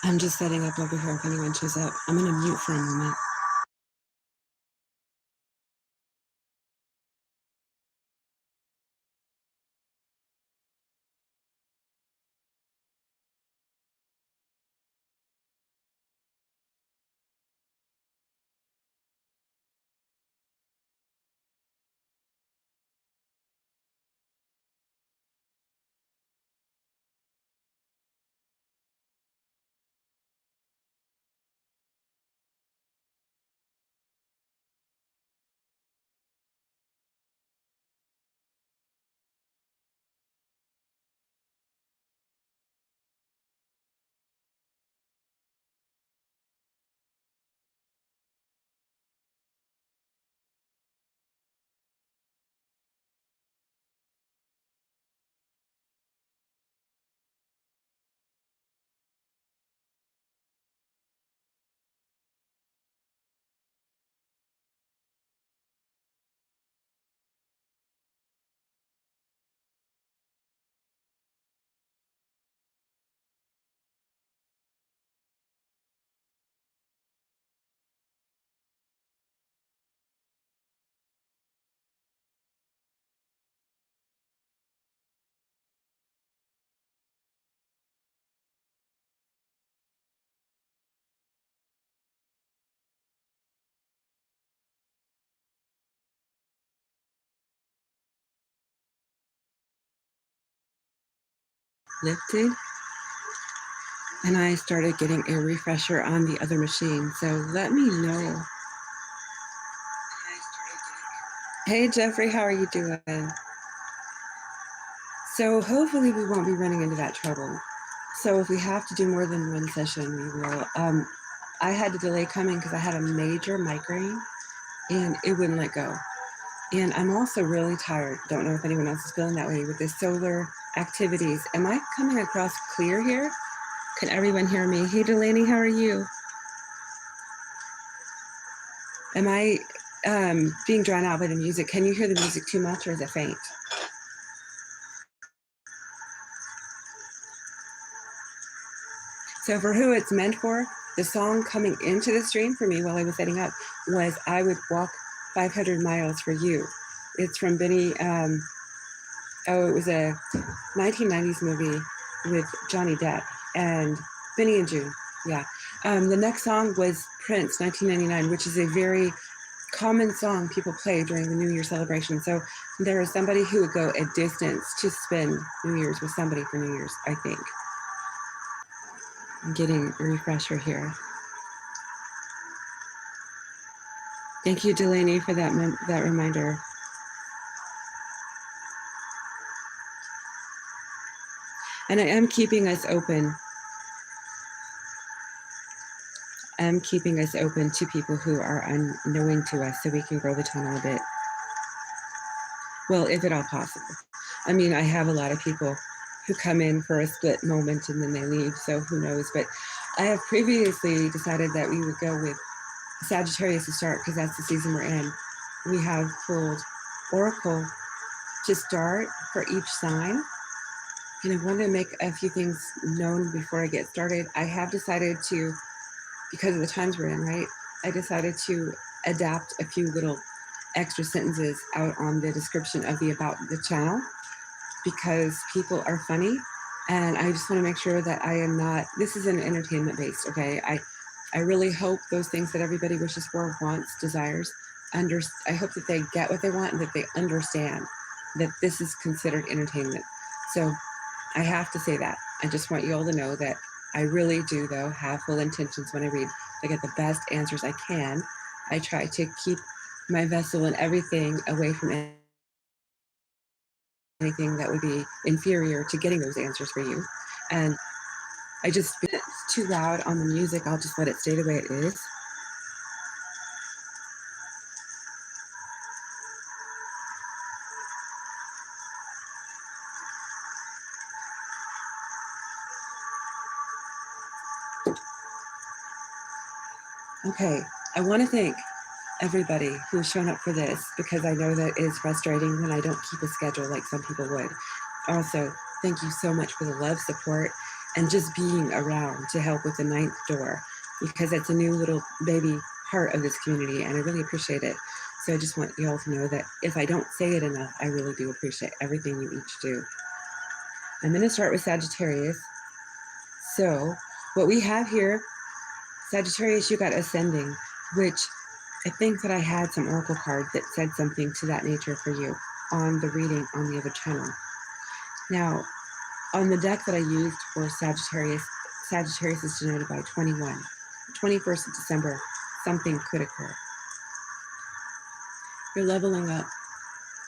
I'm just setting up over here if anyone shows up. I'm going to mute for a moment. Lifted, and I started getting a refresher on the other machine. So let me know. Hey, Jeffrey, how are you doing? So hopefully we won't be running into that trouble. So if we have to do more than one session, we will. I had to delay coming because I had a major migraine and it wouldn't let go. And I'm also really tired. Don't know if anyone else is feeling that way with the solar activities. Am I coming across clear here? Can everyone hear me? Hey, Delaney, how are you? Am I being drawn out by the music? Can you hear the music too much or is it faint? So for who it's meant for, the song coming into the stream for me while I was setting up was I Would Walk 500 Miles for You. It's from Benny, it was a 1990s movie with Johnny Depp and Benny and June, yeah. The next song was Prince, 1999, which is a very common song people play during the New Year celebration. So there is somebody who would go a distance to spend New Year's with somebody for New Year's, I think. I'm getting a refresher here. Thank you, Delaney, for that reminder. And I am keeping us open. I'm keeping us open to people who are unknowing to us so we can grow the tunnel a bit. Well, if at all possible. I mean, I have a lot of people who come in for a split moment and then they leave, so who knows. But I have previously decided that we would go with Sagittarius to start because that's the season we're in. We have pulled Oracle to start for each sign. And I want to make a few things known before I get started. I have decided to, because of the times we're in, right? I decided to adapt a few little extra sentences out on the description of the about the channel because people are funny. And I just want to make sure that I am not, this is an entertainment based, okay? I really hope those things that everybody wishes for, wants, desires, I hope that they get what they want and that they understand that this is considered entertainment. So I have to say that. I just want you all to know that I really do, though, have full intentions when I read to get the best answers I can. I try to keep my vessel and everything away from anything that would be inferior to getting those answers for you. And I just, if it's too loud on the music, I'll just let it stay the way it is. Okay, I want to thank everybody who's shown up for this because I know that it is frustrating when I don't keep a schedule like some people would. Also, thank you so much for the love, support, and just being around to help with the 9th door, because it's a new little baby part of this community, and I really appreciate it. So I just want you all to know that if I don't say it enough, I really do appreciate everything you each do. I'm going to start with Sagittarius. So what we have here, Sagittarius, you got ascending, which I think that I had some oracle card that said something to that nature for you on the reading on the other channel. Now, on the deck that I used for Sagittarius, Sagittarius is denoted by 21. 21st of December, something could occur. You're leveling up,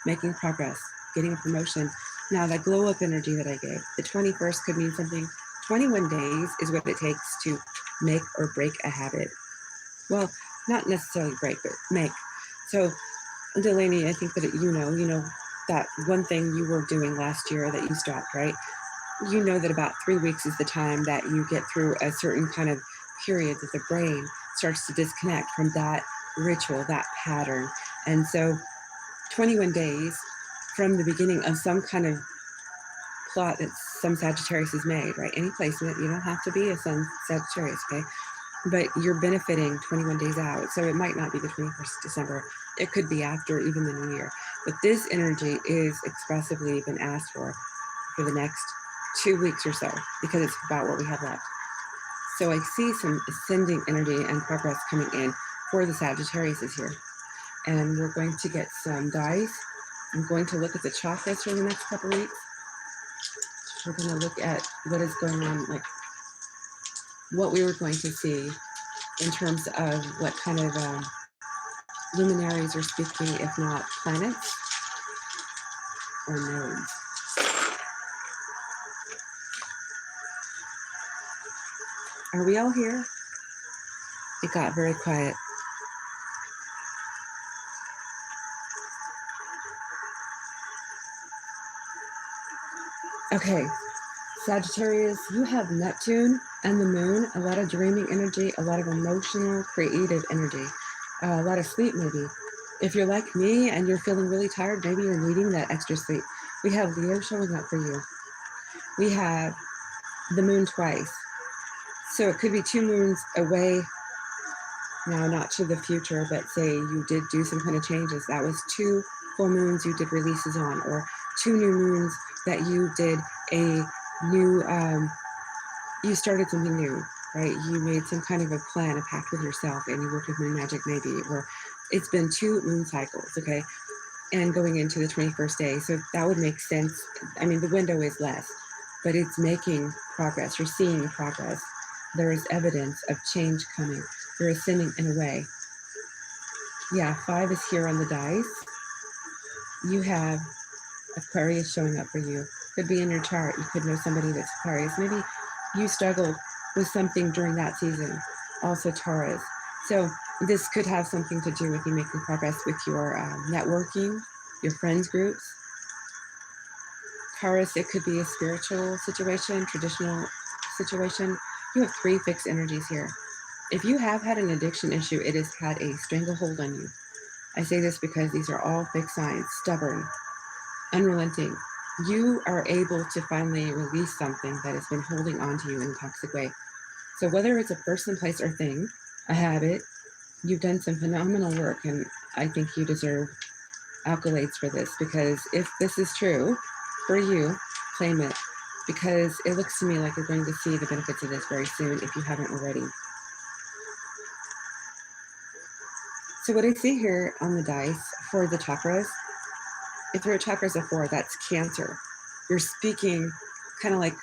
making progress, getting a promotion. Now, that glow up energy that I gave, the 21st could mean something. 21 days is what it takes to make or break a habit. Well, not necessarily break, but make. So, Delaney, I think that you know that one thing you were doing last year that you stopped, right? You know that about 3 weeks is the time that you get through a certain kind of period that the brain starts to disconnect from that ritual, that pattern. And so 21 days from the beginning of some kind of plot that some Sagittarius has made, right? Any placement, you don't have to be a Sun Sagittarius, okay? But you're benefiting 21 days out. So it might not be the 21st of December. It could be after even the new year. But this energy is expressively been asked for the next 2 weeks or so, because it's about what we have left. So I see some ascending energy and progress coming in for the Sagittarius here. And we're going to get some dice. I'm going to look at the chakras for the next couple weeks. We're going to look at what is going on, like what we were going to see in terms of what kind of luminaries are speaking, if not planets or nodes. Are we all here? It got very quiet. Okay, Sagittarius, you have Neptune and the moon, a lot of dreaming energy, a lot of emotional, creative energy, a lot of sleep maybe. If you're like me and you're feeling really tired, maybe you're needing that extra sleep. We have Leo showing up for you. We have the moon twice. So it could be 2 moons away. Now, not to the future, but say you did do some kind of changes. That was 2 full moons you did releases on, or 2 new moons that you did a new, you started something new, right? You made some kind of a plan, a pact with yourself, and you worked with moon magic maybe, or it's been 2 moon cycles, okay? And going into the 21st day. So that would make sense. I mean, the window is less, but it's making progress. You're seeing progress. There is evidence of change coming. You're ascending in a way. Yeah, 5 is here on the dice. You have Aquarius showing up for you. Could be in your chart. You could know somebody that's Aquarius. Maybe you struggled with something during that season. Also Taurus. So this could have something to do with you making progress with your networking, your friends groups. Taurus, it could be a spiritual situation, traditional situation. You have 3 fixed energies here. If you have had an addiction issue, it has had a stranglehold on you. I say this because these are all fixed signs, stubborn, unrelenting. You are able to finally release something that has been holding on to you in a toxic way. So whether it's a person, place, or thing, a habit, you've done some phenomenal work, and I think you deserve accolades for this, because if this is true for you, claim it, because it looks to me like you're going to see the benefits of this very soon if you haven't already. So what I see here on the dice for the chakras, if your chakras are 4, that's Cancer. You're speaking kind of like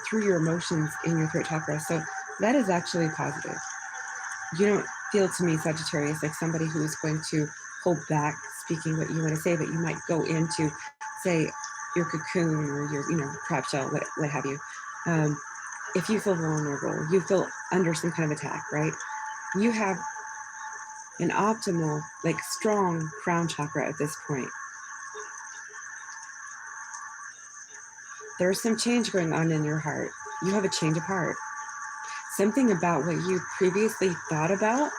through your emotions in your throat chakra. So that is actually positive. You don't feel to me, Sagittarius, like somebody who is going to hold back speaking what you want to say, but you might go into, say, your cocoon or your, crab shell, what have you. If you feel vulnerable, you feel under some kind of attack, right? You have an optimal, like strong crown chakra at this point. There's some change going on in your heart. You have a change of heart. Something about what you previously thought about,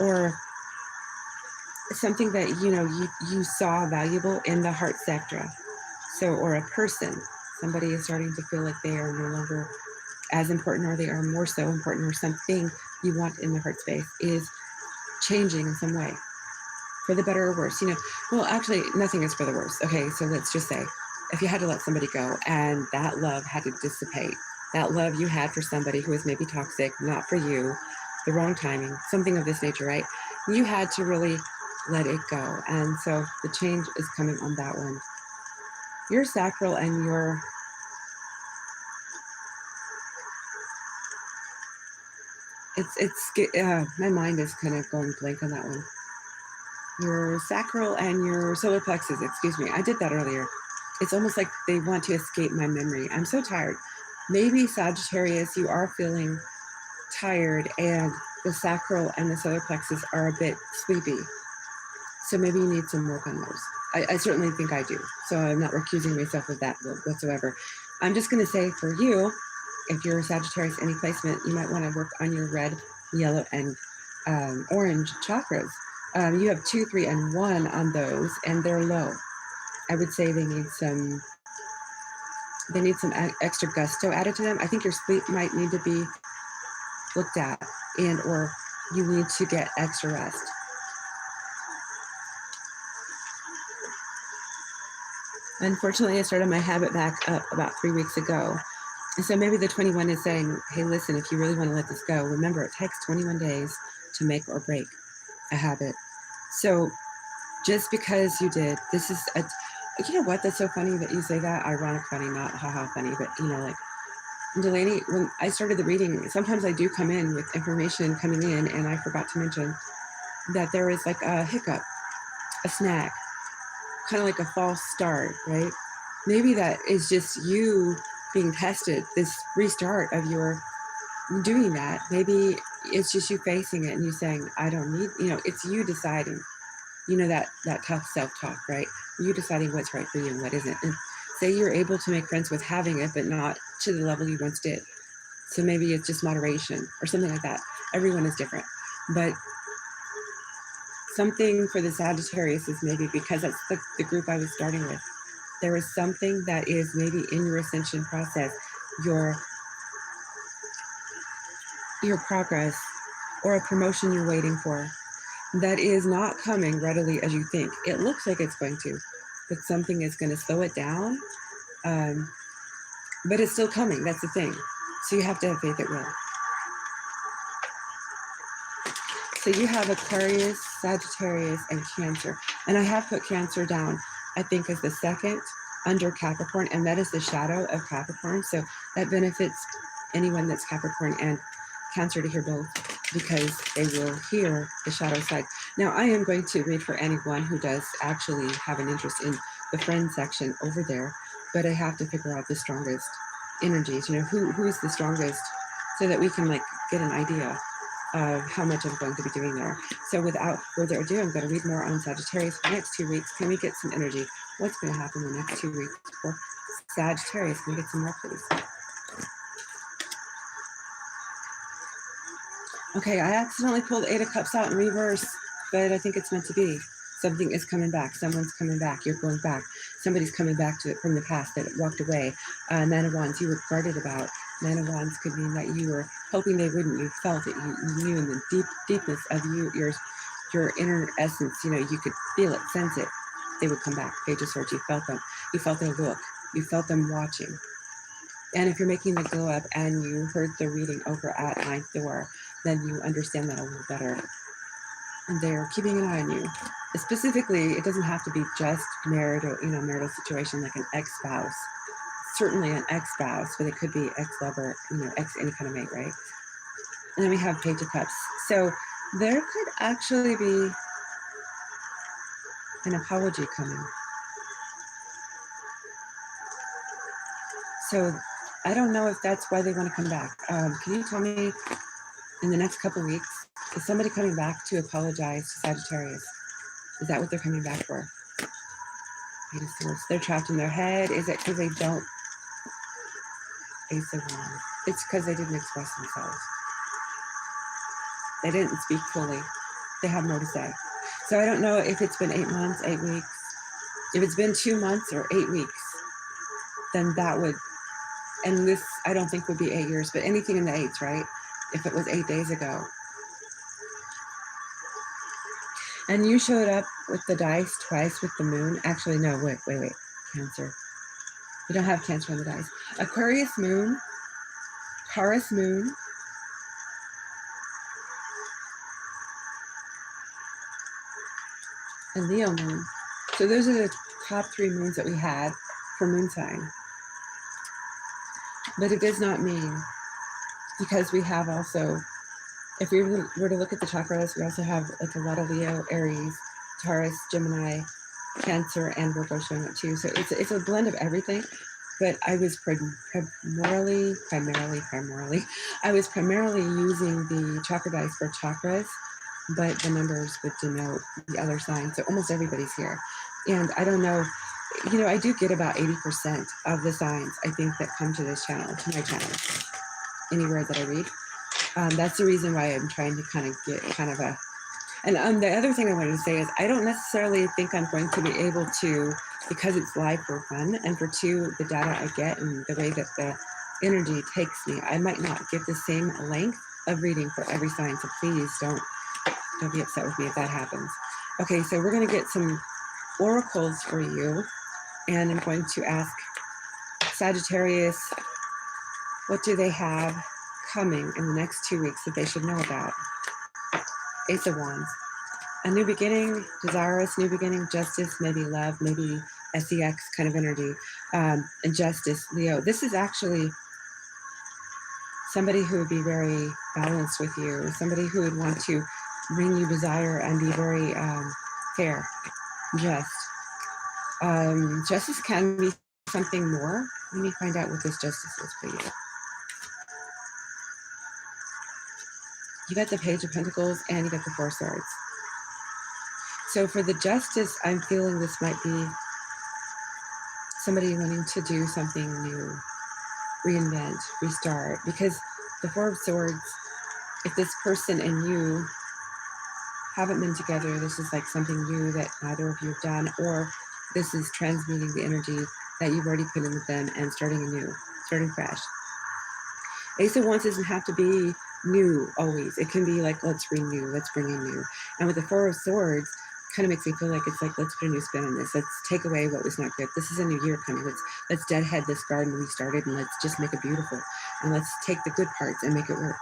or something that you saw valuable in the heart sector. So, or a person, somebody is starting to feel like they are no longer as important, or they are more so important, or something you want in the heart space is changing in some way, for the better or worse. Well, actually, nothing is for the worse. Okay, so let's just say, if you had to let somebody go and that love had to dissipate, that love you had for somebody who was maybe toxic, not for you, the wrong timing, something of this nature, right? You had to really let it go. And so the change is coming on that one. Your sacral and your my mind is kind of going blank on that one. Your sacral and your solar plexus, excuse me. I did that earlier. It's almost like they want to escape my memory. I'm so tired. Maybe Sagittarius, you are feeling tired, and the sacral and the solar plexus are a bit sleepy. So maybe you need some work on those. I certainly think I do. So I'm not recusing myself of that whatsoever. I'm just going to say for you, if you're a Sagittarius, any placement, you might want to work on your red, yellow, and orange chakras. You have 2, 3, and 1 on those, and they're low. I would say they need some extra gusto added to them. I think your sleep might need to be looked at, and or you need to get extra rest. Unfortunately, I started my habit back up about 3 weeks ago. And so maybe the 21 is saying, hey, listen, if you really want to let this go, remember it takes 21 days to make or break a habit. So just because you did, this is you know what, that's so funny that you say that. Ironic funny, not haha funny, but like Delaney, when I started the reading, sometimes I do come in with information coming in, and I forgot to mention that there is like a hiccup, a snag, kind of like a false start, right? Maybe that is just you being tested, this restart of your doing that. Maybe it's just you facing it and you saying, I don't need, it's you deciding, that tough self-talk, right? You deciding what's right for you and what isn't. And say you're able to make friends with having it, but not to the level you once did. So maybe it's just moderation or something like that. Everyone is different. But something for the Sagittarius is maybe, because that's the group I was starting with, there is something that is maybe in your ascension process, your progress, or a promotion you're waiting for, that is not coming readily as you think. It looks like it's going to, but something is going to slow it down. But it's still coming. That's the thing. So you have to have faith it will. So you have Aquarius, Sagittarius, and Cancer. And I have put Cancer down, I think, as the second under Capricorn, and that is the shadow of Capricorn. So that benefits anyone that's Capricorn and Cancer to hear both, because they will hear the shadow side. Now, I am going to read for anyone who does actually have an interest in the friend section over there, but I have to figure out the strongest energies, who's the strongest, so that we can get an idea of how much I'm going to be doing there. So without further ado, I'm going to read more on Sagittarius for the next 2 weeks. Can we get some energy? What's going to happen in the next 2 weeks for Sagittarius? Can we get some more, please? Okay, I accidentally pulled 8 of Cups out in reverse, but I think it's meant to be. Something is coming back. Someone's coming back. You're going back. Somebody's coming back to it from the past that walked away. 9 of Wands, you were guarded about. 9 of Wands could mean that you were hoping they wouldn't. You felt it. You knew in the deepness of your inner essence. You could feel it, sense it. They would come back. Page of Swords, you felt them. You felt their look. You felt them watching. And if you're making the glow up and you heard the reading over at 9th door, then you understand that a little better. And they're keeping an eye on you. Specifically, it doesn't have to be just marital situation, like an ex-spouse. Certainly an ex-spouse, but it could be ex-lover, ex any kind of mate, right? And then we have Page of Cups. So there could actually be an apology coming. So I don't know if that's why they want to come back. Can you tell me, in the next couple of weeks, is somebody coming back to apologize to Sagittarius? Is that what they're coming back for? Eight of Swords. They're trapped in their head. Is it because they don't? Ace of Wands. It's because they didn't express themselves. They didn't speak fully. They have more to say. So I don't know if it's been 8 months, 8 weeks. If it's been 2 months or 8 weeks, then that would And this, I don't think would be 8 years, but anything in the 8s, right? If it was 8 days ago. And you showed up with the dice twice with the moon. Actually, no, wait. Cancer. You don't have Cancer on the dice. Aquarius moon, Taurus moon, and Leo moon. So those are the top 3 moons that we had for moon sign. But it does not mean, because we have also, if we were to look at the chakras, we also have like a lot of Leo, Aries, Taurus, Gemini, Cancer, and Virgo showing up too. So it's a blend of everything. But I was primarily, I was primarily using the chakra dice for chakras, but the numbers would denote the other signs. So almost everybody's here. And I don't know, you know, I do get about 80% of the signs, I think, that come to this channel, to my channel, anywhere that I read. That's the reason why I'm trying to kind of get kind of a, and the other thing I wanted to say is I don't necessarily think I'm going to be able to, because it's live for one, and for two, the data I get and the way that the energy takes me, I might not get the same length of reading for every sign. So please don't be upset with me if that happens. Okay, so we're going to get some oracles for you, and I'm going to ask Sagittarius, what do they have coming in the next 2 weeks that they should know about? Ace of Wands. A new beginning, desirous new beginning, justice, maybe love, maybe sex kind of energy, and justice, Leo. This is actually somebody who would be very balanced with you, somebody who would want to bring you desire and be very fair, just. Justice can be something more. Let me find out what this justice is, please. You got the Page of Pentacles and you got the Four Swords. So for the justice, I'm feeling this might be somebody wanting to do something new, reinvent, restart, because the Four of Swords, if this person and you haven't been together, this is like something new that neither of you have done, or this is transmuting the energy that you've already put in with them and starting anew, starting fresh. Ace of Wands doesn't have to be new always. It can be like, let's renew, let's bring in new. And with the Four of Swords, kind of makes me feel like it's like, let's put a new spin on this. Let's take away what was not good. This is a new year coming. Let's deadhead this garden we started, and let's just make it beautiful. And let's take the good parts and make it work.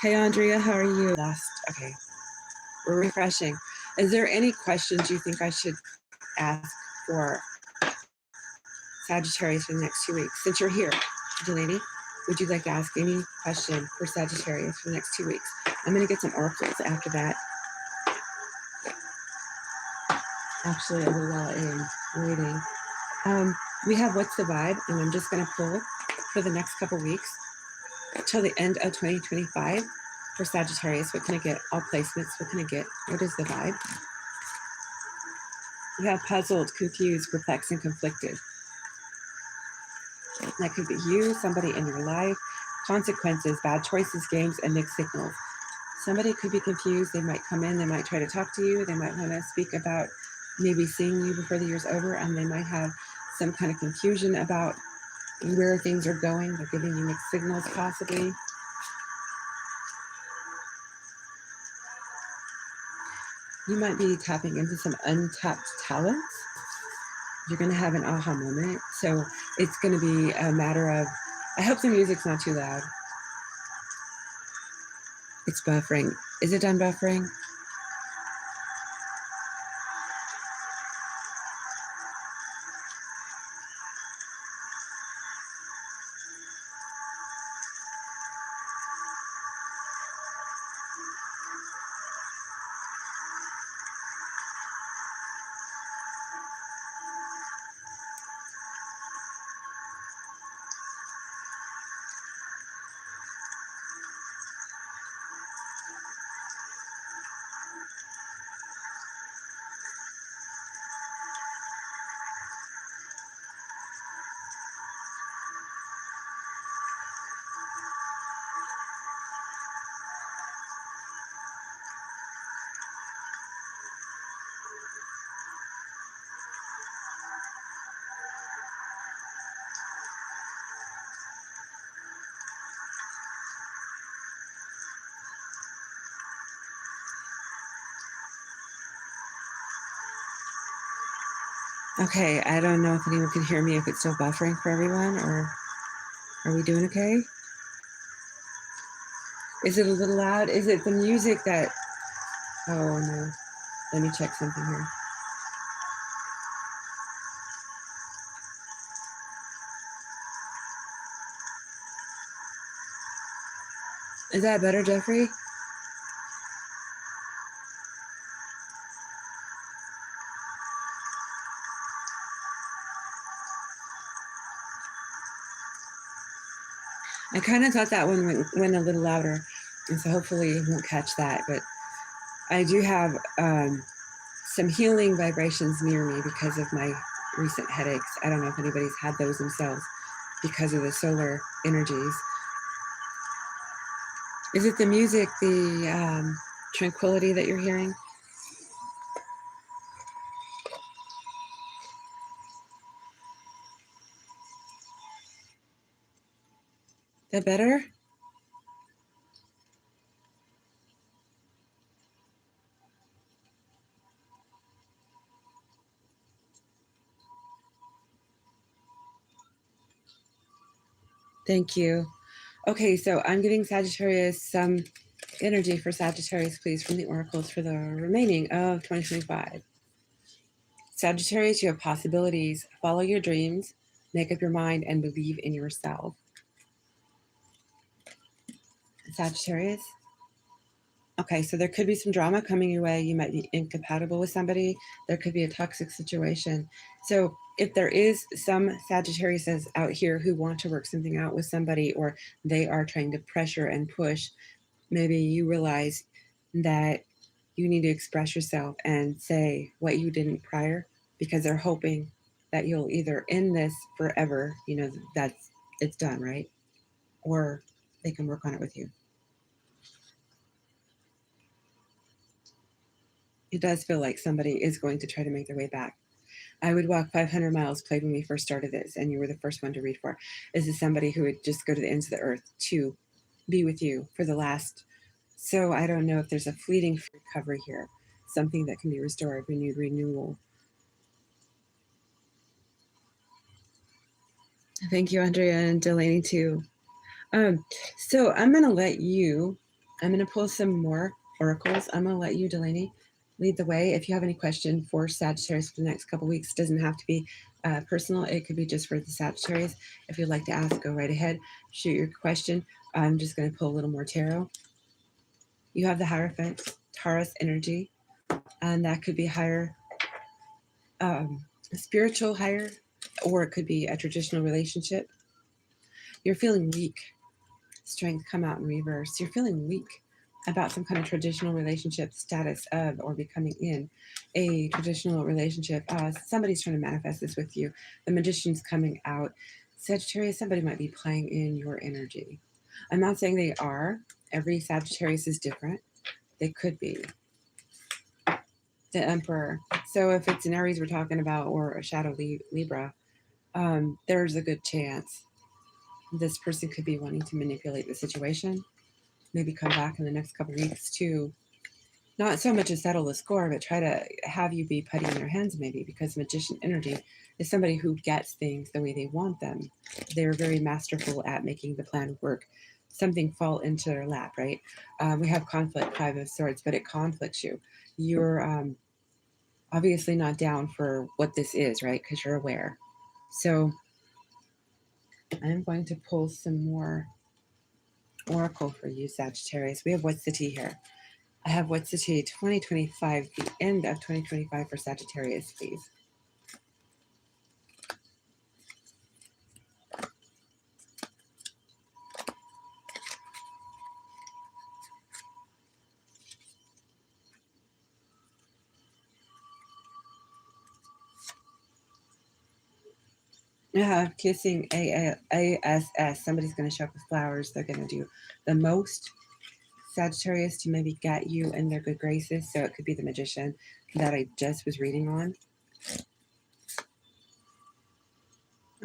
Hey, Andrea, how are you? Okay, we're refreshing. Is there any questions you think I should ask for Sagittarius for the next 2 weeks? Since you're here, Delaney, would you like to ask any question for Sagittarius for the next 2 weeks? I'm going to get some oracles after that. Actually, I will while I am waiting. We have What's the Vibe, and I'm just going to pull for the next couple weeks till the end of 2025 for Sagittarius. What can I get? All placements. What can I get? What is the vibe? You have puzzled, confused, perplexed, and conflicted. That could be you, somebody in your life, consequences, bad choices, games, and mixed signals. Somebody could be confused. They might come in, they might try to talk to you. They might want to speak about maybe seeing you before the year's over, and they might have some kind of confusion about where things are going. They're giving you mixed signals, possibly. You might be tapping into some untapped talents. You're going to have an aha moment. So it's going to be a matter of, I hope the music's not too loud. It's buffering. Is it done buffering? Okay, I don't know if anyone can hear me, if it's still buffering for everyone, or are we doing okay? Is it a little loud? Is it the music that, oh no, let me check something here. Is that better, Jeffrey? I kind of thought that one went a little louder, and so hopefully you won't catch that, but I do have some healing vibrations near me because of my recent headaches. I don't know if anybody's had those themselves because of the solar energies. Is it the music, the tranquility that you're hearing? That better? Thank you. Okay, so I'm giving Sagittarius some energy for Sagittarius, please, from the oracles for the remaining of 2025. Sagittarius, you have possibilities. Follow your dreams, make up your mind, and believe in yourself. Sagittarius. Okay, so there could be some drama coming your way. You might be incompatible with somebody. There could be a toxic situation. So if there is some Sagittariuses out here who want to work something out with somebody, or they are trying to pressure and push, maybe you realize that you need to express yourself and say what you didn't prior, because they're hoping that you'll either end this forever, you know, that's it's done, right? Or they can work on it with you. It does feel like somebody is going to try to make their way back. I would walk 500 miles played when we first started this, and you were the first one to read for. This is somebody who would just go to the ends of the earth to be with you for the last. So I don't know if there's a fleeting recovery here, something that can be restored, renewed, renewal. Thank you, Andrea, and Delaney too. So I'm going to let you, I'm going to pull some more oracles. I'm going to let you, Delaney, lead the way. If you have any question for Sagittarius for the next couple weeks, it doesn't have to be personal. It could be just for the Sagittarius. If you'd like to ask, go right ahead, shoot your question. I'm just going to pull a little more tarot. You have the Hierophant, Taurus energy, and that could be higher, spiritual higher, or it could be a traditional relationship. You're feeling weak. Strength come out in reverse. You're feeling weak about some kind of traditional relationship status of or becoming in a traditional relationship. Somebody's trying to manifest this with you. The Magician's coming out. Sagittarius, somebody might be playing in your energy. I'm not saying they are. Every Sagittarius is different. They could be. The Emperor. So if it's an Aries we're talking about, or a Shadow Libra, there's a good chance this person could be wanting to manipulate the situation, maybe come back in the next couple of weeks to not so much as settle the score, but try to have you be putty in their hands, maybe, because Magician energy is somebody who gets things the way they want them. They're very masterful at making the plan work, something fall into their lap, right? We have conflict, Five of Swords, but it conflicts you. You're obviously not down for what this is, right? Because you're aware. So I'm going to pull some more oracle for you, Sagittarius. We have What's the Tea here. I have What's the Tea 2025, the end of 2025 for Sagittarius, please. I have Kissing ASS. Somebody's going to show up with flowers. They're going to do the most, Sagittarius, to maybe get you in their good graces. So it could be the Magician that I just was reading on.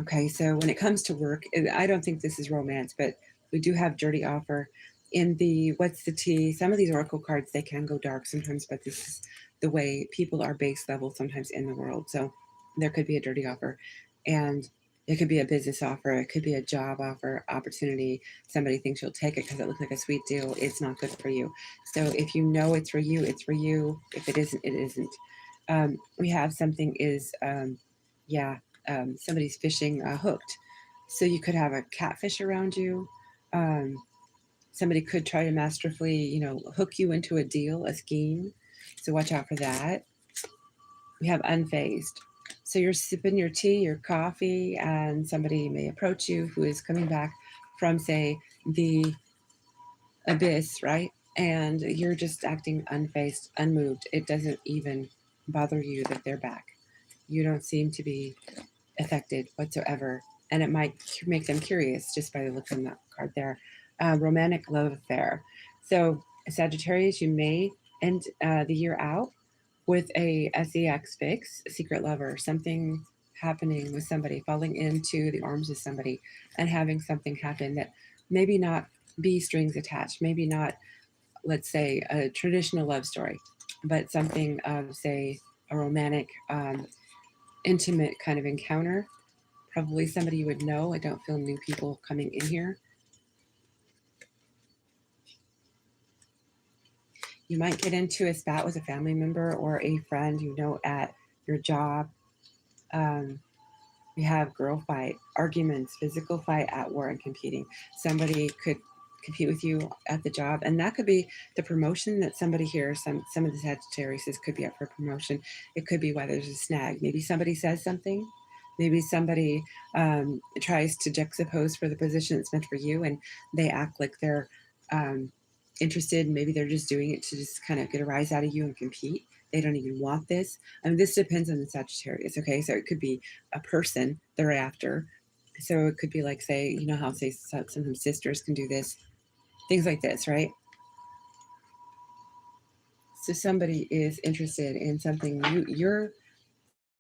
Okay, so when it comes to work, I don't think this is romance, but we do have dirty offer. In the What's the Tea, some of these oracle cards, they can go dark sometimes, but this is the way people are base level sometimes in the world. So there could be a dirty offer, and it could be a business offer, it could be a job offer, opportunity. Somebody thinks you'll take it because it looks like a sweet deal. It's not good for you. So if you know it's for you, it's for you. If it isn't, it isn't. We have something is, somebody's fishing hooked. So you could have a catfish around you. Somebody could try to masterfully, hook you into a deal, a scheme. So watch out for that. We have unfazed. So you're sipping your tea, your coffee, and somebody may approach you who is coming back from, say, the abyss, right? And you're just acting unfazed, unmoved. It doesn't even bother you that they're back. You don't seem to be affected whatsoever. And it might make them curious just by the look on that card there. Romantic love affair. So Sagittarius, you may end the year out with a SEX fix, a secret lover, something happening with somebody, falling into the arms of somebody and having something happen that maybe not be strings attached, maybe not, let's say, a traditional love story, but something of, say, a romantic, intimate kind of encounter. Probably somebody you would know. I don't feel new people coming in here. You might get into a spat with a family member or a friend you know at your job. We have girl fight, arguments, physical fight at work, and competing. Somebody could compete with you at the job, and that could be the promotion that somebody here, some of the Sagittarius could be up for promotion. It could be why there's a snag. Maybe somebody says something. Maybe somebody tries to juxtapose for the position that's meant for you, and they act like they're interested. Maybe they're just doing it to just kind of get a rise out of you and compete. They don't even want this. I mean, this depends on the Sagittarius, okay? So it could be a person they're after. So it could be like, say, you know how, say, sometimes sisters can do this, things like this, right? So somebody is interested in something you're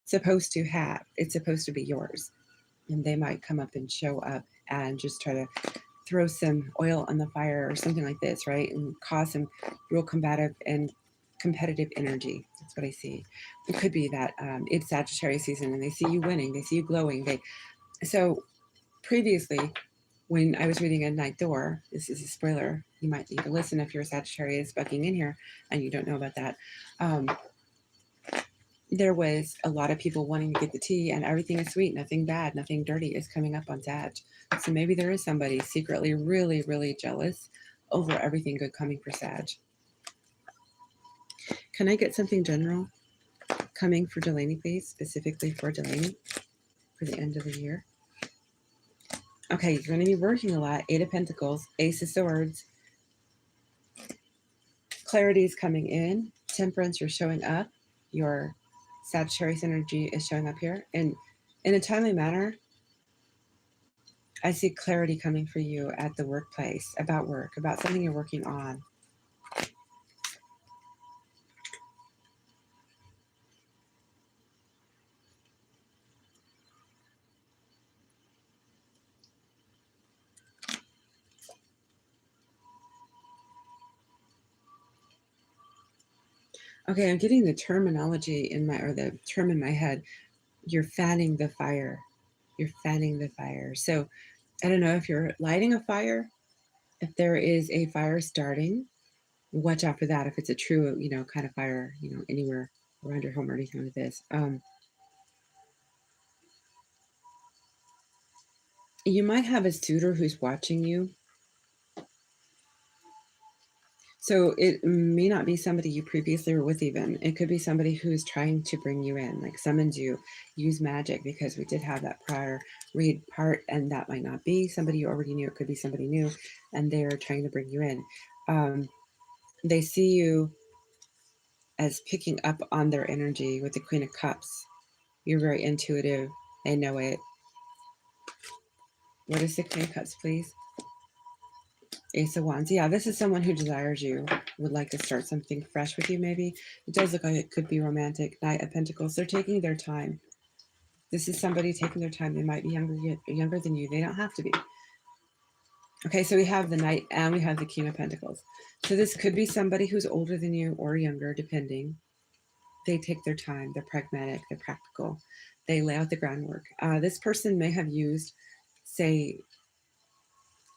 supposed to have. It's supposed to be yours. And they might come up and show up and just try to throw some oil on the fire or something like this, right? And cause some real combative and competitive energy. That's what I see. It could be that it's Sagittarius season and they see you winning, they see you glowing. So previously, when I was reading A Night Door, this is a spoiler, you might need to listen if you're a Sagittarius bucking in here and you don't know about that. There was a lot of people wanting to get the tea, and everything is sweet, nothing bad, nothing dirty is coming up on Sag. So maybe there is somebody secretly really, really jealous over everything good coming for Sag. Can I get something general coming for Delaney, please? Specifically for Delaney for the end of the year. Okay, you're going to be working a lot. 8 of Pentacles, Ace of Swords. Clarity is coming in. Temperance, you're showing up. Your Sagittarius energy is showing up here. And in a timely manner, I see clarity coming for you at the workplace, about work, about something you're working on. Okay, I'm getting the terminology or the term in my head. You're fanning the fire. You're fanning the fire. So I don't know if you're lighting a fire, if there is a fire starting, watch out for that. If it's a true, kind of fire, anywhere around your home or anything like this. You might have a suitor who's watching you. So it may not be somebody you previously were with even. It could be somebody who's trying to bring you in, like summons you, use magic, because we did have that prior read part, and that might not be somebody you already knew. It could be somebody new, and they're trying to bring you in. They see you as picking up on their energy with the Queen of Cups. You're very intuitive. They know it. What is the Queen of Cups, please? Ace of Wands. Yeah, this is someone who desires you, would like to start something fresh with you, maybe. It does look like it could be romantic. Knight of Pentacles. They're taking their time. This is somebody taking their time. They might be younger than you. They don't have to be. Okay, so we have the Knight and we have the King of Pentacles. So this could be somebody who's older than you or younger, depending. They take their time. They're pragmatic. They're practical. they lay out the groundwork. This person may have used, say,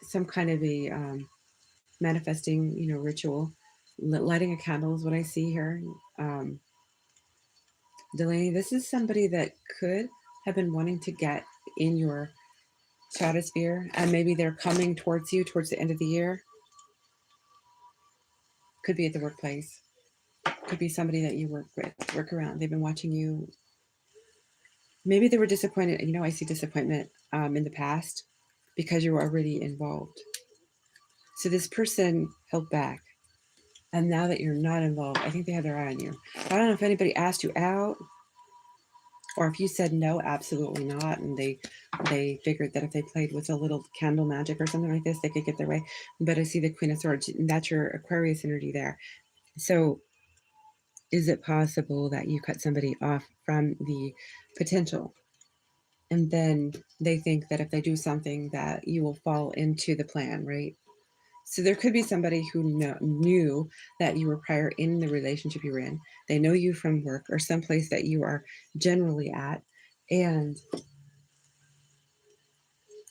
some kind of a manifesting, ritual. Lighting a candle is what I see here. Delaney, this is somebody that could have been wanting to get in your stratosphere, and maybe they're coming towards you towards the end of the year. Could be at the workplace. Could be somebody that you work around. They've been watching you. Maybe they were disappointed. I see disappointment in the past because you were already involved. So this person held back. And now that you're not involved, I think they have their eye on you. I don't know if anybody asked you out, or if you said no, absolutely not, and they figured that if they played with a little candle magic or something like this, they could get their way. But I see the Queen of Swords, and that's your Aquarius energy there. So is it possible that you cut somebody off from the potential? And then they think that if they do something that you will fall into the plan, right? So there could be somebody who knew that you were prior in the relationship you were in. They know you from work or someplace that you are generally at. And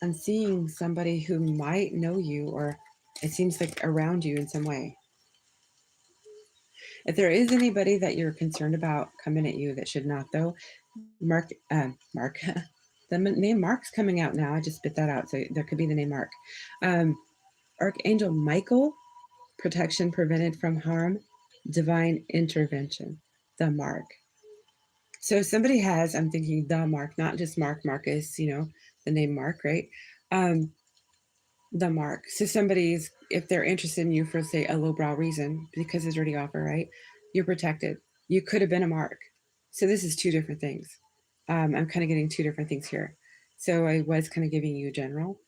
I'm seeing somebody who might know you, or it seems like around you in some way. If there is anybody that you're concerned about coming at you that should not, though, Mark, the name Mark's coming out now. I just spit that out. So there could be the name Mark. Archangel Michael, protection prevented from harm, divine intervention, the Mark. So if somebody has, I'm thinking the Mark, not just Marcus, the name Mark, right? The Mark. So somebody's, if they're interested in you for, say, a lowbrow reason, because there's already offer, right? You're protected. You could have been a Mark. So this is two different things. I'm kind of getting two different things here. So I was kind of giving you general.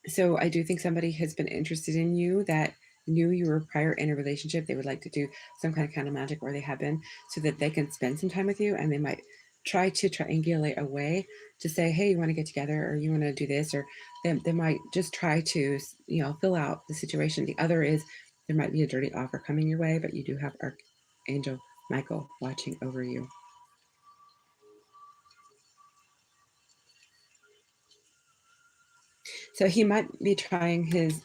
So I do think somebody has been interested in you that knew you were prior in a relationship. They would like to do some kind of candle magic, or they have been, so that they can spend some time with you, and they might try to triangulate a way to say, hey, you want to get together, or you want to do this, or they might just try to, fill out the situation. The other is there might be a dirty offer coming your way, but you do have Archangel Michael watching over you. So he might be trying his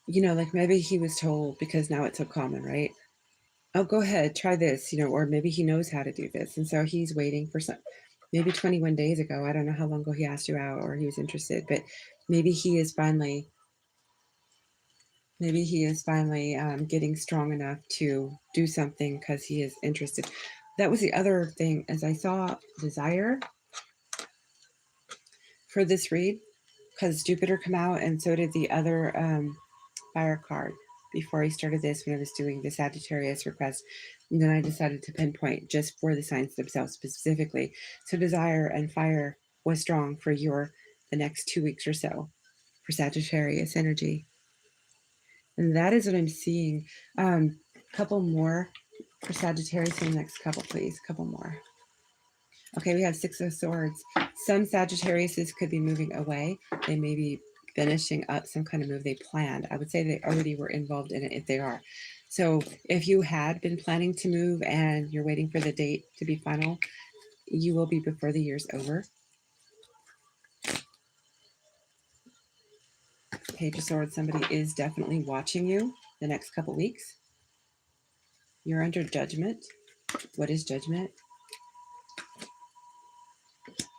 like maybe he was told, because now it's so common, right? Oh, go ahead, try this, or maybe he knows how to do this. And so he's waiting for maybe 21 days ago. I don't know how long ago he asked you out or he was interested, but maybe he is finally getting strong enough to do something because he is interested. That was the other thing, as I saw desire for this read, because Jupiter come out, and so did the other fire card before I started this, when I was doing the Sagittarius request. And then I decided to pinpoint just for the signs themselves specifically. So desire and fire was strong for the next 2 weeks or so for Sagittarius energy. And that is what I'm seeing. Couple more for Sagittarius in the next couple, please. Couple more. Okay, we have Six of Swords. Some Sagittariuses could be moving away. They may be finishing up some kind of move they planned. I would say they already were involved in it if they are. So if you had been planning to move and you're waiting for the date to be final, you will be before the year's over. Page of Swords, somebody is definitely watching you the next couple weeks. You're under judgment. What is judgment?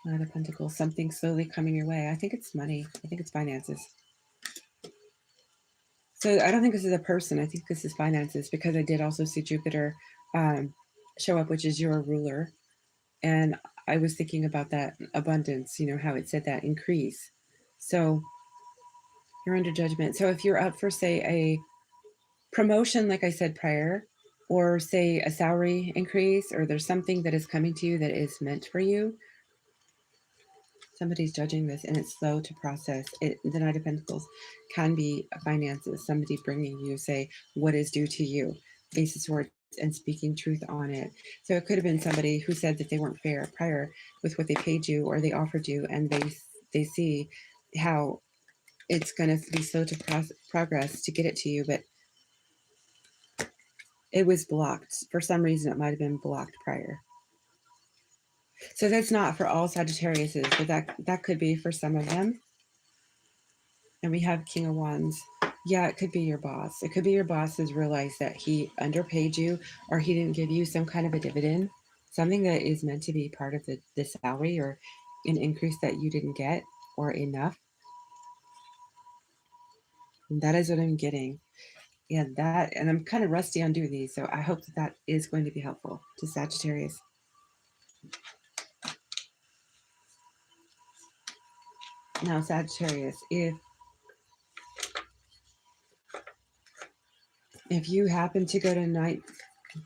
Knight of Pentacles, something slowly coming your way. I think it's money. I think it's finances. So I don't think this is a person. I think this is finances, because I did also see Jupiter show up, which is your ruler. And I was thinking about that abundance, how it said that increase. So you're under judgment. So if you're up for, say, a promotion, like I said prior, or say a salary increase, or there's something that is coming to you that is meant for you, somebody's judging this and it's slow to process. The Knight of Pentacles can be finances, somebody bringing you, say, what is due to you. Ace of Swords, and speaking truth on it. So it could have been somebody who said that they weren't fair prior with what they paid you or they offered you, and they see how it's going to be slow to progress to get it to you, but It was blocked. For some reason, it might have been blocked prior. So that's not for all Sagittariuses, but that could be for some of them. And we have King of Wands. Yeah, it could be your boss. It could be your boss has realized that he underpaid you, or he didn't give you some kind of a dividend, something that is meant to be part of the salary, or an increase that you didn't get or enough. And that is what I'm getting. And I'm kind of rusty on doing these, so I hope that is going to be helpful to Sagittarius. Now, Sagittarius, if you happen to go to Night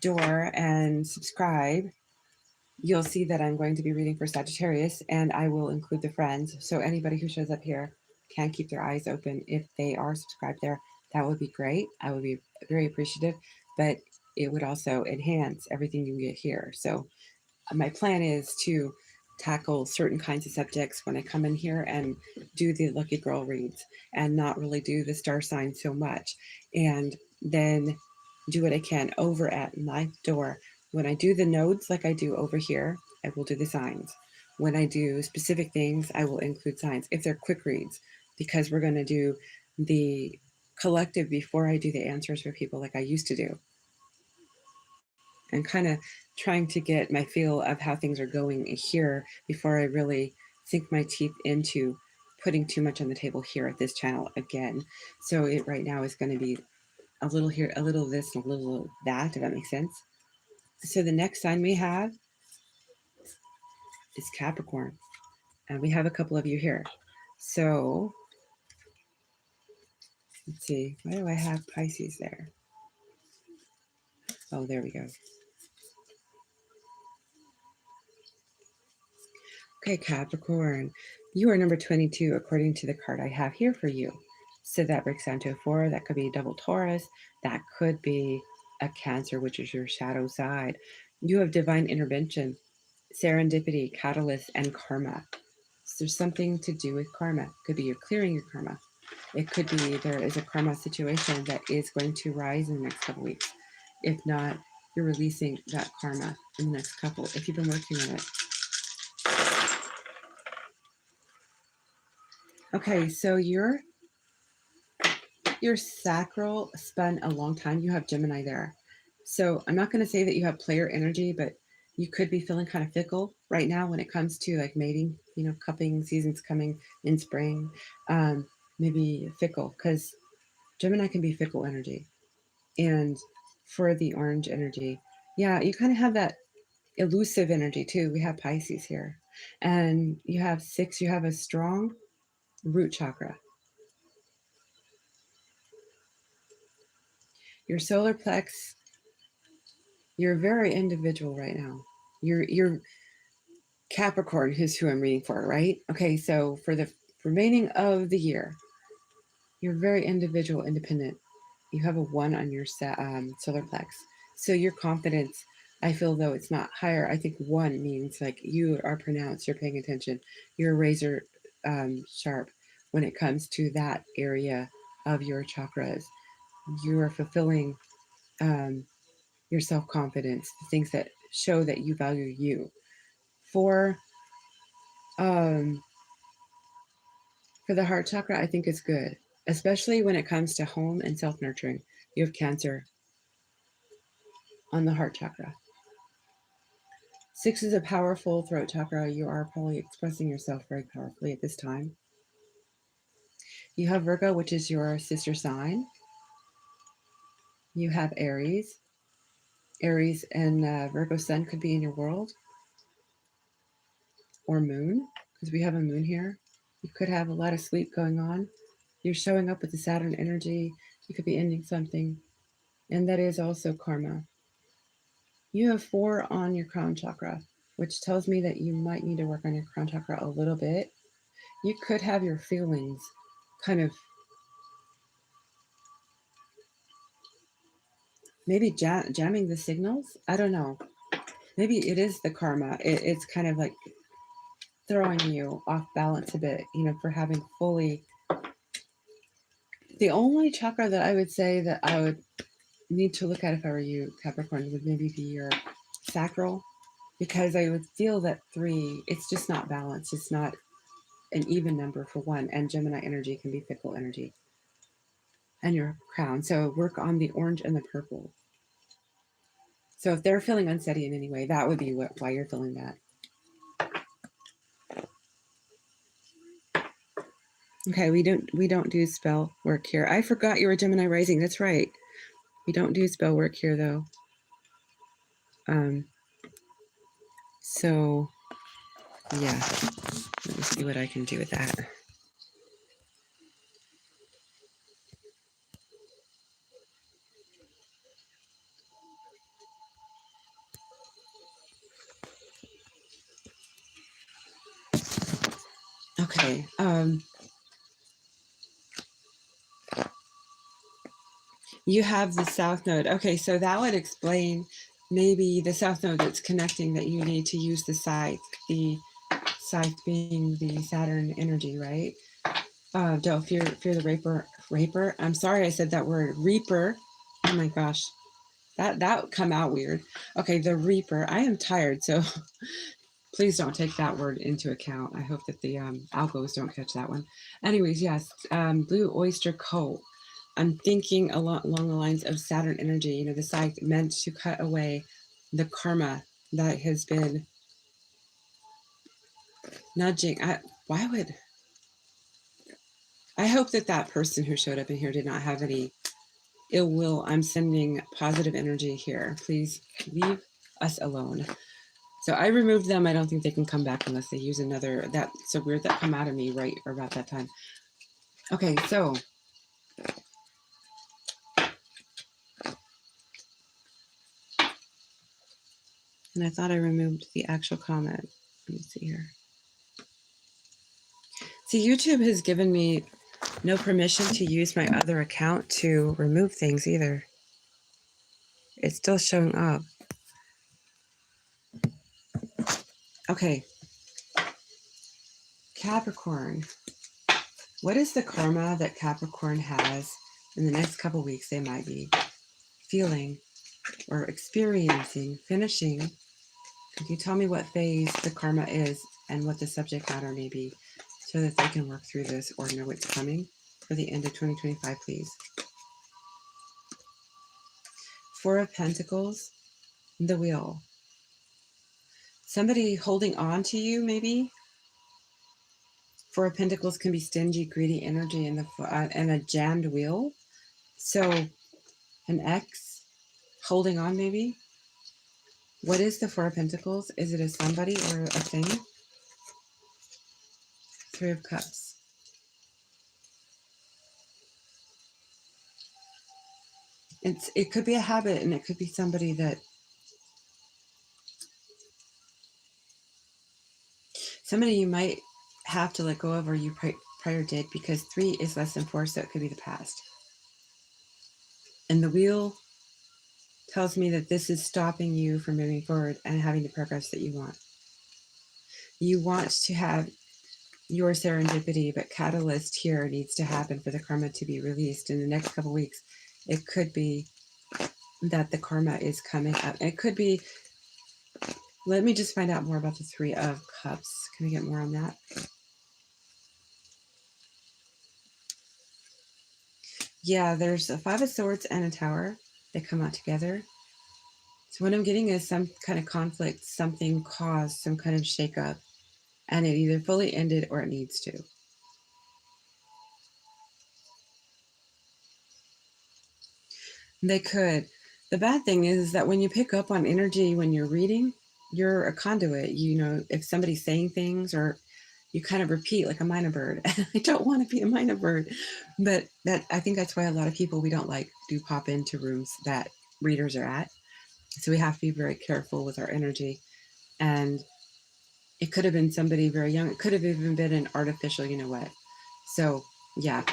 Door and subscribe, you'll see that I'm going to be reading for Sagittarius, and I will include the friends. So anybody who shows up here can keep their eyes open. If they are subscribed there, that would be great. I would be very appreciative, but it would also enhance everything you get here. So my plan is to tackle certain kinds of subjects when I come in here and do the lucky girl reads, and not really do the star sign so much, and then do what I can over at Ninth Door. When I do the nodes like I do over here, I will do the signs. When I do specific things, I will include signs if they're quick reads, because we're going to do the collective before I do the answers for people like I used to do. And kind of trying to get my feel of how things are going here before I really sink my teeth into putting too much on the table here at this channel again. So it right now is going to be a little here, a little this, a little that, if that makes sense. So the next sign we have is Capricorn, and we have a couple of you here. So let's see, why do I have Pisces there? Oh, there we go. Okay, Capricorn, you are number 22 according to the card I have here for you. So that breaks down to a 4. That could be a double Taurus. That could be a Cancer, which is your shadow side. You have divine intervention, serendipity, catalyst, and karma. So there's something to do with karma. It could be you're clearing your karma. It could be there is a karma situation that is going to rise in the next couple weeks. If not, you're releasing that karma in the next couple, if you've been working on it. Okay, so your sacral spun a long time. You have Gemini there. So I'm not going to say that you have player energy, but you could be feeling kind of fickle right now when it comes to like mating, cupping season's coming in spring. Maybe fickle, because Gemini can be fickle energy. And for the orange energy, yeah, you kind of have that elusive energy too. We have Pisces here. And you have 6, you have a strong root chakra. Your solar plex, you're very individual right now. You're Capricorn, who's who I'm reading for, right? Okay, so for the remaining of the year, you're very individual, independent. You have a 1 on your solar plex. So your confidence, I feel though it's not higher, I think 1 means like you are pronounced, you're paying attention, you're razor sharp when it comes to that area of your chakras. You are fulfilling your self-confidence, the things that show that you value you. For the heart chakra, I think it's good, especially when it comes to home and self-nurturing. You have Cancer on the heart chakra. 6 is a powerful throat chakra. You are probably expressing yourself very powerfully at this time. You have Virgo, which is your sister sign. You have Aries. Aries and Virgo sun could be in your world. Or moon, because we have a moon here. You could have a lot of sleep going on. You're showing up with the Saturn energy. You could be ending something. And that is also karma. You have 4 on your crown chakra, which tells me that you might need to work on your crown chakra a little bit. You could have your feelings kind of maybe jamming the signals. I don't know. Maybe it is the karma. It's kind of like throwing you off balance a bit, for having fully. The only chakra that I would say that I would need to look at, if I were you, Capricorn, would maybe be your sacral, because I would feel that 3, it's just not balanced. It's not an even number for one, and Gemini energy can be fickle energy. And your crown. So work on the orange and the purple. So if they're feeling unsteady in any way, that would be why you're feeling that. Okay, we don't do spell work here. I forgot you were Gemini rising. That's right. We don't do spell work here though. So yeah, let me see what I can do with that. Okay. You have the south node. Okay, so that would explain maybe the south node that's connecting, that you need to use the scythe being the Saturn energy, right? Don't fear the raper. I'm sorry I said that word, reaper. Oh my gosh, that would come out weird. Okay, the reaper. I am tired, so please don't take that word into account. I hope that the algos don't catch that one. Anyways, yes, blue oyster cult. I'm thinking along the lines of Saturn energy. You know, the scythe meant to cut away the karma that has been nudging. I hope that person who showed up in here did not have any ill will. I'm sending positive energy here. Please leave us alone. So I removed them. I don't think they can come back unless they use another. That's so weird that come out of me right about that time. Okay, so and I thought I removed the actual comment. Let me see here. See, YouTube has given me no permission to use my other account to remove things either. It's still showing up. Okay. Capricorn. What is the karma that Capricorn has in the next couple weeks they might be feeling or experiencing, finishing? Can you tell me what phase the karma is and what the subject matter may be so that they can work through this or know what's coming for the end of 2025, please? 4 of Pentacles, the Wheel. Somebody holding on to you, maybe? 4 of Pentacles can be stingy, greedy energy and a jammed wheel. So an ex holding on, maybe? What is the 4 of Pentacles? Is it a somebody or a thing? 3 of Cups. It could be a habit, and it could be somebody that you might have to let go of, or you prior did, because 3 is less than 4, so it could be the past. And the wheel tells me that this is stopping you from moving forward and having the progress that you want. You want to have your serendipity, but catalyst here needs to happen for the karma to be released in the next couple weeks. It could be that the karma is coming up. It could be, let me just find out more about the 3 of Cups. Can we get more on that? Yeah, there's a 5 of Swords and a Tower. They come out together. So what I'm getting is some kind of conflict, something caused some kind of shakeup, and it either fully ended or it needs to. They could. The bad thing is that when you pick up on energy when you're reading, you're a conduit. You know, if somebody's saying things, or you kind of repeat like a minor bird. I don't want to be a minor bird, but I think that's why a lot of people, we don't do pop into rooms that readers are at. So we have to be very careful with our energy. And it could have been somebody very young. It could have even been an artificial, you know what. So yeah.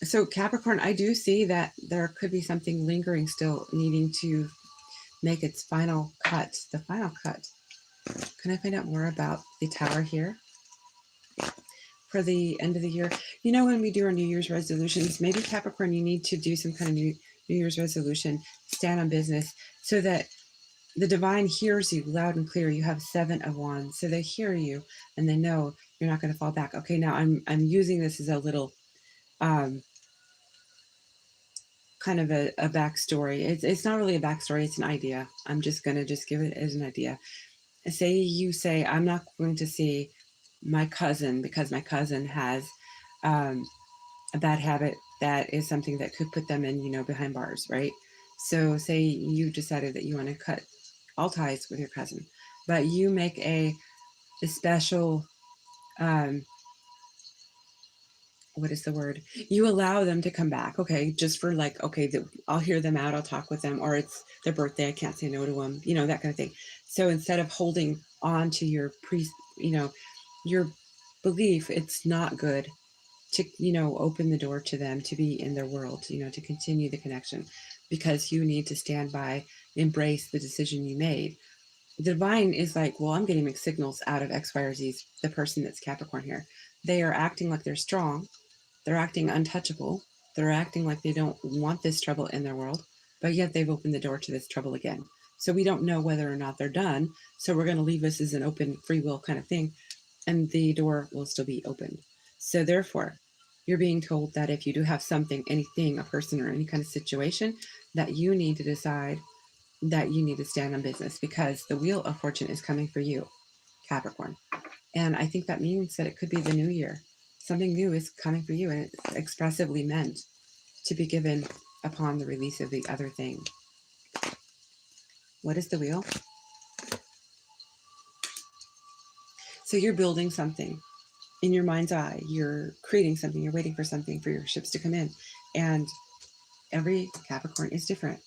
So Capricorn, I do see that there could be something lingering still, needing to make its final cut, the final cut. Can I find out more about the Tower here for the end of the year? You know, when we do our New Year's resolutions, maybe Capricorn, you need to do some kind of New New Year's resolution, stand on business, so that the divine hears you loud and clear. You have 7 of Wands, so they hear you and they know you're not going to fall back. Okay, now I'm using this as a little kind of a backstory. It's not really a backstory, it's an idea. I'm just going to give it as an idea. Say you say, I'm not going to see my cousin because my cousin has a bad habit that is something that could put them in, behind bars, right? So say you decided that you want to cut all ties with your cousin, but you make a special, what is the word? You allow them to come back, okay, just for like, okay, I'll hear them out, I'll talk with them, or it's their birthday, I can't say no to them, that kind of thing. So instead of holding on to your your belief, it's not good to, open the door to them to be in their world, to continue the connection, because you need to stand by, embrace the decision you made. The divine is like, well, I'm getting mixed signals out of X, Y, or Z, the person that's Capricorn here. They are acting like they're strong. They're acting untouchable. They're acting like they don't want this trouble in their world, but yet they've opened the door to this trouble again. So we don't know whether or not they're done. So we're going to leave this as an open free will kind of thing, and the door will still be open. So therefore, you're being told that if you do have something, anything, a person, or any kind of situation, that you need to decide that you need to stand on business, because the wheel of fortune is coming for you, Capricorn. And I think that means that it could be the new year. Something new is coming for you, and it's expressively meant to be given upon the release of the other thing. What is the wheel? So you're building something in your mind's eye. You're creating something. You're waiting for something, for your ships to come in. And every Capricorn is different.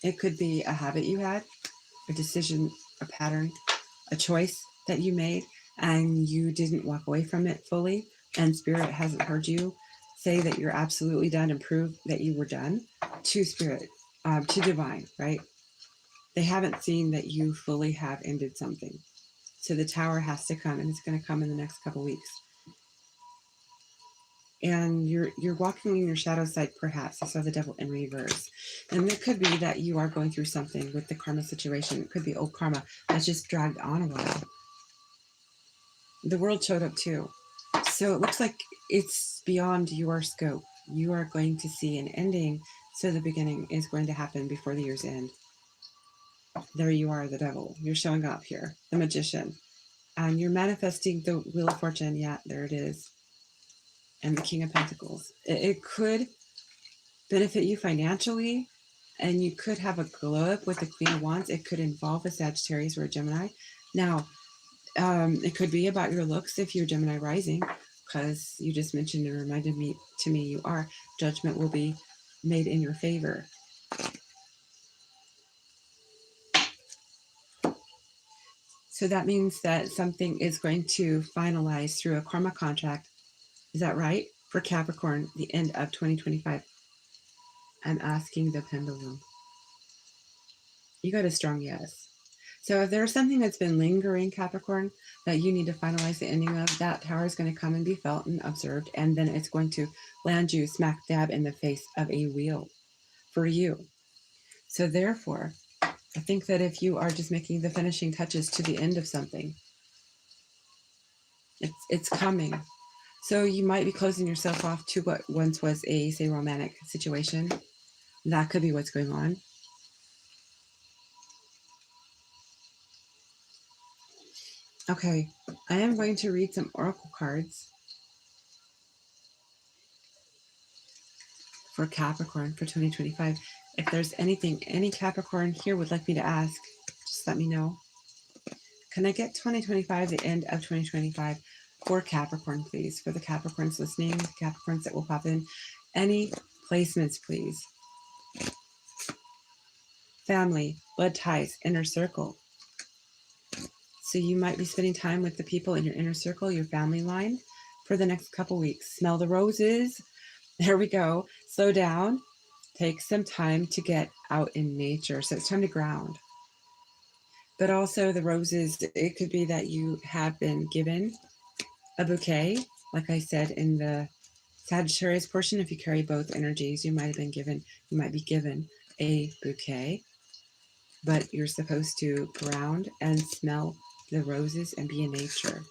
It could be a habit you had, a decision, a pattern, a choice that you made, and you didn't walk away from it fully, and Spirit hasn't heard you say that you're absolutely done and prove that you were done to Spirit, to Divine, right? They haven't seen that you fully have ended something. So the Tower has to come, and it's going to come in the next couple weeks. And you're walking in your shadow side, perhaps. I saw the Devil in reverse. And it could be that you are going through something with the karma situation. It could be old karma that's just dragged on a while. The world showed up too. So it looks like it's beyond your scope. You are going to see an ending, so the beginning is going to happen before the year's end. There you are, the Devil. You're showing up here, the Magician. And you're manifesting the Wheel of Fortune. Yeah, there it is. And the King of Pentacles. It could benefit you financially, and you could have a glow up with the Queen of Wands. It could involve a Sagittarius or a Gemini. Now, it could be about your looks if you're Gemini rising, because you just mentioned and reminded me you are. Judgment will be made in your favor. So that means that something is going to finalize through a karma contract. Is that right? For Capricorn, the end of 2025. I'm asking the pendulum. You got a strong yes. So if there's something that's been lingering, Capricorn, that you need to finalize the ending of, that Tower is going to come and be felt and observed, and then it's going to land you smack dab in the face of a wheel for you. So therefore, I think that if you are just making the finishing touches to the end of something, it's coming. So you might be closing yourself off to what once was a, say, romantic situation. That could be what's going on. Okay, I am going to read some oracle cards for Capricorn for 2025. If there's anything any Capricorn here would like me to ask, just let me know. Can I get 2025, the end of 2025 for Capricorn, please? For the Capricorns listening, the Capricorns that will pop in. Any placements, please. Family, blood ties, inner circle. So you might be spending time with the people in your inner circle, your family line, for the next couple weeks. Smell the roses. There we go. Slow down. Take some time to get out in nature. So it's time to ground. But also the roses, it could be that you have been given a bouquet, like I said in the Sagittarius portion, if you carry both energies, you might be given a bouquet, but you're supposed to ground and smell the roses and be in nature.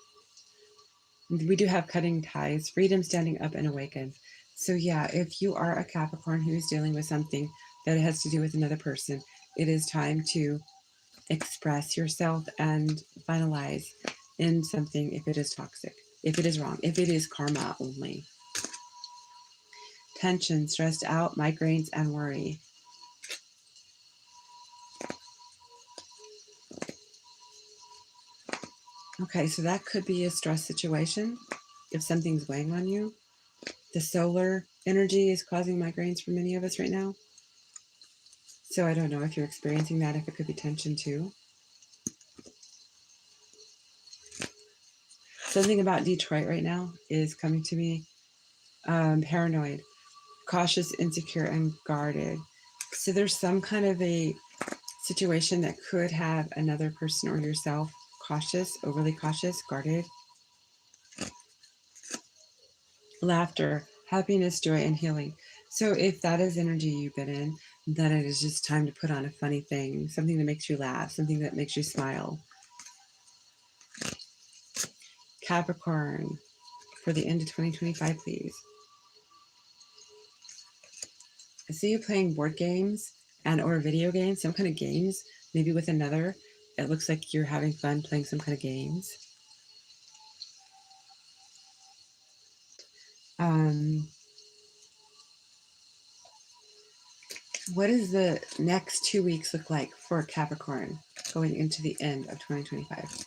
We do have cutting ties, freedom, standing up, and awaken. So yeah, if you are a Capricorn who is dealing with something that has to do with another person, it is time to express yourself and finalize in something if it is toxic, if it is wrong, if it is karma only. Tension, stressed out, migraines, and worry. Okay, so that could be a stress situation if something's weighing on you. The solar energy is causing migraines for many of us right now. So I don't know if you're experiencing that, if it could be tension too. Something about Detroit right now is coming to me. Paranoid, cautious, insecure, and guarded. So there's some kind of a situation that could have another person or yourself cautious, overly cautious, guarded. Laughter, happiness, joy, and healing. So if that is energy you've been in, then it is just time to put on a funny thing, something that makes you laugh, something that makes you smile. Capricorn, for the end of 2025, please. I see you playing board games and or video games, some kind of games, maybe with another. It looks like you're having fun playing some kind of games. What does the next 2 weeks look like for Capricorn going into the end of 2025?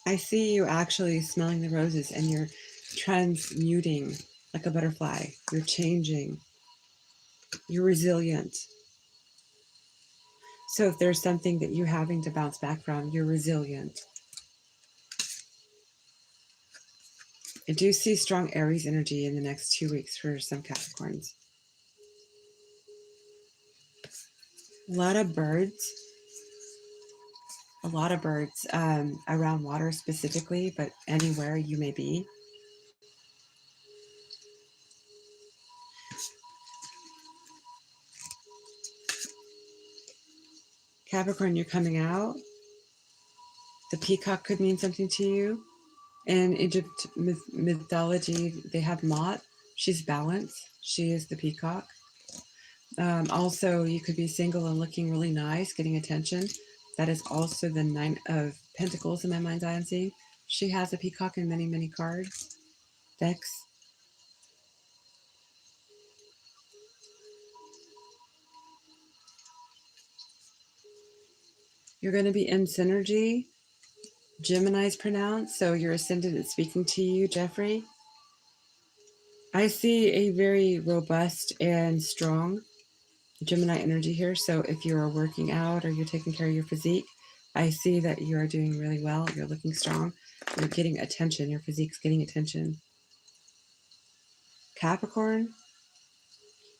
I see you actually smelling the roses and you're transmuting like a butterfly. You're changing. You're resilient. So if there's something that you're having to bounce back from, you're resilient. I do see strong Aries energy in the next 2 weeks for some Capricorns. A lot of birds around water specifically, but anywhere you may be. Capricorn, you're coming out. The peacock could mean something to you. In Egypt mythology, they have Ma'at. She's balance. She is the peacock. Also, you could be single and looking really nice, getting attention. That is also the Nine of Pentacles in my mind's eye I'm seeing. She has a peacock in many, many cards, decks. You're going to be in synergy. Gemini's pronounced, so your ascendant is speaking to you, Jeffrey. I see a very robust and strong Gemini energy here. So if you're working out or you're taking care of your physique, I see that you are doing really well. You're looking strong. You're getting attention. Your physique's getting attention. Capricorn,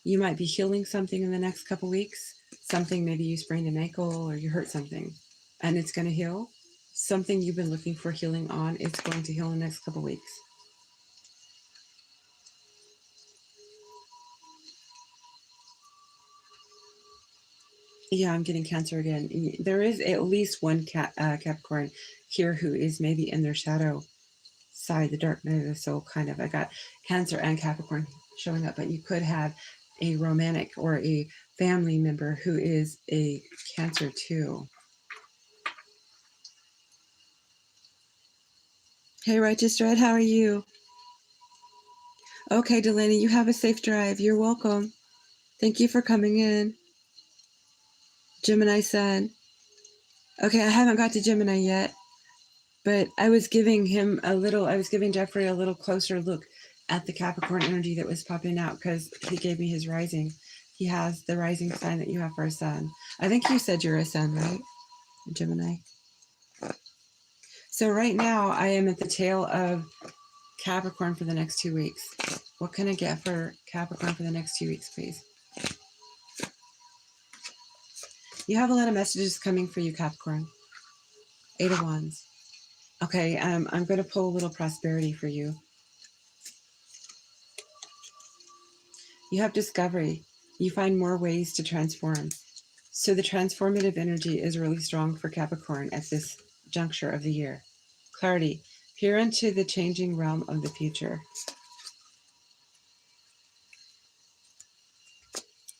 you might be healing something in the next couple weeks. Something, maybe you sprained an ankle or you hurt something, and it's going to heal. Something you've been looking for healing on, it's going to heal in the next couple weeks. Yeah, I'm getting Cancer again. There is at least one Capricorn here who is maybe in their shadow side, the dark night of the soul, kind of. I got Cancer and Capricorn showing up, but you could have a romantic or a family member who is a Cancer too. Hey, Righteous Dread, how are you? Okay, Delaney, you have a safe drive. You're welcome. Thank you for coming in. Gemini Sun. Okay, I haven't got to Gemini yet, but I was giving Jeffrey a little closer look at the Capricorn energy that was popping out because he gave me his rising. He has the rising sign that you have for a sun. I think you said you're a sun, right? Gemini. So right now I am at the tail of Capricorn for the next 2 weeks. What can I get for Capricorn for the next 2 weeks, please? You have a lot of messages coming for you, Capricorn. Eight of Wands. Okay, I'm going to pull a little prosperity for you. You have discovery. You find more ways to transform. So the transformative energy is really strong for Capricorn at this juncture of the year. Clarity. Peer into the changing realm of the future.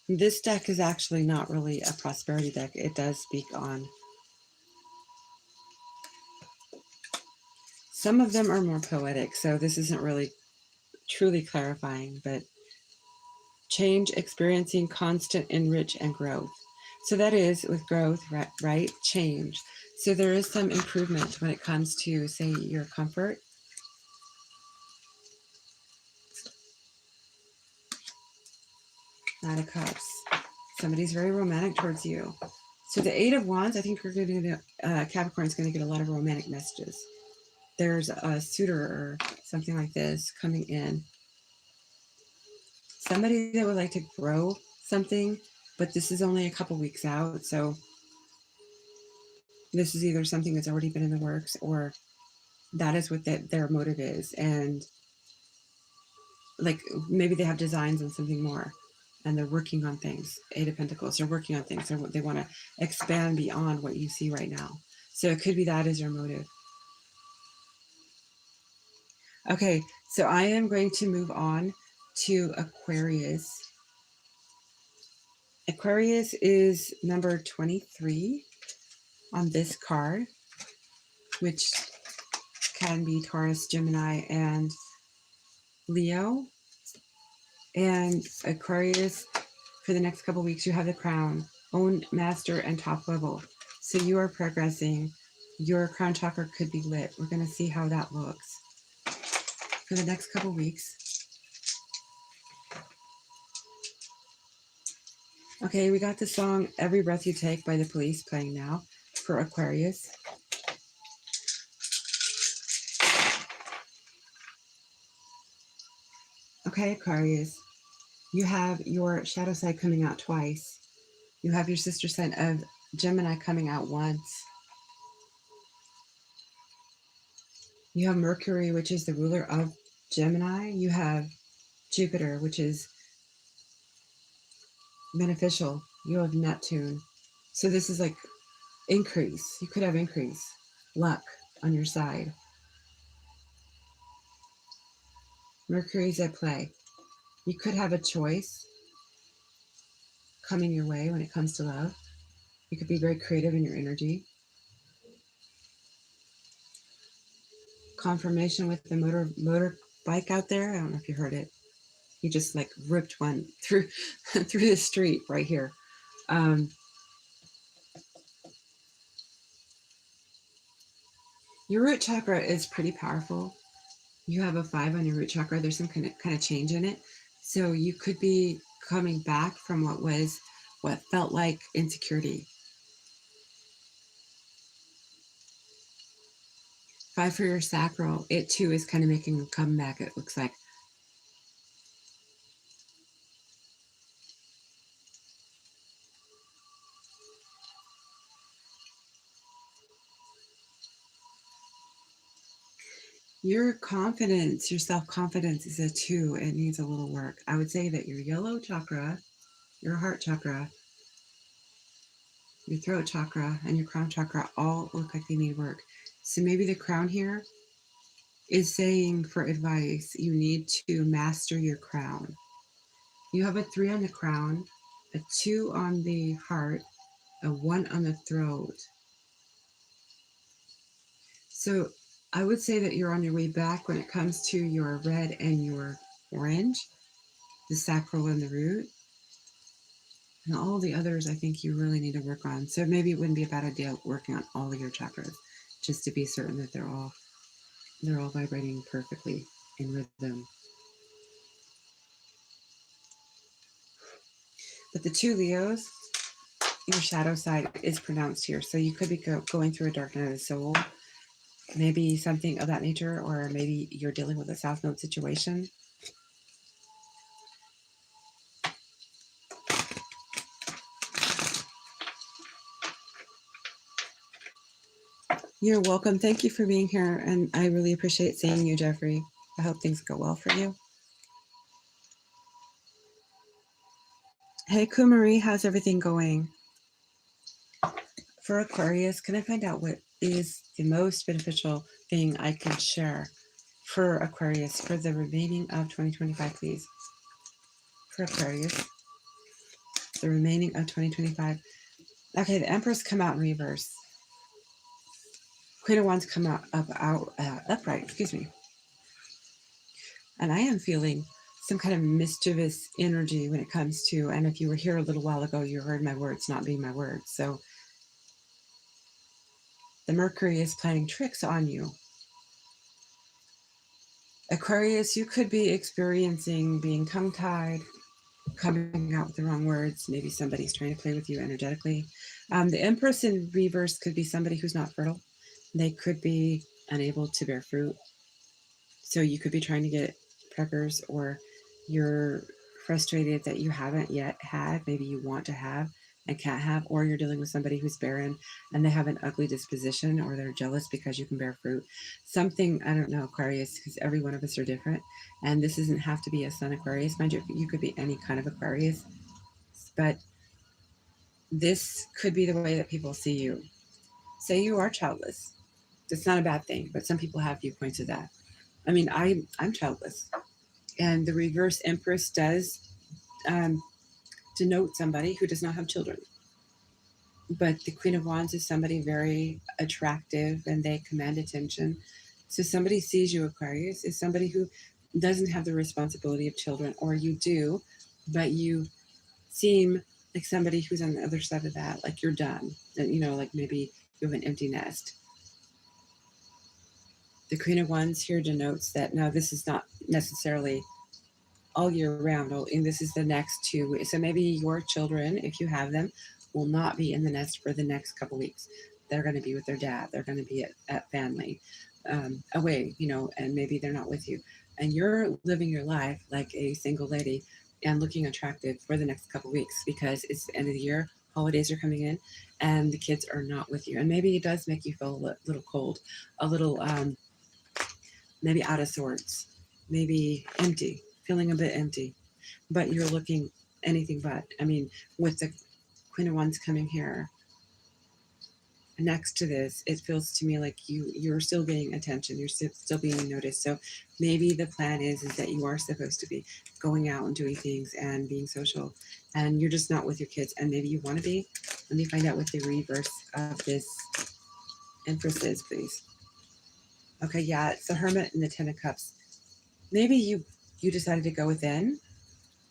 This deck is actually not really a prosperity deck. It does speak on. Some of them are more poetic, so this isn't really truly clarifying, but change, experiencing constant enrich and growth. So that is with growth, right? Change. So there is some improvement when it comes to, say, your comfort. Knight of Cups. Somebody's very romantic towards you. So the Eight of Wands, I think you're going to, Capricorn's going to get a lot of romantic messages. There's a suitor or something like this coming in. Somebody that would like to grow something, but this is only a couple weeks out. So this is either something that's already been in the works, or that is what their motive is. And like maybe they have designs on something more and they're working on things. Eight of Pentacles, they're working on things. They want to expand beyond what you see right now. So it could be that is your motive. Okay, so I am going to move on to Aquarius. Aquarius is number 23 on this card, which can be Taurus, Gemini, and Leo. And Aquarius, for the next couple of weeks, you have the crown, own, master, and top level. So you are progressing. Your crown chakra could be lit. We're going to see how that looks for the next couple of weeks. Okay, we got the song Every Breath You Take by The Police playing now for Aquarius. Okay, Aquarius, you have your shadow side coming out twice. You have your sister sign of Gemini coming out once. You have Mercury, which is the ruler of Gemini. You have Jupiter, which is beneficial. You have Neptune. So this is like increase. You could have increase, luck on your side. Mercury's at play. You could have a choice coming your way when it comes to love. You could be very creative in your energy. Confirmation with the motorbike out there. I don't know if you heard it. He just like ripped one through through the street right here. Your root chakra is pretty powerful. You have a 5 on your root chakra. There's some kind of change in it. So you could be coming back from what felt like insecurity. 5 for your sacral. It too is kind of making a comeback, it looks like. Your confidence, your self-confidence is a 2. It needs a little work. I would say that your yellow chakra, your heart chakra, your throat chakra, and your crown chakra all look like they need work. So maybe the crown here is saying for advice, you need to master your crown. You have a 3 on the crown, a 2 on the heart, a 1 on the throat. So I would say that you're on your way back when it comes to your red and your orange, the sacral and the root. And all the others, I think you really need to work on. So maybe it wouldn't be a bad idea working on all of your chakras, just to be certain that they're all vibrating perfectly in rhythm. But the 2 Leos, your shadow side is pronounced here. So you could be going through a dark night of the soul, maybe something of that nature, or maybe you're dealing with a South Node situation. You're welcome. Thank you for being here. And I really appreciate seeing you, Jeffrey. I hope things go well for you. Hey, Kumari, how's everything going? For Aquarius, can I find out what is the most beneficial thing I can share for Aquarius for the remaining of 2025, please? For Aquarius, the remaining of 2025. Okay, the Empress come out in reverse. Queen of Wands come out upright, excuse me. And I am feeling some kind of mischievous energy when it comes to, and if you were here a little while ago, you heard my words not being my words. So the Mercury is playing tricks on you. Aquarius, you could be experiencing being tongue-tied, coming out with the wrong words. Maybe somebody's trying to play with you energetically. The Empress in reverse could be somebody who's not fertile. They could be unable to bear fruit. So you could be trying to get preppers, or you're frustrated that you haven't yet had, maybe you want to have and can't have, or you're dealing with somebody who's barren and they have an ugly disposition, or they're jealous because you can bear fruit. Something, I don't know, Aquarius, because every one of us are different. And this doesn't have to be a Sun Aquarius. Mind you, you could be any kind of Aquarius. But this could be the way that people see you. Say you are childless. That's not a bad thing, but some people have viewpoints of that. I mean, I'm childless. And the reverse Empress does denote somebody who does not have children. But the Queen of Wands is somebody very attractive and they command attention. So somebody sees you, Aquarius, is somebody who doesn't have the responsibility of children, or you do, but you seem like somebody who's on the other side of that, like you're done. And, you know, like maybe you have an empty nest. The Queen of Wands here denotes that, no, this is not necessarily all year round, and this is the next 2 weeks. So maybe your children, if you have them, will not be in the nest for the next couple weeks. They're going to be with their dad. They're going to be at family, away, you know, and maybe they're not with you. And you're living your life like a single lady and looking attractive for the next couple weeks, because it's the end of the year, holidays are coming in, and the kids are not with you. And maybe it does make you feel a little cold, a little maybe out of sorts, maybe empty, feeling a bit empty, but you're looking anything but. I mean, with the Queen of Wands coming here next to this, it feels to me like you're still getting attention, you're still being noticed. So maybe the plan is that you are supposed to be going out and doing things and being social, and you're just not with your kids, and maybe you want to be. Let me find out what the reverse of this Empress is, please. Okay, yeah, it's the Hermit and the Ten of Cups. Maybe you decided to go within.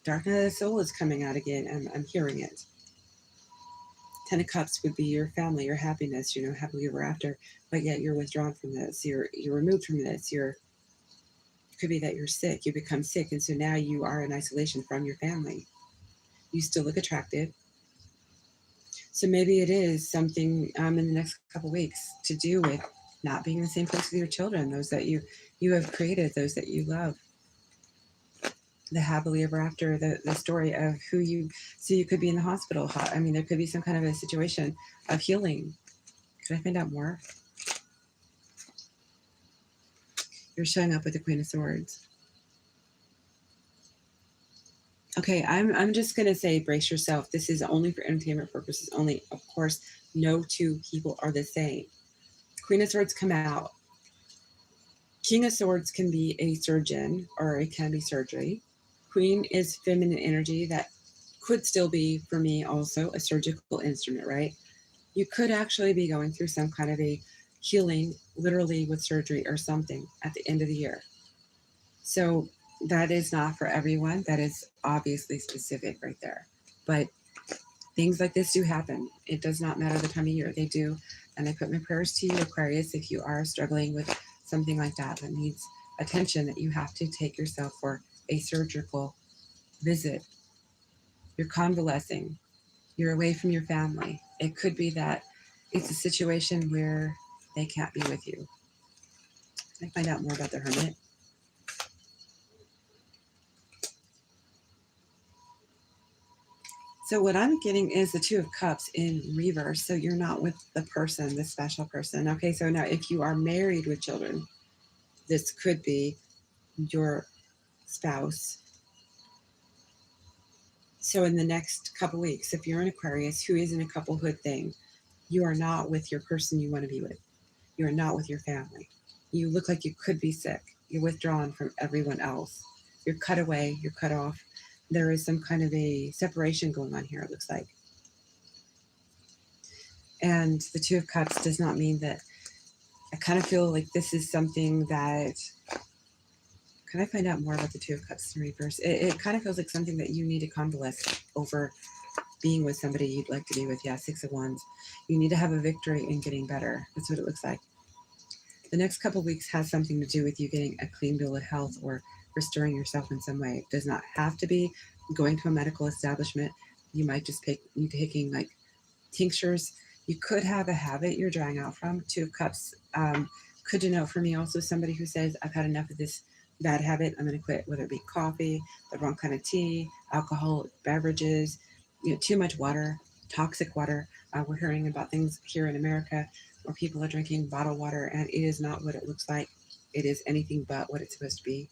Dark Night of the Soul is coming out again. I'm hearing it. Ten of Cups would be your family, your happiness, you know, happily ever after. But yet you're withdrawn from this. You're removed from this. It could be that you're sick. You become sick, and so now you are in isolation from your family. You still look attractive. So maybe it is something in the next couple of weeks to do with not being in the same place with your children, those that you have created, those that you love. The happily ever after, the story of who you, so you could be in the hospital. I mean, there could be some kind of a situation of healing. Could I find out more? You're showing up with the Queen of Swords. Okay, I'm just going to say brace yourself. This is only for entertainment purposes only. Of course, no two people are the same. Queen of Swords come out. King of Swords can be a surgeon, or it can be surgery. Queen is feminine energy that could still be, for me, also a surgical instrument, right? You could actually be going through some kind of a healing, literally with surgery or something at the end of the year. So that is not for everyone. That is obviously specific right there. But things like this do happen. It does not matter the time of year. They do. And I put my prayers to you, Aquarius, if you are struggling with something like that needs attention, that you have to take yourself for a surgical visit. You're convalescing. You're away from your family. It could be that it's a situation where they can't be with you. Can I find out more about the Hermit? So what I'm getting is the Two of Cups in reverse. So you're not with the person, the special person. Okay, so now if you are married with children, this could be your spouse. So in the next couple weeks, if you're an Aquarius who is in a couplehood thing, you are not with your person you want to be with. You are not with your family. You look like you could be sick. You're withdrawn from everyone else. You're cut away. You're cut off. There is some kind of a separation going on here, it looks like. And the Two of Cups does not mean that. I kind of feel like this is something that, can I find out more about the Two of Cups in reverse? It kind of feels like something that you need to convalesce over being with somebody you'd like to be with. Yeah, Six of Wands. You need to have a victory in getting better. That's what it looks like. The next couple of weeks has something to do with you getting a clean bill of health or restoring yourself in some way. It does not have to be going to a medical establishment. You might just be taking like tinctures. You could have a habit you're drying out from. Two of Cups could denote for me also somebody who says, I've had enough of this bad habit. I'm going to quit, whether it be coffee, the wrong kind of tea, alcoholic beverages, too much water, toxic water. We're hearing about things here in America where people are drinking bottled water, and it is not what it looks like. It is anything but what it's supposed to be.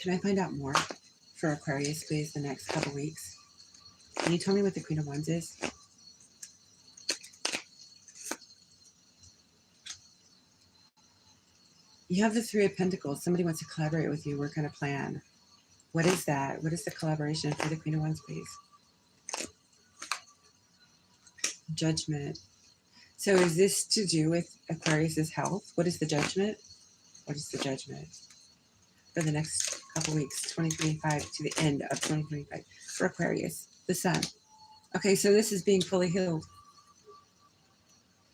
Can I find out more for Aquarius, please, the next couple weeks? Can you tell me what the Queen of Wands is? You have the Three of Pentacles. Somebody wants to collaborate with you, work on a plan. What is that? What is the collaboration for the Queen of Wands, please? Judgment. So is this to do with Aquarius's health? What is the judgment? What is the judgment for the next couple weeks, 2025 to the end of 2025 for Aquarius, the Sun? Okay, so this is being fully healed.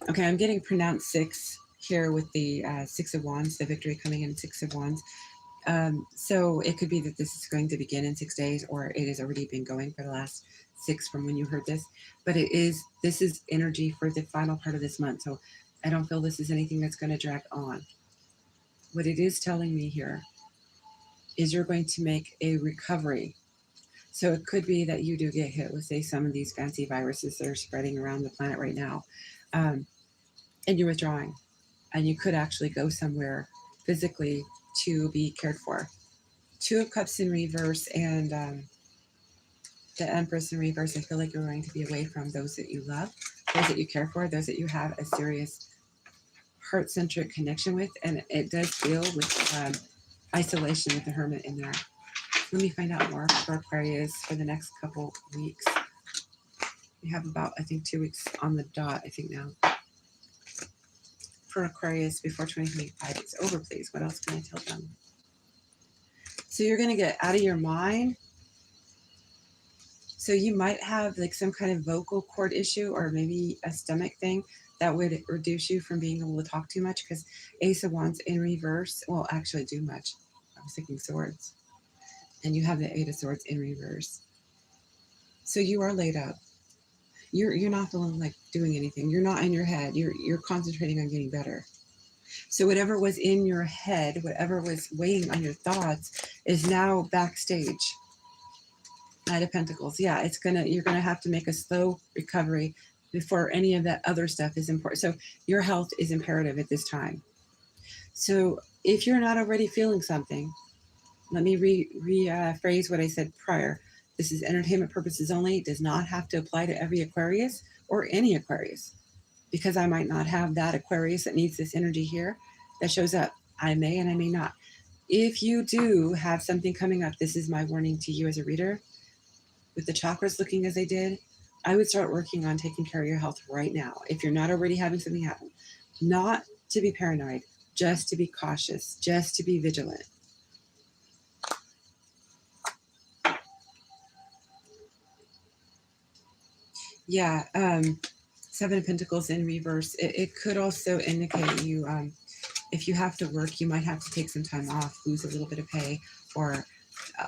Okay, I'm getting pronounced 6 here with the Six of Wands, the victory coming in 6 of Wands. So it could be that this is going to begin in 6 days, or it has already been going for the last 6 from when you heard this. But this is energy for the final part of this month. So I don't feel this is anything that's going to drag on. What it is telling me here is you're going to make a recovery. So it could be that you do get hit with, say, some of these fancy viruses that are spreading around the planet right now. And you're withdrawing. And you could actually go somewhere physically to be cared for. Two of Cups in reverse and the Empress in reverse. I feel like you're going to be away from those that you love, those that you care for, those that you have a serious heart-centric connection with. And it does feel with isolation with the Hermit in there. Let me find out more for Aquarius for the next couple weeks. We have about, I think, 2 weeks on the dot, I think now. For Aquarius before 2025 is over, please. What else can I tell them? So you're going to get out of your mind. So you might have like some kind of vocal cord issue or maybe a stomach thing that would reduce you from being able to talk too much, because Ace of Wands in reverse will actually do much. I was thinking swords. And you have the Eight of Swords in reverse. So you are laid up. You're not feeling like doing anything. You're not in your head. You're concentrating on getting better. So whatever was in your head, whatever was weighing on your thoughts, is now backstage. Knight of Pentacles. Yeah, you're gonna have to make a slow recovery before any of that other stuff is important. So your health is imperative at this time. So if you're not already feeling something, let me rephrase what I said prior. This is entertainment purposes only. It does not have to apply to every Aquarius or any Aquarius, because I might not have that Aquarius that needs this energy here that shows up. I may and I may not. If you do have something coming up, this is my warning to you as a reader. With the chakras looking as they did, I would start working on taking care of your health right now. If you're not already having something happen, not to be paranoid, just to be cautious, just to be vigilant. Yeah, Seven of Pentacles in reverse. It could also indicate you, if you have to work, you might have to take some time off, lose a little bit of pay, or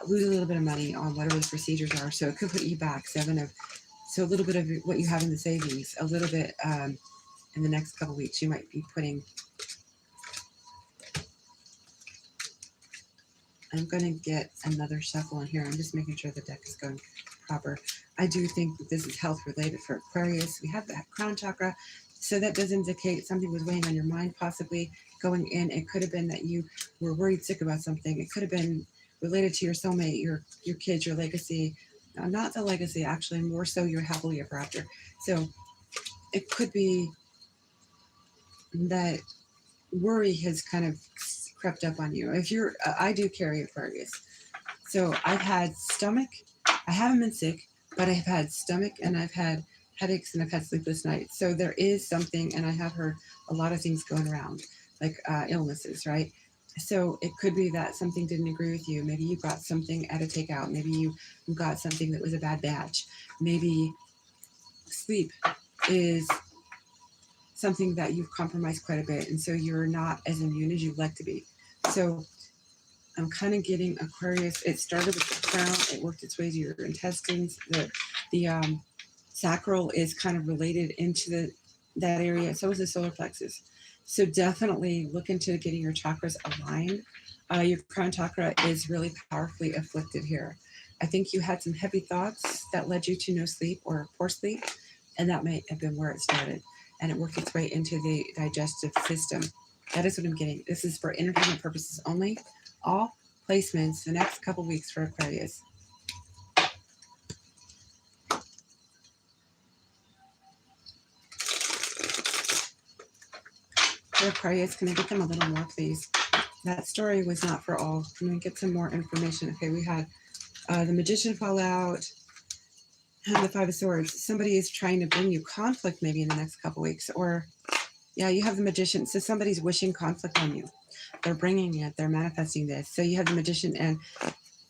lose a little bit of money on whatever the procedures are. So it could put you back. So a little bit of what you have in the savings, a little bit in the next couple of weeks, you might be putting I'm going to get another shuffle in here. I'm just making sure the deck is going proper. I do think that this is health related for Aquarius. We have that crown chakra. So that does indicate something was weighing on your mind, possibly going in. It could have been that you were worried sick about something. It could have been related to your soulmate, your kids, your legacy. Not the legacy, actually, more so your happily ever after. So it could be that worry has kind of crept up on you. If you're, I do carry Aquarius. So I've had stomach, I haven't been sick, but I've had stomach and I've had headaches and I've had sleepless nights. So there is something, and I have heard a lot of things going around, like illnesses, right? So it could be that something didn't agree with you. Maybe you got something at a takeout. Maybe you got something that was a bad batch. Maybe sleep is something that you've compromised quite a bit, and so you're not as immune as you'd like to be. So I'm kind of getting Aquarius. It started with the crown. It worked its way to your intestines. The sacral is kind of related into that area. So is the solar plexus. So definitely look into getting your chakras aligned. Your crown chakra is really powerfully afflicted here. I think you had some heavy thoughts that led you to no sleep or poor sleep, and that may have been where it started. And it worked its way into the digestive system. That is what I'm getting. This is for entertainment purposes only. All placements the next couple weeks for Aquarius. For Aquarius, can I get them a little more, please? That story was not for all. Can we get some more information? Okay, we had the Magician fall out and the Five of Swords. Somebody is trying to bring you conflict maybe in the next couple weeks. Or, yeah, you have the Magician. So somebody's wishing conflict on you. They're bringing it. They're manifesting this. So you have the Magician and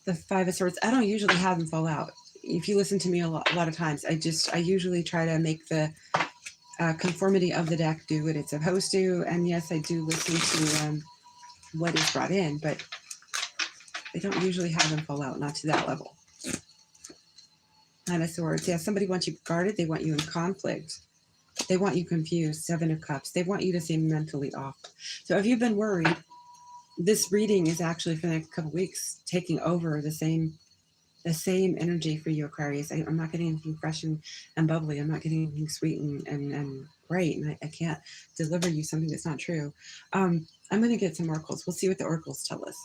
the Five of Swords. I don't usually have them fall out. If you listen to me a lot of times, I usually try to make the conformity of the deck do what it's supposed to. And yes, I do listen to what is brought in, but I don't usually have them fall out, not to that level. Nine of Swords. Yeah, somebody wants you guarded. They want you in conflict. They want you confused. Seven of Cups. They want you to seem mentally off. So if you've been worried, this reading is actually for the next couple weeks taking over the same energy for you, Aquarius. I'm not getting anything fresh and bubbly. I'm not getting anything sweet and great. And I can't deliver you something that's not true. I'm going to get some oracles. We'll see what the oracles tell us.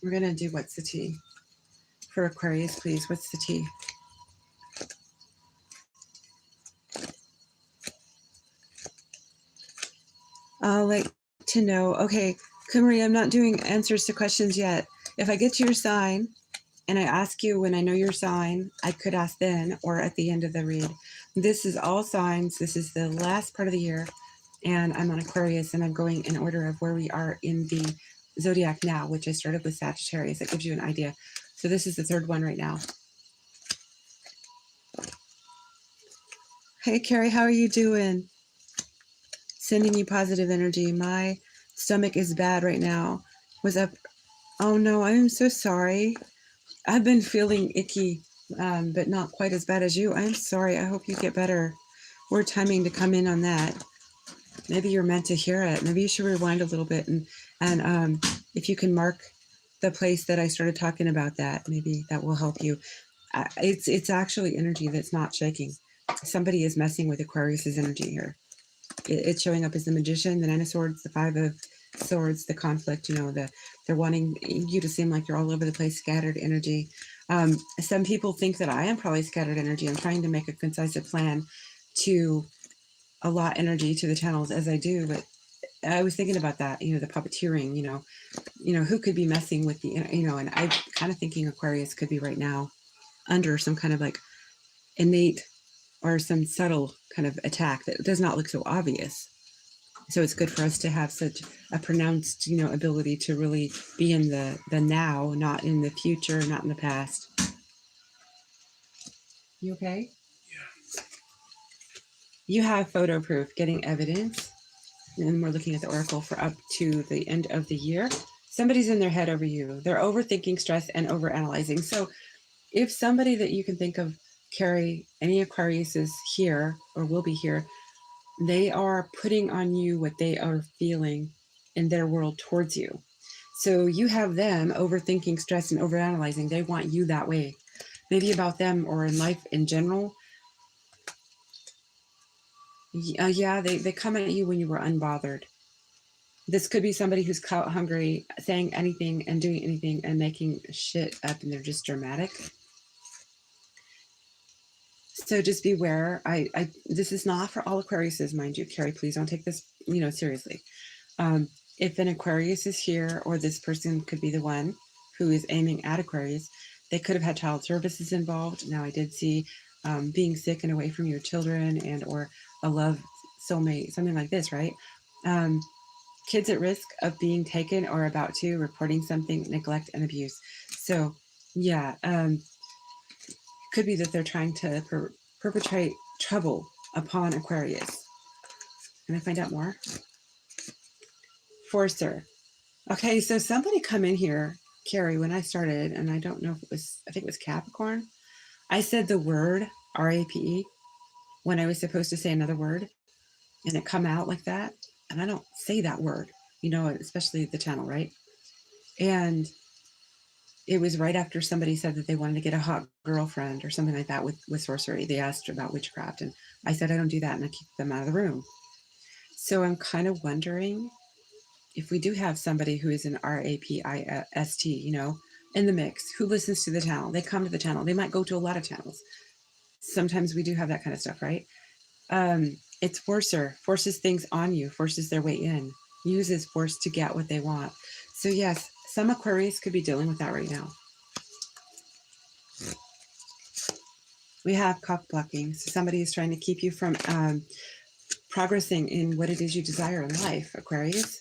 We're going to do what's the tea? For Aquarius, please. What's the tea? I'll like to know. Okay, Kumari, I'm not doing answers to questions yet. If I get to your sign and I ask you when I know your sign, I could ask then or at the end of the read. This is all signs. This is the last part of the year. And I'm on Aquarius, and I'm going in order of where we are in the zodiac now, which I started with Sagittarius. That gives you an idea. So this is the third one right now. Hey, Carrie, how are you doing? Sending you positive energy. My stomach is bad right now. Was up. Oh no, I'm so sorry. I've been feeling icky, but not quite as bad as you. I'm sorry. I hope you get better. We're timing to come in on that. Maybe you're meant to hear it. Maybe you should rewind a little bit and if you can mark the place that I started talking about that, maybe that will help you. It's actually energy that's not shaking. Somebody is messing with Aquarius's energy here. It's showing up as the Magician, the Nine of Swords, the Five of Swords, the conflict. You know, they're wanting you to seem like you're all over the place, scattered energy. Some people think that I am probably scattered energy. I'm trying to make a concise plan to allot energy to the channels as I do, but I was thinking about that, you know, the puppeteering, you know, who could be messing with the, you know, and I'm kind of thinking Aquarius could be right now under some kind of like innate or some subtle kind of attack that does not look so obvious. So it's good for us to have such a pronounced, you know, ability to really be in the now, not in the future, not in the past. You okay? Yeah. You have photo proof, getting evidence. And we're looking at the oracle for up to the end of the year. Somebody's in their head over you. They're overthinking, stress, and overanalyzing. So if somebody that you can think of, Carrie, any Aquarius is here or will be here, They are putting on you what they are feeling in their world towards you. So you have them overthinking, stress, and overanalyzing. They want you that way. Maybe about them or in life in general. Yeah, they come at you when you were unbothered. This could be somebody who's clout hungry, saying anything and doing anything and making shit up, and they're just dramatic. So just beware. This is not for all Aquariuses, mind you, Carrie. Please don't take this, seriously. If an Aquarius is here, or this person could be the one who is aiming at Aquarius, they could have had child services involved. Now, I did see being sick and away from your children, and or a love soulmate, something like this, right? Kids at risk of being taken or about to, reporting something, neglect and abuse. So, yeah, could be that they're trying to perpetrate trouble upon Aquarius. Can I find out more? Forcer. Okay, so somebody come in here, Carrie, when I started, and I don't know if it was, I think it was Capricorn. I said the word RAPE when I was supposed to say another word, and it come out like that. And I don't say that word, especially the channel, right? And it was right after somebody said that they wanted to get a hot girlfriend or something like that with sorcery. They asked about witchcraft, and I said I don't do that, and I keep them out of the room. So I'm kind of wondering if we do have somebody who is an RAPIST, in the mix, who listens to the channel. They come to the channel. They might go to a lot of channels. Sometimes we do have that kind of stuff, right? It's forcer, forces things on you, forces their way in, uses force to get what they want. So yes, some Aquarius could be dealing with that right now. We have cock blocking. So somebody is trying to keep you from progressing in what it is you desire in life, Aquarius.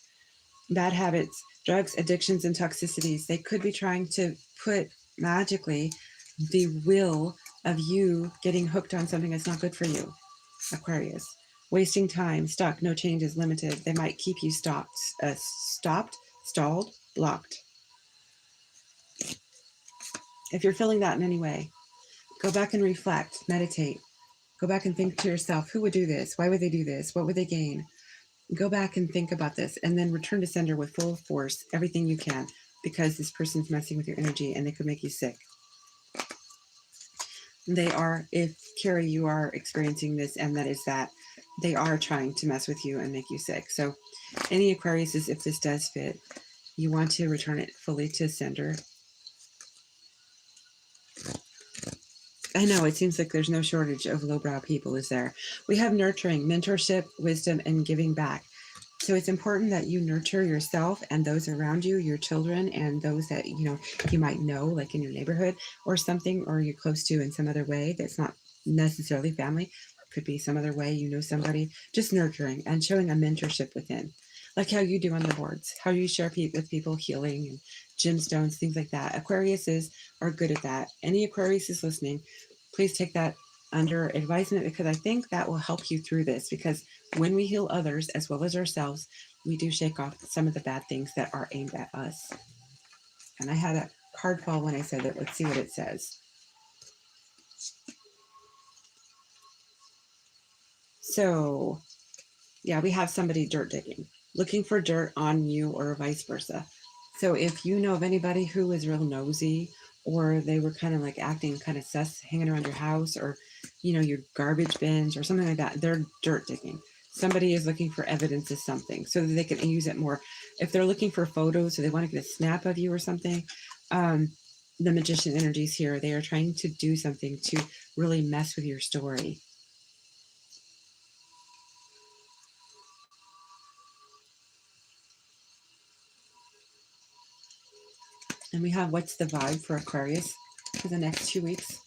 Bad habits, drugs, addictions, and toxicities. They could be trying to put magically the will of you getting hooked on something that's not good for you, Aquarius. Wasting time, stuck, no changes, limited. They might keep you stopped, stalled, blocked. If you're feeling that in any way, go back and reflect, meditate. Go back and think to yourself, who would do this? Why would they do this? What would they gain? Go back and think about this, and then return to sender with full force, everything you can, because this person's messing with your energy and they could make you sick. They are, if Carrie, you are experiencing this, and that is that they are trying to mess with you and make you sick. So any Aquariuses, if this does fit, you want to return it fully to sender. I know it seems like there's no shortage of lowbrow people, is there? We have nurturing, mentorship, wisdom, and giving back. So it's important that you nurture yourself and those around you, your children, and those that you might know, like in your neighborhood or something, or you're close to in some other way that's not necessarily family. Could be some other way, somebody. Just nurturing and showing a mentorship within, like how you do on the boards, how you share with people healing and gemstones, things like that. Aquariuses are good at that. Any Aquariuses listening, please take that under advisement, because I think that will help you through this, because when we heal others as well as ourselves, we do shake off some of the bad things that are aimed at us. And I had a card fall when I said that. Let's see what it says. So yeah, we have somebody dirt digging, looking for dirt on you, or vice versa. So if you know of anybody who is real nosy, or they were kind of like acting kind of sus, hanging around your house, or your garbage bins or something like that, they're dirt digging. Somebody is looking for evidence of something so that they can use it more. If they're looking for photos, so they want to get a snap of you or something, the magician energies here, they are trying to do something to really mess with your story. And we have what's the vibe for Aquarius for the next 2 weeks,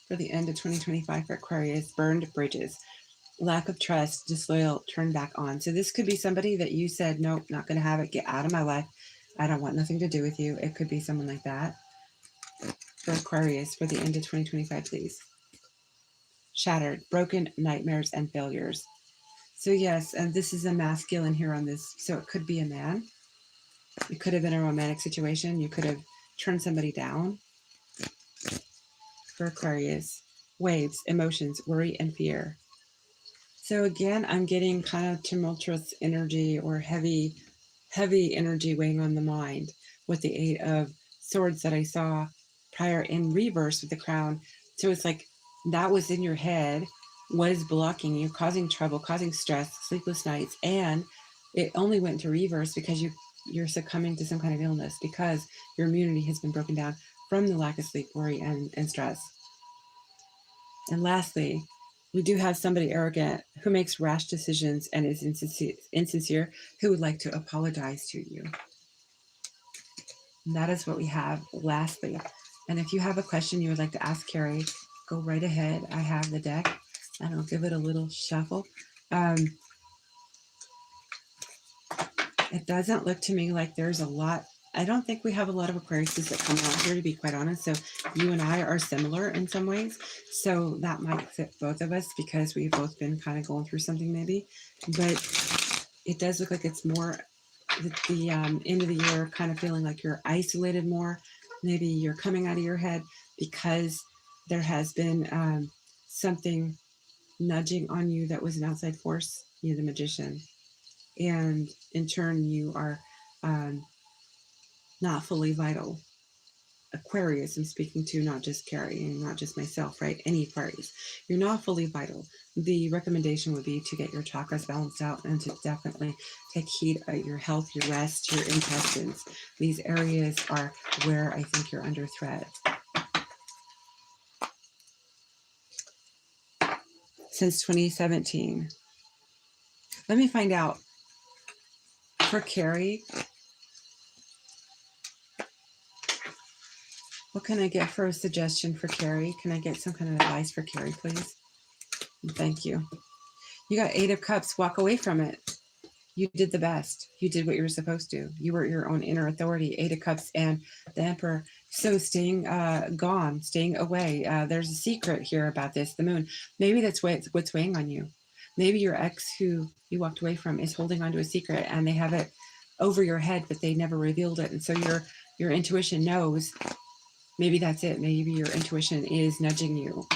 for the end of 2025 for Aquarius. Burned bridges, lack of trust, disloyal, turn back on. So this could be somebody that you said, nope, not going to have it. Get out of my life. I don't want nothing to do with you. It could be someone like that. For Aquarius for the end of 2025, please. Shattered, broken, nightmares, and failures. So yes, and this is a masculine here on this. So it could be a man. It could have been a romantic situation. You could have turned somebody down. For Aquarius, waves, emotions, worry, and fear. So again, I'm getting kind of tumultuous energy or heavy energy weighing on the mind with the Eight of Swords that I saw prior in reverse with the Crown. So it's like that was in your head, was blocking you, causing trouble, causing stress, sleepless nights, and it only went to reverse because you're succumbing to some kind of illness because your immunity has been broken down from the lack of sleep, worry, and stress. And lastly, we do have somebody arrogant who makes rash decisions and is insincere who would like to apologize to you. And that is what we have lastly. And if you have a question you would like to ask Carrie, go right ahead. I have the deck and I'll give it a little shuffle. It doesn't look to me like there's a lot. I don't think we have a lot of Aquariuses that come out here, to be quite honest. So you and I are similar in some ways. So that might fit both of us because we've both been kind of going through something maybe. But it does look like it's more the end of the year, kind of feeling like you're isolated more. Maybe you're coming out of your head because there has been something nudging on you that was an outside force, the Magician. And in turn, you are not fully vital. Aquarius, I'm speaking to not just Carrie and not just myself, right? Any Aquarius. You're not fully vital. The recommendation would be to get your chakras balanced out and to definitely take heed at your health, your rest, your intestines. These areas are where I think you're under threat. Since 2017. Let me find out. For Carrie, what can I get for a suggestion for Carrie? Can I get some kind of advice for Carrie, please? Thank you. You got Eight of Cups. Walk away from it. You did the best. You did what you were supposed to. You were your own inner authority. Eight of Cups and the Emperor. So staying gone, staying away. There's a secret here about this, the Moon. Maybe that's what's weighing on you. Maybe your ex who you walked away from is holding on to a secret and they have it over your head, but they never revealed it. And so your intuition knows. Maybe that's it. Maybe your intuition is nudging you.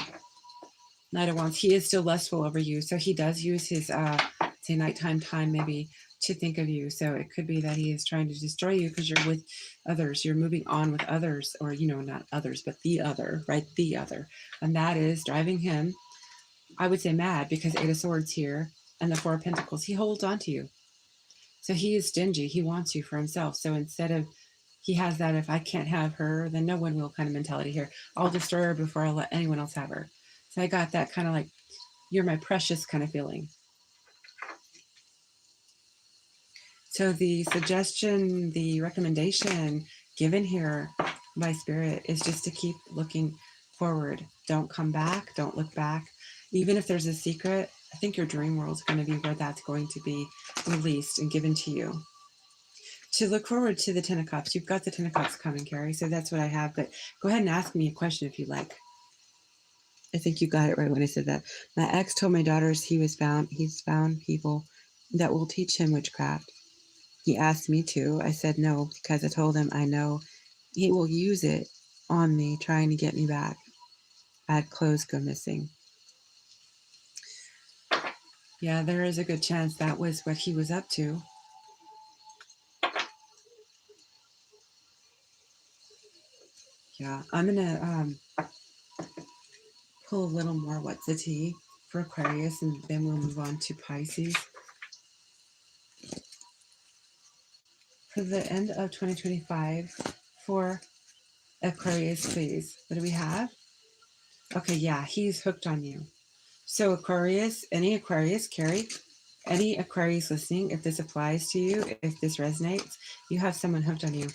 Knight of Wands. He is still lustful over you. So he does use his, say, nighttime time maybe to think of you. So it could be that he is trying to destroy you because you're with others. You're moving on with others, or, not others, but the other, right? The other. And that is driving him, I would say, mad because Eight of Swords here and the Four of Pentacles. He holds on to you. So he is stingy. He wants you for himself. So instead of, he has that, if I can't have her, then no one will kind of mentality here. I'll destroy her before I'll let anyone else have her. So I got that kind of like, you're my precious kind of feeling. So the suggestion, the recommendation given here by Spirit is just to keep looking forward. Don't come back. Don't look back. Even if there's a secret, I think your dream world is going to be where that's going to be released and given to you. To look forward to the Ten of Cups. You've got the Ten of Cups coming, Carrie. So that's what I have. But go ahead and ask me a question if you like. I think you got it right when I said that. My ex told my daughters he's found people that will teach him witchcraft. He asked me to. I said no because I told him I know he will use it on me trying to get me back. I had clothes go missing. Yeah, there is a good chance that was what he was up to. Yeah, I'm going to pull a little more what's the tea for Aquarius, and then we'll move on to Pisces. For the end of 2025, for Aquarius, please. What do we have? Okay, yeah, he's hooked on you. So Aquarius, any Aquarius, Carrie, any Aquarius listening, if this applies to you, if this resonates, you have someone hooked on you.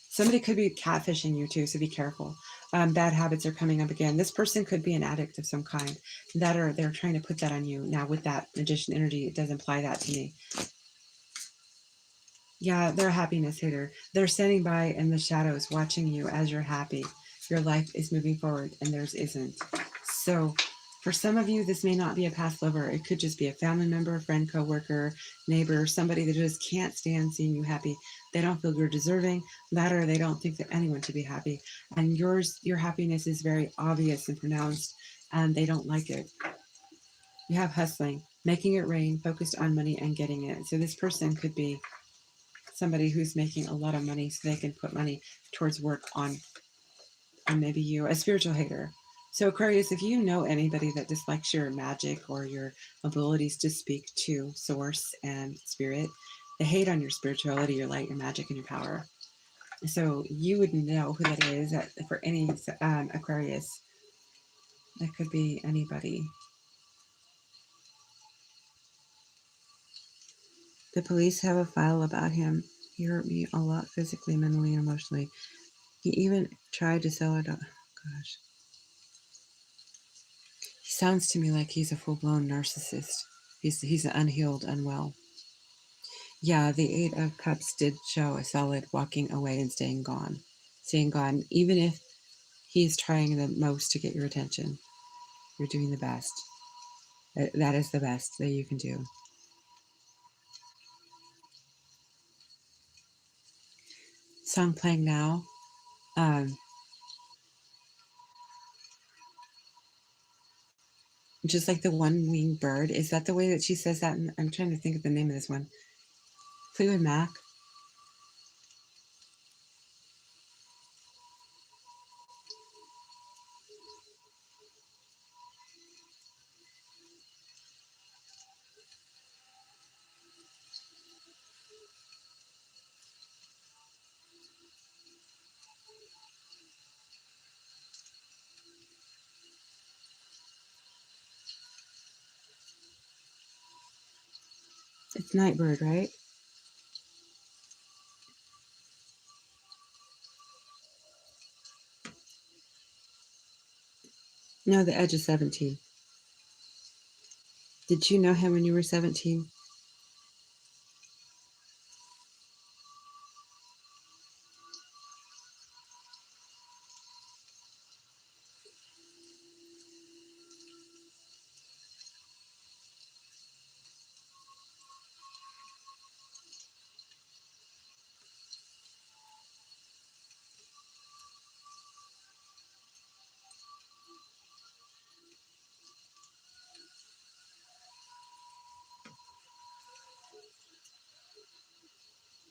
Somebody could be catfishing you too, so be careful. Bad habits are coming up again. This person could be an addict of some kind. They're trying to put that on you. Now with that Magician energy, it does imply that to me. Yeah, they're a happiness hater. They're standing by in the shadows watching you as you're happy. Your life is moving forward and theirs isn't. So for some of you, this may not be a past lover. It could just be a family member, friend, coworker, neighbor, somebody that just can't stand seeing you happy. They don't feel you're deserving that, or they don't think that anyone should be happy. And your happiness is very obvious and pronounced, and they don't like it. You have hustling, making it rain, focused on money and getting it. So this person could be somebody who's making a lot of money so they can put money towards work on maybe you, a spiritual hater. So Aquarius, if you know anybody that dislikes your magic or your abilities to speak to source and spirit, they hate on your spirituality, your light, your magic, and your power. So you would know who that is for any Aquarius. That could be anybody. The police have a file about him. He hurt me a lot physically, mentally, and emotionally. He even tried to sell it. Gosh. He sounds to me like he's a full-blown narcissist. He's unhealed, unwell. Yeah, the Eight of Cups did show a solid walking away and staying gone. Staying gone, even if he's trying the most to get your attention. You're doing the best. That is the best that you can do. Song playing now. Just like the one-winged bird. Is that the way that she says that? I'm trying to think of the name of this one. Fleetwood Mac. It's Nightbird, right? No, the Edge of 17. Did you know him when you were 17?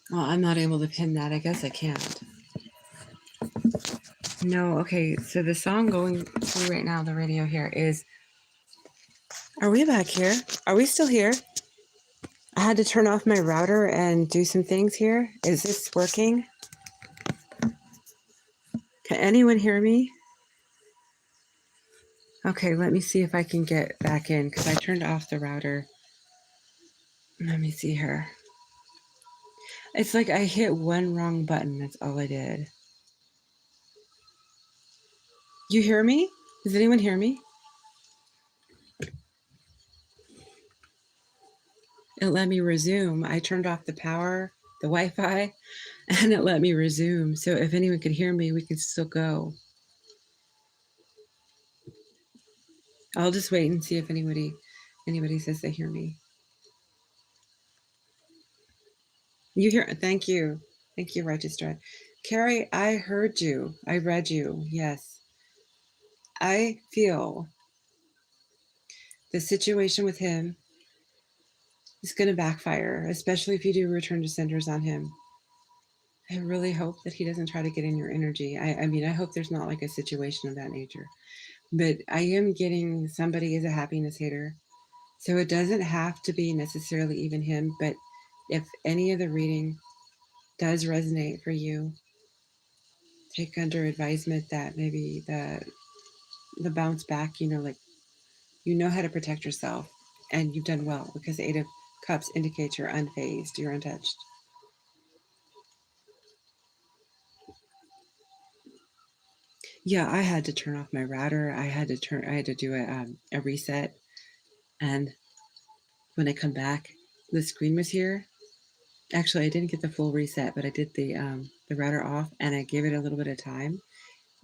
Well, I'm not able to pin that. I guess I can't. No, okay. So the song going through right now, the radio here is. Are we back here? Are we still here? I had to turn off my router and do some things here. Is this working? Can anyone hear me? Okay, let me see if I can get back in because I turned off the router. Let me see here. It's like I hit one wrong button. That's all I did. You hear me? Does anyone hear me? It let me resume. I turned off the power, the Wi-Fi, and it let me resume. So if anyone could hear me, we could still go. I'll just wait and see if anybody says they hear me. You hear? Thank you. Thank you, Registrant. Carrie, I heard you. I read you. Yes. I feel the situation with him is going to backfire, especially if you do return to senders on him. I really hope that he doesn't try to get in your energy. I mean, I hope there's not like a situation of that nature. But I am getting somebody is a happiness hater. So it doesn't have to be necessarily even him, but if any of the reading does resonate for you, take under advisement that maybe the bounce back, like you know how to protect yourself and you've done well because the Eight of Cups indicates you're unfazed, you're untouched. Yeah, I had to turn off my router. I had to do a reset. And when I come back, the screen was here. Actually, I didn't get the full reset, but I did the router off and I gave it a little bit of time.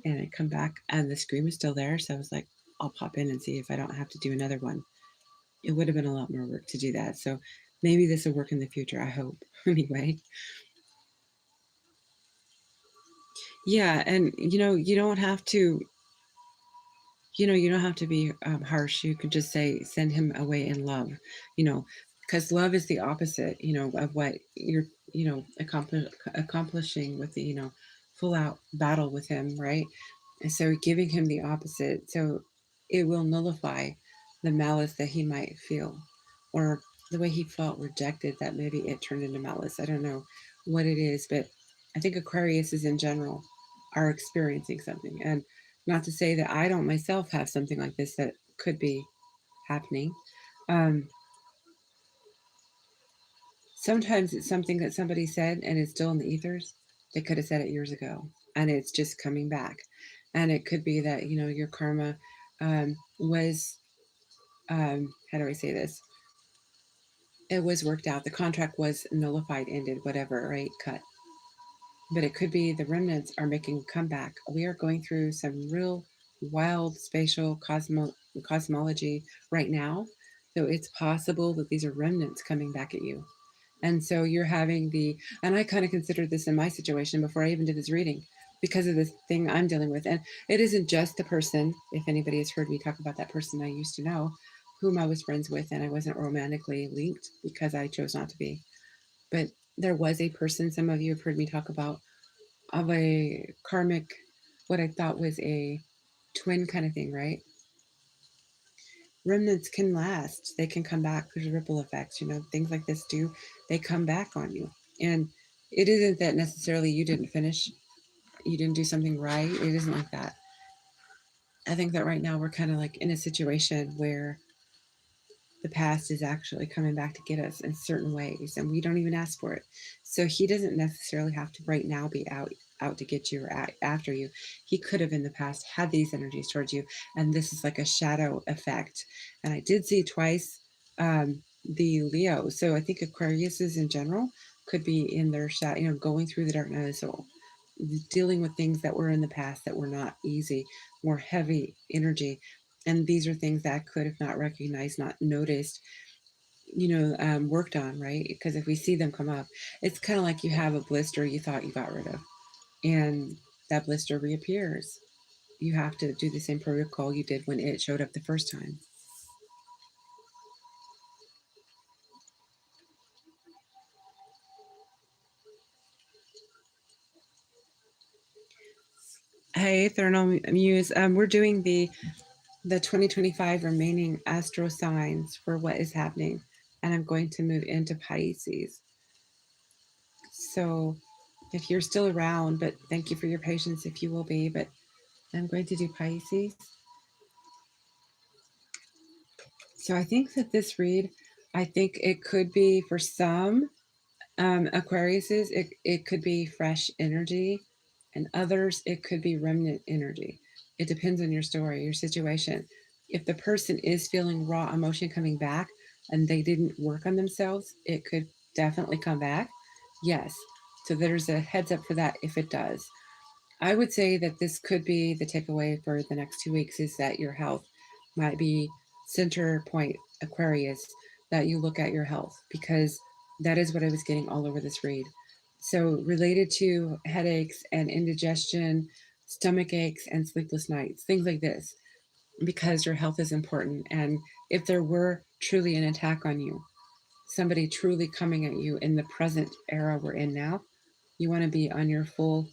And I come back and the screen was still there. So I was like, I'll pop in and see if I don't have to do another one. It would have been a lot more work to do that. So maybe this will work in the future. I hope. Anyway. Yeah, and you don't have to You don't have to be harsh. You could just say, send him away in love, you know, because love is the opposite, of what you're, accomplishing with the, full out battle with him, right? And so giving him the opposite, so it will nullify the malice that he might feel, or the way he felt rejected, that maybe it turned into malice. I don't know what it is, but I think Aquarius is in general are experiencing something. And not to say that I don't myself have something like this that could be happening. Um, Sometimes it's something that somebody said and it's still in the ethers. They could have said it years ago and it's just coming back. And it could be that, your karma was, how do I say this? It was worked out. The contract was nullified, ended, whatever, right? Cut. But it could be the remnants are making a comeback. We are going through some real wild spatial cosmology right now. So it's possible that these are remnants coming back at you. And so you're having and I kind of considered this in my situation before I even did this reading because of this thing I'm dealing with. And it isn't just the person, if anybody has heard me talk about that person I used to know, whom I was friends with, and I wasn't romantically linked because I chose not to be. But there was a person, some of you have heard me talk about, of a karmic, what I thought was a twin kind of thing, right? Remnants can last. They can come back. There's ripple effects, things like this do. They come back on you. And it isn't that necessarily you didn't finish, you didn't do something right. It isn't like that. I think that right now we're kind of like in a situation where the past is actually coming back to get us in certain ways and we don't even ask for it. So he doesn't necessarily have to right now be out to get you or after you. He could have in the past had these energies towards you, and this is like a shadow effect. And I did see twice the Leo. So I think Aquariuses in general could be in their shadow, going through the dark night of the soul, dealing with things that were in the past that were not easy, more heavy energy. And these are things that I could have not recognized, not noticed, worked on, right? Because if we see them come up, it's kind of like you have a blister you thought you got rid of, and that blister reappears. You have to do the same protocol you did when it showed up the first time. Hey, Eternal Muse, we're doing the 2025 remaining astro signs for what is happening, and I'm going to move into Pisces. So if you're still around, but thank you for your patience if you will be, but I'm going to do Pisces. So I think that this read, I think it could be for some Aquariuses, it could be fresh energy, and others, it could be remnant energy. It depends on your story, your situation. If the person is feeling raw emotion coming back and they didn't work on themselves, it could definitely come back. Yes. So there's a heads up for that if it does. I would say that this could be the takeaway for the next 2 weeks is that your health might be center point Aquarius, that you look at your health, because that is what I was getting all over this read. So related to headaches and indigestion, stomach aches and sleepless nights, things like this, because your health is important. And if there were truly an attack on you, somebody truly coming at you in the present era we're in now, you want to be on your full,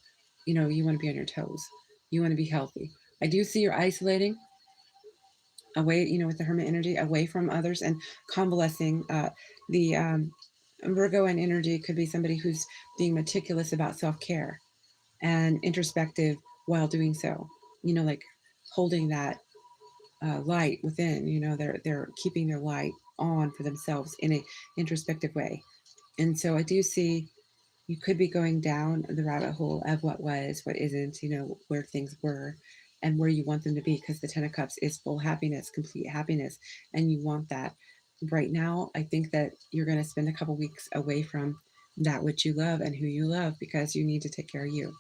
you want to be on your toes. You want to be healthy. I do see you're isolating away, with the hermit energy, away from others and convalescing. The Virgo and energy could be somebody who's being meticulous about self care and introspective while doing so. Like holding that light within. They're keeping their light on for themselves in a introspective way. And so I do see you could be going down the rabbit hole of what was, what isn't, where things were and where you want them to be, because the Ten of Cups is full happiness, complete happiness, and you want that. Right now, I think that you're going to spend a couple weeks away from that which you love and who you love, because you need to take care of you.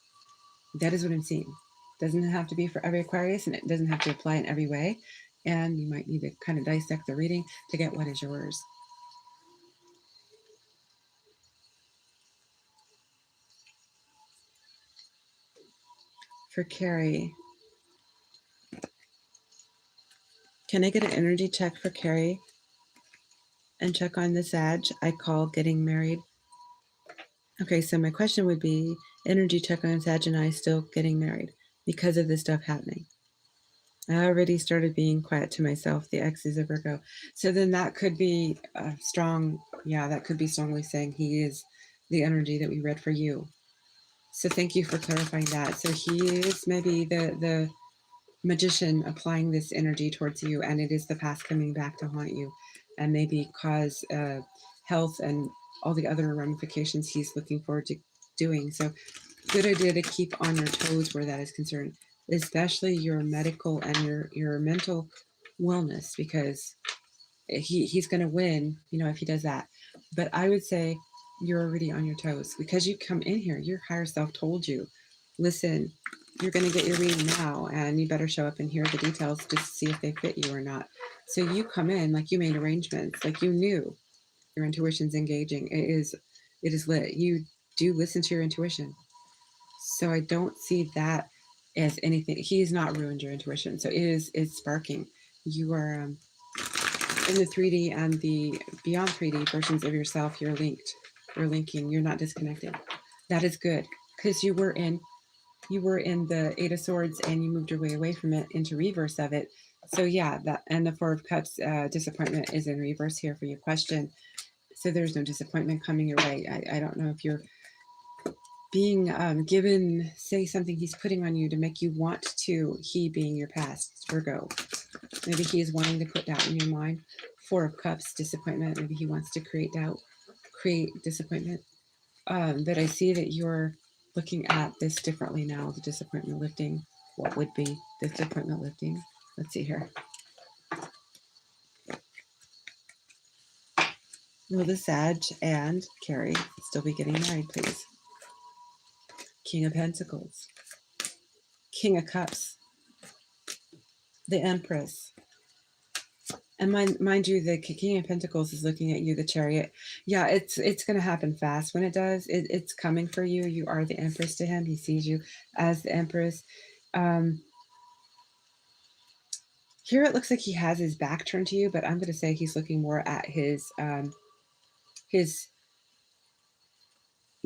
That is what I'm seeing. Doesn't have to be for every Aquarius, and it doesn't have to apply in every way. And you might need to kind of dissect the reading to get what is yours. For Carrie, Can I get an energy check for Carrie and check on the Sag I call getting married? Okay, so my question would be energy check on Sag and I still getting married because of this stuff happening. I already started being quiet to myself. The X is a Virgo. So then that could be strong. Yeah, that could be strongly saying he is the energy that we read for you. So thank you for clarifying that. So he is maybe the magician applying this energy towards you, and it is the past coming back to haunt you and maybe cause health and all the other ramifications he's looking forward to doing. So good idea to keep on your toes where that is concerned, especially your medical and your mental wellness, because he's going to win, if he does that. But I would say you're already on your toes because you come in here. Your higher self told you, listen, you're going to get your reading now, and you better show up and hear the details just to see if they fit you or not. So you come in like you made arrangements, like you knew your intuition's engaging. It is lit. You do listen to your intuition. So I don't see that as anything. He's not ruined your intuition. So it's sparking. You are in the 3D and the beyond 3D versions of yourself. You're linked. You're linking. You're not disconnected. That is good because you were in the Eight of Swords and you moved your way away from it into reverse of it. So yeah, that and the Four of Cups disappointment is in reverse here for your question. So there's no disappointment coming your way. I don't know if you're being given, say, something he's putting on you to make you want to, he being your past, Virgo. Maybe he is wanting to put doubt in your mind. Four of Cups, disappointment. Maybe he wants to create doubt, create disappointment. But I see that you're looking at this differently now, the disappointment lifting. What would be the disappointment lifting? Let's see here. Will the Sag and Carrie still be getting married, please? King of Pentacles. King of Cups. The Empress. And mind you, the King of Pentacles is looking at you, the Chariot. Yeah, it's going to happen fast. When it does, it's coming for you. You are the Empress to him. He sees you as the Empress. Here it looks like he has his back turned to you, but I'm going to say he's looking more at his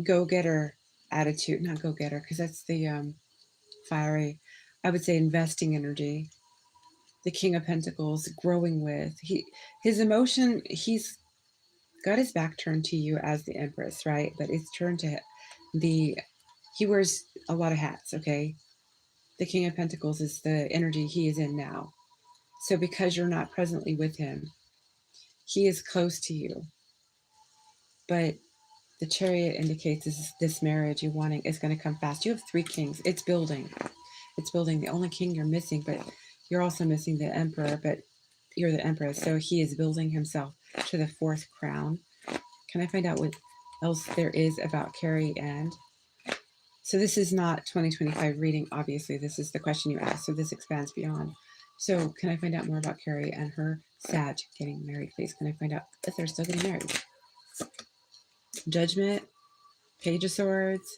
go-getter attitude. Not go-getter, because that's the fiery. I would say investing energy. The King of Pentacles, growing with. His emotion, he's got his back turned to you as the Empress, right? But it's turned to he wears a lot of hats, okay? The King of Pentacles is the energy he is in now. So because you're not presently with him, he is close to you. But the Chariot indicates this marriage you're wanting is going to come fast. You have 3 kings. It's building. It's building. The only king you're missing, but you're also missing the Emperor, but you're the Empress. So he is building himself to the 4th crown. Can I find out what else there is about Carrie? And so this is not 2025 reading, obviously. This is the question you asked, so this expands beyond. So can I find out more about Carrie and her Sag getting married, please? Can I find out if they're still getting married? Judgment, Page of Swords,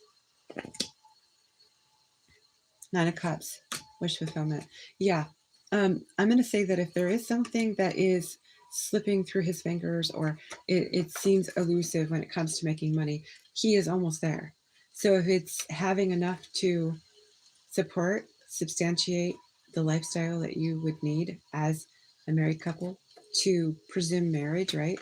9 of Cups, wish fulfillment. Yeah, I'm going to say that if there is something that is slipping through his fingers or it seems elusive when it comes to making money, he is almost there. So if it's having enough to support, substantiate the lifestyle that you would need as a married couple to presume marriage, right?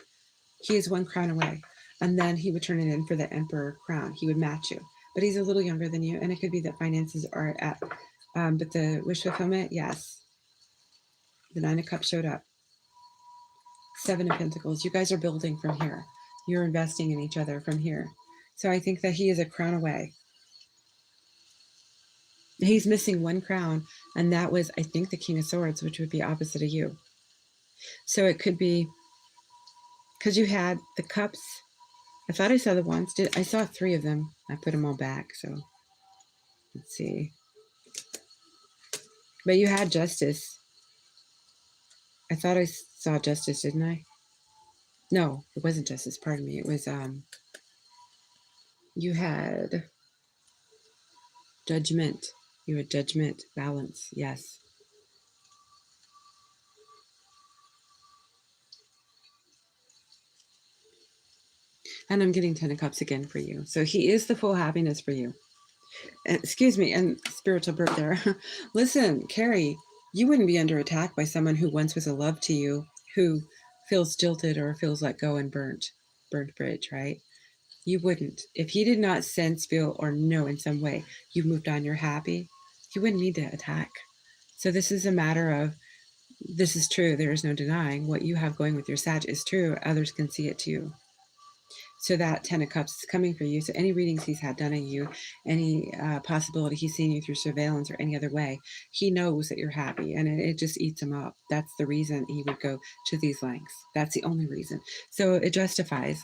He is 1 crown away. And then he would turn it in for the Emperor crown. He would match you. But he's a little younger than you. And it could be that finances are at, but the wish fulfillment, yes. The 9 of Cups showed up. 7 of Pentacles. You guys are building from here. You're investing in each other from here. So I think that he is a crown away. He's missing 1 crown. And that was, I think, the King of Swords, which would be opposite of you. So it could be, because you had the cups. I thought I saw the ones. I saw 3 of them. I put them all back. So let's see. But you had Justice. I thought I saw Justice, didn't I? No, it wasn't Justice. Pardon me. It was, you had Judgment. You had Judgment, Balance. Yes. And I'm getting 10 of Cups again for you. So he is the full happiness for you. And, excuse me, and spiritual birth there. Listen, Carrie, you wouldn't be under attack by someone who once was a love to you, who feels jilted or feels let go and burnt bridge, right? You wouldn't. If he did not sense, feel, or know in some way you've moved on, you're happy, you wouldn't need to attack. So this is a matter of, this is true. There is no denying what you have going with your Sag is true. Others can see it too. So that 10 of Cups is coming for you. So any readings he's had done on you, any possibility he's seen you through surveillance or any other way, he knows that you're happy, and it just eats him up. That's the reason he would go to these lengths. That's the only reason. So it justifies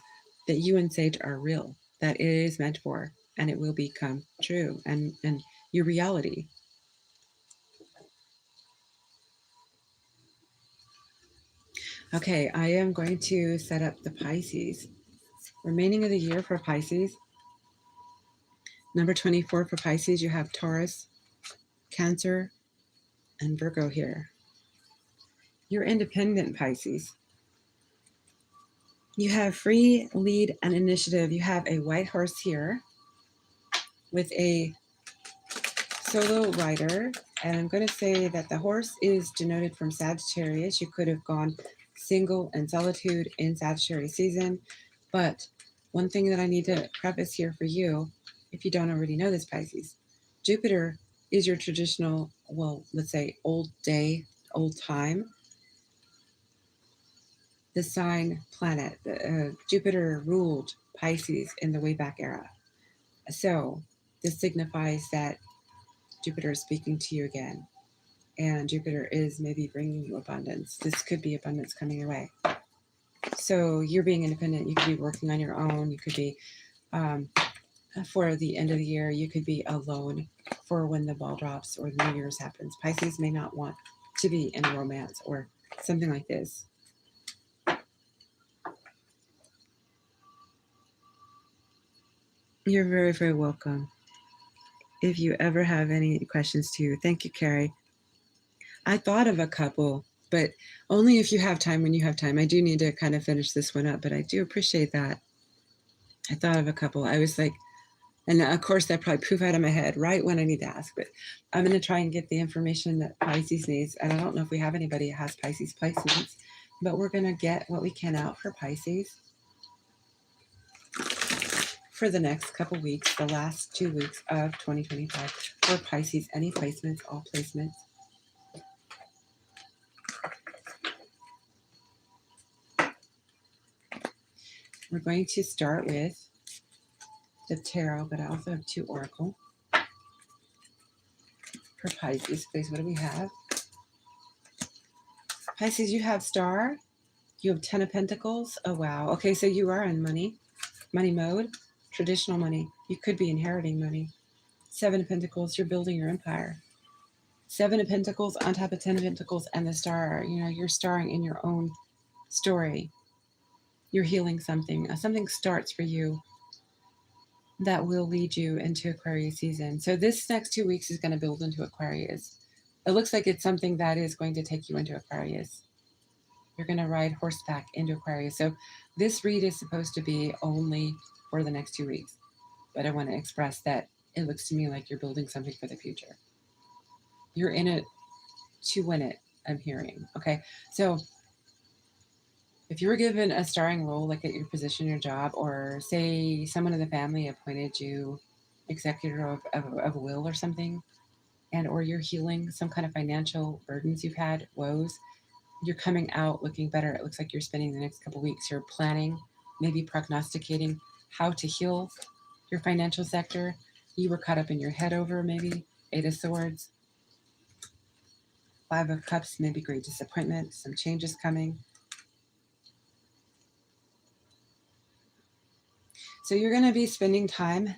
that you and Sage are real, that it is meant for, and it will become true and your reality. Okay, I am going to set up the Pisces. Remaining of the year for Pisces. Number 24 for Pisces, you have Taurus, Cancer, and Virgo here. You're independent, Pisces. You have free lead and initiative. You have a white horse here with a solo rider. And I'm going to say that the horse is denoted from Sagittarius. You could have gone single and solitude in Sagittarius season. But one thing that I need to preface here for you, if you don't already know this, Pisces, Jupiter is your traditional, well, let's say old day, old time. The sign planet, Jupiter ruled Pisces in the way back era. So this signifies that Jupiter is speaking to you again. And Jupiter is maybe bringing you abundance. This could be abundance coming your way. So you're being independent. You could be working on your own. You could be, for the end of the year, you could be alone for when the ball drops or the New Year's happens. Pisces may not want to be in a romance or something like this. You're very, very welcome. If you ever have any questions too, thank you, Carrie. I thought of a couple, but only if you have time, when you have time. I do need to kind of finish this one up, but I do appreciate that. I thought of a couple. I was like, and of course that probably poof out of my head right when I need to ask, but I'm going to try and get the information that Pisces needs. And I don't know if we have anybody who has Pisces placements, but we're going to get what we can out for Pisces for the next couple weeks, the last 2 weeks of 2025 for Pisces. Any placements, all placements. We're going to start with the tarot, but I also have 2 oracle for Pisces. Please, what do we have? Pisces, you have Star. You have 10 of Pentacles. Oh, wow. Okay, so you are in money mode, traditional money. You could be inheriting money. 7 of Pentacles, you're building your empire. 7 of Pentacles on top of 10 of Pentacles and the Star. You know, you're starring in your own story. You're healing something. Something starts for you that will lead you into Aquarius season. So this next 2 weeks is going to build into Aquarius. It looks like it's something that is going to take you into Aquarius. You're going to ride horseback into Aquarius. So this read is supposed to be only for the next 2 weeks. But I want to express that it looks to me like you're building something for the future. You're in it to win it, I'm hearing. Okay, so if you were given a starring role, like at your position, your job, or say someone in the family appointed you executor of a will or something, and or you're healing some kind of financial burdens you've had, woes, you're coming out looking better. It looks like you're spending the next couple of weeks, you're planning, maybe prognosticating how to heal your financial sector. You were caught up in your head over maybe 8 of Swords, 5 of Cups, maybe great disappointment, some changes coming. So you're going to be spending time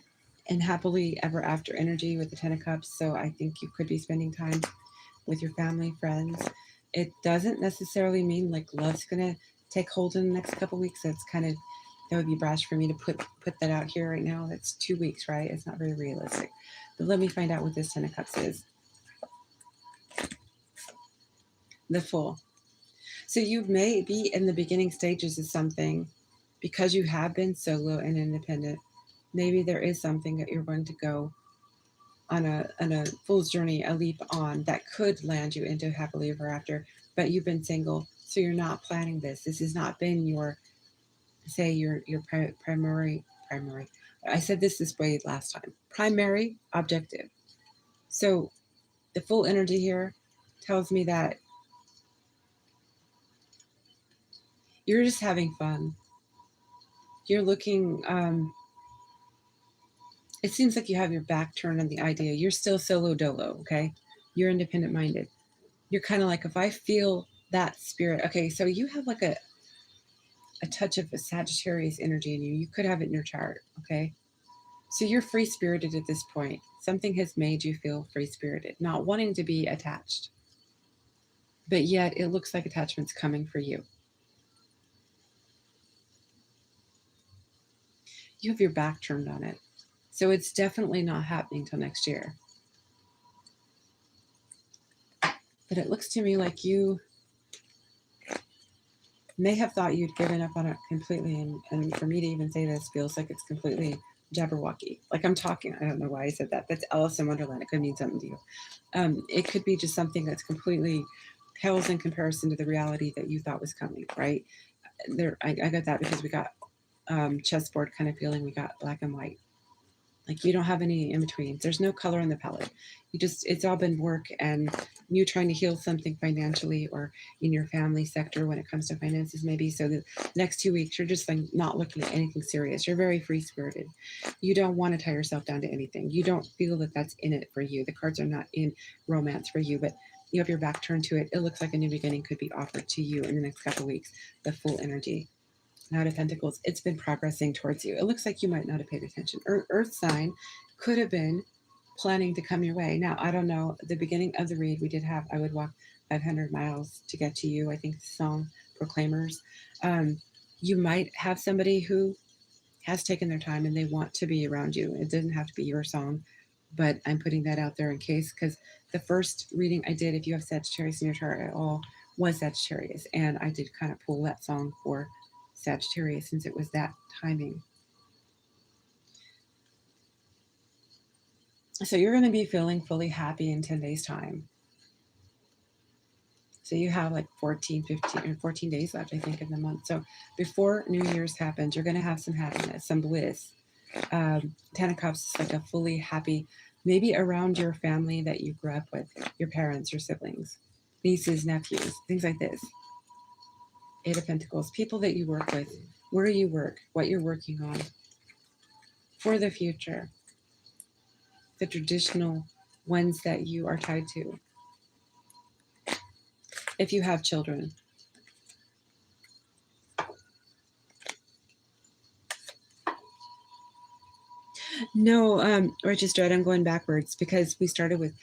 in happily ever after energy with the 10 of Cups. So I think you could be spending time with your family, friends. It doesn't necessarily mean like love's going to take hold in the next couple of weeks. That's kind of, that would be brash for me to put that out here right now. That's 2 weeks, right? It's not very realistic. But let me find out what this 10 of Cups is. The Fool. So you may be in the beginning stages of something because you have been solo and independent, maybe there is something that you're going to go on a fool's journey, a leap on, that could land you into happily ever after, but you've been single, so you're not planning this. This has not been your, say, your primary, I said this way last time, primary objective. So the full energy here tells me that you're just having fun. You're looking, it seems like you have your back turned on the idea. You're still solo dolo, okay? You're independent minded. You're kind of like, if I feel that spirit, okay, so you have like a touch of a Sagittarius energy in you. You could have it in your chart, okay? So you're free spirited at this point. Something has made you feel free spirited, not wanting to be attached. But yet it looks like attachment's coming for you. You have your back turned on it. So it's definitely not happening till next year. But it looks to me like you may have thought you'd given up on it completely. And for me to even say this feels like it's completely Jabberwocky. Like I'm talking, I don't know why I said that. That's Alice in Wonderland. It could mean something to you. It could be just something that's completely pales in comparison to the reality that you thought was coming, right? I got that because we got chessboard kind of feeling. We got black and white. Like you don't have any in-betweens. There's no color in the palette. It's all been work and you trying to heal something financially or in your family sector when it comes to finances maybe. So the next 2 weeks, you're just like not looking at anything serious. You're very free-spirited. You don't want to tie yourself down to anything. You don't feel that that's in it for you. The cards are not in romance for you, but you have your back turned to it. It looks like a new beginning could be offered to you in the next couple of weeks, the full energy. Knight of Pentacles, it's been progressing towards you. It looks like you might not have paid attention. Earth sign could have been planning to come your way. Now, I don't know. At the beginning of the read, we did have I Would Walk 500 Miles to Get to You. I think the song Proclaimers. You might have somebody who has taken their time and they want to be around you. It doesn't have to be your song, but I'm putting that out there in case, because the first reading I did, if you have Sagittarius in your chart at all, was Sagittarius. And I did kind of pull that song for Sagittarius since it was that timing. So you're going to be feeling fully happy in 10 days time. So you have like 14 days left, I think, in the month. So before New Year's happens, you're going to have some happiness, some bliss. 10 of Cups is like a fully happy, maybe around your family that you grew up with, your parents, your siblings, nieces, nephews, things like this. 8 of Pentacles, people that you work with, where you work, what you're working on for the future, the traditional ones that you are tied to. If you have children. No, Righteous Dread, I'm going backwards because we started with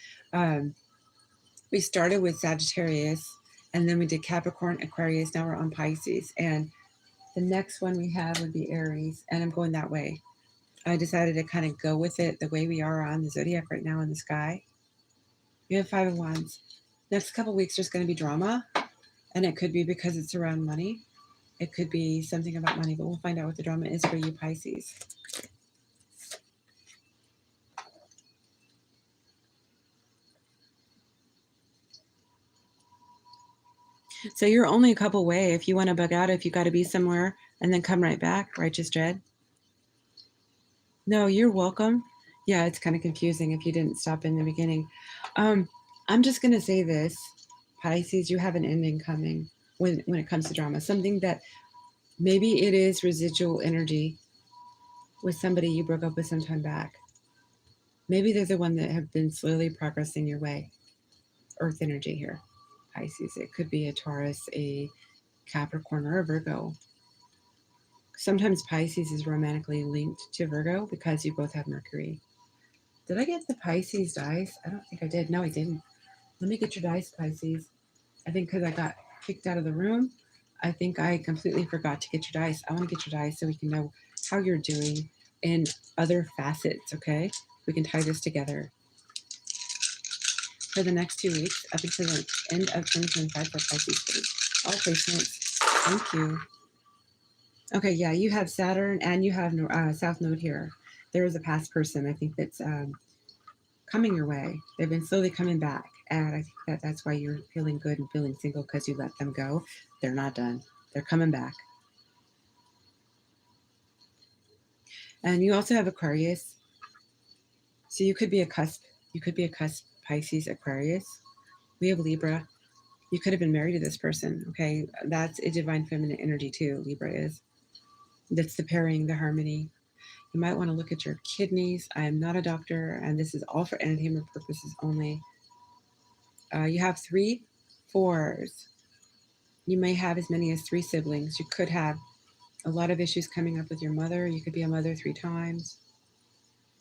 Sagittarius, and then we did Capricorn, Aquarius, now we're on Pisces. And the next one we have would be Aries, and I'm going that way. I decided to kind of go with it the way we are on the zodiac right now in the sky. We have 5 of Wands. Next couple weeks, there's going to be drama, and it could be because it's around money. It could be something about money, but we'll find out what the drama is for you, Pisces. So you're only a couple away. If you want to bug out, if you got to be somewhere and then come right back, Righteous Dread. No, you're welcome. Yeah, it's kind of confusing if you didn't stop in the beginning. I'm just going to say this, Pisces, you have an ending coming when it comes to drama. Something that maybe it is residual energy with somebody you broke up with some time back. Maybe they're the one that have been slowly progressing your way. Earth energy here, Pisces. It could be a Taurus, a Capricorn, or a Virgo. Sometimes Pisces is romantically linked to Virgo because you both have Mercury. Did I get the Pisces dice? I don't think I did. No, I didn't. Let me get your dice, Pisces. I think because I got kicked out of the room, I think I completely forgot to get your dice. I want to get your dice so we can know how you're doing in other facets, okay? We can tie this together. For the next 2 weeks, up until the end of 2025 for Pisces, please. All placements. Thank you. Okay, yeah, you have Saturn and you have South Node here. There is a past person, I think, that's coming your way. They've been slowly coming back. And I think that that's why you're feeling good and feeling single, because you let them go. They're not done. They're coming back. And you also have Aquarius. So you could be a cusp. You could be a cusp Pisces Aquarius. We have Libra. You could have been married to this person. Okay. That's a divine feminine energy too. Libra is. That's the pairing, the harmony. You might want to look at your kidneys. I am not a doctor, and this is all for entertainment purposes only. You have 3 4s. You may have as many as 3 siblings. You could have a lot of issues coming up with your mother. You could be a mother 3 times,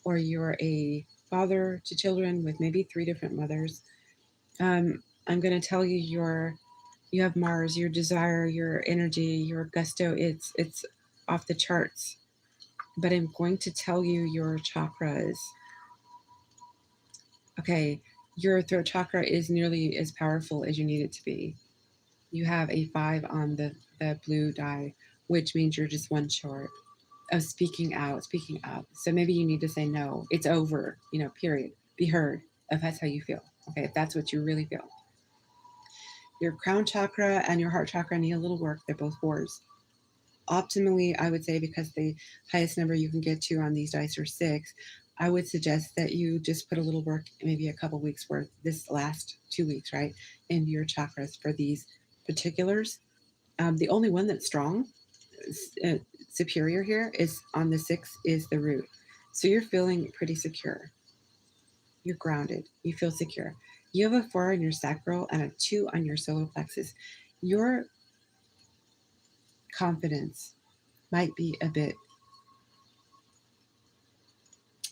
or you're a father to children with maybe 3 different mothers. I'm going to tell you you have Mars, your desire, your energy, your gusto. It's off the charts. But I'm going to tell you your chakras. Okay, your throat chakra is nearly as powerful as you need it to be. You have a 5 on the blue die, which means you're just one short of speaking out, speaking up. So maybe you need to say no. It's over, period. Be heard if that's how you feel. Okay, if that's what you really feel. Your crown chakra and your heart chakra need a little work. They're both 4s. Optimally, I would say, because the highest number you can get to on these dice are 6, I would suggest that you just put a little work, maybe a couple weeks worth, this last 2 weeks, right, in your chakras for these particulars. The only one that's strong, uh, superior here, is on the 6 is the root. So you're feeling pretty secure. You're grounded. You feel secure. You have a 4 on your sacral and a 2 on your solar plexus. Your confidence might be a bit,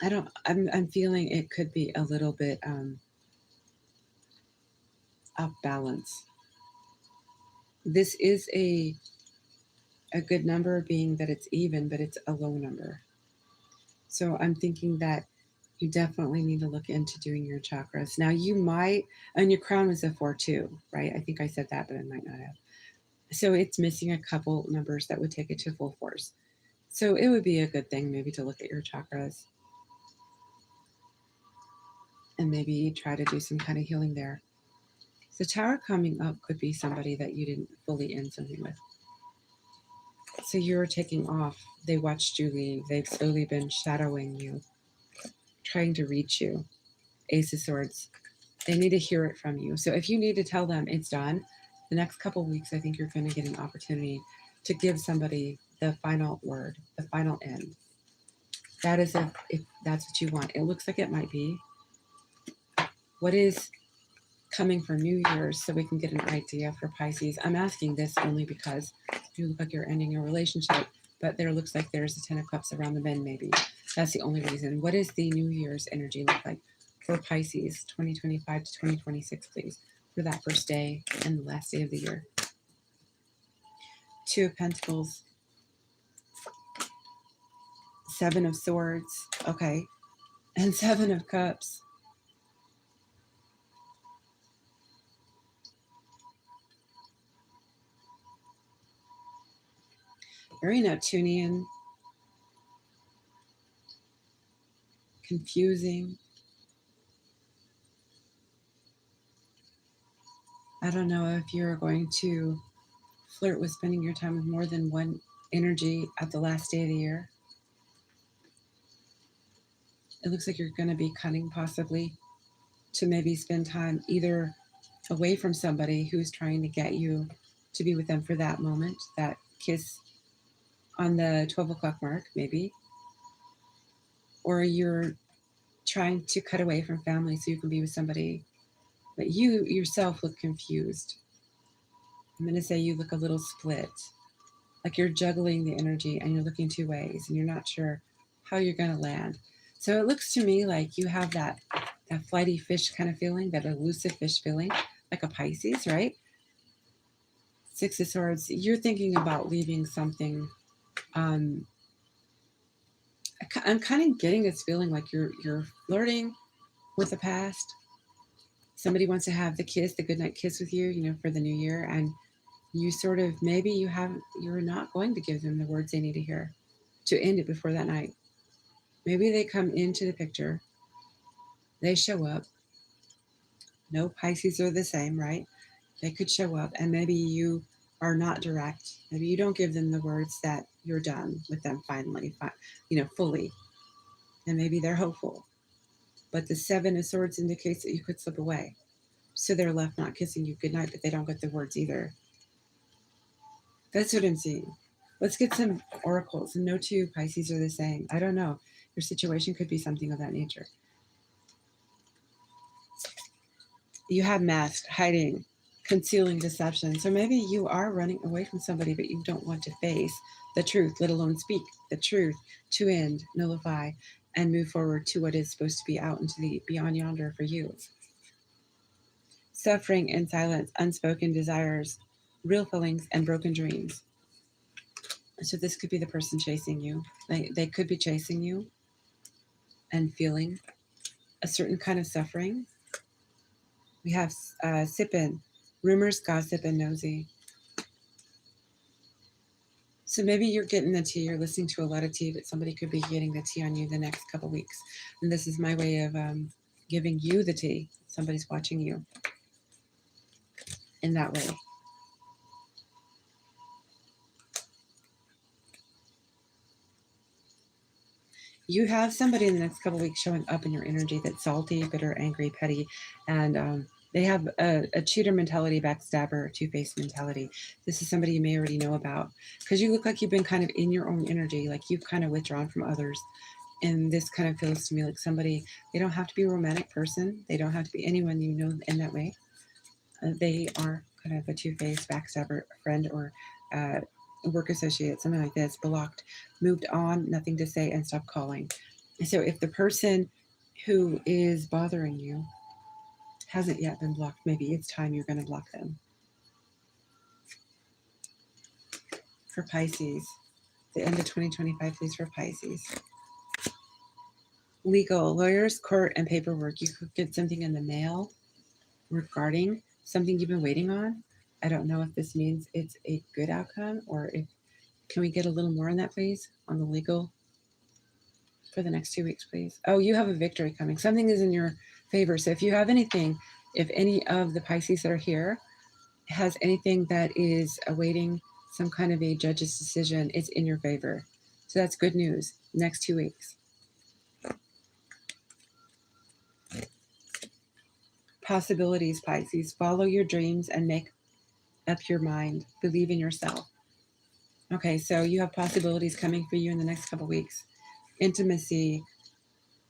I'm feeling it could be a little bit off balance. This is a good number, being that it's even, but it's a low number. So I'm thinking that you definitely need to look into doing your chakras. Now you might, and your crown was a 4 too, right? I think I said that, but I might not have. So it's missing a couple numbers that would take it to full force. So it would be a good thing maybe to look at your chakras and maybe try to do some kind of healing there. The tower coming up could be somebody that you didn't fully end something with. So you're taking off. They watched you leave. They've slowly been shadowing you, trying to reach you. Ace of Swords. They need to hear it from you. So if you need to tell them it's done, the next couple of weeks, I think you're going to get an opportunity to give somebody the final word, the final end. That is if that's what you want. It looks like it might be. What is coming for New Year's, so we can get an idea for Pisces? I'm asking this only because you look like you're ending a relationship, but there looks like there's a 10 of Cups around the bend maybe. That's the only reason. What does the New Year's energy look like for Pisces 2025 to 2026, please, for that first day and the last day of the year? 2 of Pentacles, 7 of Swords, okay, and 7 of Cups. Very Neptunian, confusing. I don't know if you're going to flirt with spending your time with more than one energy at the last day of the year. It looks like you're going to be cunning, possibly, to maybe spend time either away from somebody who's trying to get you to be with them for that moment, that kiss on the 12 o'clock mark, maybe, or you're trying to cut away from family so you can be with somebody, but you yourself look confused. I'm going to say you look a little split, like you're juggling the energy and you're looking 2 ways and you're not sure how you're going to land. So it looks to me like you have that flighty fish kind of feeling, that elusive fish feeling, like a Pisces, right? 6 of Swords, you're thinking about leaving something. I'm kind of getting this feeling like you're flirting with the past. Somebody wants to have the kiss, the goodnight kiss with you, for the new year, and you sort of, maybe you're not going to give them the words they need to hear to end it before that night. Maybe they come into the picture, they show up. No Pisces are the same, right? They could show up, and maybe you are not direct. Maybe you don't give them the words that you're done with them finally, fully. And maybe they're hopeful. But the Seven of Swords indicates that you could slip away. So they're left not kissing you goodnight, but they don't get the words either. That's what I'm seeing. Let's get some oracles. And no two Pisces are the same. I don't know. Your situation could be something of that nature. You have masked, hiding, concealing deception. So maybe you are running away from somebody, but you don't want to face the truth, let alone speak the truth to end, nullify, and move forward to what is supposed to be out into the beyond yonder for you. Suffering in silence, unspoken desires, real feelings, and broken dreams. So this could be the person chasing you. They could be chasing you and feeling a certain kind of suffering. We have sipping, rumors, gossip, and nosy. So maybe you're getting the tea, you're listening to a lot of tea, but somebody could be getting the tea on you the next couple weeks. And this is my way of giving you the tea. Somebody's watching you in that way. You have somebody in the next couple weeks showing up in your energy that's salty, bitter, angry, petty, and they have a cheater mentality, backstabber, two-faced mentality. This is somebody you may already know about because you look like you've been kind of in your own energy, like you've kind of withdrawn from others. And this kind of feels to me like somebody, they don't have to be a romantic person. They don't have to be anyone you know in that way. They are kind of a two-faced backstabber, friend, or work associate, something like this, blocked, moved on, nothing to say, and stopped calling. So if the person who is bothering you hasn't yet been blocked, maybe it's time you're going to block them. For Pisces, the end of 2025, please, for Pisces. Legal, lawyers, court, and paperwork. You could get something in the mail regarding something you've been waiting on. I don't know if this means it's a good outcome or if, can we get a little more on that, please, on the legal for the next 2 weeks, please? Oh, you have a victory coming. Something is in your favor. So if you have anything, if any of the Pisces that are here has anything that is awaiting some kind of a judge's decision, it's in your favor. So that's good news. Next 2 weeks. Possibilities, Pisces. Follow your dreams and make up your mind. Believe in yourself. Okay, so you have possibilities coming for you in the next couple weeks. Intimacy.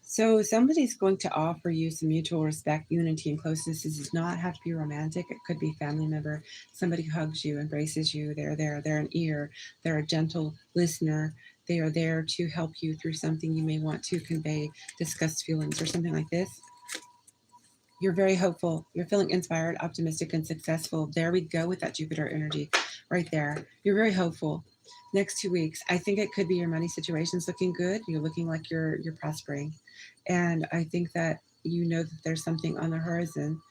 So somebody's going to offer you some mutual respect, unity, and closeness. This does not have to be romantic. It could be family member. Somebody hugs you, embraces you. They're there. They're an ear. They're a gentle listener. They are there to help you through something you may want to convey, discuss feelings, or something like this. You're very hopeful. You're feeling inspired, optimistic, and successful. There we go with that Jupiter energy right there. You're very hopeful. Next 2 weeks, I think it could be your money situation's looking good. You're looking like you're prospering. And I think that you know that there's something on the horizon.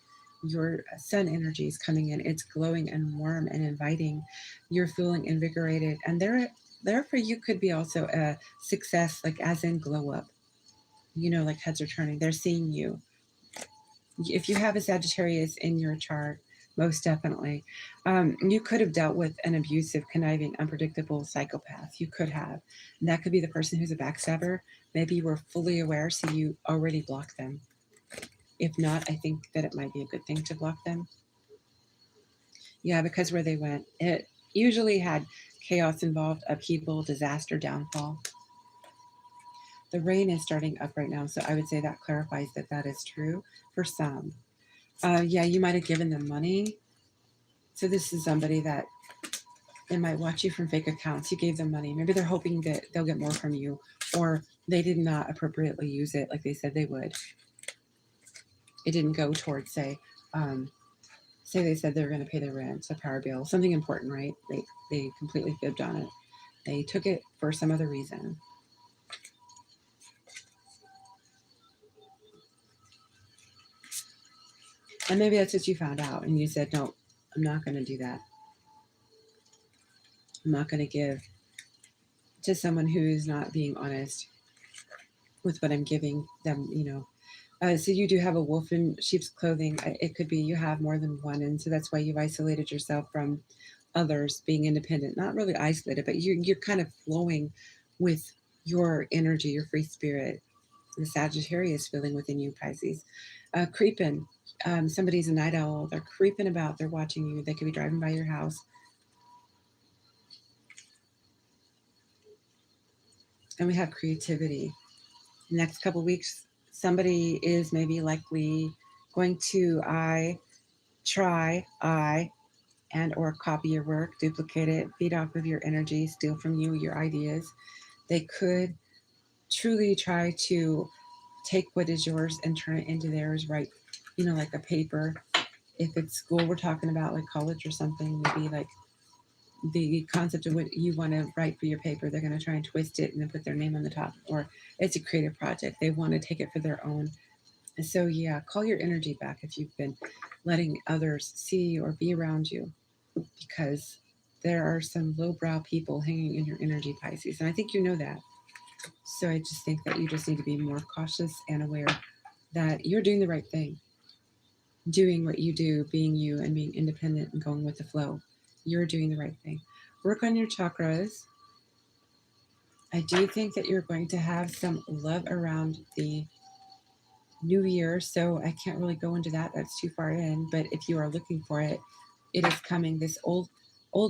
Your sun energy is coming in. It's glowing and warm and inviting. You're feeling invigorated. And there for you could be also a success, like as in glow up. You know, like heads are turning. They're seeing you. If you have a Sagittarius in your chart, most definitely, you could have dealt with an abusive, conniving, unpredictable psychopath. You could have. And that could be the person who's a backstabber. Maybe you were fully aware, so you already blocked them. If not, I think that it might be a good thing to block them. Yeah, because where they went, it usually had chaos involved, upheaval, disaster, downfall. The rain is starting up right now, so I would say that clarifies that that is true for some. Yeah, you might have given them money. So this is somebody that they might watch you from fake accounts. You gave them money. Maybe they're hoping that they'll get more from you, or they did not appropriately use it like they said they would. It didn't go towards, say they said they were going to pay their rent, a power bill, something important, right? They completely fibbed on it. They took it for some other reason. And maybe that's what you found out, and you said, no, I'm not going to do that. I'm not going to give to someone who is not being honest with what I'm giving them, you know. So you do have a wolf in sheep's clothing. It could be you have more than one, and so that's why you've isolated yourself from others, being independent. Not really isolated, but you're kind of flowing with your energy, your free spirit, the Sagittarius feeling within you, Pisces. Creeping. Somebody's a night owl. They're creeping about. They're watching you. They could be driving by your house. And we have creativity. Next couple weeks, somebody is maybe likely going to try and or copy your work, duplicate it, feed off of your energy, steal from you your ideas. They could truly try to take what is yours and turn it into theirs, right? You know, like a paper. If it's school we're talking about, like college or something, maybe like the concept of what you want to write for your paper, they're going to try and twist it and then put their name on the top. Or it's a creative project. They want to take it for their own. And so, yeah, call your energy back if you've been letting others see or be around you, because there are some lowbrow people hanging in your energy, Pisces. And I think you know that. So I just think that you just need to be more cautious and aware that you're doing the right thing, doing what you do, being you and being independent and going with the flow. You're doing the right thing. Work on your chakras. I do think that you're going to have some love around the new year, so I can't really go into that. That's too far in. But if you are looking for it, it is coming. This old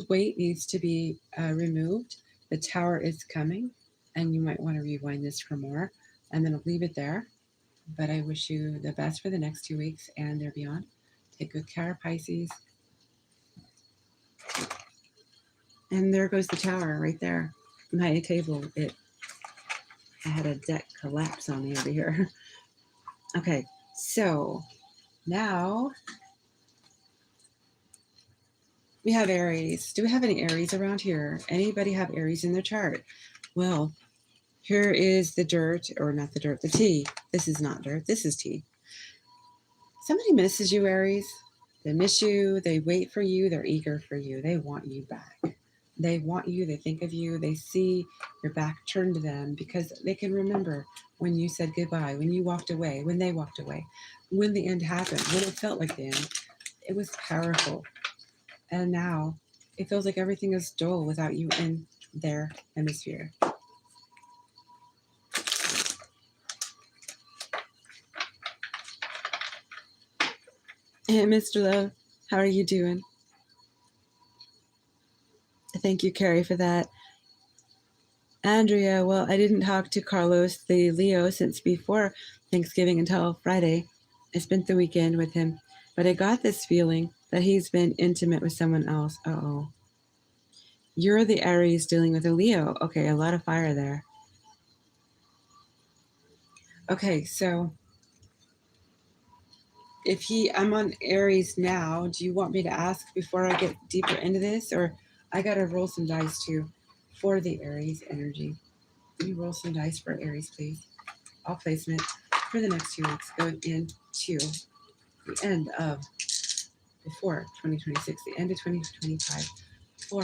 weight needs to be removed. The tower is coming, and you might want to rewind this for more. And then I'll leave it there. But I wish you the best for the next 2 weeks and there beyond. Take good care, Pisces. And there goes the tower right there. My table, I had a deck collapse on me over here. Okay, so now we have Aries. Do we have any Aries around here? Anybody have Aries in their chart? Well, here is the dirt, or not the dirt, the tea. This is not dirt, this is tea. Somebody misses you, Aries. They miss you, they wait for you, they're eager for you. They want you back. They want you, they think of you, they see your back turned to them because they can remember when you said goodbye, when you walked away, when they walked away, when the end happened, when it felt like the end. It was powerful. And now it feels like everything is dull without you in their hemisphere. Hey, Mr. Love, how are you doing? Thank you, Carrie, for that. Andrea, well, I didn't talk to Carlos, the Leo, since before Thanksgiving until Friday. I spent the weekend with him, but I got this feeling that he's been intimate with someone else. Uh-oh. You're the Aries dealing with a Leo. Okay, a lot of fire there. Okay, so I'm on Aries now. Do you want me to ask before I get deeper into this? Or I got to roll some dice too for the Aries energy. Can you roll some dice for Aries, please? All placement for the next 2 weeks going into the end of before 2026, the end of 2025 for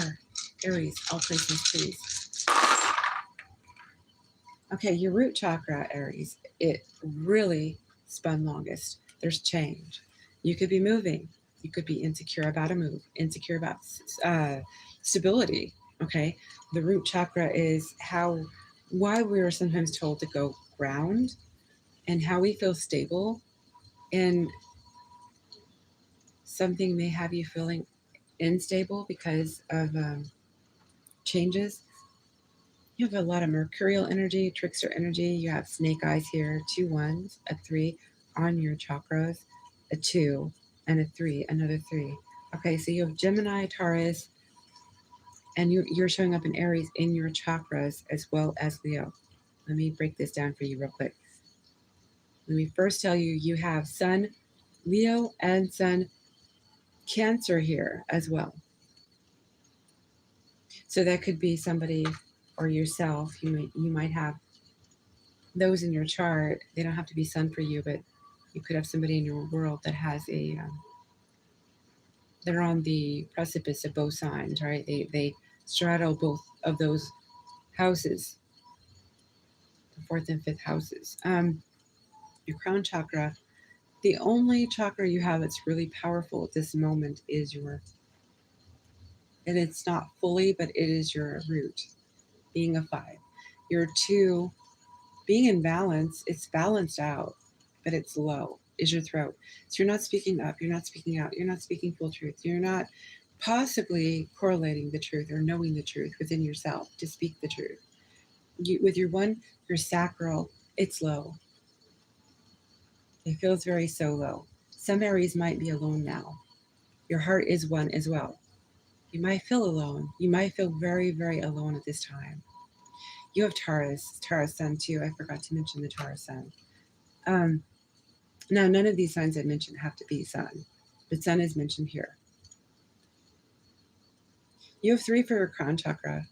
Aries. All placements, please. Okay, your root chakra, Aries, it really spun longest. There's change. You could be moving. You could be insecure about a move, insecure about stability. Okay, the root chakra is why we are sometimes told to go ground and how we feel stable, and something may have you feeling unstable because of changes. You have a lot of mercurial energy, trickster energy. You have snake eyes here, 2 1s, a 3 on your chakras, a 2, and a 3, another 3. Okay, so you have Gemini, Taurus, and you're showing up in Aries in your chakras as well as Leo. Let me break this down for you real quick. Let me first tell you, you have Sun, Leo, and Sun, Cancer here as well. So that could be somebody or yourself. You might have those in your chart. They don't have to be Sun for you, but you could have somebody in your world that has they're on the precipice of both signs, right? They straddle both of those houses, the fourth and fifth houses. Your crown chakra, the only chakra you have that's really powerful at this moment is and it's not fully, but it is your root, being a 5. Your 2, being in balance, it's balanced out, but it's low, is your throat. So you're not speaking up, you're not speaking out, you're not speaking full truth, you're not possibly correlating the truth or knowing the truth within yourself to speak the truth. With your 1, your sacral, it's low. It feels very so low. Some Aries might be alone now. Your heart is 1 as well. You might feel alone. You might feel very, very alone at this time. You have Taurus sun too. I forgot to mention the Taurus sun. Now, none of these signs I mentioned have to be sun, but sun is mentioned here. You have 3 for your crown chakra.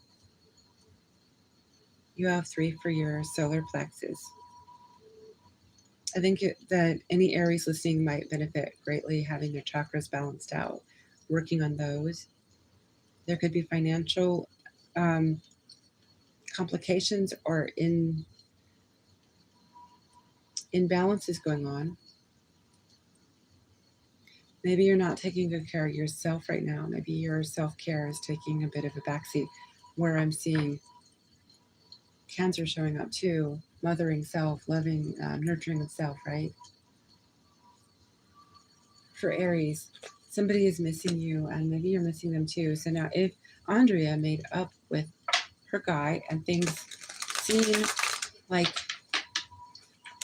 You have 3 for your solar plexus. I think that any Aries listening might benefit greatly having their chakras balanced out, working on those. There could be financial complications or imbalances going on. Maybe you're not taking good care of yourself right now. Maybe your self-care is taking a bit of a backseat, where I'm seeing Cancer showing up too, mothering self, loving, nurturing of self, right? For Aries, somebody is missing you, and maybe you're missing them too. So now if Andrea made up with her guy and things seem like,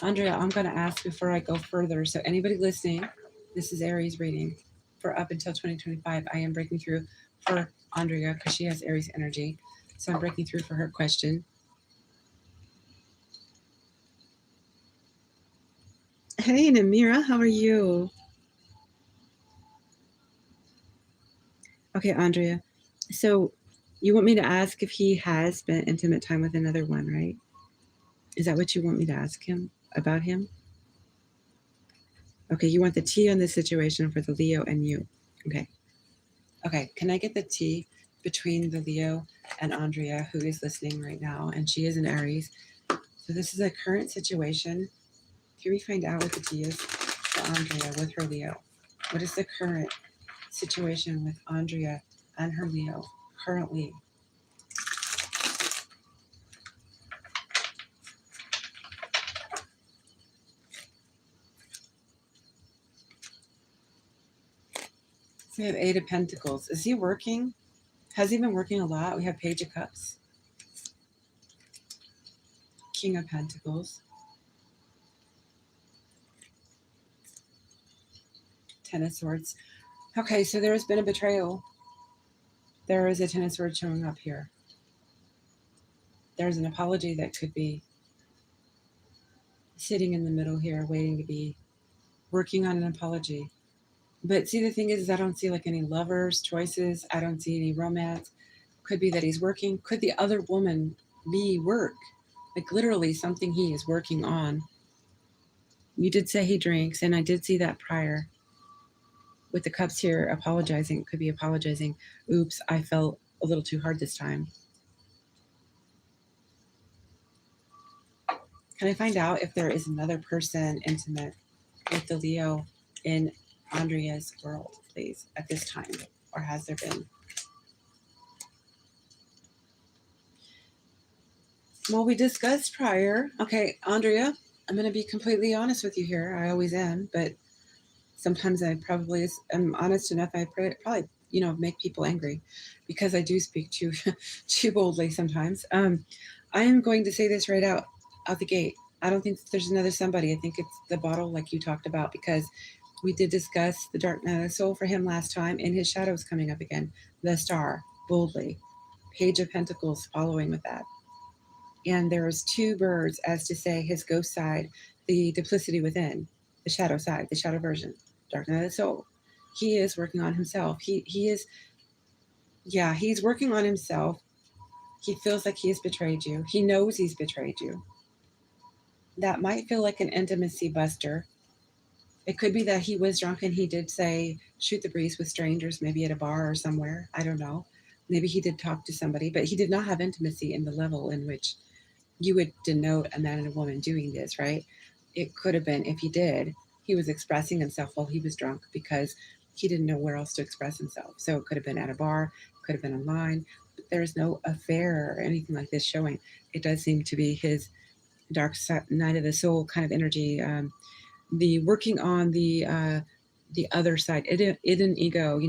Andrea, I'm going to ask before I go further. So anybody listening, this is Aries reading for up until 2025. I am breaking through for Andrea because she has Aries energy. So I'm breaking through for her question. Hey, Namira, how are you? Okay, Andrea. So you want me to ask if he has spent intimate time with another one, right? Is that what you want me to ask him about him? Okay, you want the T on this situation for the Leo and you. Okay. Okay, can I get the T between the Leo and Andrea, who is listening right now, and she is an Aries. So this is a current situation. Can we find out what the T is for Andrea with her Leo? What is the current situation with Andrea and her Leo currently? So we have 8 of Pentacles. Is he working? Has he been working a lot? We have Page of Cups. King of Pentacles. 10 of Swords. Okay, so there has been a betrayal. There is a 10 of Swords showing up here. There's an apology that could be sitting in the middle here, waiting to be working on an apology. But see, the thing is I don't see like any lovers, choices. I don't see any romance. Could be that he's working. Could the other woman be work? Like literally something he is working on. You did say he drinks, and I did see that prior. With the cups here, apologizing. Could be apologizing. Oops, I felt a little too hard this time. Can I find out if there is another person intimate with the Leo in Andrea's world, please, at this time? Or has there been? Well, we discussed prior. Okay, Andrea, I'm going to be completely honest with you here. I always am, but sometimes I probably am honest enough. I probably, make people angry because I do speak too, too boldly sometimes. I am going to say this right out the gate. I don't think there's another somebody. I think it's the bottle, like you talked about, because we did discuss the dark night of the soul for him last time, and his shadow is coming up again. The Star, boldly. Page of Pentacles following with that. And there's 2 birds, as to say his ghost side, the duplicity within, the shadow side, the shadow version, dark night of the soul. He is working on himself. He is, he's working on himself. He feels like he has betrayed you. He knows he's betrayed you. That might feel like an intimacy buster. It could be that he was drunk and he did say, shoot the breeze with strangers, maybe at a bar or somewhere. I don't know. Maybe he did talk to somebody, but he did not have intimacy in the level in which you would denote a man and a woman doing this, right? It could have been, if he did, he was expressing himself while he was drunk because he didn't know where else to express himself. So it could have been at a bar, could have been online. But there's no affair or anything like this showing. It does seem to be his dark night of the soul kind of energy. The working on the other side, hidden ego.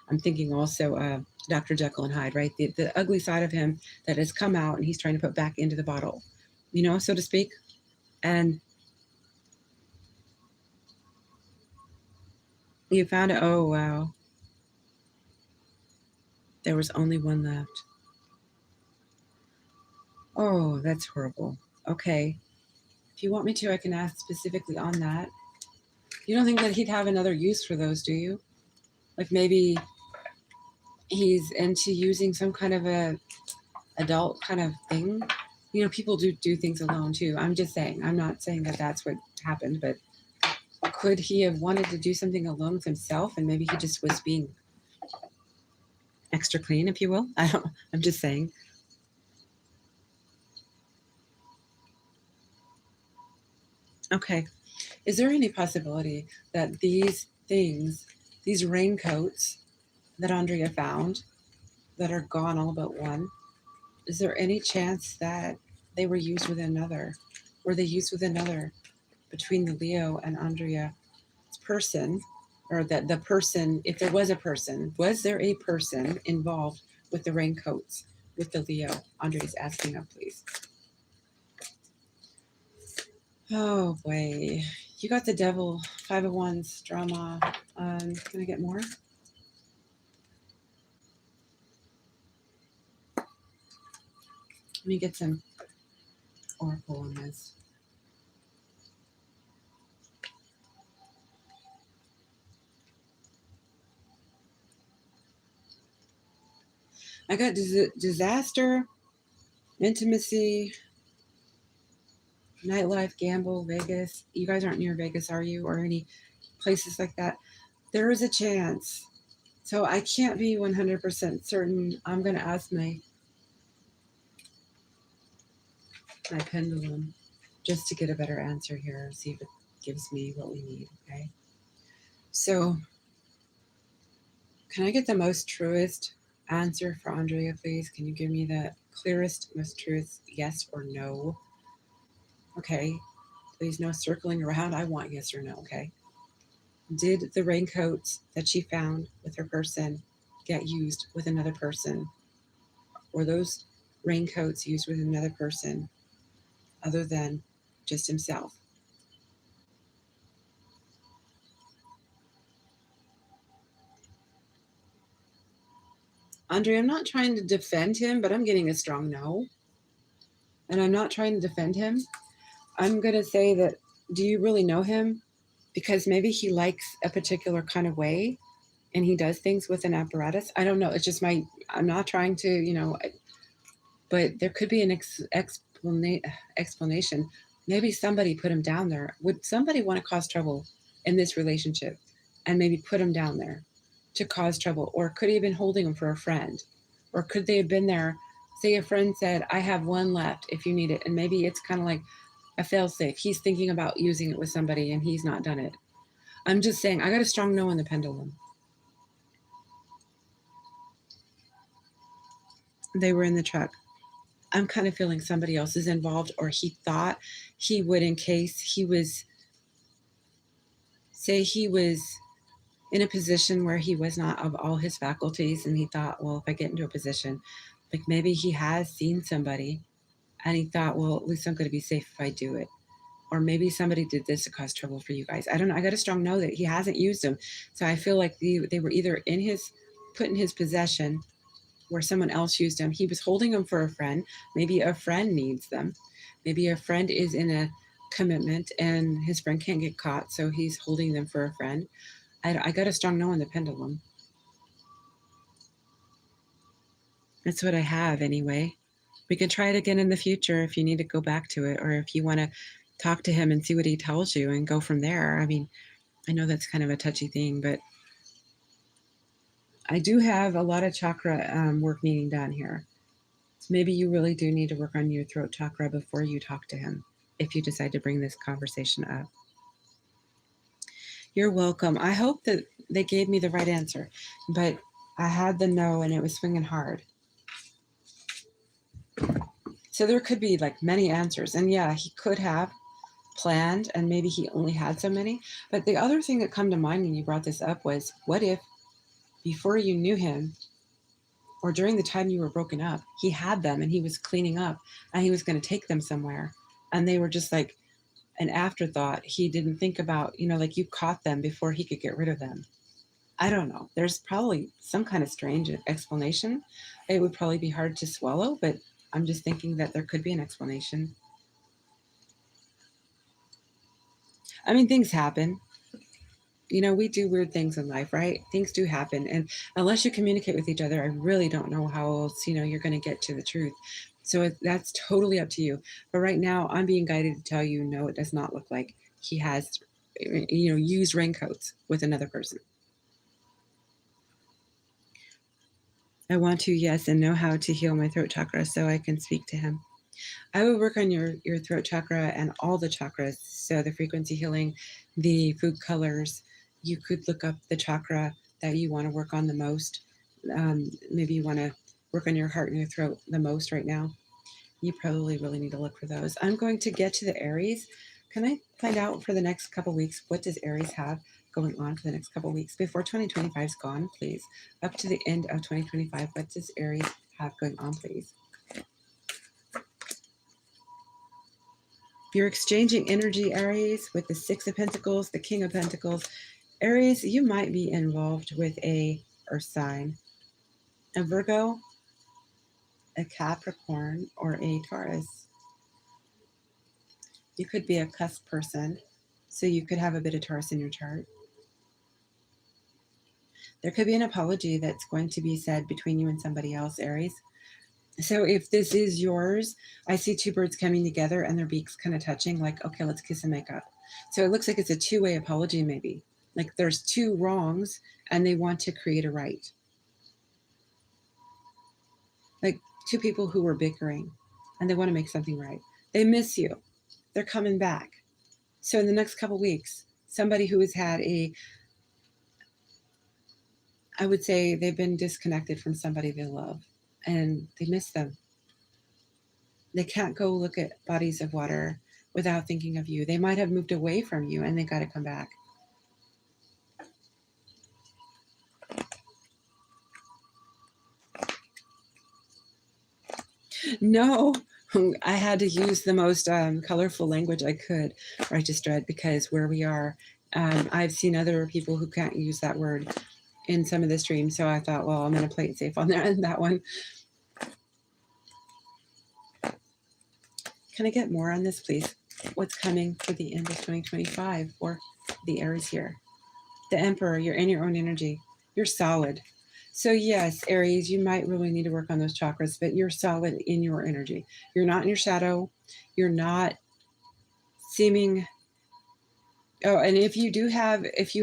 I'm thinking also Dr. Jekyll and Hyde, right? The ugly side of him that has come out and he's trying to put back into the bottle, so to speak. And you found it. Oh, wow. There was only one left. Oh, that's horrible. Okay. If you want me to, I can ask specifically on that. You don't think that he'd have another use for those, do you? Like maybe he's into using some kind of a adult kind of thing. People do things alone too. I'm just saying. I'm not saying that that's what happened, but could he have wanted to do something alone with himself, and maybe he just was being extra clean, if you will? I'm just saying. Okay. Is there any possibility that these things, these raincoats that Andrea found that are gone all but one, is there any chance that they were used with another? Were they used with another between the Leo and Andrea person? Or that the person, if there was a person, was there a person involved with the raincoats with the Leo? Andrea's asking up, please. Oh boy. You got the devil, 5 of Wands, drama. Can I get more? Let me get some oracle on this. I got disaster, intimacy, nightlife, gamble, Vegas. You guys aren't near Vegas, are you? Or any places like that? There is a chance. So I can't be 100% certain. I'm going to ask my pendulum just to get a better answer here. See if it gives me what we need, okay? So can I get the most truest answer for Andrea, please? Can you give me the clearest, most truest yes or no? Okay. Please, no circling around. I want yes or no, okay? Did the raincoats that she found with her person get used with another person? Were those raincoats used with another person other than just himself? Andre, I'm not trying to defend him, but I'm getting a strong no. And I'm not trying to defend him. I'm going to say that, do you really know him? Because maybe he likes a particular kind of way and he does things with an apparatus. I don't know. It's just I'm not trying to, but there could be an explanation. Maybe somebody put him down there. Would somebody want to cause trouble in this relationship and maybe put him down there to cause trouble? Or could he have been holding him for a friend? Or could they have been there? Say a friend said, I have one left if you need it. And maybe it's kind of like a fail-safe. He's thinking about using it with somebody and he's not done it. I'm just saying, I got a strong no on the pendulum. They were in the truck. I'm kind of feeling somebody else is involved, or he thought he would, in case he was, say he was in a position where he was not of all his faculties, and he thought, well, if I get into a position, like maybe he has seen somebody and he thought, well, at least I'm going to be safe if I do it. Or maybe somebody did this to cause trouble for you guys. I don't know. I got a strong no that he hasn't used them. So I feel like they were either put in his possession where someone else used them. He was holding them for a friend. Maybe a friend needs them. Maybe a friend is in a commitment and his friend can't get caught, so he's holding them for a friend. I got a strong no on the pendulum. That's what I have anyway. We can try it again in the future if you need to go back to it, or if you want to talk to him and see what he tells you and go from there. I mean, I know that's kind of a touchy thing, but I do have a lot of chakra work needing done here. So maybe you really do need to work on your throat chakra before you talk to him, if you decide to bring this conversation up. You're welcome. I hope that they gave me the right answer, but I had the no and it was swinging hard. So there could be like many answers. And yeah, he could have planned and maybe he only had so many. But the other thing that come to mind when you brought this up was, what if before you knew him or during the time you were broken up, he had them and he was cleaning up and he was going to take them somewhere and they were just like an afterthought. He didn't think about, like you caught them before he could get rid of them. I don't know. There's probably some kind of strange explanation. It would probably be hard to swallow, but I'm just thinking that there could be an explanation. I mean, things happen. We do weird things in life, right? Things do happen. And unless you communicate with each other, I really don't know how else, you're going to get to the truth. So that's totally up to you. But right now, I'm being guided to tell you, no, it does not look like he has, used raincoats with another person. I want to, yes, and know how to heal my throat chakra so I can speak to him. I would work on your throat chakra and all the chakras. So the frequency healing, the food colors. You could look up the chakra that you want to work on the most. Maybe you want to work on your heart and your throat the most right now. You probably really need to look for those. I'm going to get to the Aries. Can I find out for the next couple weeks, what does Aries have going on for the next couple weeks before 2025 is gone, please? Up to the end of 2025, what does Aries have going on, please? You're exchanging energy, Aries, with the Six of Pentacles, the King of Pentacles. Aries, you might be involved with a Earth sign, a Virgo, a Capricorn, or a Taurus. You could be a cusp person, so you could have a bit of Taurus in your chart. There could be an apology that's going to be said between you and somebody else, Aries. So if this is yours, I see two birds coming together and their beaks kind of touching, like, okay, let's kiss and make up. So it looks like it's a two-way apology, maybe. Like there's two wrongs and they want to create a right. Like two people who were bickering and they want to make something right. They miss you. They're coming back. So in the next couple weeks, somebody who has had I would say they've been disconnected from somebody they love and they miss them. They can't go look at bodies of water without thinking of you. They might have moved away from you and they got to come back. No, I had to use the most colorful language I could, Righteous Dread, because where we are, I've seen other people who can't use that word in some of the streams. So I thought, well, I'm going to play it safe on that one. Can I get more on this, please? What's coming for the end of 2025 for the Aries here? The Emperor, you're in your own energy. You're solid. So yes, Aries, you might really need to work on those chakras, but you're solid in your energy. You're not in your shadow. You're not seeming... Oh, and if you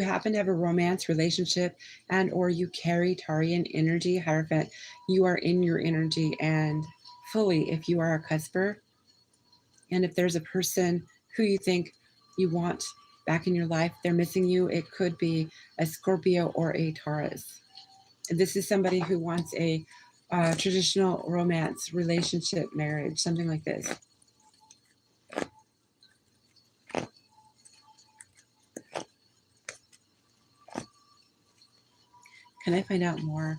happen to have a romance relationship and or you carry Tarian energy, Hierophant, you are in your energy and fully, if you are a cusper, and if there's a person who you think you want back in your life, they're missing you, it could be a Scorpio or a Taurus. This is somebody who wants a traditional romance, relationship, marriage, something like this. Can I find out more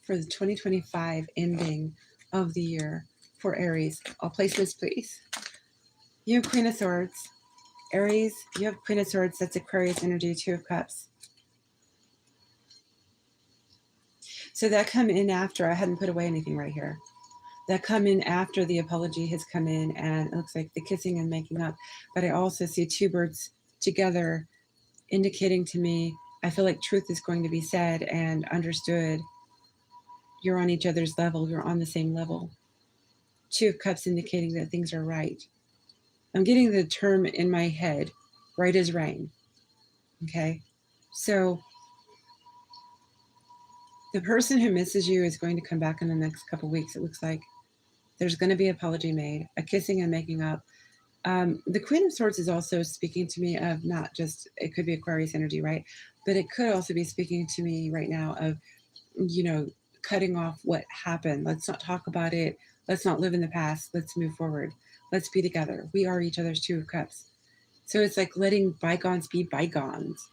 for the 2025 ending of the year for Aries? All placements, please. You have Queen of Swords. Aries, you have Queen of Swords. That's Aquarius energy, Two of Cups. So that come in after, I hadn't put away anything right here. That come in after the apology has come in and it looks like the kissing and making up. But I also see two birds together indicating to me, I feel like truth is going to be said and understood. You're on each other's level. You're on the same level. Two of Cups indicating that things are right. I'm getting the term in my head, right as rain. Okay. So The person who misses you is going to come back in the next couple weeks. It looks like there's going to be an apology made, a kissing and making up. The Queen of Swords is also speaking to me of not just, it could be Aquarius energy, right? But it could also be speaking to me right now of, you know, cutting off what happened. Let's not talk about it. Let's not live in the past. Let's move forward. Let's be together. We are each other's Two of Cups. So it's like letting bygones be bygones,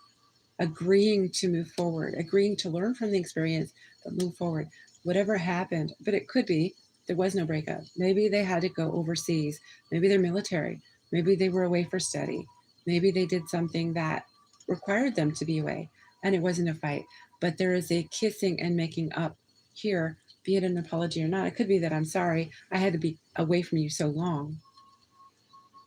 agreeing to move forward, agreeing to learn from the experience, but move forward. Whatever happened, but it could be there was no breakup. Maybe they had to go overseas. Maybe they're military. Maybe they were away for study. Maybe they did something that required them to be away and it wasn't a fight. But there is a kissing and making up here, be it an apology or not. It could be that I'm sorry, I had to be away from you so long.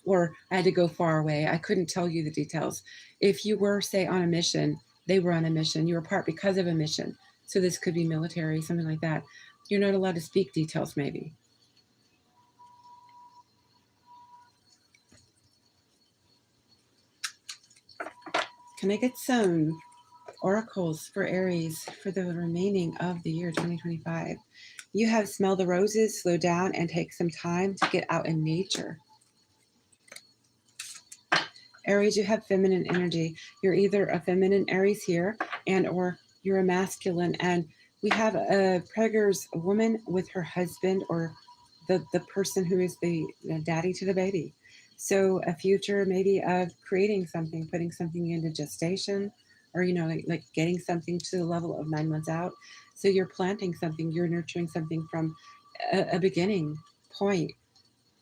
Or I had to go far away. I couldn't tell you the details. If you were, say, on a mission, they were on a mission. You were apart because of a mission. So this could be military, something like that. You're not allowed to speak details, maybe. Can I get some oracles for Aries for the remaining of the year 2025? You have smell the roses, slow down, and take some time to get out in nature. Aries, you have feminine energy. You're either a feminine Aries here and or you're a masculine. And we have a Pregger's woman with her husband or the person who is the daddy to the baby. So a future maybe of creating something, putting something into gestation or, you know, like getting something to the level of 9 months out. So you're planting something, you're nurturing something from a beginning point.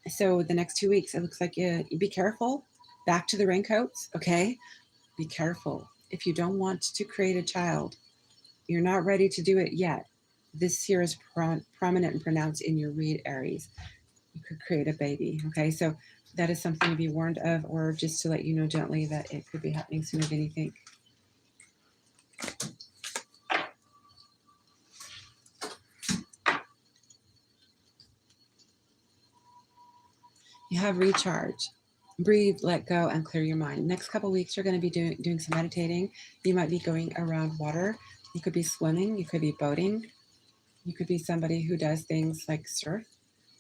So the next 2 weeks, it looks like you be careful. Back to the raincoats, okay? Be careful. If you don't want to create a child, you're not ready to do it yet. This here is prominent and pronounced in your read, Aries. You could create a baby, okay? So that is something to be warned of, or just to let you know gently that it could be happening sooner than you think. You have recharge. Breathe, let go, and clear your mind. Next couple weeks, you're going to be doing some meditating. You might be going around water. You could be swimming. You could be boating. You could be somebody who does things like surf.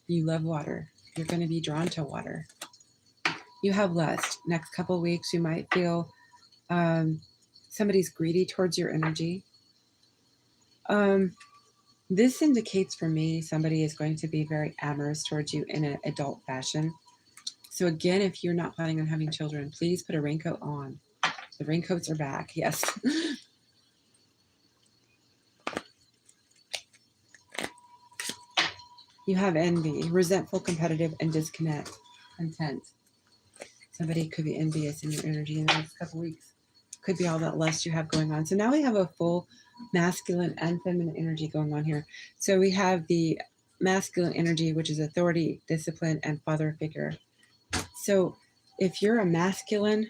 You love water. You're going to be drawn to water. You have lust. Next couple weeks, you might feel somebody's greedy towards your energy. This indicates for me somebody is going to be very amorous towards you in an adult fashion. So again, if you're not planning on having children, please put a raincoat on. The raincoats are back, yes. You have envy, resentful, competitive, and discontent. Somebody could be envious in your energy in the next couple weeks. Could be all that lust you have going on. So now we have a full masculine and feminine energy going on here. So we have the masculine energy, which is authority, discipline, and father figure. So if you're a masculine,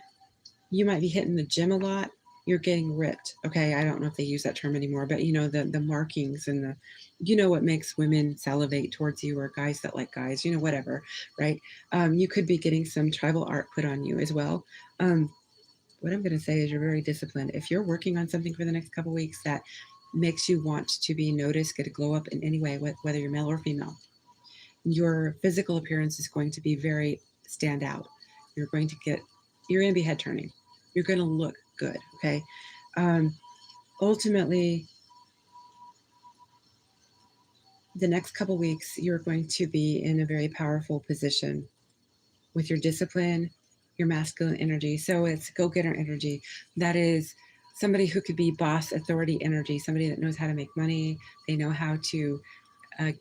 you might be hitting the gym a lot. You're getting ripped. Okay, I don't know if they use that term anymore, but you know, the markings and the, you know, what makes women salivate towards you or guys that like guys, you know, whatever, right? You could be getting some tribal art put on you as well. What I'm going to say is you're very disciplined. If you're working on something for the next couple weeks that makes you want to be noticed, get a glow up in any way, whether you're male or female, your physical appearance is going to be very stand out. You're going to be head turning. You're going to look good. Okay. Ultimately, the next couple weeks, you're going to be in a very powerful position with your discipline, your masculine energy. So it's go-getter energy. That is somebody who could be boss authority energy, somebody that knows how to make money. They know how to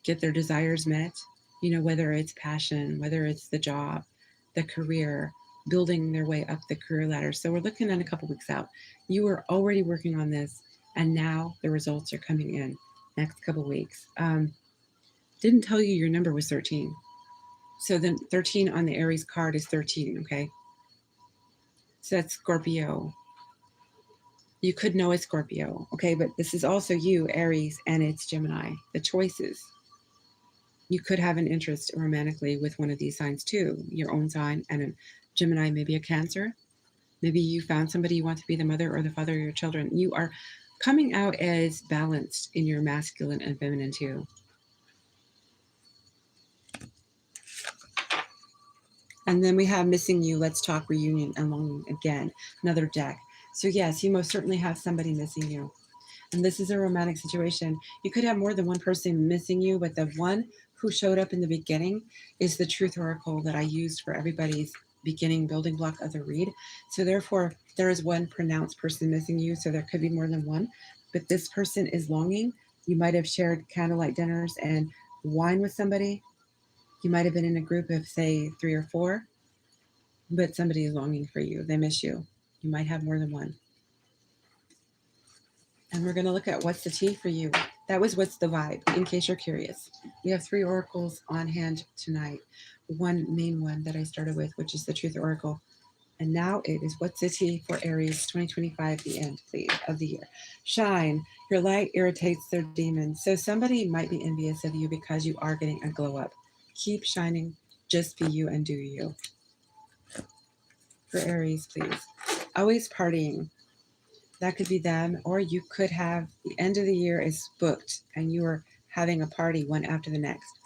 get their desires met, you know, whether it's passion, whether it's the job, the career, building their way up the career ladder. So we're looking at a couple weeks out. You were already working on this, and now the results are coming in next couple weeks. Didn't tell you your number was 13. So then 13 on the Aries card is 13, okay? So that's Scorpio. You could know a Scorpio, okay? But this is also you, Aries, and it's Gemini, the choices. You could have an interest romantically with one of these signs too, your own sign, and a Gemini, maybe a Cancer. Maybe you found somebody you want to be the mother or the father of your children. You are coming out as balanced in your masculine and feminine too. And then we have missing you, let's talk, reunion, and longing again, another deck. So yes, you most certainly have somebody missing you. And this is a romantic situation. You could have more than one person missing you, but the one who showed up in the beginning is the truth oracle that I used for everybody's beginning building block of the read. So therefore, there is one pronounced person missing you, so there could be more than one. But this person is longing. You might have shared candlelight dinners and wine with somebody. You might have been in a group of, say, 3 or 4, but somebody is longing for you. They miss you. You might have more than one. And we're going to look at what's the tea for you. That was what's the vibe, in case you're curious. We have 3 oracles on hand tonight. One main one that I started with, which is the Truth Oracle. And now it is what's the tea for Aries 2025, the end, please, of the year. Shine. Your light irritates their demons. So somebody might be envious of you because you are getting a glow up. Keep shining. Just be you and do you. For Aries, please. Always partying. That could be them, or you could have the end of the year is booked and you are having a party one after the next.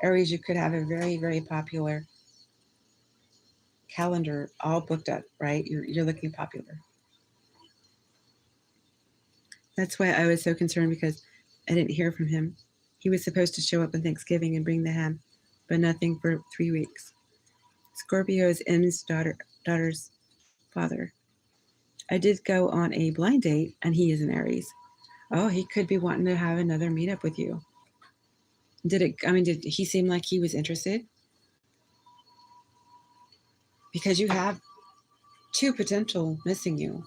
Aries, you could have a very, very popular calendar all booked up, right? You're looking popular. That's why I was so concerned, because I didn't hear from him. He was supposed to show up on Thanksgiving and bring the ham, but nothing for 3 weeks. Scorpio is M's daughter's father. I did go on a blind date, and he is an Aries. Oh, he could be wanting to have another meetup with you. Did he seem like he was interested? Because you have 2 potential missing you.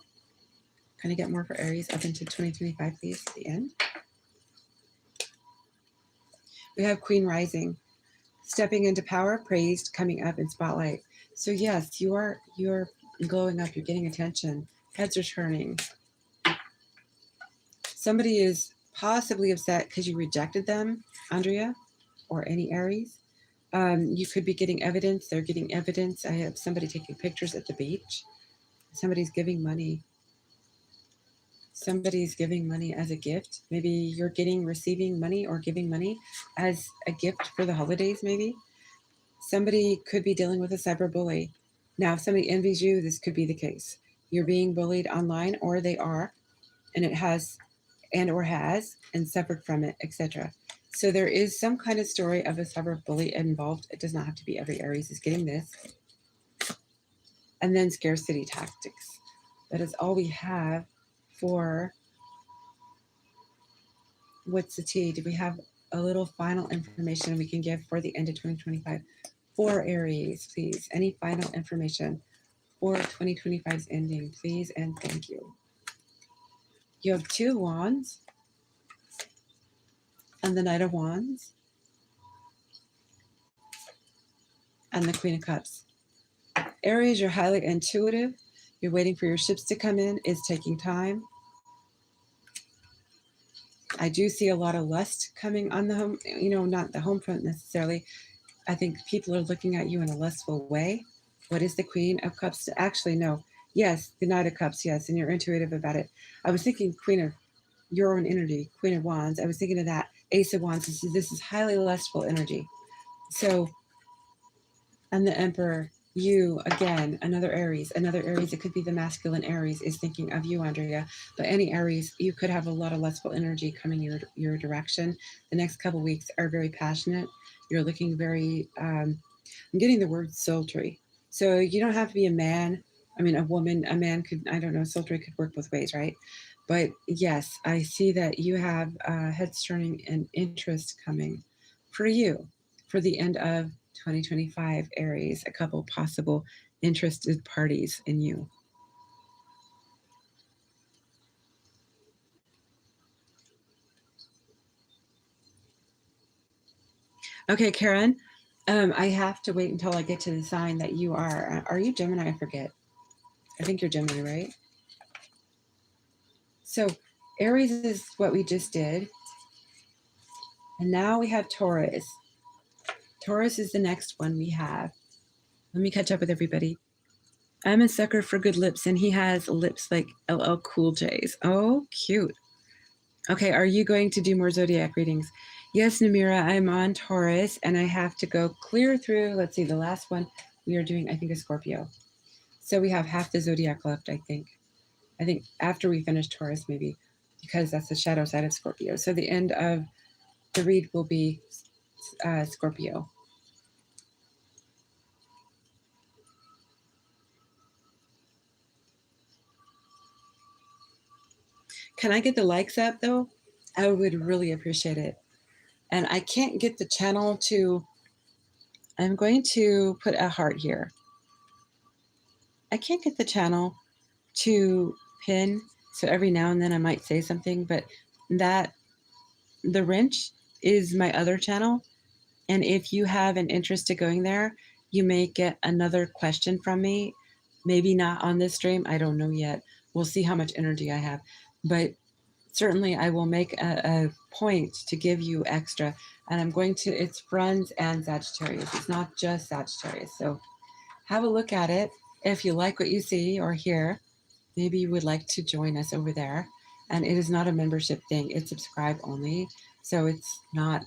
Can I get more for Aries up into 2025, please, at the end? We have Queen rising, stepping into power, praised, coming up in spotlight. So yes, you're glowing up, you're getting attention, heads are turning. Somebody is possibly upset because you rejected them, Andrea, or any Aries. You could be getting evidence. They're getting evidence. I have somebody taking pictures at the beach. Somebody's giving money. Somebody's giving money as a gift. Maybe you're receiving money or giving money as a gift for the holidays, maybe. Somebody could be dealing with a cyber bully. Now, if somebody envies you, this could be the case. You're being bullied online, or they are, and it has and suffered from it, etc. So there is some kind of story of a cyber bully involved. It does not have to be every Aries is getting this. And then scarcity tactics. That is all we have for what's the tea. Do we have a little final information we can give for the end of 2025? For Aries, please. Any final information for 2025's ending, please, and thank you. You have 2 wands and the Knight of Wands and the Queen of Cups. Aries, you're highly intuitive. You're waiting for your ships to come in. It's taking time. I do see a lot of lust coming on the home, not the home front necessarily. I think people are looking at you in a lustful way. What is the Queen of Cups? Actually, no. Yes, the Knight of Cups, yes, and you're intuitive about it. I was thinking Queen of your own energy, Queen of Wands. I was thinking of that. Ace of Wands. This is highly lustful energy. So, and the Emperor, you, again, another Aries. It could be the masculine Aries is thinking of you, Andrea. But any Aries, you could have a lot of lustful energy coming your direction. The next couple weeks are very passionate. You're looking very, I'm getting the word sultry. So you don't have to be a man. I mean, a woman, a man could, I don't know, sultry could work both ways, right? But yes, I see that you have heads turning and interest coming for you for the end of 2025, Aries, a couple possible interested parties in you. Okay, Karen, I have to wait until I get to the sign that you are you Gemini? I forget. I think you're Gemini, right? So Aries is what we just did. And now we have Taurus. Taurus is the next one we have. Let me catch up with everybody. I'm a sucker for good lips, and he has lips like LL Cool J's. Oh, cute. Okay, are you going to do more zodiac readings? Yes, Namira, I'm on Taurus and I have to go clear through. Let's see, the last one we are doing, I think, is Scorpio. So we have half the zodiac left, I think. I think after we finish Taurus, maybe, because that's the shadow side of Scorpio. So the end of the read will be Scorpio. Can I get the likes up though? I would really appreciate it. And I can't get the channel to, I'm going to put a heart here. I can't get the channel to pin, so every now and then I might say something, but that, the wrench is my other channel. And if you have an interest to going there, you may get another question from me. Maybe not on this stream. I don't know yet. We'll see how much energy I have. But certainly I will make a point to give you extra. And I'm going to, it's Friends and Sagittarius. It's not just Sagittarius. So have a look at it. If you like what you see or hear, maybe you would like to join us over there. And it is not a membership thing. It's subscribe only. So it's not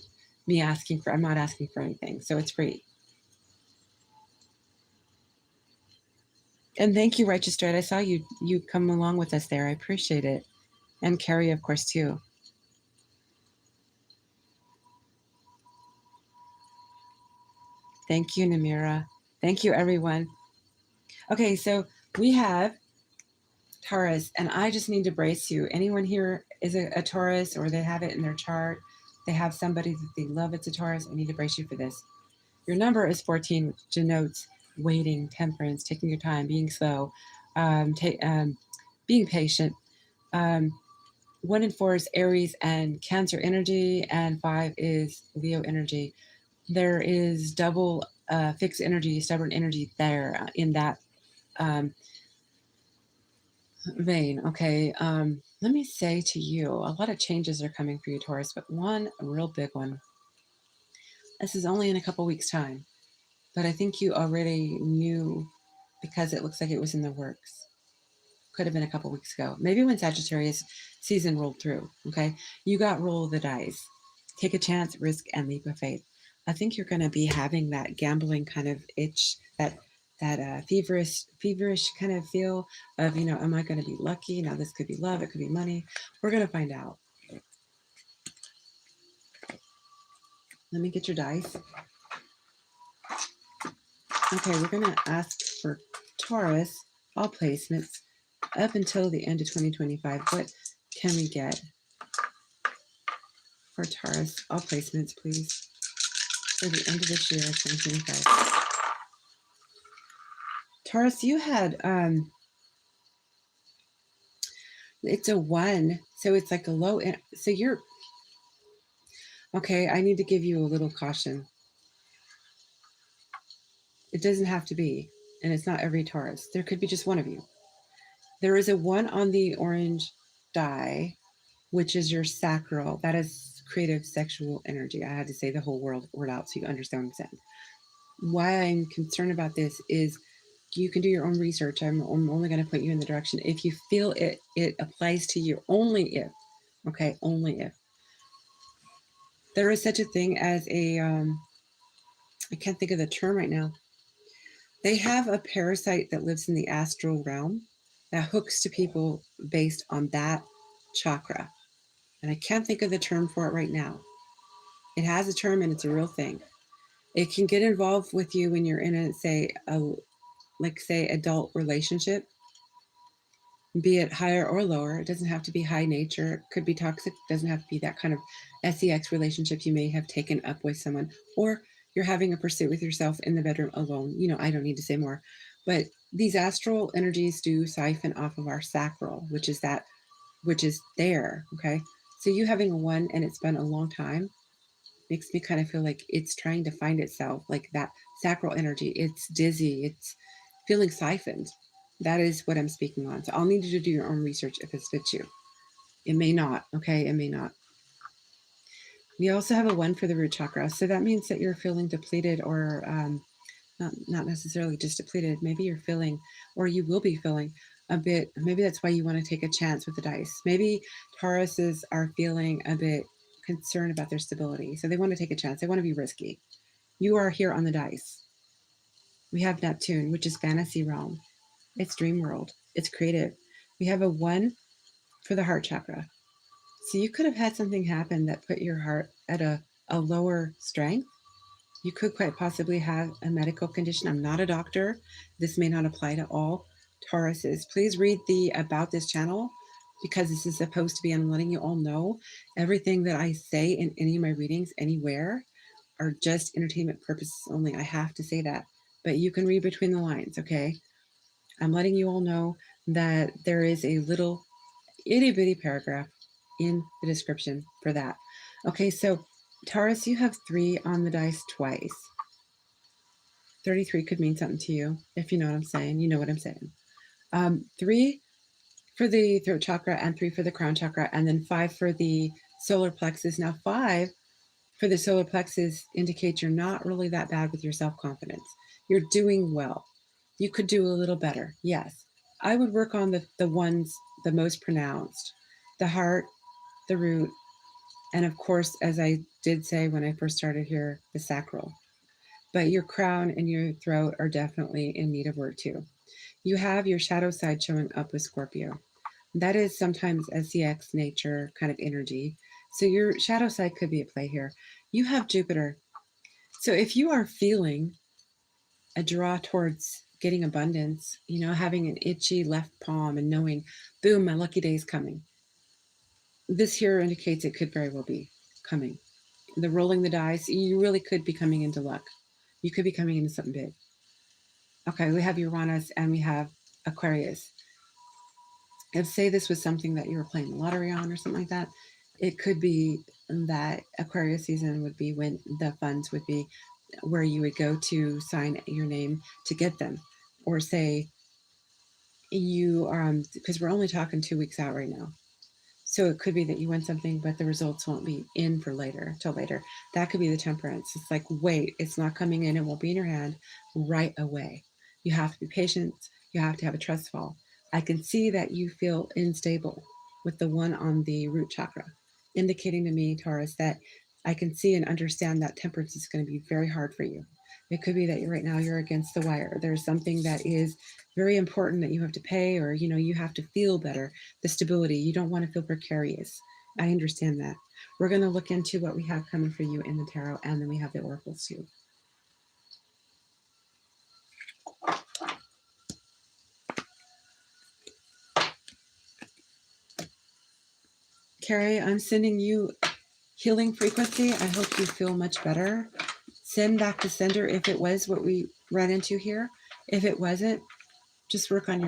me asking for, I'm not asking for anything. So it's free. And thank you, Righteous Dread. I saw you come along with us there. I appreciate it. And Carrie, of course, too. Thank you, Namira. Thank you, everyone. Okay, so we have Taurus, and I just need to brace you. Anyone here is a Taurus, or they have it in their chart, they have somebody that they love, it's a Taurus, I need to brace you for this. Your number is 14, which denotes waiting, temperance, taking your time, being slow, being patient. 1 and 4 is Aries and Cancer energy, and 5 is Leo energy. There is double fixed energy, stubborn energy there in that vein. Okay, let me say to you, a lot of changes are coming for you, Taurus, but one real big one. This is only in a couple weeks' time, but I think you already knew because it looks like it was in the works. Could have been a couple weeks ago. Maybe when Sagittarius season rolled through, okay? You got roll of the dice. Take a chance, risk, and leap of faith. I think you're going to be having that gambling kind of itch, that feverish kind of feel of, you know, am I going to be lucky? Now this could be love, it could be money. We're going to find out. Let me get your dice. Okay, we're going to ask for Taurus, all placements, up until the end of 2025. What can we get for Taurus? All placements, please, for the end of this year, 2025. Taurus, you had, it's a 1, so it's like a low, so you're, okay, I need to give you a little caution. It doesn't have to be, and it's not every Taurus. There could be just one of you. There is a 1 on the orange die, which is your sacral. That is creative sexual energy. I had to say the whole word out so you understand what I'm saying. Why I'm concerned about this is you can do your own research. I'm only going to put you in the direction if you feel it applies to you. Only if, okay, only if. There is such a thing as a, I can't think of the term right now. They have a parasite that lives in the astral realm that hooks to people based on that chakra. And I can't think of the term for it right now. It has a term and it's a real thing. It can get involved with you when you're in a, say, adult relationship, be it higher or lower. It doesn't have to be high nature. It could be toxic. It doesn't have to be that kind of sex relationship you may have taken up with someone, or you're having a pursuit with yourself in the bedroom alone. You know, I don't need to say more, but these astral energies do siphon off of our sacral, which is there. Okay. So you having a 1 and it's been a long time makes me kind of feel like it's trying to find itself, like that sacral energy. It's dizzy. It's feeling siphoned. That is what I'm speaking on. So I'll need you to do your own research if it fits you. It may not, okay? It may not. We also have a 1 for the root chakra. So that means that you're feeling depleted, or not necessarily just depleted. Maybe you're feeling, or you will be feeling a bit, maybe that's why you want to take a chance with the dice. Maybe Tauruses are feeling a bit concerned about their stability. So they want to take a chance. They want to be risky. You are here on the dice. We have Neptune, which is fantasy realm. It's dream world. It's creative. We have a 1 for the heart chakra. So you could have had something happen that put your heart at a lower strength. You could quite possibly have a medical condition. I'm not a doctor. This may not apply to all Tauruses. Please read the about this channel, because this is supposed to be, I'm letting you all know, everything that I say in any of my readings anywhere are just entertainment purposes only. I have to say that, but you can read between the lines, okay? I'm letting you all know that there is a little itty bitty paragraph in the description for that. Okay, so Taurus, you have 3 on the dice twice. 33 could mean something to you, if you know what I'm saying. You know what I'm saying. 3 for the throat chakra and 3 for the crown chakra, and then 5 for the solar plexus. Now 5 for the solar plexus indicates you're not really that bad with your self-confidence. You're doing well. You could do a little better. Yes. I would work on the ones, the most pronounced, the heart, the root, and of course, as I did say when I first started here, the sacral. But your crown and your throat are definitely in need of work too. You have your shadow side showing up with Scorpio. That is sometimes SCX nature kind of energy. So your shadow side could be at play here. You have Jupiter. So if you are feeling a draw towards getting abundance, you know, having an itchy left palm and knowing, boom, my lucky day is coming. This here indicates it could very well be coming. The rolling the dice, you really could be coming into luck. You could be coming into something big. Okay, we have Uranus and we have Aquarius. If say this was something that you were playing the lottery on or something like that, it could be that Aquarius season would be when the funds would be where you would go to sign your name to get them. Or say you are, because we're only talking 2 weeks out right now. So it could be that you win something, but the results won't be in for later, till later. That could be the temperance. It's like, wait, it's not coming in. It won't be in your hand right away. You have to be patient. You have to have a trust fall. I can see that you feel unstable with the 1 on the root chakra, indicating to me, Taurus, that I can see and understand that temperance is going to be very hard for you. It could be that right now you're against the wire. There's something that is very important that you have to pay, or, you know, you have to feel better. The stability, you don't want to feel precarious. I understand that. We're going to look into what we have coming for you in the tarot, and then we have the oracles too. Carrie, I'm sending you healing frequency. I hope you feel much better. Send back to sender if it was what we ran into here. If it wasn't, just work on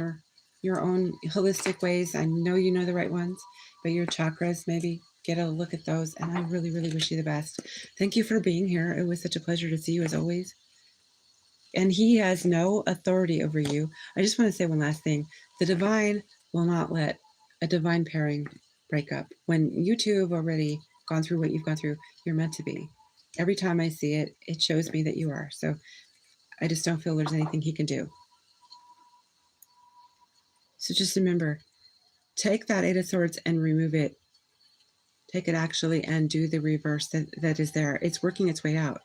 your own holistic ways. I know you know the right ones, but your chakras, maybe get a look at those. And I really, really wish you the best. Thank you for being here. It was such a pleasure to see you as always. And he has no authority over you. I just want to say one last thing. The divine will not let a divine pairing break up. When you two have already gone through what you've gone through, you're meant to be. Every time I see it, it shows me that you are. So I just don't feel there's anything he can do. So just remember, take that 8 of Swords and remove it. Take it actually and do the reverse that is there. It's working its way out.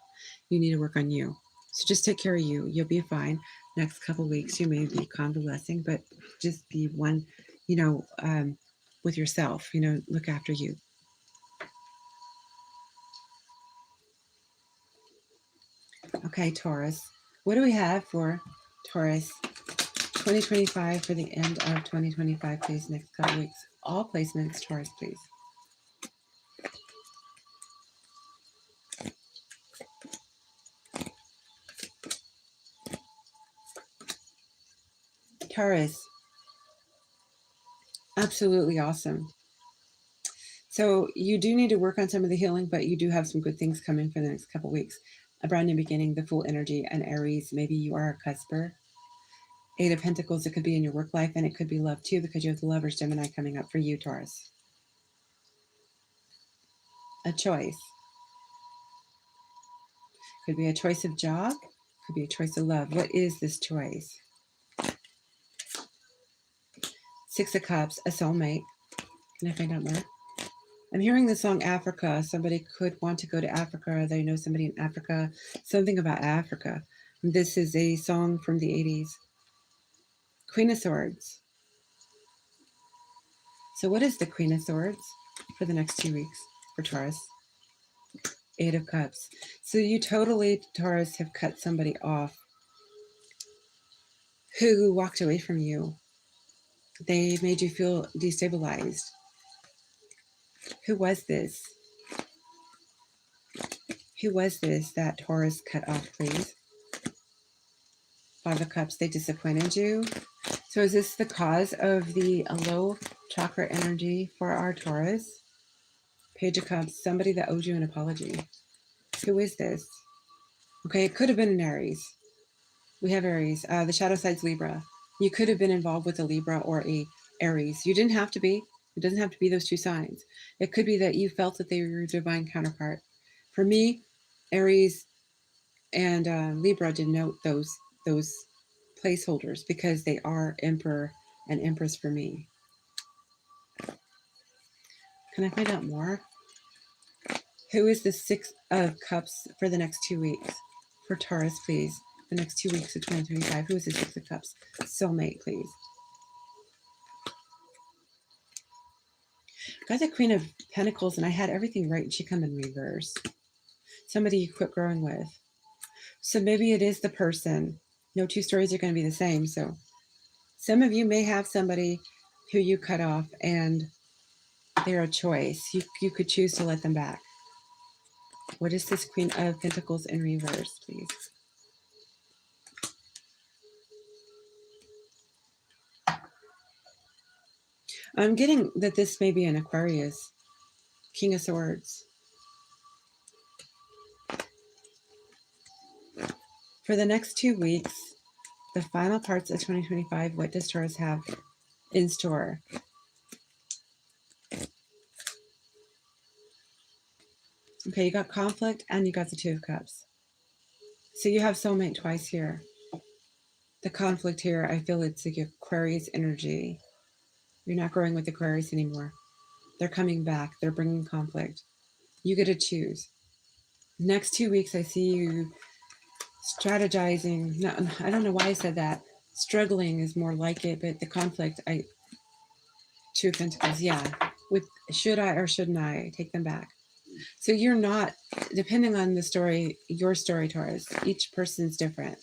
You need to work on you. So just take care of you. You'll be fine. Next couple weeks, you may be convalescing, but just be one, you know, with yourself, you know, look after you. Okay, Taurus. What do we have for Taurus 2025 for the end of 2025, please, next couple weeks? All placements, Taurus, please. Taurus, absolutely awesome. So you do need to work on some of the healing, but you do have some good things coming for the next couple weeks. A brand new beginning, the full energy, and Aries. Maybe you are a cusper. 8 of Pentacles, it could be in your work life, and it could be love too, because you have the Lovers Gemini coming up for you, Taurus. A choice. Could be a choice of job, could be a choice of love. What is this choice? Six of Cups, a soulmate. Can I find out more? I'm hearing the song Africa. Somebody could want to go to Africa. They know somebody in Africa. Something about Africa. This is a song from the 80s. Queen of Swords. So what is the Queen of Swords for the next 2 weeks for Taurus? Eight of Cups. So you totally, Taurus, have cut somebody off who walked away from you. They made you feel destabilized. Who was this? Who was this that Taurus cut off, please? Five of Cups, they disappointed you. So is this the cause of the low chakra energy for our Taurus? Page of Cups, somebody that owed you an apology. Who is this? Okay, it could have been an Aries. We have Aries. The shadow side's Libra. You could have been involved with a Libra or a Aries. You didn't have to be. It doesn't have to be those two signs. It could be that you felt that they were your divine counterpart. For me, Aries and Libra denote those placeholders because they are Emperor and Empress for me. Can I find out more? Who is the Six of Cups for the next 2 weeks? For Taurus, please. The next 2 weeks of 2025. Who is the Six of Cups? Soulmate, please. Got the Queen of Pentacles, and I had everything right, and she come in reverse. Somebody you quit growing with. So maybe it is the person. No two stories are going to be the same. So some of you may have somebody who you cut off, and they're a choice. You could choose to let them back. What is this Queen of Pentacles in reverse, please? I'm getting that this may be an Aquarius. King of Swords. For the next 2 weeks, the final parts of 2025, what does Taurus have in store? Okay, you got conflict and you got the Two of Cups. So you have soulmate twice here. The conflict here, I feel it's like Aquarius energy. You're not growing with Aquarius anymore. They're coming back. They're bringing conflict. You get to choose. Next 2 weeks, I see you strategizing. No, I don't know why I said that. Struggling is more like it, but the conflict, Two of Pentacles, yeah. With should I or shouldn't I take them back? So you're not, depending on the story, your story, Taurus, each person's different.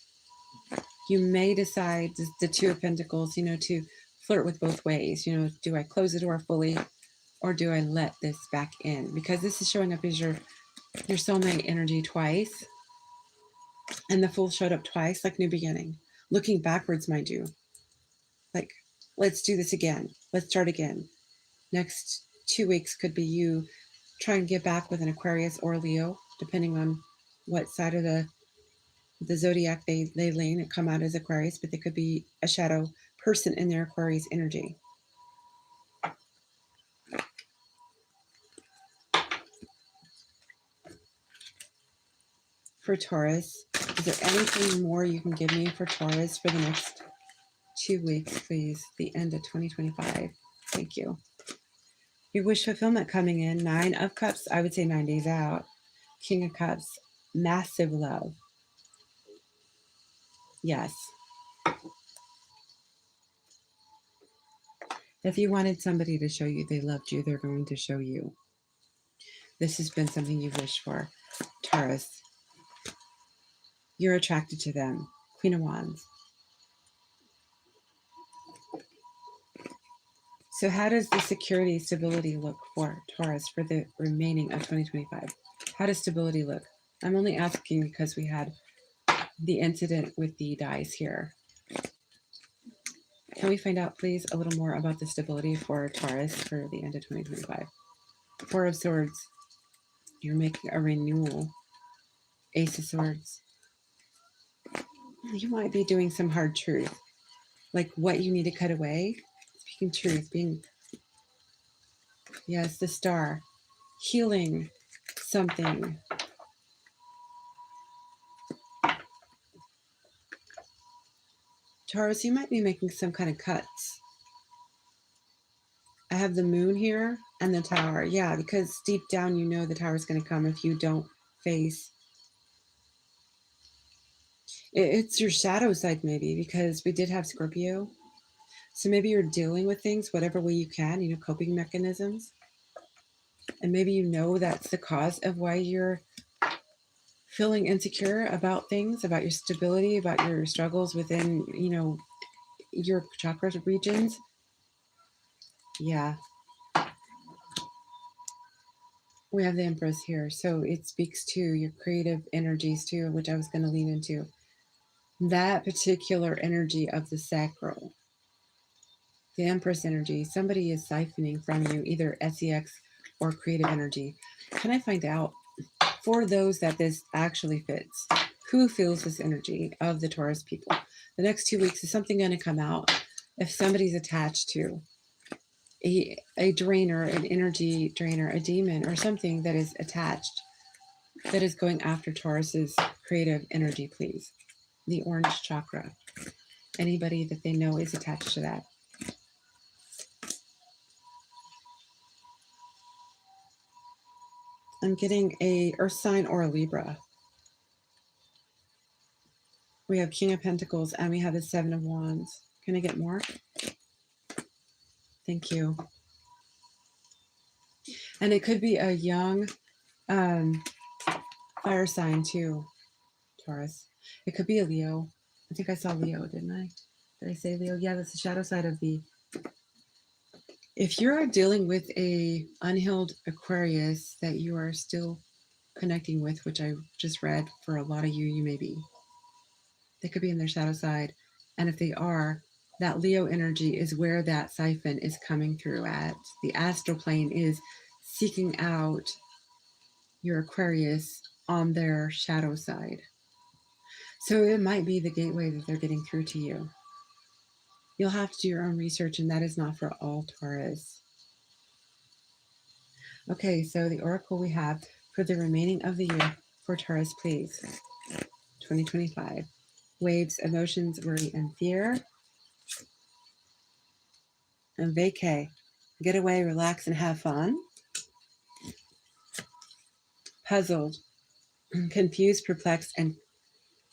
You may decide the Two of Pentacles, to flirt with both ways. Do I close the door fully or do I let this back in? Because this is showing up as your soulmate energy twice. And the Fool showed up twice, like new beginning. Looking backwards, mind you. Like, let's do this again. Let's start again. Next 2 weeks could be you trying to get back with an Aquarius or Leo, depending on what side of the zodiac they lean and come out as Aquarius, but they could be a shadow person in their Aquarius energy. For Taurus, is there anything more you can give me for Taurus for the next 2 weeks, please? The end of 2025. Thank you. Your wish fulfillment coming in. 9 of Cups, I would say 9 days out. King of Cups, massive love. Yes. If you wanted somebody to show you they loved you, they're going to show you. This has been something you've wished for. Taurus, you're attracted to them. Queen of Wands. So how does the security, stability look for Taurus for the remaining of 2025? How does stability look? I'm only asking because we had the incident with the dice here. Can we find out, please, a little more about the stability for Taurus for the end of 2025? Four of Swords. You're making a renewal. Ace of Swords. You might be doing some hard truth. Like what you need to cut away. Speaking truth. Yes, the Star. Healing something. Taurus, you might be making some kind of cuts. have the moon here and the tower. Yeah, because deep down, you know the tower is going to come if you don't face. It's your shadow side maybe, because we did have Scorpio. So maybe you're dealing with things whatever way you can, coping mechanisms. And maybe you know that's the cause of why you're feeling insecure about things, about your stability, about your struggles within, your chakra regions. Yeah. We have the Empress here. So it speaks to your creative energies too, which I was going to lean into. That particular energy of the sacral, the Empress energy, somebody is siphoning from you, either SEX or creative energy. Can I find out, for those that this actually fits, who feels this energy of the Taurus people? The next 2 weeks, is something going to come out if somebody's attached to a drainer, an energy drainer, a demon, or something that is attached, that is going after Taurus's creative energy, please. The orange chakra. Anybody that they know is attached to that. I'm getting a Earth sign or a Libra. We have King of Pentacles and we have the Seven of Wands. Can I get more? Thank you. And it could be a young fire sign too, Taurus. It could be a Leo. I think I saw Leo, didn't I? Did I say Leo? Yeah, that's the shadow side of the... If you're dealing with a unhealed Aquarius that you are still connecting with, which I just read for a lot of you, you may be. They could be in their shadow side. And if they are, that Leo energy is where that siphon is coming through at. The astral plane is seeking out your Aquarius on their shadow side. So it might be the gateway that they're getting through to you. You'll have to do your own research, and that is not for all Taurus. Okay, so the oracle we have for the remaining of the year for Taurus, please. 2025. Waves, emotions, worry, and fear. And vacay. Get away, relax, and have fun. Puzzled, confused, perplexed, and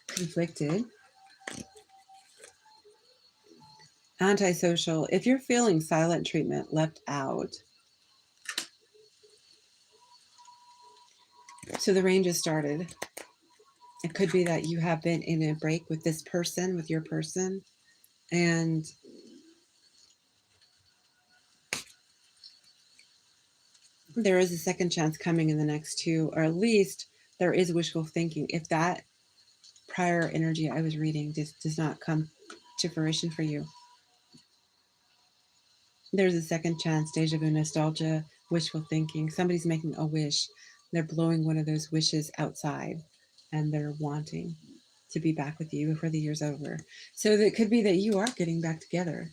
conflicted. Antisocial. If you're feeling silent treatment, left out. So the range has started. It could be that you have been in a break with this person, with your person, and there is a second chance coming in the next 2, or at least there is wishful thinking. If that prior energy I was reading does not come to fruition for you, there's a second chance, deja vu, nostalgia, wishful thinking. Somebody's making a wish. They're blowing one of those wishes outside, and they're wanting to be back with you before the year's over. So it could be that you are getting back together.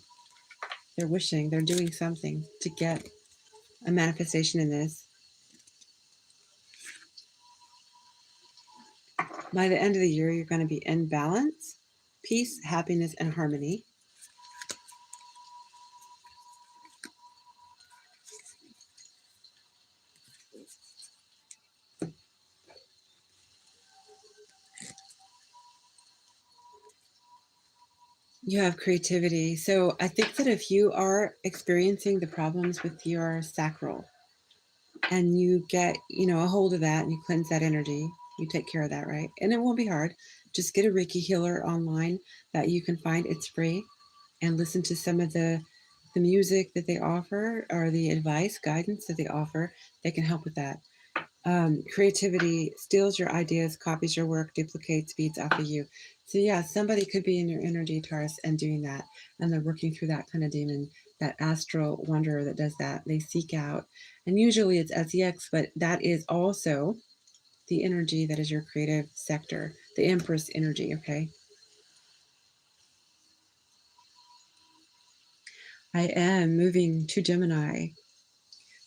They're wishing, they're doing something to get a manifestation in this. By the end of the year, you're going to be in balance, peace, happiness, and harmony. You have creativity. So I think that if you are experiencing the problems with your sacral and you get, a hold of that and you cleanse that energy, you take care of that, right? And it won't be hard. Just get a Reiki healer online that you can find. It's free, and listen to some of the music that they offer, or the advice, guidance that they offer. They can help with that. Creativity steals your ideas, copies your work, duplicates, feeds off of you. So yeah, somebody could be in your energy, Taurus, and doing that, and they're working through that kind of demon, that astral wanderer that does that. They seek out, and usually it's SEX, but that is also the energy that is your creative sector, the Empress energy, okay? I am moving to Gemini.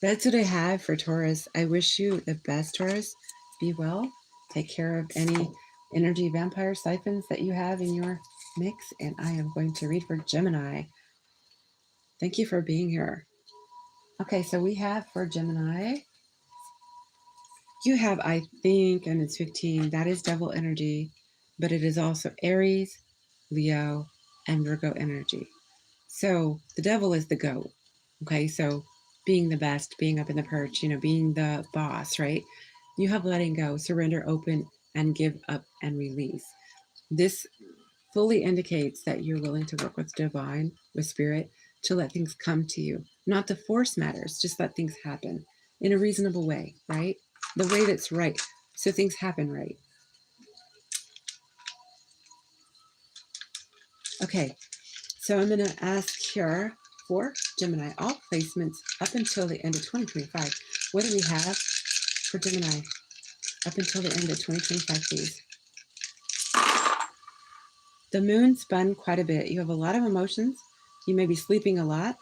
That's what I have for Taurus. I wish you the best, Taurus. Be well. Take care of any energy vampire siphons that you have in your mix. And I am going to read for Gemini. Thank you for being here. Okay, so we have for Gemini, you have, I think, and it's 15, that is devil energy, but it is also Aries, Leo, and Virgo energy. So the devil is the goat. Okay, so being the best, being up in the perch, being the boss, right? You have letting go, surrender, open, and give up and release. This fully indicates that you're willing to work with divine, with spirit, to let things come to you. Not to force matters, just let things happen in a reasonable way, right? The way that's right. So things happen right. Okay, so I'm going to ask here for Gemini, all placements up until the end of 2025. What do we have for Gemini up until the end of 2025, please? The moon spun quite a bit. You have a lot of emotions. You may be sleeping a lot.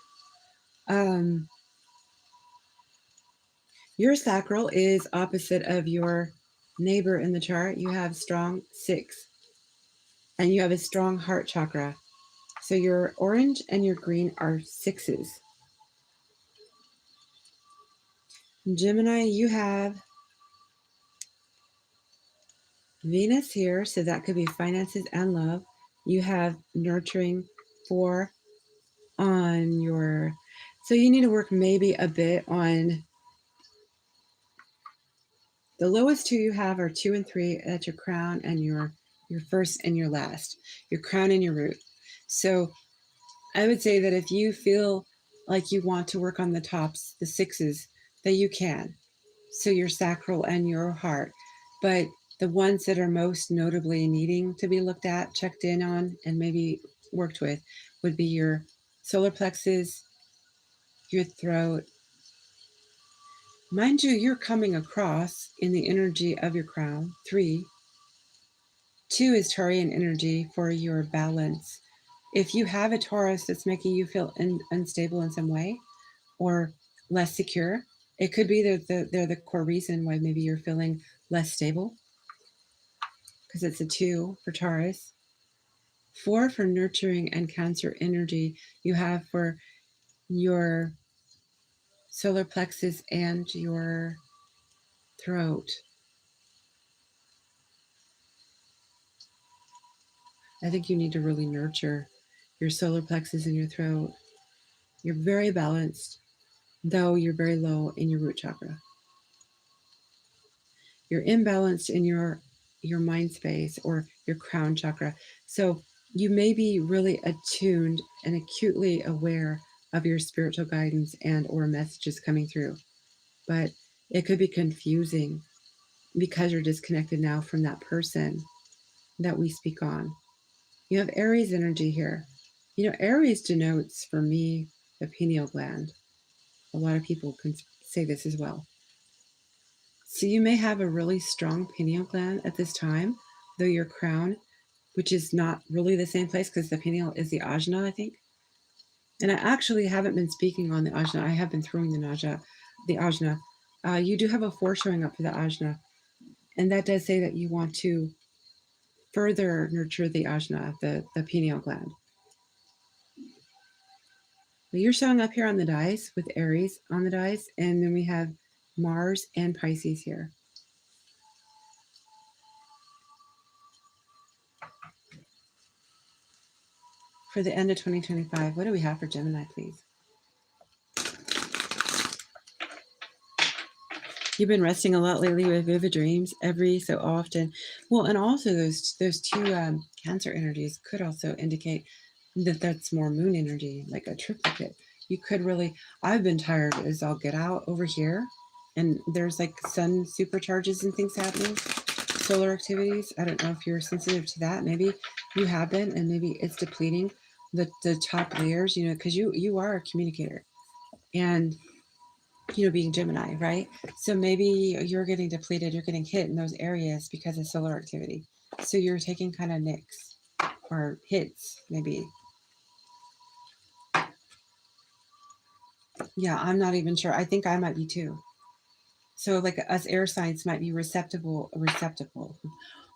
Your sacral is opposite of your neighbor in the chart. You have strong 6, and you have a strong heart chakra. So your orange and your green are 6s. Gemini, you have Venus here, so that could be finances and love. You have nurturing 4 on your, so you need to work maybe a bit on the lowest 2 you have are 2 and 3 at your crown and your first and your last, your crown and your root. So I would say that if you feel like you want to work on the tops, the 6s, that you can. So your sacral and your heart. But the ones that are most notably needing to be looked at, checked in on, and maybe worked with would be your solar plexus, your throat. Mind you, you're coming across in the energy of your crown, 3. 2 is Taurian energy for your balance. If you have a Taurus that's making you feel unstable in some way or less secure, it could be that they're the core reason why maybe you're feeling less stable, because it's a 2 for Taurus. 4 for nurturing and Cancer energy. You have for your solar plexus and your throat. I think you need to really nurture your solar plexus and your throat. You're very balanced, though you're very low in your root chakra. You're imbalanced in your mind space or your crown chakra. So you may be really attuned and acutely aware of your spiritual guidance and or messages coming through. But it could be confusing because you're disconnected now from that person that we speak on. You have Aries energy here. Aries denotes, for me, the pineal gland. A lot of people can say this as well. So you may have a really strong pineal gland at this time, though your crown, which is not really the same place because the pineal is the ajna, I think. And I actually haven't been speaking on the ajna. I have been throwing the ajna. You do have a 4 showing up for the ajna. And that does say that you want to further nurture the ajna, the pineal gland. But you're showing up here on the dice with Aries on the dice. And then we have Mars and Pisces here. For the end of 2025, what do we have for Gemini, please? You've been resting a lot lately with vivid dreams every so often. Well, and also those 2 Cancer energies could also indicate that that's more moon energy, like a triplicate. You could really, I've been tired as all get out over here. And there's like sun supercharges and things happening, solar activities. I don't know if you're sensitive to that. Maybe you have been, and maybe it's depleting the top layers, because you are a communicator. And being Gemini, right? So maybe you're getting depleted, you're getting hit in those areas because of solar activity. So you're taking kind of nicks or hits, maybe. Yeah, I'm not even sure. I think I might be too. So like us air signs might be receptive.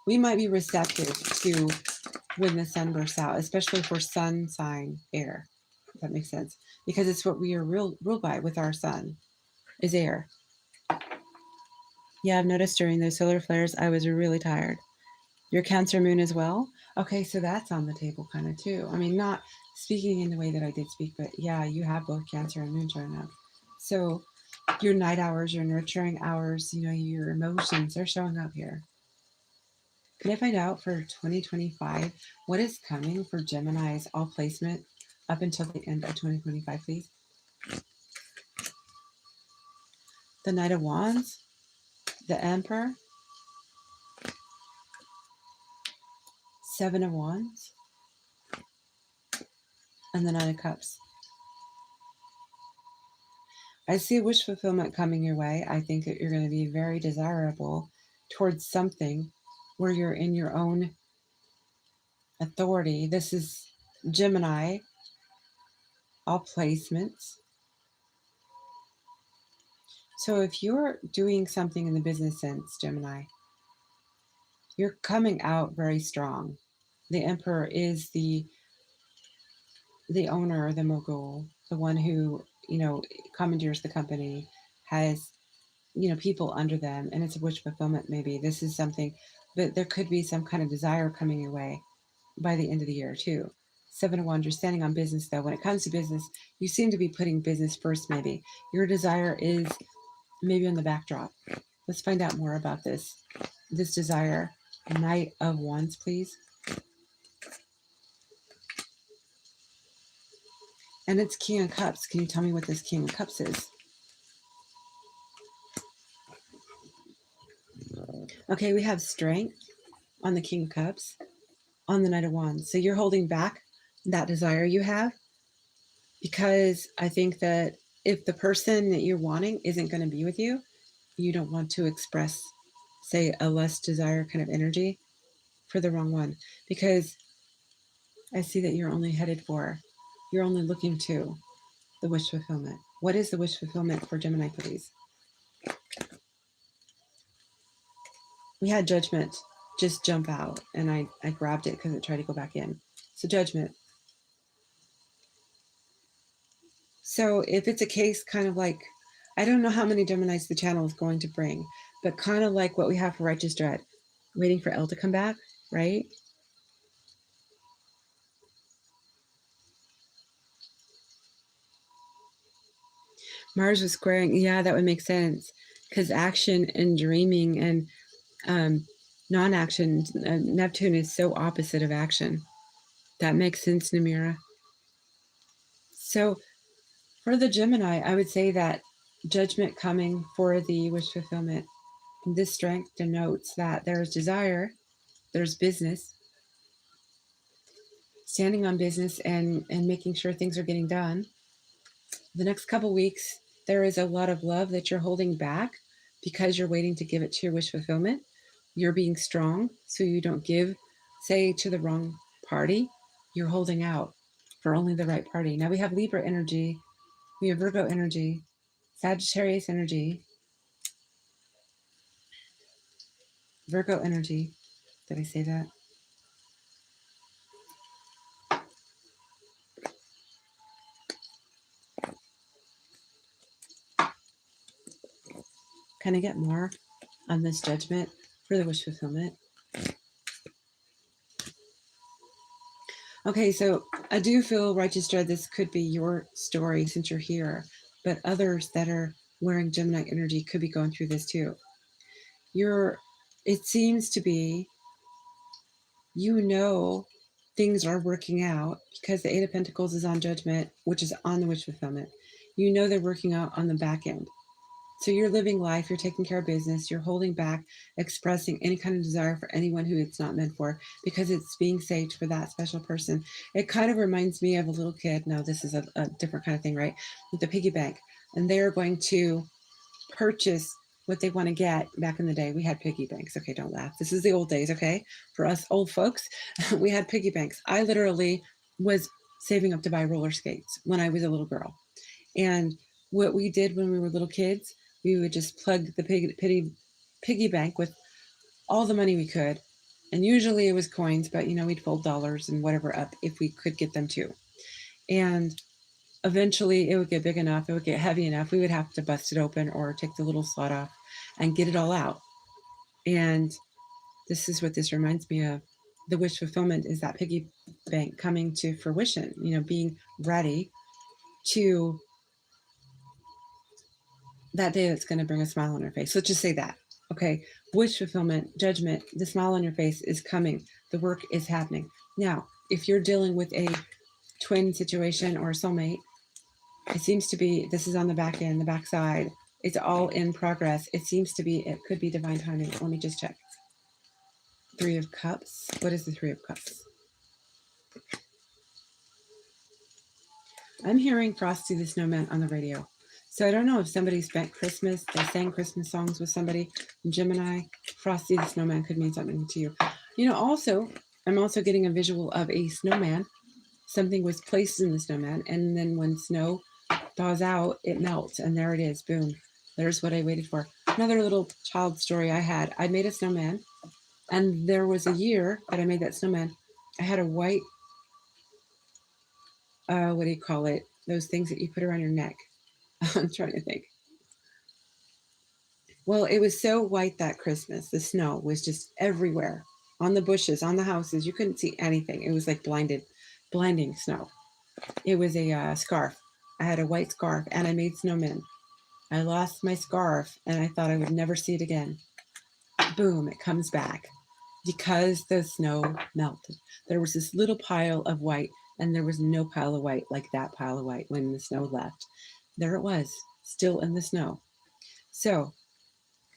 We might be receptive to when the sun bursts out, especially for sun sign air. That makes sense. Because it's what we are ruled by with our sun, is air. Yeah, I've noticed during those solar flares, I was really tired. Your Cancer moon as well? Okay, so that's on the table kind of too. I mean, not speaking in the way that I did speak, but yeah, you have both Cancer and moon showing up. So your night hours, your nurturing hours, you know, your emotions, they're showing up here. Can I find out for 2025 what is coming for Gemini's all placement up until the end of 2025, please? The Knight of Wands, the Emperor, Seven of Wands, and the Nine of Cups. I see a wish fulfillment coming your way. I think that you're going to be very desirable towards something where you're in your own authority. This is Gemini, all placements. So if you're doing something in the business sense, Gemini, you're coming out very strong. The Emperor is the owner, the mogul, the one who, you know, commandeers the company, has, you know, people under them, and it's a wish fulfillment. Maybe this is something, but there could be some kind of desire coming your way by the end of the year too. Seven of Wands, you're standing on business though. When it comes to business, you seem to be putting business first. Maybe your desire is maybe on the backdrop. Let's find out more about this desire. Knight of Wands, please. And it's King of Cups. Can you tell me what this King of Cups is? Okay, we have strength on the King of Cups, on the Knight of Wands. So you're holding back that desire you have, because I think that if the person that you're wanting isn't going to be with you, you don't want to express, say, a less desire kind of energy for the wrong one, because I see that you're only looking to the wish fulfillment. What is the wish fulfillment for Gemini, please? We had Judgment just jump out, and I grabbed it because it tried to go back in. So Judgment. So if it's a case kind of like, I don't know how many Geminis the channel is going to bring, but kind of like what we have for Righteous Dread, waiting for Elle to come back, right? Mars was squaring, yeah, that would make sense, because action and dreaming and non-action, Neptune is so opposite of action. That makes sense, Namira. So for the Gemini, I would say that Judgment coming for the wish fulfillment. This strength denotes that there's desire, there's business, standing on business and making sure things are getting done. The next couple weeks, there is a lot of love that you're holding back because you're waiting to give it to your wish fulfillment. You're being strong so you don't give, say, to the wrong party. You're holding out for only the right party. Now we have Libra energy, we have Virgo energy, Sagittarius energy, Virgo energy. Did I say that? Can I get more on this Judgment for the wish fulfillment? Okay, so I do feel, Righteous Dread, this could be your story since you're here, but others that are wearing Gemini energy could be going through this too. It seems to be, you know, things are working out because the Eight of Pentacles is on Judgment, which is on the wish fulfillment. You know they're working out on the back end. So you're living life, you're taking care of business, you're holding back, expressing any kind of desire for anyone who it's not meant for, because it's being saved for that special person. It kind of reminds me of a little kid. Now, this is a different kind of thing, right? With the piggy bank. And they're going to purchase what they want to get. Back in the day, we had piggy banks. Okay, don't laugh. This is the old days, okay? For us old folks, we had piggy banks. I literally was saving up to buy roller skates when I was a little girl. And what we did when we were little kids, we would just plug the piggy bank with all the money we could. And usually it was coins, but, you know, we'd fold dollars and whatever up if we could get them too. And eventually it would get big enough, it would get heavy enough, we would have to bust it open or take the little slot off and get it all out. And this is what this reminds me of. The wish fulfillment is that piggy bank coming to fruition, being ready to that day that's going to bring a smile on your face. Let's just say that. Okay. Wish fulfillment, judgment, the smile on your face is coming. The work is happening. Now, if you're dealing with a twin situation or a soulmate, it seems to be, this is on the back end, the back side. It's all in progress. It seems to be, it could be divine timing. Let me just check. 3 of Cups. What is the 3 of Cups? I'm hearing Frosty the Snowman on the radio. So I don't know if somebody spent Christmas, they sang Christmas songs with somebody. Gemini, Frosty the Snowman could mean something to you. Also, I'm also getting a visual of a snowman. Something was placed in the snowman, and then when snow thaws out, it melts, and there it is. Boom. There's what I waited for. Another little child story I had. I made a snowman, and there was a year that I made that snowman. I had a white, what do you call it? Those things that you put around your neck. I'm trying to think. Well, it was so white that Christmas. The snow was just everywhere, on the bushes, on the houses. You couldn't see anything. It was like blinding snow. It was a scarf. I had a white scarf, and I made snowmen. I lost my scarf, and I thought I would never see it again. Boom, it comes back because the snow melted. There was this little pile of white, and there was no pile of white like that pile of white when the snow left. There it was, still in the snow. So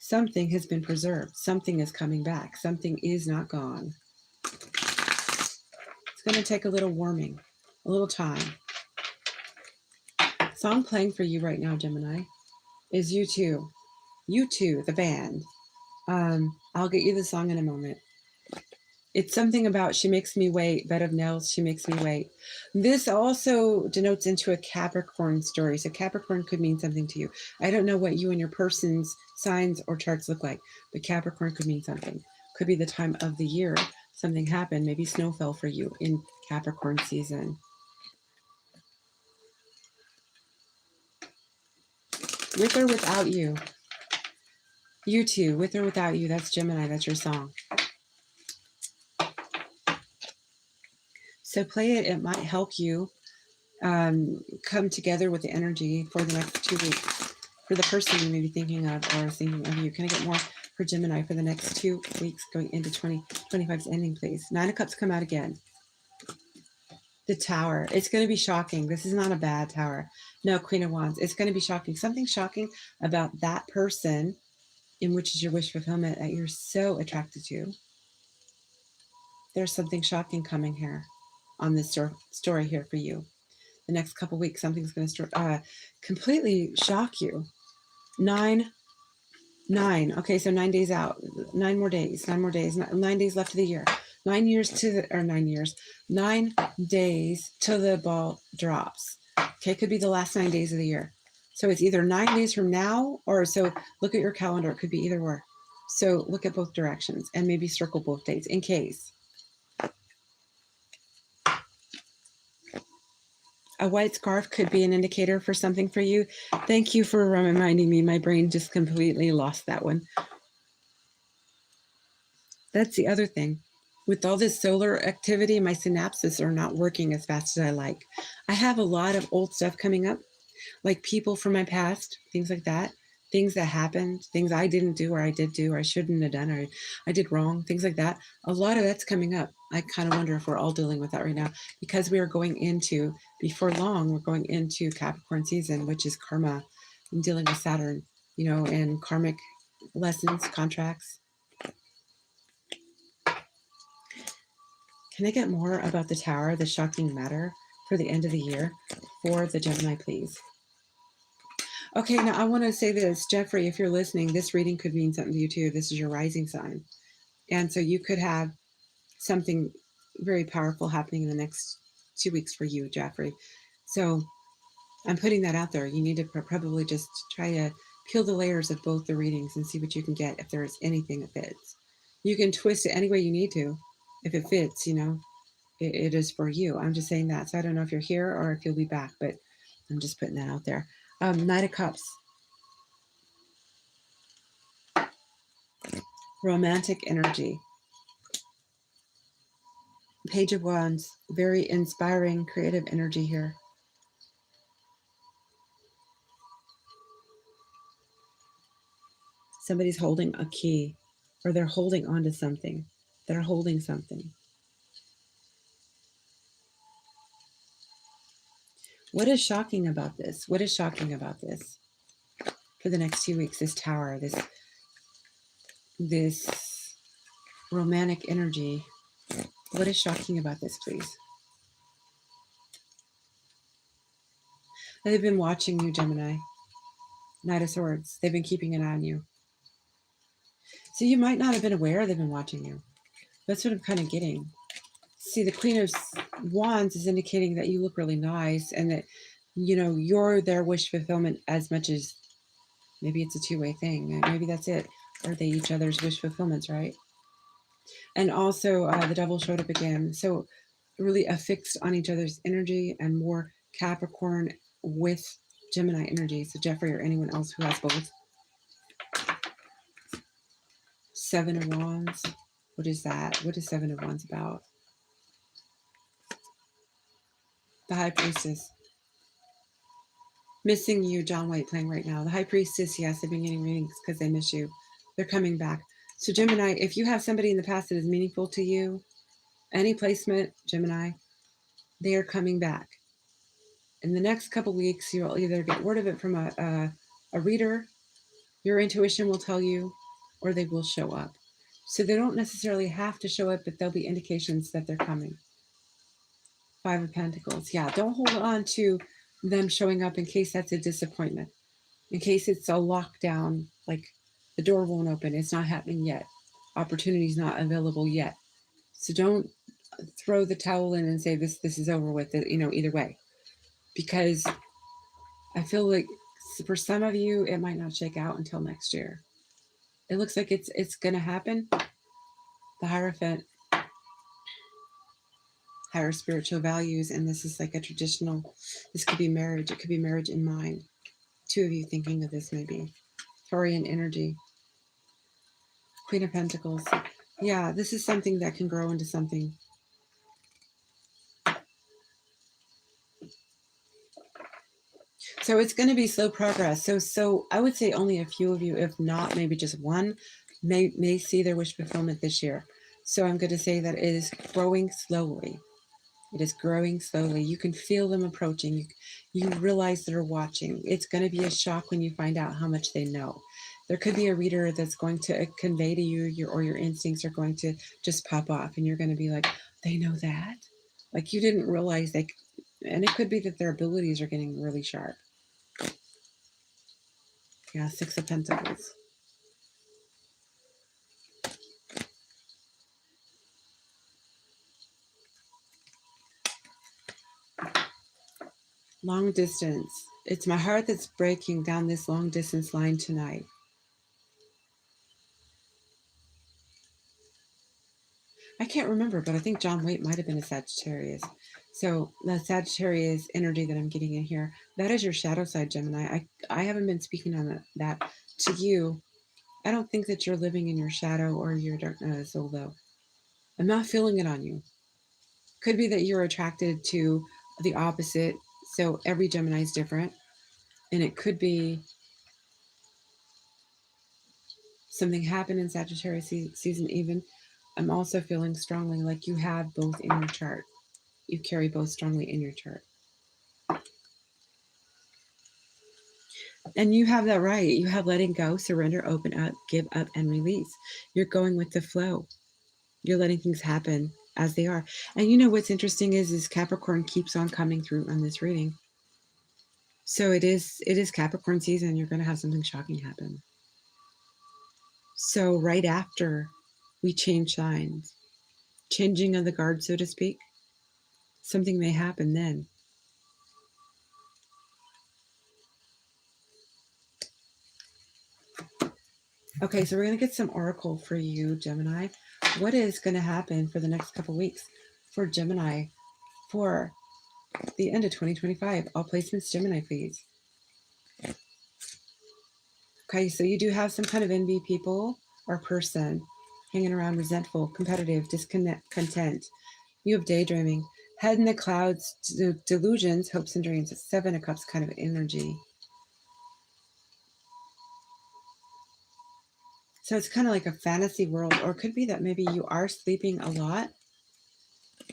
something has been preserved. Something is coming back. Something is not gone. It's going to take a little warming, a little time. Song playing for you right now, Gemini, is U2. U2, the band. I'll get you the song in a moment. It's something about she makes me wait, bed of nails, she makes me wait. This also denotes into a Capricorn story. So Capricorn could mean something to you. I don't know what you and your person's signs or charts look like, but Capricorn could mean something. Could be the time of the year something happened. Maybe snow fell for you in Capricorn season. With or without you. U2, with or without you. That's Gemini. That's your song. So play it. It might help you come together with the energy for the next 2 weeks. For the person you may be thinking of or thinking of you. Can I get more for Gemini for the next 2 weeks going into 2025's ending, please? 9 of Cups come out again. The Tower. It's going to be shocking. This is not a bad tower. No, Queen of Wands. It's going to be shocking. Something shocking about that person in which is your wish fulfillment that you're so attracted to. There's something shocking coming here on this story here for you. The next couple weeks, something's going to completely shock you. 9. Okay, so 9 days out. 9 more days. 9 more days. 9 days left of the year. 9 years to the, or 9 years. 9 days till the ball drops. Okay, could be the last 9 days of the year. So it's either 9 days from now, or so look at your calendar. It could be either or. So look at both directions and maybe circle both dates in case. A white scarf could be an indicator for something for you. Thank you for reminding me. My brain just completely lost that one. That's the other thing. With all this solar activity, my synapses are not working as fast as I like. I have a lot of old stuff coming up, like people from my past, things like that, things that happened, things I didn't do or I did do or I shouldn't have done or I did wrong, things like that. A lot of that's coming up. I kind of wonder if we're all dealing with that right now because we are going into, before long, we're going into Capricorn season, which is karma and dealing with Saturn, and karmic lessons, contracts. Can I get more about the Tower, the shocking matter for the end of the year for the Gemini, please? Okay, now I want to say this, Jeffrey, if you're listening, this reading could mean something to you too. This is your rising sign. And so you could have something very powerful happening in the next 2 weeks for you, Jeffrey. So I'm putting that out there. You need to probably just try to peel the layers of both the readings and see what you can get if there is anything that fits. You can twist it any way you need to. If it fits, it is for you. I'm just saying that. So I don't know if you're here or if you'll be back, but I'm just putting that out there. Knight of Cups. Romantic energy. Page of Wands. Very inspiring, creative energy here. Somebody's holding a key, or they're holding on to something. They're holding something. What is shocking about this? What is shocking about this? For the next 2 weeks, this Tower, this romantic energy. What is shocking about this, please? They've been watching you, Gemini. Knight of Swords. They've been keeping an eye on you. So you might not have been aware they've been watching you. That's what I'm kind of getting. See, the Queen of Wands is indicating that you look really nice and that, you know, you're their wish fulfillment as much as maybe it's a two-way thing. Maybe that's it. Or they each other's wish fulfillments, right? And also the Devil showed up again. So really affixed on each other's energy and more Capricorn with Gemini energy. So Jeffrey or anyone else who has both. Seven of Wands. What is that? What is Seven of Wands about? The High Priestess. Missing you, John White playing right now. The High Priestess, yes, they've been getting readings because they miss you. They're coming back. So Gemini, if you have somebody in the past that is meaningful to you, any placement, Gemini, they are coming back. In the next couple weeks, you'll either get word of it from a reader, your intuition will tell you, or they will show up. So they don't necessarily have to show up, but there'll be indications that they're coming. Five of Pentacles. Yeah, don't hold on to them showing up in case that's a disappointment. In case it's a lockdown, like the door won't open, it's not happening yet. Opportunity's not available yet. So don't throw the towel in and say this is over with, you know, either way. Because I feel like for some of you, it might not shake out until next year. It looks like it's going to happen. The Hierophant, higher spiritual values, and this is like a traditional, this could be marriage. It could be marriage in mind. Two of you thinking of this maybe. Taurian energy. Queen of Pentacles. Yeah, this is something that can grow into something. So it's going to be slow progress. So I would say only a few of you, if not maybe just one, may see their wish fulfillment this year. So I'm going to say that it is growing slowly. It is growing slowly. You can feel them approaching. You realize they're watching. It's going to be a shock when you find out how much they know. There could be a reader that's going to convey to you, your instincts are going to just pop off, and you're going to be like, they know that? Like you didn't realize they, and it could be that their abilities are getting really sharp. Yeah, Six of Pentacles. Long distance. It's my heart that's breaking down this long distance line tonight. I can't remember, but I think John Waite might have been a Sagittarius. So the Sagittarius energy that I'm getting in here, that is your shadow side, Gemini. I haven't been speaking on that to you. I don't think that you're living in your shadow or your darkness, although I'm not feeling it on you. Could be that you're attracted to the opposite. So every Gemini is different. And it could be something happened in Sagittarius season even. I'm also feeling strongly like you have both in your chart. You carry both strongly in your chart. And you have that right. You have letting go, surrender, open up, give up, and release. You're going with the flow. You're letting things happen as they are. And you know what's interesting is Capricorn keeps on coming through on this reading. So it is Capricorn season. You're going to have something shocking happen. So right after we change signs, changing of the guard, so to speak, something may happen then. Okay, so we're going to get some oracle for you, Gemini. What is going to happen for the next couple weeks for Gemini for the end of 2025. All placements, Gemini, please. Okay, so you do have some kind of envy people or person hanging around, resentful, competitive, discontent. You have daydreaming, head in the clouds, delusions, hopes and dreams. It's 7 of Cups kind of energy. So it's kind of like a fantasy world, or it could be that maybe you are sleeping a lot,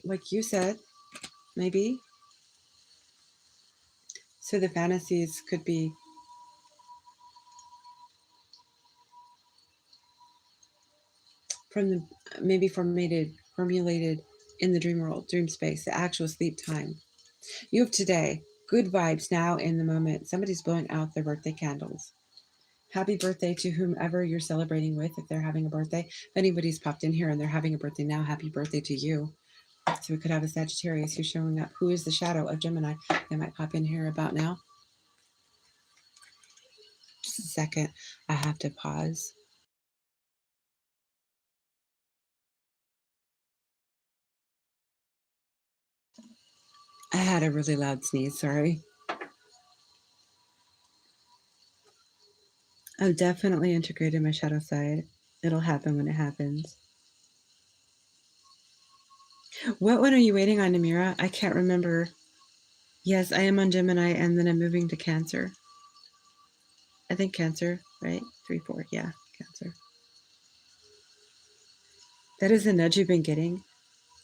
like you said, maybe. So the fantasies could be maybe formulated in the dream world, dream space, the actual sleep time. You have today, good vibes now in the moment. Somebody's blowing out their birthday candles. Happy birthday to whomever you're celebrating with, if they're having a birthday. If anybody's popped in here and they're having a birthday now, happy birthday to you. So we could have a Sagittarius who's showing up. Who is the shadow of Gemini? They might pop in here about now. Just a second. I have to pause. I had a really loud sneeze, sorry. I've definitely integrated my shadow side. It'll happen when it happens. What one are you waiting on, Namira? I can't remember. Yes, I am on Gemini, and then I'm moving to Cancer. I think Cancer, right? 3, 4, yeah, Cancer. That is the nudge you've been getting.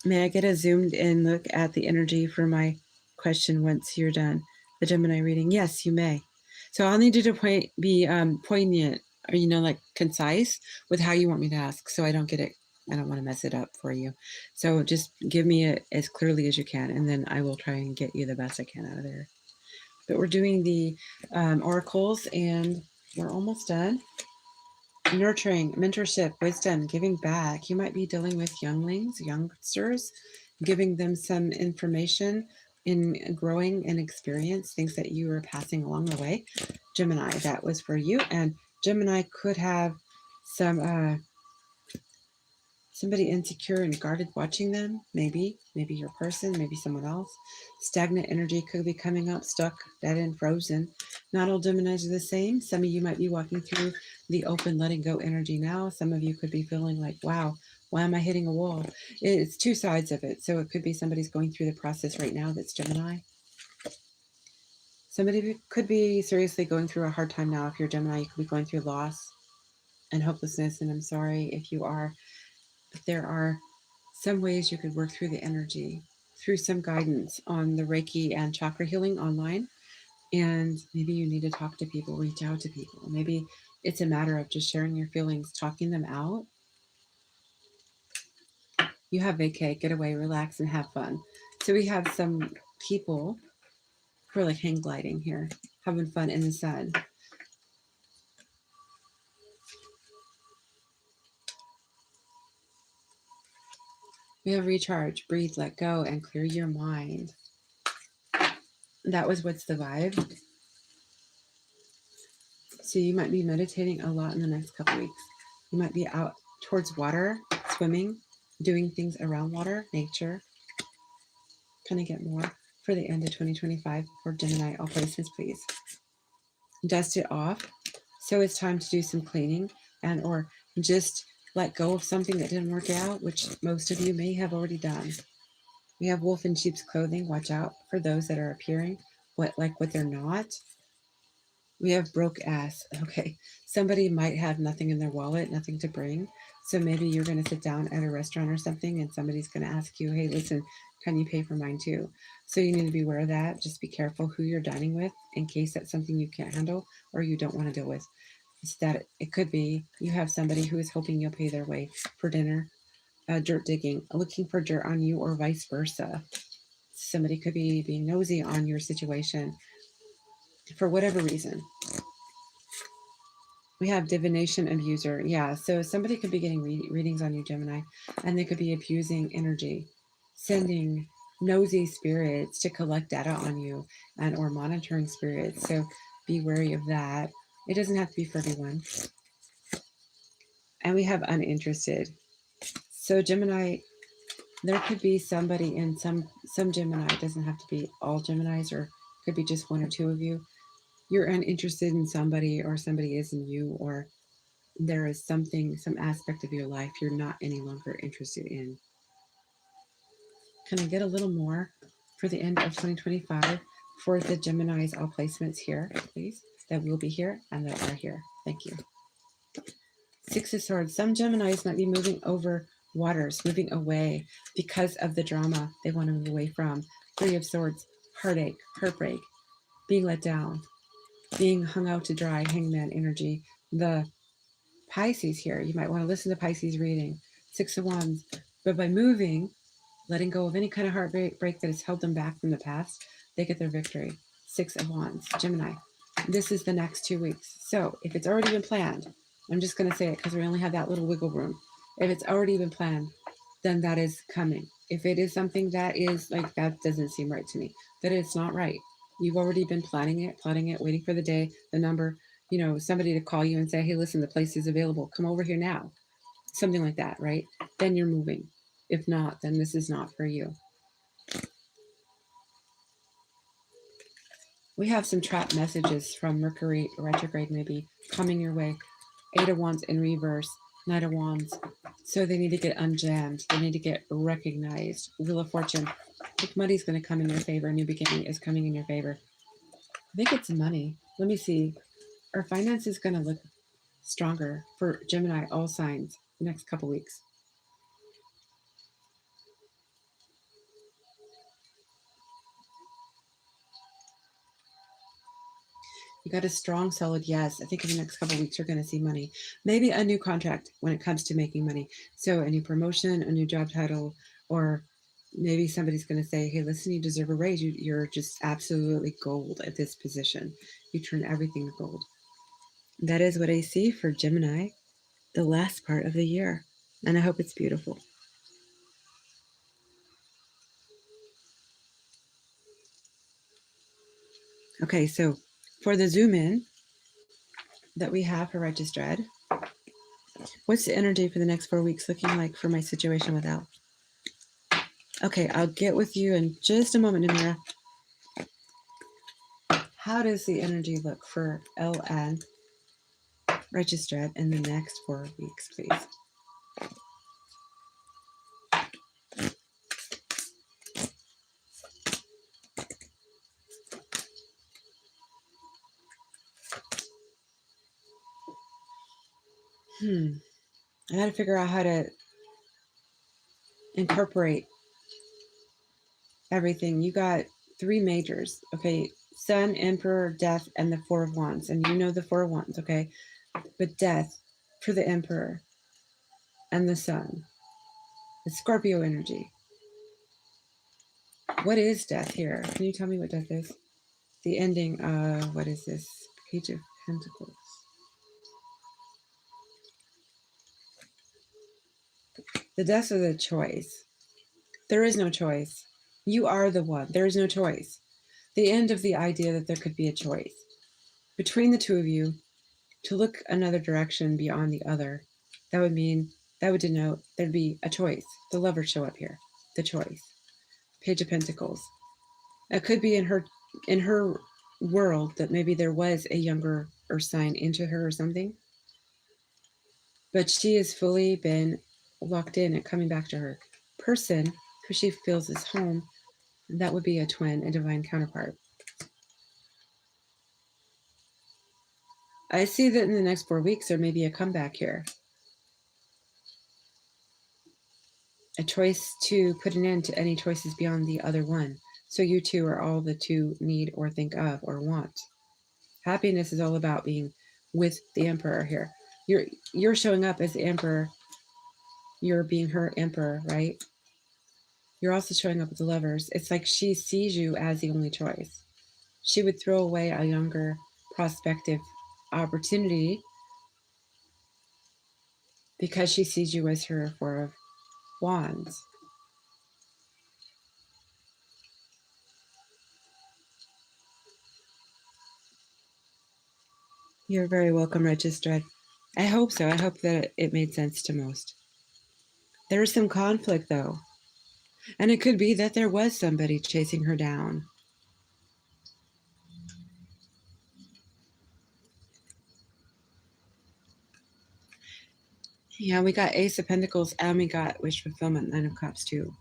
May I get a zoomed in look at the energy for my question once you're done? The Gemini reading. Yes, you may. So I'll need you to be poignant, or like concise with how you want me to ask, so I don't get it. I don't want to mess it up for you. So just give me it as clearly as you can, and then I will try and get you the best I can out of there. But we're doing the oracles, and we're almost done. Nurturing, mentorship, wisdom, giving back. You might be dealing with youngsters, giving them some information in growing and experience, things that you are passing along the way. Gemini, that was for you. And Gemini could have some somebody insecure and guarded watching them, maybe your person, maybe someone else. Stagnant energy could be coming up, stuck, dead and frozen. Not all Geminis are the same. Some of you might be walking through the open, letting go energy now. Some of you could be feeling like, wow, why am I hitting a wall? It's two sides of it. So it could be somebody's going through the process right now that's Gemini. Somebody could be seriously going through a hard time now. If you're Gemini, you could be going through loss and hopelessness. And I'm sorry if you are. But there are some ways you could work through the energy, through some guidance on the Reiki and chakra healing online. And maybe you need to talk to people, reach out to people. Maybe it's a matter of just sharing your feelings, talking them out. You have vacay, get away, relax, and have fun. So we have some people who are like hang gliding here, having fun in the sun. We have recharge, breathe, let go, and clear your mind. That was what's the vibe. So you might be meditating a lot in the next couple weeks. You might be out towards water, swimming, doing things around water, nature. Can I get more for the end of 2025 for Gemini? All placements, please. Dust it off. So it's time to do some cleaning and or just let go of something that didn't work out, which most of you may have already done. We have wolf in sheep's clothing. Watch out for those that are appearing what they're not. We have broke ass. Okay. Somebody might have nothing in their wallet, nothing to bring. So maybe you're going to sit down at a restaurant or something and somebody's going to ask you, hey, listen, can you pay for mine too? So you need to be aware of that. Just be careful who you're dining with in case that's something you can't handle or you don't want to deal with. It's that it could be you have somebody who is hoping you'll pay their way for dinner. Dirt digging, looking for dirt on you or vice versa. Somebody could be being nosy on your situation for whatever reason. We have divination abuser. Yeah, so somebody could be getting readings on you, Gemini, and they could be abusing energy, sending nosy spirits to collect data on you and or monitoring spirits. So be wary of that. It doesn't have to be for everyone. And we have uninterested. So Gemini, There could be somebody in some Gemini. It doesn't have to be all Geminis, or could be just one or two of you. You're uninterested in somebody, or somebody is in you, or there is something, some aspect of your life you're not any longer interested in. Can I get a little more for the end of 2025 for the Geminis, all placements here, please, that will be here and that are here? Thank you. Six of Swords. Some Geminis might be moving over waters, moving away because of the drama they want to move away from. Three of Swords. Heartache, heartbreak, being let down, being hung out to dry, hangman energy. The Pisces here, you might want to listen to Pisces reading. Six of Wands. But by moving, letting go of any kind of heartbreak that has held them back from the past, they get their victory. Six of Wands. Gemini. This is the next 2 weeks. So if it's already been planned, I'm just going to say it because we only have that little wiggle room. If it's already been planned, then that is coming. If it is something that is like, that doesn't seem right to me, that it's not right. You've already been planning it, waiting for the day, the number, somebody to call you and say, hey, listen, the place is available. Come over here now. Something like that, right? Then you're moving. If not, then this is not for you. We have some trap messages from Mercury retrograde maybe coming your way. Eight of Wands in reverse, Knight of Wands. So they need to get unjammed. They need to get recognized. Wheel of Fortune. I think money's going to come in your favor. New beginning is coming in your favor. I think it's money. Let me see. Our finance is going to look stronger for Gemini, all signs, the next couple weeks. You got a strong, solid yes. I think in the next couple of weeks, you're going to see money. Maybe a new contract when it comes to making money. So a new promotion, a new job title, or maybe somebody's going to say, hey, listen, you deserve a raise. You're just absolutely gold at this position. You turn everything to gold. That is what I see for Gemini, the last part of the year. And I hope it's beautiful. Okay, so for the zoom in that we have for Righteous Dread, what's the energy for the next 4 weeks looking like for my situation with Elle? Okay, I'll get with you in just a moment, Namira. How does the energy look for Elle and Righteous Dread in the next 4 weeks, please? I got to figure out how to incorporate everything. You got 3 majors, okay? Sun, Emperor, Death, and the Four of Wands. And you know the Four of Wands, okay? But Death for the Emperor and the Sun. The Scorpio energy. What is Death here? Can you tell me what Death is? The ending of, what is this? Page of Pentacles. The death of the choice. There is no choice. You are the one. There is no choice. The end of the idea that there could be a choice between the two of you to look another direction beyond the other. That would denote there'd be a choice. The lovers show up here. The choice. Page of Pentacles. It could be in her world that maybe there was a younger earth sign into her or something. But she has fully been locked in and coming back to her person who she feels is home. That would be a twin, a divine counterpart. I see that in the next 4 weeks, there may be a comeback here. A choice to put an end to any choices beyond the other one. So you two are all the two need or think of or want. Happiness is all about being with the Emperor here. You're showing up as the Emperor. You're being her Emperor, right? You're also showing up with the lovers. It's like she sees you as the only choice. She would throw away a younger prospective opportunity because she sees you as her Four of Wands. You're very welcome, Righteous Dread. I hope so. I hope that it made sense to most. There is some conflict, though. And it could be that there was somebody chasing her down. Yeah, we got Ace of Pentacles and we got Wish Fulfillment, Nine of Cups too.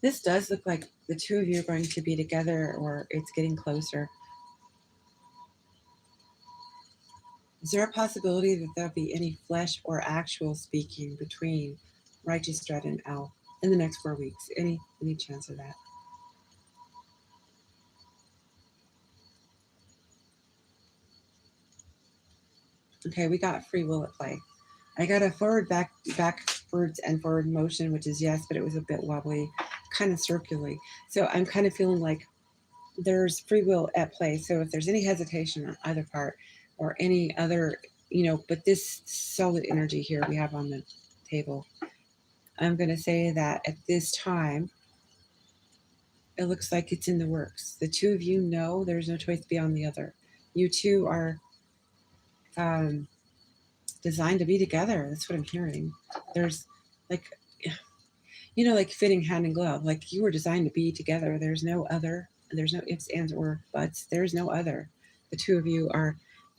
This does look like the two of you are going to be together, or it's getting closer. Is there a possibility that there'll be any flesh or actual speaking between Righteous Dread and Elle in the next 4 weeks? Any chance of that? Okay, we got free will at play. I got a backwards and forward motion, which is yes, but it was a bit wobbly, kind of circularly. So I'm kind of feeling like there's free will at play. So if there's any hesitation on either part or any other, but this solid energy here we have on the table, I'm going to say that at this time, it looks like it's in the works. The two of you know there's no choice beyond the other. You two are designed to be together. That's what I'm hearing. There's like, like fitting hand in glove. Like you were designed to be together. There's no other. There's no ifs, ands, or buts. There's no other. The two of you are,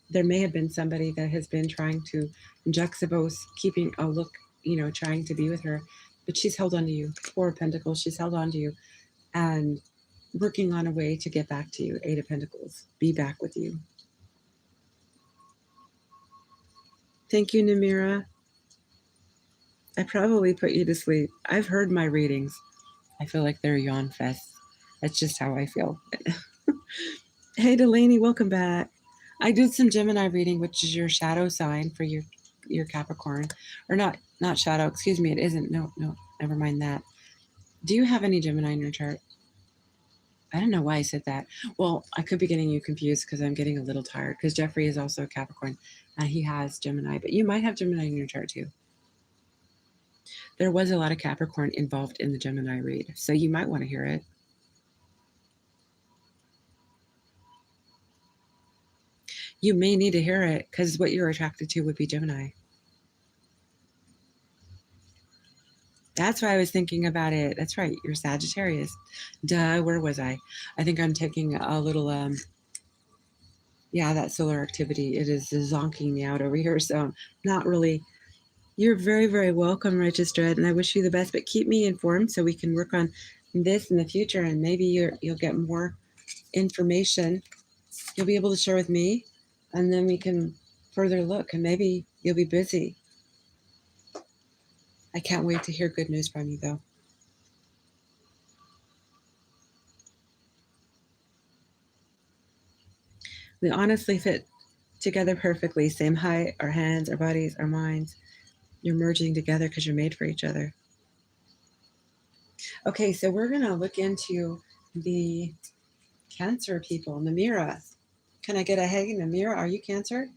there may have been somebody that has been trying to juxtapose, keeping a look, trying to be with her, but she's held on to you. Four of Pentacles, she's held on to you and working on a way to get back to you. Eight of Pentacles, be back with you. Thank you, Namira. I probably put you to sleep. I've heard my readings. I feel like they're yawn fest. That's just how I feel. Hey, Delaney, welcome back. I did some Gemini reading, which is your shadow sign for your Capricorn. Or not shadow, excuse me, it isn't. No, never mind that. Do you have any Gemini in your chart? I don't know why I said that. Well, I could be getting you confused because I'm getting a little tired because Jeffrey is also a Capricorn. He has Gemini, but you might have Gemini in your chart too. There was a lot of Capricorn involved in the Gemini read, so you might want to hear it. You may need to hear it because what you're attracted to would be Gemini. That's why I was thinking about it. That's right. You're Sagittarius. Duh, where was I? I think I'm taking a little, yeah, that solar activity. It is zonking me out over here. So not really. You're very, very welcome, Righteous Dread, and I wish you the best, but keep me informed so we can work on this in the future, and maybe you'll get more information you'll be able to share with me, and then we can further look, and maybe you'll be busy. I can't wait to hear good news from you, though. We honestly fit together perfectly. Same height, our hands, our bodies, our minds. You're merging together because you're made for each other. Okay, so we're going to look into the Cancer people. Namira. Can I get a hey, Namira? Are you Cancer?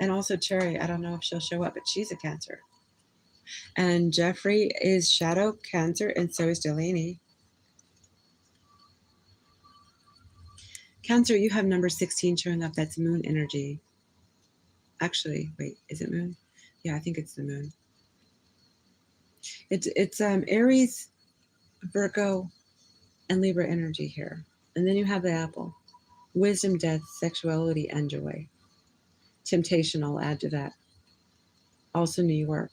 And also Cherry. I don't know if she'll show up, but she's a Cancer. And Jeffrey is Shadow Cancer, and so is Delaney. Cancer, you have number 16 showing up. That's moon energy. Actually, wait, is it moon? Yeah, I think it's the moon. It's Aries, Virgo, and Libra energy here. And then you have the apple. Wisdom, death, sexuality, and joy. Temptation, I'll add to that. Also New York.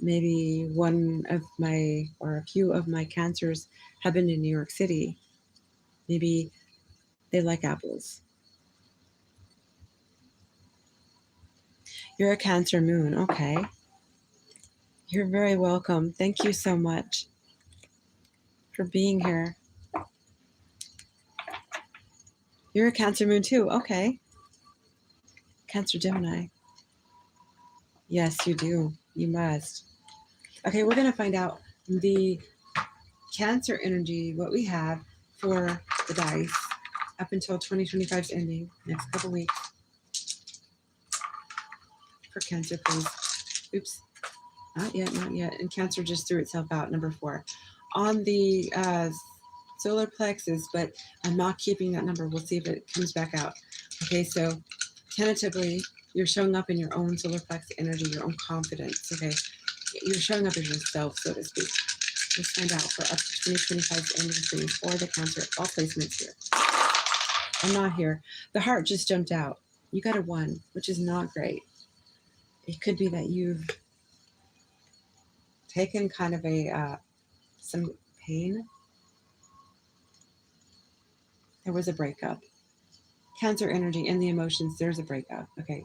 Maybe one of my, or a few of my Cancers have been in New York City. Maybe they like apples. You're a Cancer moon, okay. You're very welcome. Thank you so much for being here. You're a Cancer moon too, okay. Cancer Gemini. Yes, you do. You must. Okay, we're going to find out the Cancer energy, what we have for the dice up until 2025's ending, next couple weeks. For Cancer, please. Oops. Not yet, not yet. And Cancer just threw itself out, number 4. On the solar plexus, but I'm not keeping that number. We'll see if it comes back out. Okay, so tentatively, You're showing up in your own solar plex energy, your own confidence, okay? You're showing up as yourself, so to speak. Let's find out for up to 2025's anniversary for the Cancer, all placements here. I'm not here. The heart just jumped out. You got a 1, which is not great. It could be that you've taken kind of a some pain. There was a breakup. Cancer energy and the emotions, there's a breakup. Okay.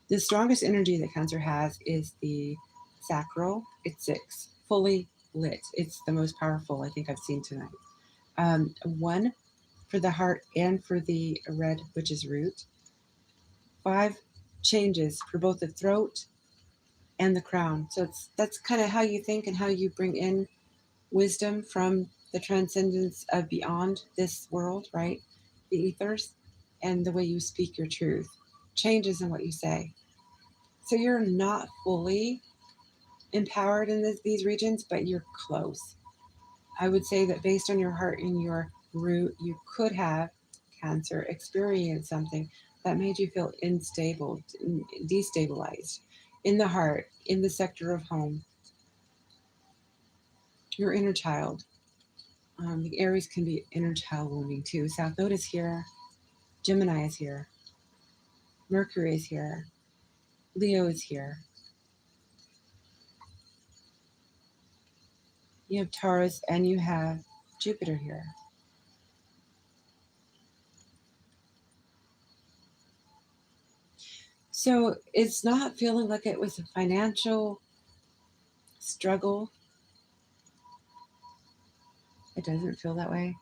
The strongest energy that Cancer has is the sacral. It's 6, fully lit. It's the most powerful I think I've seen tonight. 1 for the heart and for the red, which is root. 5 changes for both the throat and the crown. So that's kind of how you think and how you bring in wisdom from the transcendence of beyond this world, right? The ethers, and the way you speak your truth changes in what you say. So you're not fully empowered in these regions, but you're close. I would say that based on your heart and your root, you could have Cancer experience something that made you feel unstable, destabilized in the heart, in the sector of home, your inner child. The Aries can be inner child wounding too. South Node is here. Gemini is here. Mercury is here. Leo is here. You have Taurus and you have Jupiter here. So it's not feeling like it was a financial struggle. It doesn't feel that way.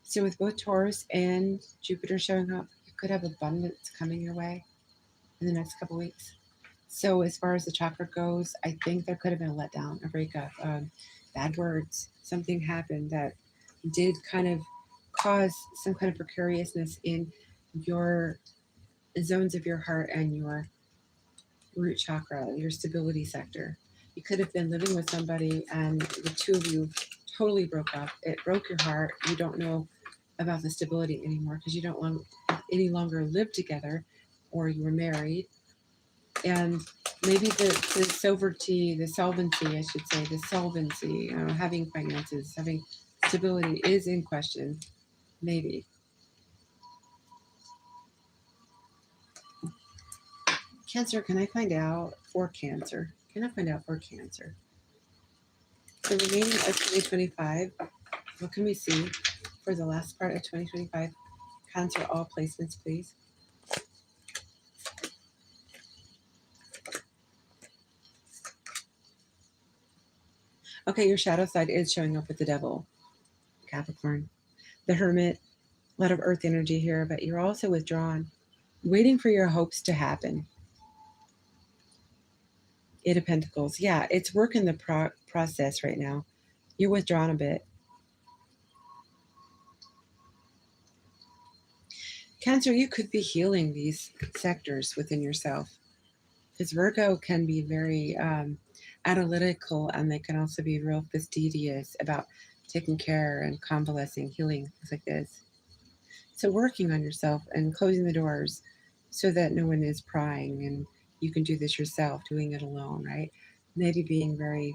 So with both Taurus and Jupiter showing up, you could have abundance coming your way in the next couple weeks. So as far as the chakra goes, I think there could have been a letdown, a breakup, bad words. Something happened that did kind of cause some kind of precariousness in your zones of your heart and your root chakra, your stability sector. You could have been living with somebody and the two of you totally broke up. It broke your heart. You don't know about the stability anymore because you don't any longer live together, or you were married. And maybe the solvency, I should say, the solvency, having finances, having stability is in question. Maybe. Cancer, can I find out for Cancer? Can I find out for Cancer? The remaining of 2025, what can we see for the last part of 2025? Cancer, all placements, please. Okay, your shadow side is showing up with the devil, Capricorn. The Hermit, a lot of earth energy here, but you're also withdrawn, waiting for your hopes to happen. 8 of Pentacles. Yeah, it's work in the process right now. You're withdrawn a bit. Cancer, you could be healing these sectors within yourself. Because Virgo can be very analytical, and they can also be real fastidious about taking care and convalescing, healing, things like this. So working on yourself and closing the doors so that no one is prying, and you can do this yourself, doing it alone, right? Maybe being very,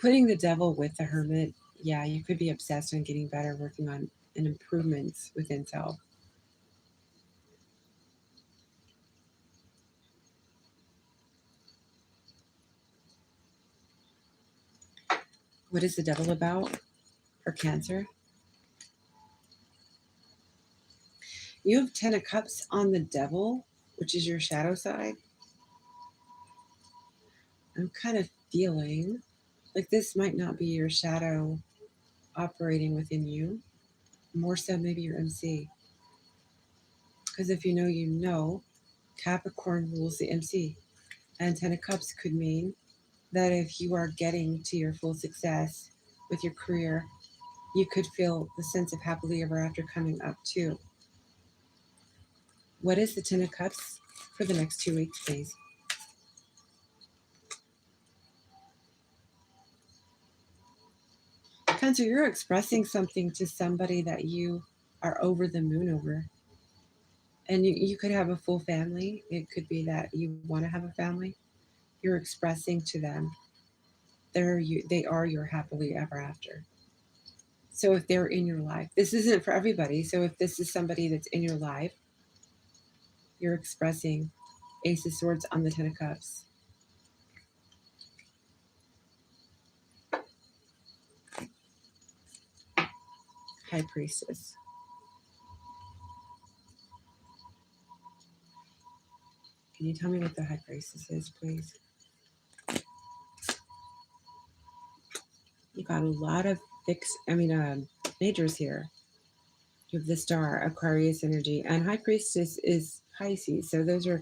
putting the devil with the Hermit. Yeah, you could be obsessed on getting better, working on an improvements within self. What is the devil about for Cancer? You have 10 of Cups on the devil, which is your shadow side. I'm kind of feeling like this might not be your shadow operating within you, more so maybe your MC. Because if you know, you know, Capricorn rules the MC. And 10 of Cups could mean that if you are getting to your full success with your career, you could feel the sense of happily ever after coming up too. What is the 10 of Cups for the next 2 weeks, please? Cancer, you're expressing something to somebody that you are over the moon over. And you could have a full family. It could be that you want to have a family. You're expressing to them they are your happily ever after. So if they're in your life, this isn't for everybody. So if this is somebody that's in your life, you're expressing Ace of Swords on the Ten of Cups. High Priestess. Can you tell me what the High Priestess is, please? You got a lot of majors here. You have the Star, Aquarius energy, and High Priestess is Pisces. So those are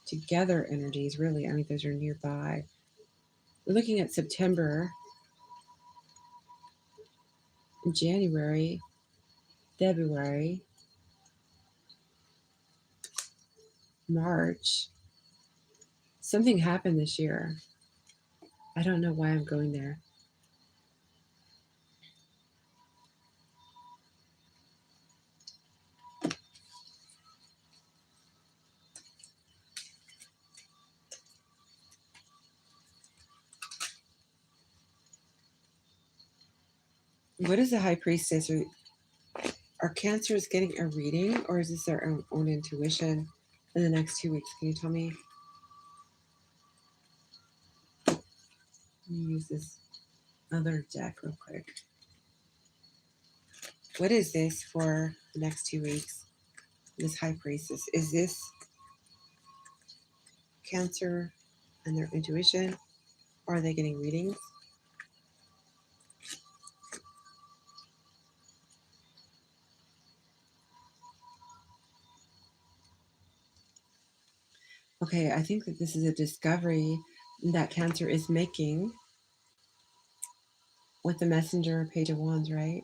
together energies, really. I mean, those are nearby. We're looking at September, January, February, March. Something happened this year. I don't know why I'm going there. What is the High Priestess? Are Cancers getting a reading, or is this their own intuition in the next 2 weeks? Can you tell me? Let me use this other deck real quick. What is this for the next 2 weeks? This High Priestess. Is this Cancer and their intuition? Or are they getting readings? Okay, I think that this is a discovery that Cancer is making with the Messenger Page of Wands, right?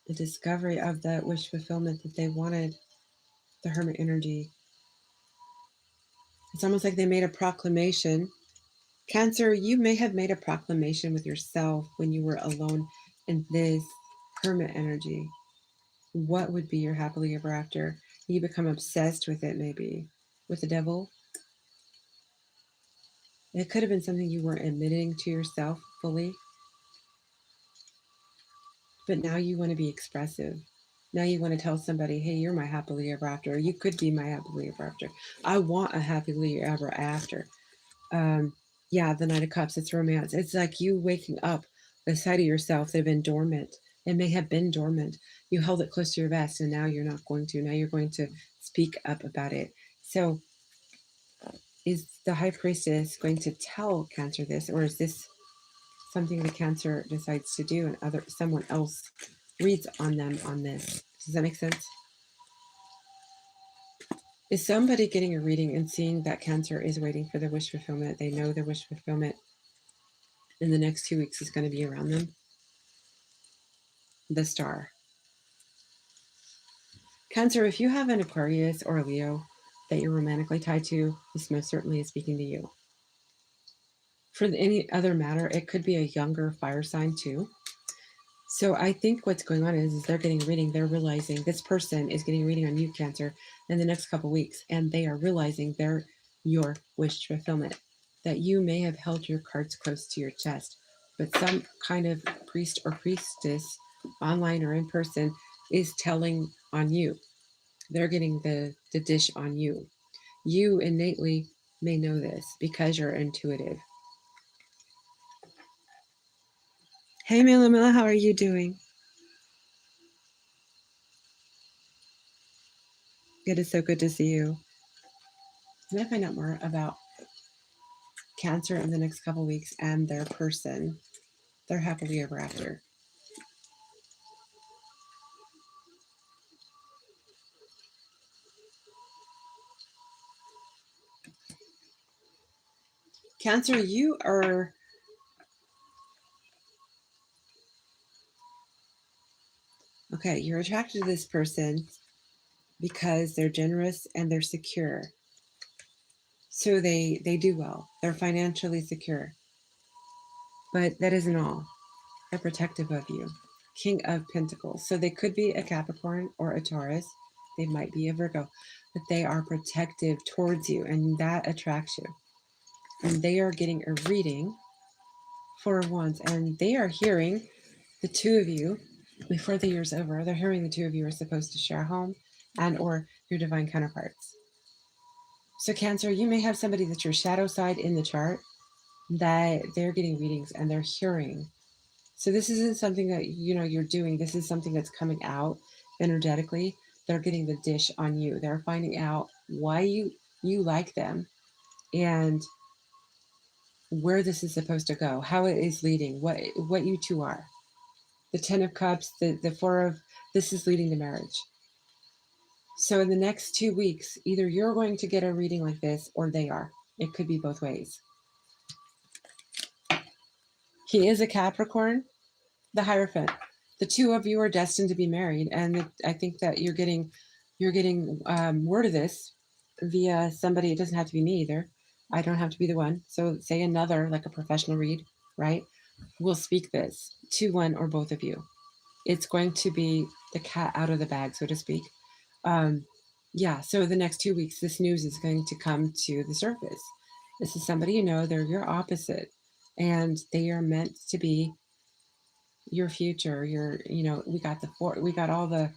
The discovery of the wish fulfillment that they wanted, the Hermit energy. It's almost like they made a proclamation. Cancer, you may have made a proclamation with yourself when you were alone in this Hermit energy. What would be your happily ever after? You become obsessed with it, maybe, with the devil. It could have been something you weren't admitting to yourself fully. But now you want to be expressive. Now you want to tell somebody, hey, you're my happily ever after. You could be my happily ever after. I want a happily ever after. Yeah, the Knight of Cups, it's romance. It's like you waking up the side of yourself that have been dormant. It may have been dormant. You held it close to your vest, and now you're not going to. Now you're going to speak up about it. So is the High Priestess going to tell Cancer this, or is this something the Cancer decides to do and someone else reads on them on this? Does that make sense? Is somebody getting a reading and seeing that Cancer is waiting for their wish fulfillment? They know their wish fulfillment in the next 2 weeks is going to be around them. The Star. Cancer, if you have an Aquarius or a Leo that you're romantically tied to, this most certainly is speaking to you. For any other matter, it could be a younger fire sign too. So I think what's going on is they're getting a reading. They're realizing this person is getting a reading on you, Cancer, in the next couple of weeks, and they are realizing they're your wish fulfillment. That you may have held your cards close to your chest, but some kind of priest or priestess, online or in person, is telling on you. They're getting the dish on you. You innately may know this because you're intuitive. Hey, Mila, how are you doing? It is so good to see you. Can I find out more about Cancer in the next couple weeks and their person, their happily ever after? Cancer, you are okay. You're attracted to this person because they're generous and they're secure. So they do well. They're financially secure. But that isn't all. They're protective of you. King of Pentacles. So they could be a Capricorn or a Taurus. They might be a Virgo, but they are protective towards you, and that attracts you. And they are getting a reading, Four of Wands, and they are hearing the two of you before the year's over. They're hearing the two of you are supposed to share a home and or your divine counterparts. So Cancer, you may have somebody that's your shadow side in the chart that they're getting readings and they're hearing. So this isn't something that you're doing. This is something that's coming out energetically. They're getting the dish on you. They're finding out why you like them and where this is supposed to go, how it is leading, what you two are. The 10 of Cups, the 4 of, this is leading to marriage. So in the next 2 weeks, either you're going to get a reading like this or they are. It could be both ways. He is a Capricorn, the Hierophant. The two of you are destined to be married. And I think that you're getting word of this via somebody. It doesn't have to be me either. I don't have to be the one. So say another, like a professional read, right? Will speak this to one or both of you. It's going to be the cat out of the bag, so to speak. Yeah, so the next 2 weeks, this news is going to come to the surface. This is somebody you know, they're your opposite, and they are meant to be your future. We got all the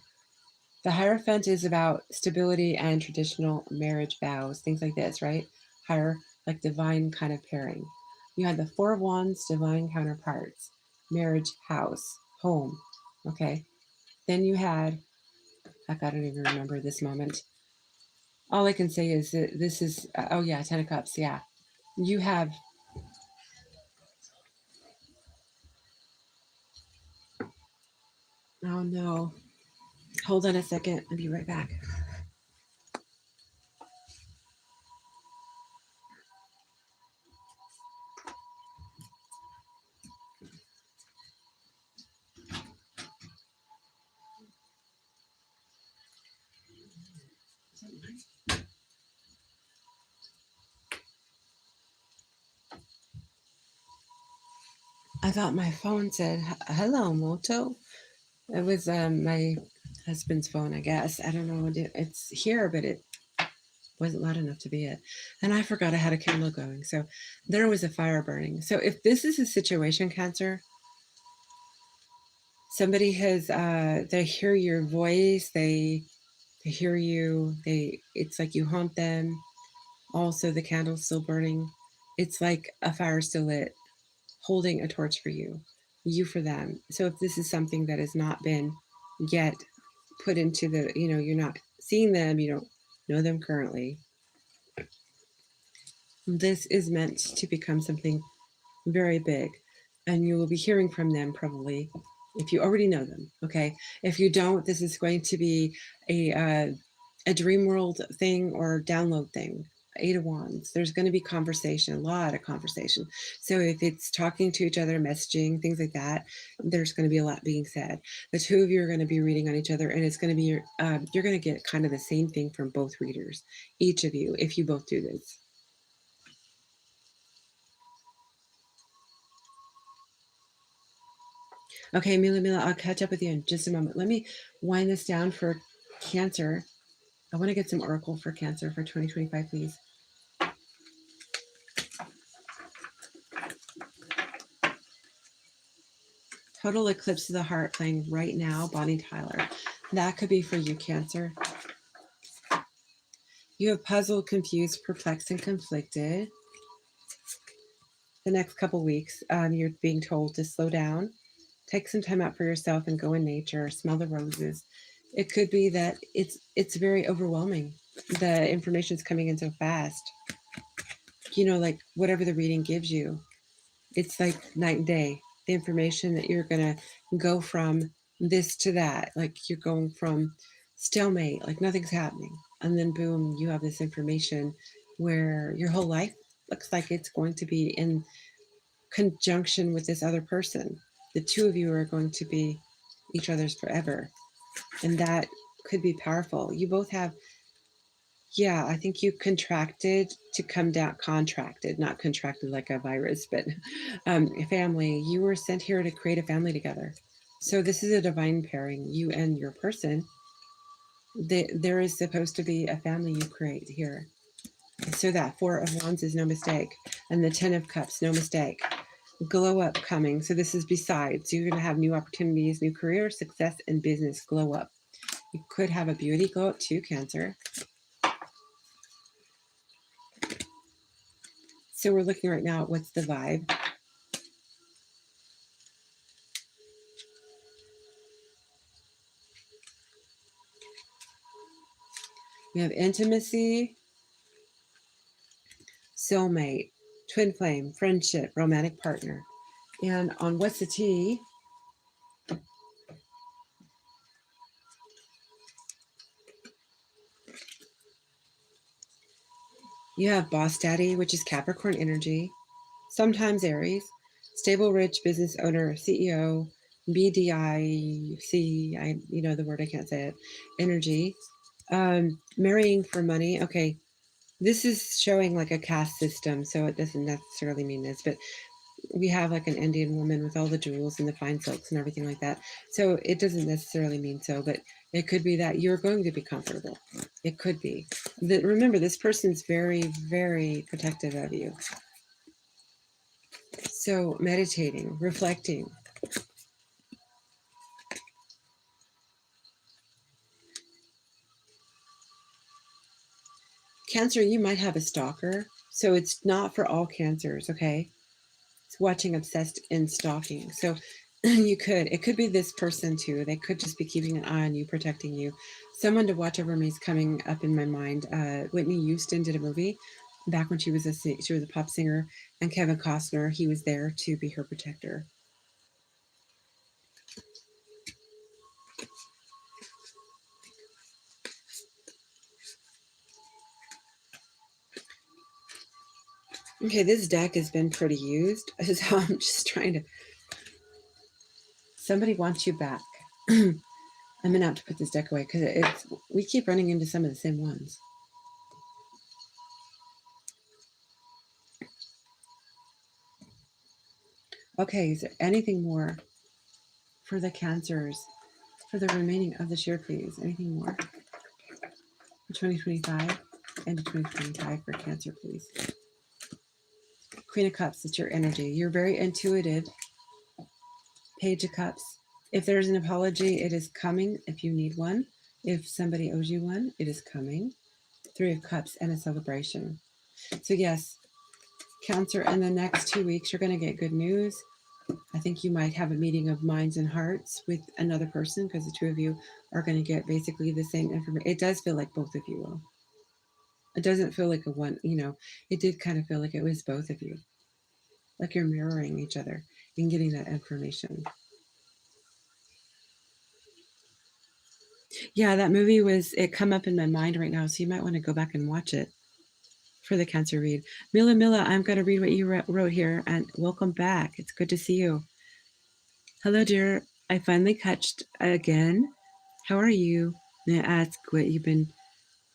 Hierophant is about stability and traditional marriage vows, things like this, right? Higher, like divine kind of pairing. You had the 4 of Wands, divine counterparts, marriage, house, home, okay? Then you had, I don't even remember this moment. All I can say is that this is, 10 of Cups, yeah. You have, oh no. Hold on a second, I'll be right back. I thought my phone said, hello, Moto. It was my husband's phone, I guess. I don't know. It's here, but it wasn't loud enough to be it. And I forgot I had a candle going. So there was a fire burning. So if this is a situation, Cancer, somebody has, they hear your voice. They hear you. It's like you haunt them. Also, the candle's still burning. It's like a fire still lit, holding a torch for you for them. So if this is something that has not been yet put into the, you're not seeing them, you don't know them currently, this is meant to become something very big, and you will be hearing from them probably if you already know them. Okay, if you don't, this is going to be a dream world thing or download thing. 8 of Wands, there's going to be conversation, a lot of conversation. So if it's talking to each other, messaging, things like that, there's going to be a lot being said. The two of you are going to be reading on each other, and it's going to be you're going to get kind of the same thing from both readers, each of you, if you both do this. Okay, Mila, I'll catch up with you in just a moment. Let me wind this down for Cancer. I want to get some oracle for Cancer for 2025, please. Total Eclipse of the Heart playing right now, Bonnie Tyler. That could be for you, Cancer. You have puzzled, confused, perplexed, and conflicted. The next couple weeks, you're being told to slow down, take some time out for yourself and go in nature, smell the roses. It could be that it's very overwhelming. The information is coming in so fast. Like whatever the reading gives you, it's like night and day. The information that you're going to go from this to that, like you're going from stalemate, like nothing's happening. And then boom, you have this information where your whole life looks like it's going to be in conjunction with this other person. The two of you are going to be each other's forever. And that could be powerful. You both have, I think you contracted to come down, contracted, not contracted like a virus, but family. You were sent here to create a family together. So this is a divine pairing, you and your person. there is supposed to be a family you create here. So that Four of Wands is no mistake. And the Ten of Cups, no mistake. Glow up coming. So this is besides. You're going to have new opportunities, new career, success, and business glow up. You could have a beauty glow up too, Cancer. So we're looking right now at what's the vibe. We have intimacy, soulmate, twin flame, friendship, romantic partner. And on what's the tea, you have boss daddy, which is Capricorn energy, sometimes Aries, stable, rich, business owner, CEO, BDIC, you know the word, I can't say it, energy, marrying for money. Okay, this is showing like a caste system, so it doesn't necessarily mean this, but we have like an Indian woman with all the jewels and the fine silks and everything like that. So it doesn't necessarily mean so, but it could be that you're going to be comfortable. It could be. Remember, this person's very, very protective of you. So meditating, reflecting. Cancer, you might have a stalker. So it's not for all cancers, okay? It's watching, obsessed, and stalking. So it could be this person too. They could just be keeping an eye on you, protecting you. Someone to watch over me is coming up in my mind. Whitney Houston did a movie back when she was a pop singer, and Kevin Costner, he was there to be her protector. Okay, this deck has been pretty used, so I'm just trying to. Somebody wants you back. I'm gonna have to put this deck away because we keep running into some of the same ones. Okay, is there anything more for the Cancers for the remaining of this year, please? Anything more for 2025? End of 2025 for Cancer, please. Queen of Cups, it's your energy. You're very intuitive. Page of Cups. If there's an apology, it is coming if you need one. If somebody owes you one, it is coming. Three of Cups and a celebration. So yes, Cancer, in the next 2 weeks, you're going to get good news. I think you might have a meeting of minds and hearts with another person because the two of you are going to get basically the same information. It does feel like both of you will. It doesn't feel like a one, it did kind of feel like it was both of you. Like you're mirroring each other and getting that information. Yeah, that movie it come up in my mind right now, so you might want to go back and watch it for the Cancer read. Mila, I'm going to read what you wrote here, and welcome back. It's good to see you. Hello, dear. I finally catched again. How are you? May I ask what you've been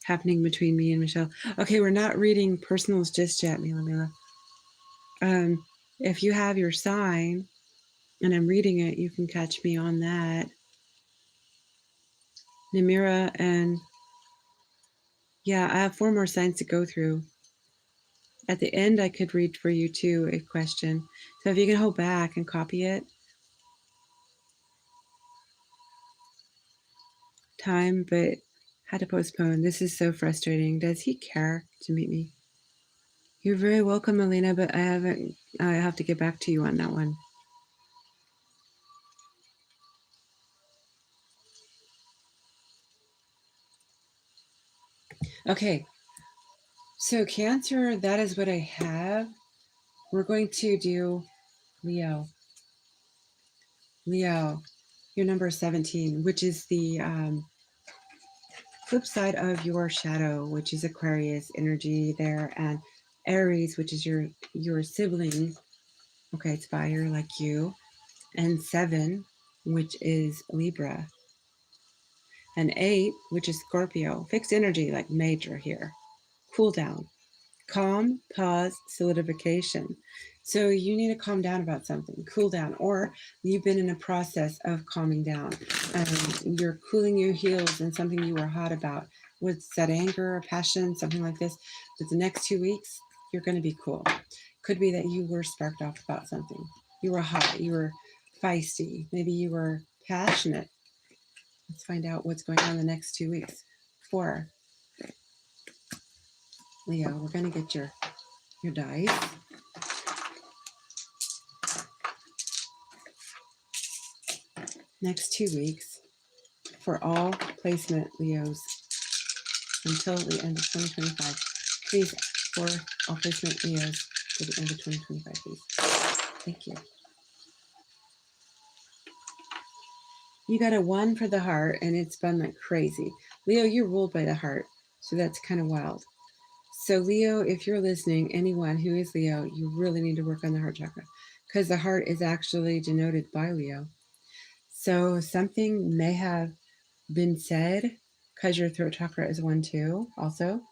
happening between me and Michelle? Okay, we're not reading personals just yet, Mila. If you have your sign and I'm reading it, you can catch me on that. Namira, and yeah, I have 4 more signs to go through. At the end, I could read for you too a question. So if you can hold back and copy it. Time, but had to postpone. This is so frustrating. Does he care to meet me? You're very welcome, Elena, but I have to get back to you on that one. Okay. So Cancer, that is what I have. We're going to do Leo. Leo, your number 17, which is the flip side of your shadow, which is Aquarius energy there, and Aries, which is your sibling. Okay, it's fire like you. And 7, which is Libra. And 8, which is Scorpio. Fixed energy, like major here. Cool down. Calm, pause, solidification. So you need to calm down about something, cool down, or you've been in a process of calming down. You're cooling your heels in something you were hot about. Was that anger or passion, something like this? But the next 2 weeks, you're going to be cool. Could be that you were sparked off about something. You were hot, you were feisty, maybe you were passionate. Let's find out what's going on the next 2 weeks. 4. Leo, we're going to get your dice. Next 2 weeks for all placement Leos until the end of 2025. Please, for all placement Leos to the end of 2025, please. Thank you. You got a 1 for the heart, and it's been like crazy. Leo, you're ruled by the heart, so that's kind of wild. So Leo, if you're listening, anyone who is Leo, you really need to work on the heart chakra, because the heart is actually denoted by Leo. So something may have been said, because your throat chakra is 1 too, also.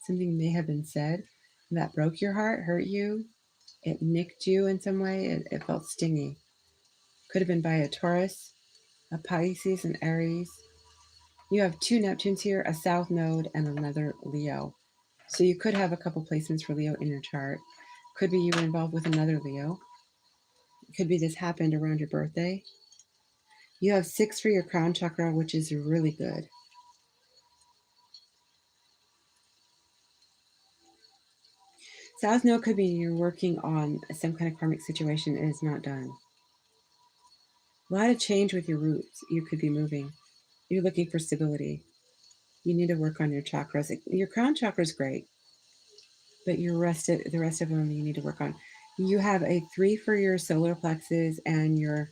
Something may have been said that broke your heart, hurt you, it nicked you in some way, it felt stingy. Could have been by a Taurus, a Pisces, an Aries. You have 2 Neptunes here, a South Node, and another Leo. So you could have a couple placements for Leo in your chart. Could be you were involved with another Leo. Could be this happened around your birthday. You have 6 for your crown chakra, which is really good. South Node could be you're working on some kind of karmic situation and it's not done. A lot of change with your roots. You could be moving. You're looking for stability. You need to work on your chakras. Your crown chakra is great, but the rest of them you need to work on. You have a 3 for your solar plexus and your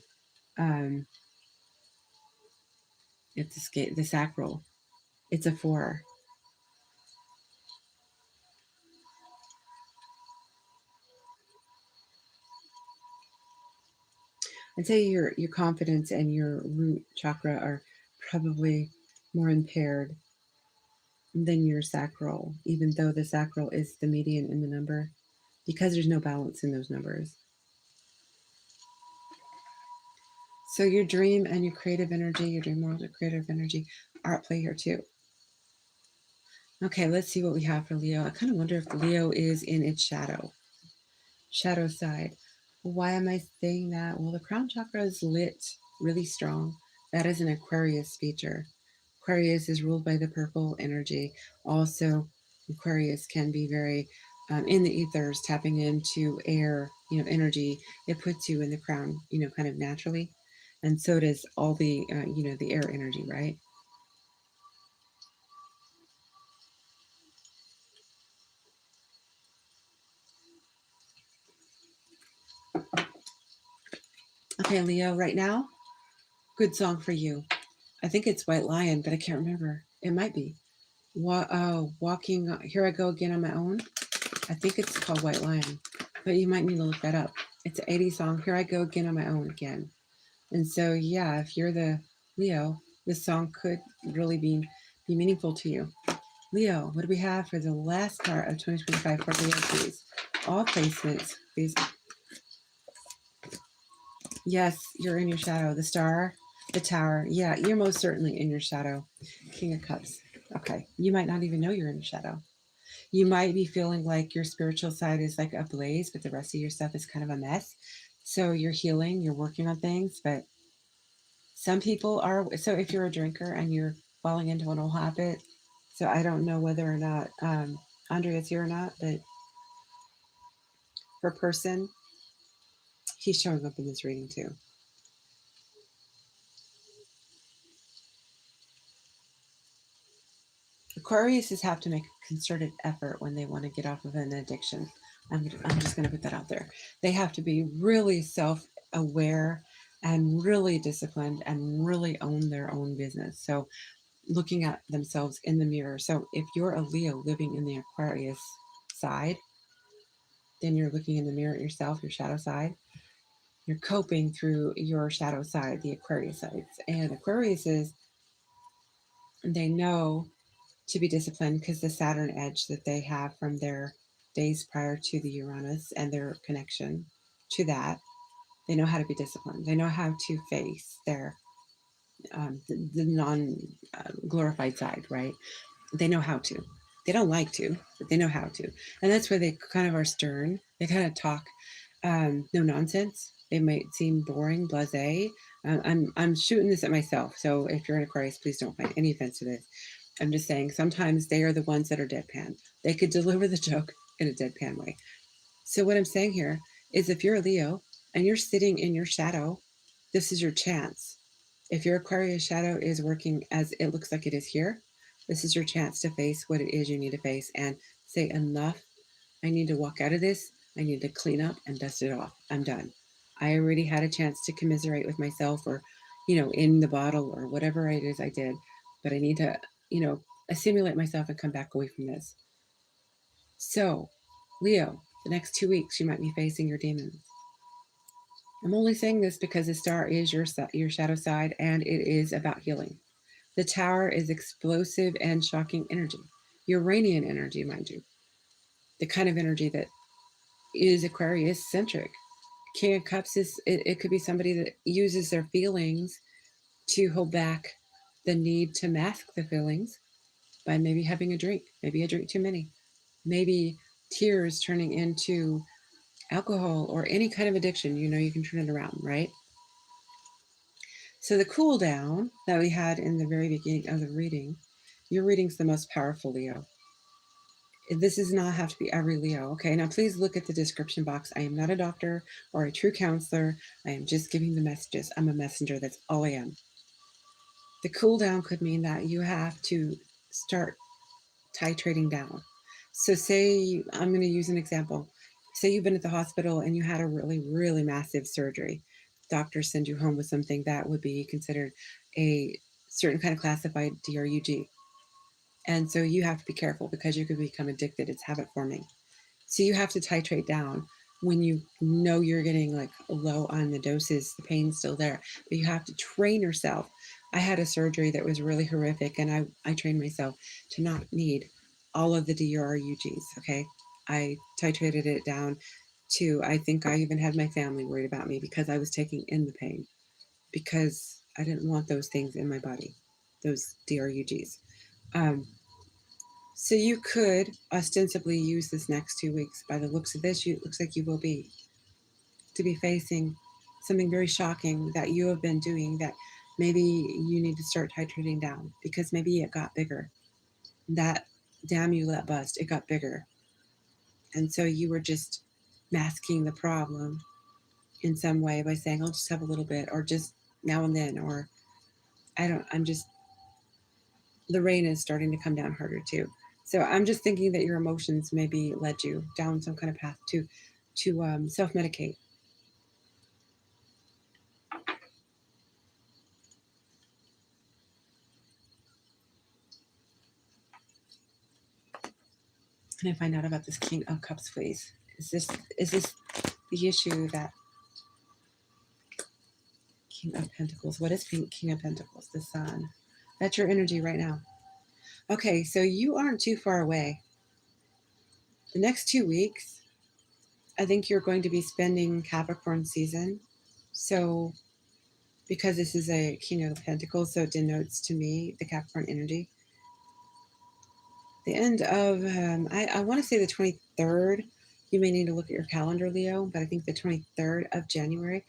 it's the sacral. It's a 4. I'd say your confidence and your root chakra are probably more impaired than your sacral, even though the sacral is the median in the number, because there's no balance in those numbers. So your dream and your creative energy, your dream world, your creative energy are at play here too. Okay, let's see what we have for Leo. I kind of wonder if Leo is in its shadow side. Why am I saying that? Well, the crown chakra is lit really strong. That is an Aquarius feature. Aquarius is ruled by the purple energy. Also, Aquarius can be very in the ethers, tapping into air, energy. It puts you in the crown, kind of naturally. And so does all the, the air energy, right? Okay, Leo, right now, good song for you. I think it's White Lion, but I can't remember. It might be. Walking, Here I Go Again on My Own. I think it's called White Lion, but you might need to look that up. It's an 80s song, Here I Go Again on My Own again. And so, yeah, if you're the Leo, this song could really be meaningful to you. Leo, what do we have for the last part of 2025 for Leo, please? All placements, please. Yes, you're in your shadow. The star, the tower. Yeah, you're most certainly in your shadow. King of Cups. Okay, you might not even know you're in your shadow. You might be feeling like your spiritual side is like ablaze, but the rest of your stuff is kind of a mess. So you're healing, you're working on things, but some people are. So if you're a drinker and you're falling into an old habit, so I don't know whether or not Andrea's here or not, but per person, he's showing up in this reading too. Aquariuses have to make a concerted effort when they want to get off of an addiction. I'm just going to put that out there. They have to be really self-aware and really disciplined and really own their own business. So looking at themselves in the mirror. So if you're a Leo living in the Aquarius side, then you're looking in the mirror at yourself, your shadow side. You're coping through your shadow side, the Aquarius sides. And Aquariuses, they know to be disciplined because the Saturn edge that they have from their days prior to the Uranus and their connection to that. They know how to be disciplined. They know how to face their the non-glorified side, right? They know how to. They don't like to, but they know how to. And that's where they kind of are stern. They kind of talk no nonsense. They might seem boring, blasé. I'm shooting this at myself. So if you're an Aquarius, please don't find any offense to this. I'm just saying sometimes they are the ones that are deadpan. They could deliver the joke in a deadpan way. So what I'm saying here is if you're a Leo and you're sitting in your shadow, this is your chance. If your Aquarius shadow is working as it looks like it is here, this is your chance to face what it is you need to face and say, enough. I need to walk out of this. I need to clean up and dust it off. I'm done. I already had a chance to commiserate with myself or, in the bottle or whatever it is I did, but I need to, assimilate myself and come back away from this. So, Leo, the next 2 weeks, you might be facing your demons. I'm only saying this because the star is your shadow side and it is about healing. The tower is explosive and shocking energy, Uranian energy, mind you. The kind of energy that is Aquarius centric. King of Cups it could be somebody that uses their feelings to hold back the need to mask the feelings by maybe having a drink, maybe a drink too many, maybe tears turning into alcohol or any kind of addiction. You can turn it around, right? So the cool down that we had in the very beginning of the reading, your reading's the most powerful, Leo. This does not have to be every Leo. Okay, now please look at the description box. I am not a doctor or a true counselor. I am just giving the messages. I'm a messenger. That's all I am. The cool down could mean that you have to start titrating down. So say, I'm going to use an example. Say you've been at the hospital and you had a really, really massive surgery. Doctors send you home with something that would be considered a certain kind of classified 𝐷RUG. And so you have to be careful because you could become addicted. It's habit forming. So you have to titrate down when you know you're getting like low on the doses, the pain's still there, but you have to train yourself. I had a surgery that was really horrific and I trained myself to not need all of the 𝐷RUGs, okay? I titrated it down to, I think I even had my family worried about me because I was taking in the pain because I didn't want those things in my body, those 𝐷RUGs. So you could ostensibly use this next 2 weeks. By the looks of this, it looks like you will be facing something very shocking that you have been doing that maybe you need to start titrating down because maybe it got bigger. That dam you let bust, it got bigger. And so you were just masking the problem in some way by saying, I'll just have a little bit, or just now and then, or the rain is starting to come down harder too. So I'm just thinking that your emotions maybe led you down some kind of path to self-medicate. Can I find out about this King of Cups, please? Is this the issue that King of Pentacles? What is King of Pentacles? The Sun. That's your energy right now. Okay, so you aren't too far away. The next 2 weeks, I think you're going to be spending Capricorn season. So because this is a King of Pentacles, so it denotes to me the Capricorn energy. The end of, I want to say the 23rd, you may need to look at your calendar, Leo, but I think the 23rd of January,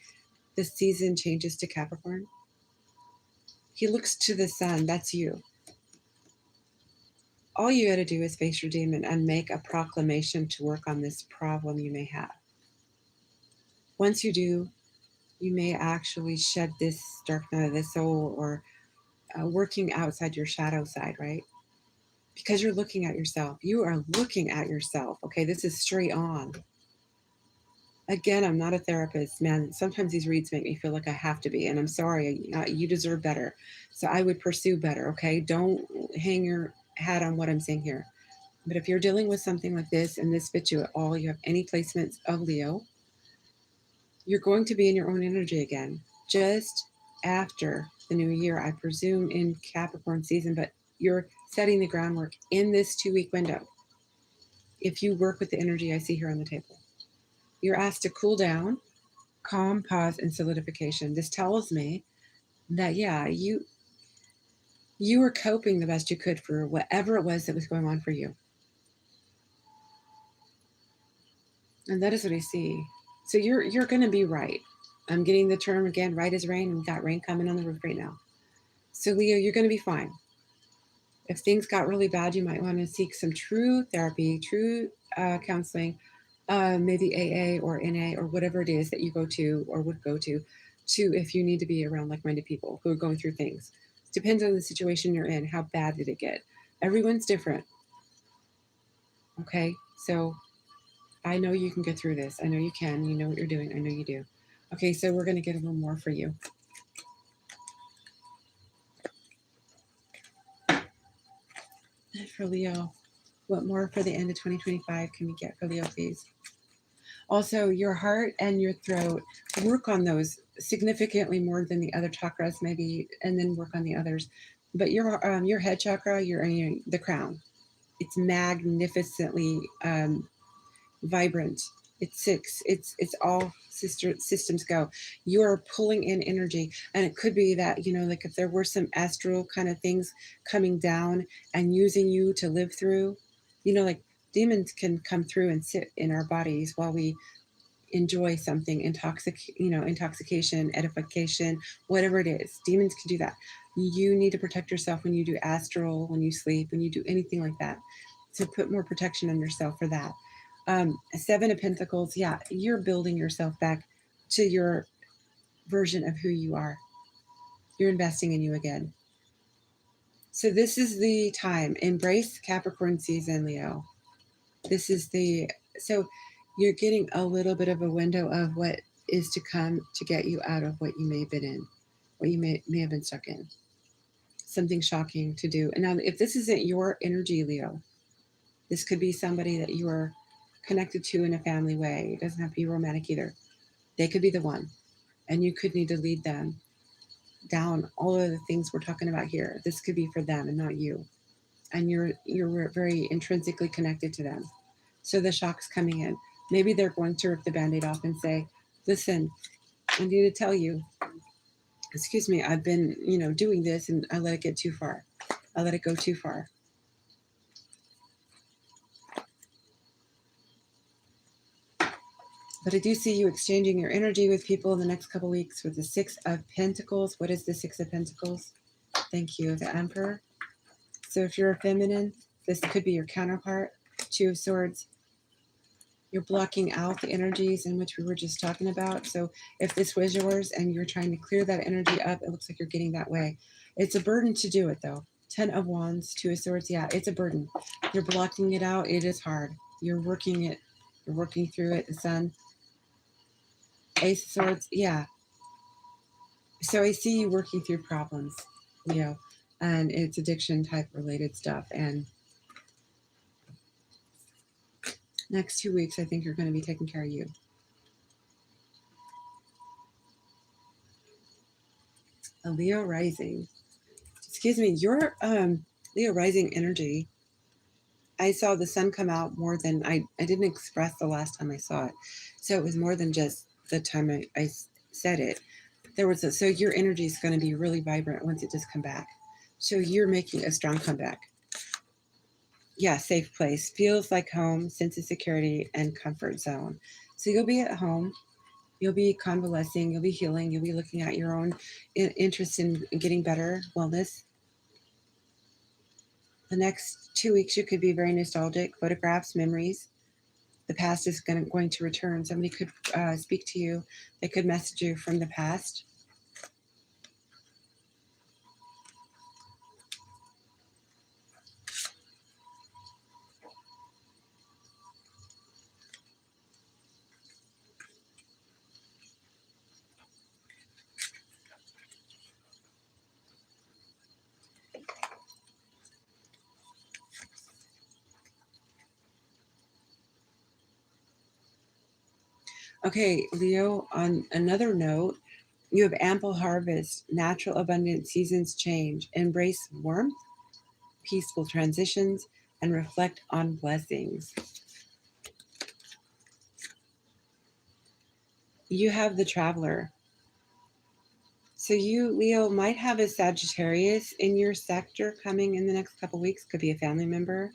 the season changes to Capricorn. He looks to the sun, that's you. All you got to do is face your demon and make a proclamation to work on this problem you may have. Once you do, you may actually shed this dark night of the soul or working outside your shadow side, right? Because you're looking at yourself. You are looking at yourself. Okay, this is straight on. Again, I'm not a therapist, man. Sometimes these reads make me feel like I have to be, and I'm sorry, you deserve better. So I would pursue better, okay? Don't hang your hat on what I'm saying here. But if you're dealing with something like this and this fits you at all, you have any placements of Leo, you're going to be in your own energy again, just after the new year, I presume in Capricorn season, but you're setting the groundwork in this 2-week window. if you work with the energy I see here on the table. You're asked to cool down, calm, pause, and solidification. This tells me that, yeah, you were coping the best you could for whatever it was that was going on for you. And that is what I see. So you're going to be right. I'm getting the term again, right as rain. We've got rain coming on the roof right now. So Leo, you're going to be fine. If things got really bad, you might want to seek some true therapy, true counseling, maybe AA or NA or whatever it is that you go to or would go to if you need to be around like-minded people who are going through things. Depends on the situation you're in. How bad did it get? Everyone's different. Okay, so I know you can get through this. I know you can. You know what you're doing. I know you do. Okay, so we're going to get a little more for you. For Leo, what more for the end of 2025 can we get for Leo, please? Also, your heart and your throat, work on those significantly more than the other chakras, maybe, and then work on the others. But your head chakra, the crown, it's magnificently vibrant. It's 6. It's all systems go. You are pulling in energy, and it could be that, like if there were some astral kind of things coming down and using you to live through, like demons can come through and sit in our bodies while we enjoy something, intoxication, edification, whatever it is. Demons can do that. You need to protect yourself when you do astral, when you sleep, when you do anything like that. So put more protection on yourself for that. 7 of Pentacles, yeah, you're building yourself back to your version of who you are. You're investing in you again. So this is the time. Embrace Capricorn season, Leo. This is so you're getting a little bit of a window of what is to come to get you out of what you may have been in, what you may have been stuck in. Something shocking to do. And now, if this isn't your energy, Leo, this could be somebody that you are connected to in a family way. It doesn't have to be romantic either. They could be the one, and you could need to lead them down all of the things we're talking about here. This could be for them and not you. And you're very intrinsically connected to them. So the shock's coming in. Maybe they're going to rip the Band-Aid off and say, listen, I need to tell you, excuse me, I've been, doing this and I let it get too far. I let it go too far. But I do see you exchanging your energy with people in the next couple weeks with the 6 of Pentacles. What is the 6 of Pentacles? Thank you, the Emperor. So if you're a feminine, this could be your counterpart. 2 of Swords. You're blocking out the energies in which we were just talking about. So if this was yours and you're trying to clear that energy up, it looks like you're getting that way. It's a burden to do it, though. 10 of Wands, 2 of Swords. Yeah, it's a burden. You're blocking it out. It is hard. You're working it. You're working through it. The Sun. Ace of Swords. Yeah. So I see you working through problems, and it's addiction type related stuff. And next 2 weeks, I think you're going to be taking care of you. A Leo rising. Excuse me, your Leo rising energy. I saw the sun come out more than I didn't express the last time I saw it. So it was more than just the time I said it. So your energy is going to be really vibrant once it does come back. So you're making a strong comeback. Yeah, safe place. Feels like home, sense of security, and comfort zone. So you'll be at home. You'll be convalescing. You'll be healing. You'll be looking at your own interest in getting better, wellness. The next 2 weeks, you could be very nostalgic. Photographs, memories. The past is going to return. Somebody could speak to you. They could message you from the past. Okay, Leo, on another note, you have ample harvest, natural abundant seasons change. Embrace warmth, peaceful transitions, and reflect on blessings. You have the Traveler. So you, Leo, might have a Sagittarius in your sector coming in the next couple weeks. Could be a family member,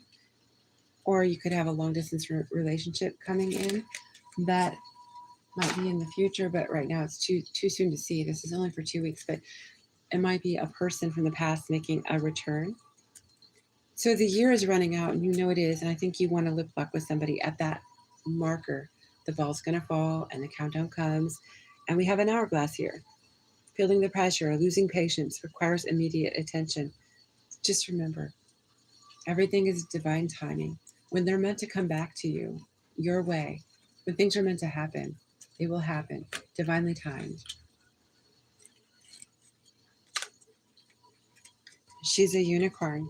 or you could have a long distance relationship coming in. That might be in the future, but right now it's too soon to see. This is only for 2 weeks, but it might be a person from the past making a return. So the year is running out, and you know it is, and I think you want to lip lock with somebody at that marker. The ball's going to fall, and the countdown comes, and we have an hourglass here. Feeling the pressure, losing patience requires immediate attention. Just remember, everything is divine timing. When they're meant to come back to you, your way, when things are meant to happen, they will happen, divinely timed. She's a unicorn,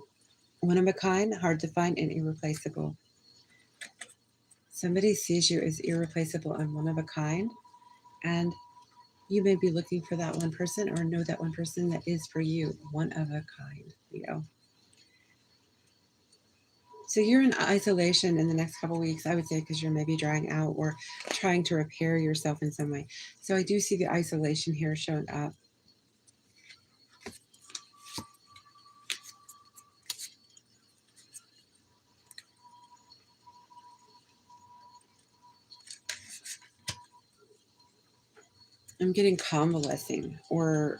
one of a kind, hard to find, and irreplaceable. Somebody sees you as irreplaceable and one of a kind, and you may be looking for that one person or know that one person that is for you, one of a kind, Leo. So you're in isolation in the next couple of weeks, I would say, because you're maybe drying out or trying to repair yourself in some way. So I do see the isolation here showing up. I'm getting convalescing or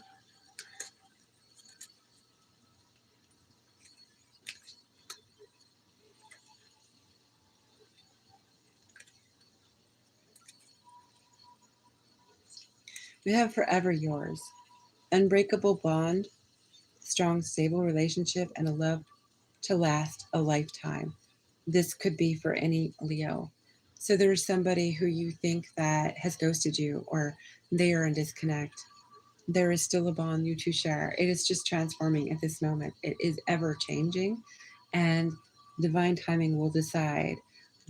we have forever yours, unbreakable bond, strong, stable relationship, and a love to last a lifetime. This could be for any Leo. So there's somebody who you think that has ghosted you or they are in disconnect. There is still a bond you two share. It is just transforming at this moment. It is ever changing, and divine timing will decide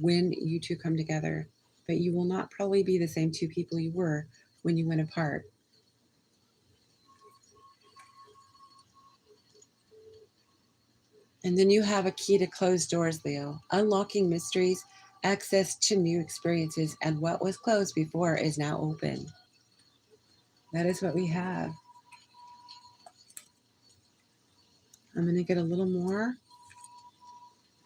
when you two come together. But you will not probably be the same two people you were when you went apart. And then you have a key to closed doors, Leo, unlocking mysteries, access to new experiences, and what was closed before is now open. That is what we have. I'm going to get a little more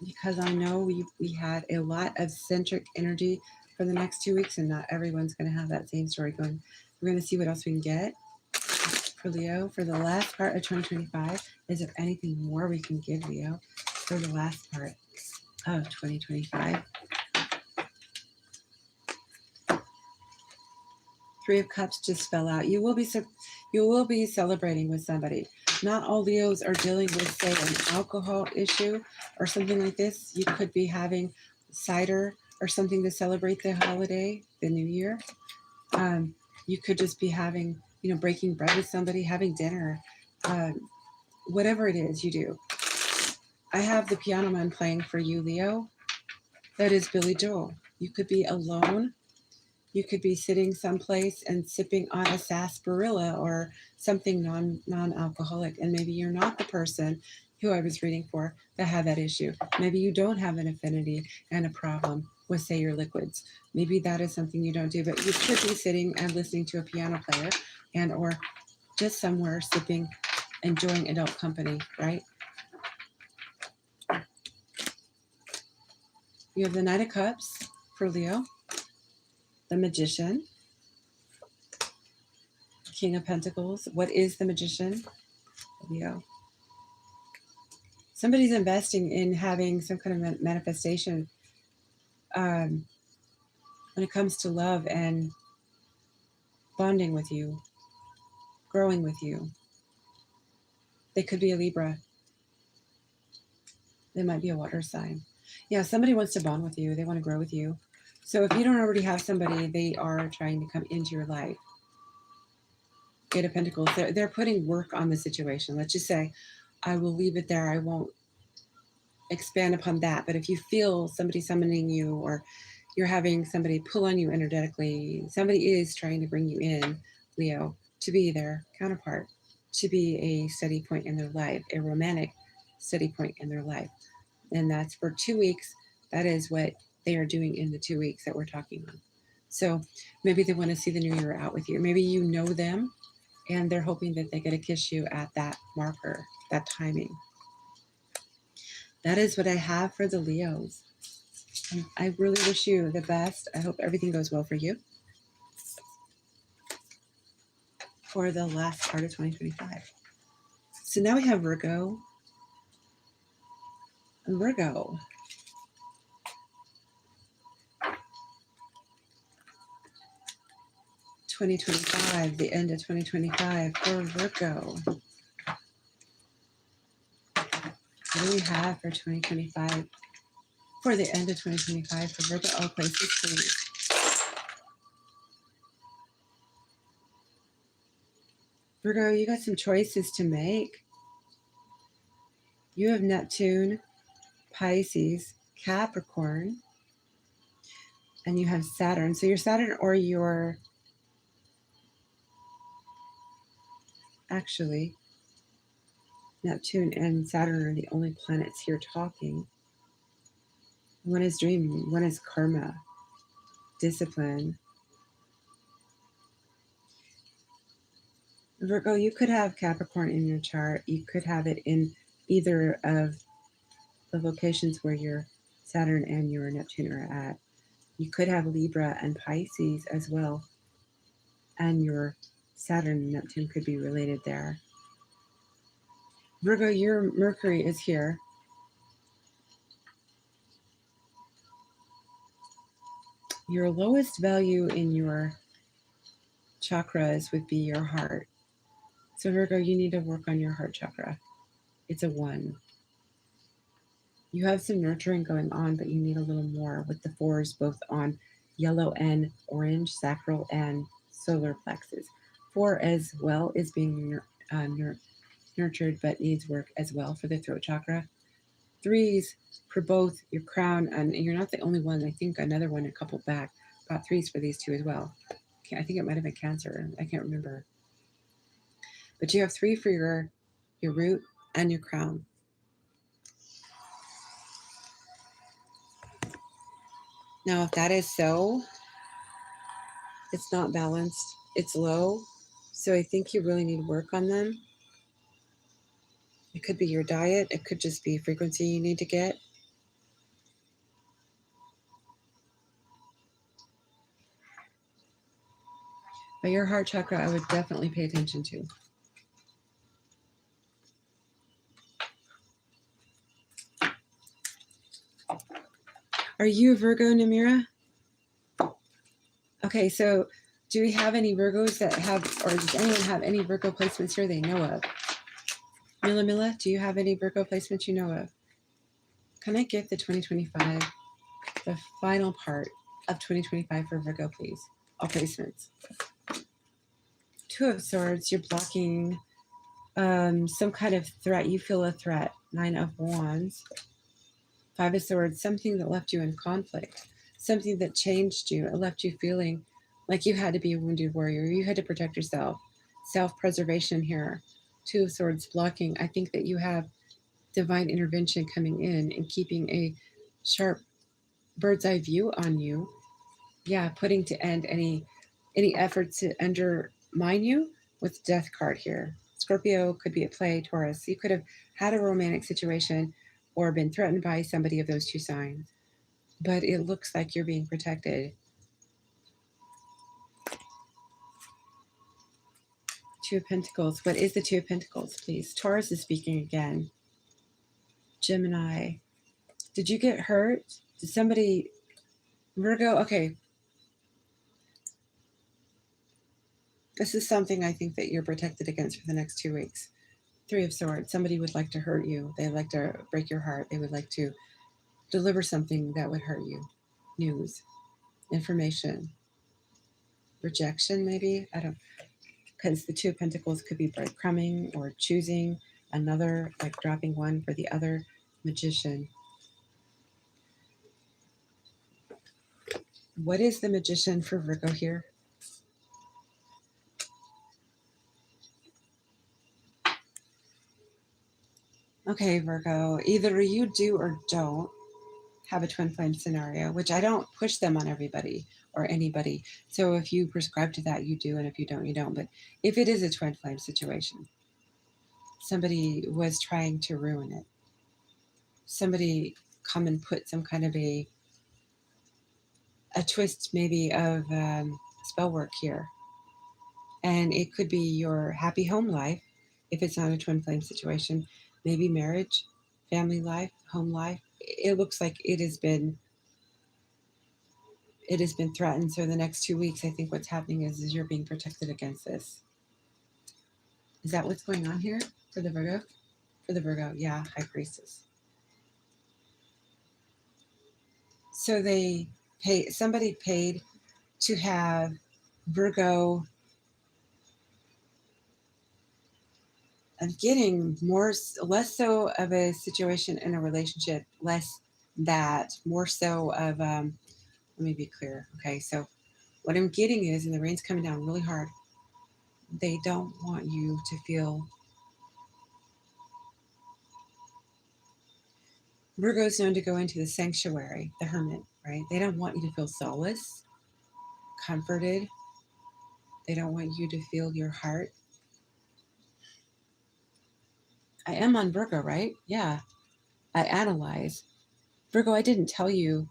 because I know we had a lot of centric energy for the next 2 weeks, and not everyone's going to have that same story going. We're going to see what else we can get for Leo for the last part of 2025. Is there anything more we can give Leo for the last part of 2025? Three of Cups just fell out. You will be celebrating with somebody. Not all Leos are dealing with, say, an alcohol issue or something like this. You could be having cider or something to celebrate the holiday, the new year. You could just be having, breaking bread with somebody, having dinner, whatever it is you do. I have the piano man playing for you, Leo. That is Billy Joel. You could be alone. You could be sitting someplace and sipping on a sarsaparilla or something non-alcoholic, and maybe you're not the person who I was reading for that had that issue. Maybe you don't have an affinity and a problem with, say, your liquids. Maybe that is something you don't do, but you could be sitting and listening to a piano player and or just somewhere sipping, enjoying adult company, right? You have the Knight of Cups for Leo, the Magician, King of Pentacles. What is the Magician? Leo. Somebody's investing in having some kind of manifestation when it comes to love and bonding with you, growing with you. They could be a Libra. They might be a water sign. Yeah, somebody wants to bond with you. They want to grow with you. So if you don't already have somebody, they are trying to come into your life. Eight of Pentacles. They're putting work on the situation. Let's just say, I will leave it there. I won't expand upon that. But if you feel somebody summoning you, or you're having somebody pull on you energetically, somebody is trying to bring you in, Leo, to be their counterpart, to be a steady point in their life, a romantic steady point in their life. And that's for 2 weeks. That is what they are doing in the 2 weeks that we're talking on. So maybe they want to see the new year out with you. Maybe you know them and they're hoping that they get to kiss you at that marker, that timing. That is what I have for the Leos. And I really wish you the best. I hope everything goes well for you for the last part of 2025. So now we have Virgo. Virgo. '25, the end of 2025 for Virgo. What do we have for 2025? For the end of 2025 for Virgo. Oh, places, please. Virgo, you got some choices to make. You have Neptune, Pisces, Capricorn, and you have Saturn. So your Saturn or your, actually, Neptune and Saturn are the only planets here talking. One is dreaming, one is karma, discipline. Virgo, you could have Capricorn in your chart. You could have it in either of the locations where your Saturn and your Neptune are at. You could have Libra and Pisces as well. And your Saturn and Neptune could be related there. Virgo, your Mercury is here. Your lowest value in your chakras would be your heart. So Virgo, you need to work on your heart chakra. It's a 1. You have some nurturing going on, but you need a little more with the 4s both on yellow and orange, sacral and solar plexus. 4 as well is being nurtured, but needs work as well for the throat chakra. 3s for both your crown, and you're not the only one. I think another one a couple back got 3s for these two as well. I think it might have been Cancer. I can't remember. But you have 3 for your root and your crown. Now, if that is so, it's not balanced. It's low. So I think you really need to work on them. It could be your diet. It could just be frequency you need to get. But your heart chakra, I would definitely pay attention to. Are you a Virgo, Namira? Okay, so do we have any Virgos that have, or does anyone have any Virgo placements here they know of? Mila, do you have any Virgo placements you know of? Can I get the 2025, the final part of 2025 for Virgo, please? All placements. 2 of Swords, you're blocking some kind of threat. You feel a threat. 9 of Wands. 5 of Swords, something that left you in conflict. Something that changed you. It left you feeling like you had to be a wounded warrior. You had to protect yourself. Self-preservation here. 2 of Swords blocking. I think that you have divine intervention coming in and keeping a sharp bird's eye view on you. Yeah, putting to end any efforts to undermine you with Death card here. Scorpio could be at play, Taurus. You could have had a romantic situation or been threatened by somebody of those 2 signs. But it looks like you're being protected. 2 of Pentacles. What is the 2 of Pentacles, please? Taurus is speaking again. Gemini. Did you get hurt? Did somebody... Virgo, okay. This is something I think that you're protected against for the next 2 weeks. 3 of Swords. Somebody would like to hurt you. They'd like to break your heart. They would like to deliver something that would hurt you. News. Information. Rejection, maybe? I don't... Because the 2 of Pentacles could be breadcrumbing or choosing another, like dropping one for the other. Magician. What is the Magician for Virgo here? Okay, Virgo, either you do or don't have a twin flame scenario, which I don't push them on everybody. or anybody. So if you prescribe to that, you do, and if you don't, you don't. But if it is a twin flame situation, somebody was trying to ruin it. Somebody come and put some kind of a twist maybe of spell work here. And it could be your happy home life, if it's not a twin flame situation, maybe marriage, family life, home life. It looks like it has been threatened. So the next 2 weeks, I think what's happening is you're being protected against this. Is that what's going on here for the Virgo? For the Virgo, yeah, High Priestess. So somebody paid to have Virgo getting less so of a situation in a relationship, less that, more so of, let me be clear. Okay, so what I'm getting is, and the rain's coming down really hard, they don't want you to feel, Virgo is known to go into the sanctuary, the hermit, right? They don't want you to feel solace, comforted. They don't want you to feel your heart. I am on Virgo, right? Yeah. I analyze. Virgo, I didn't tell you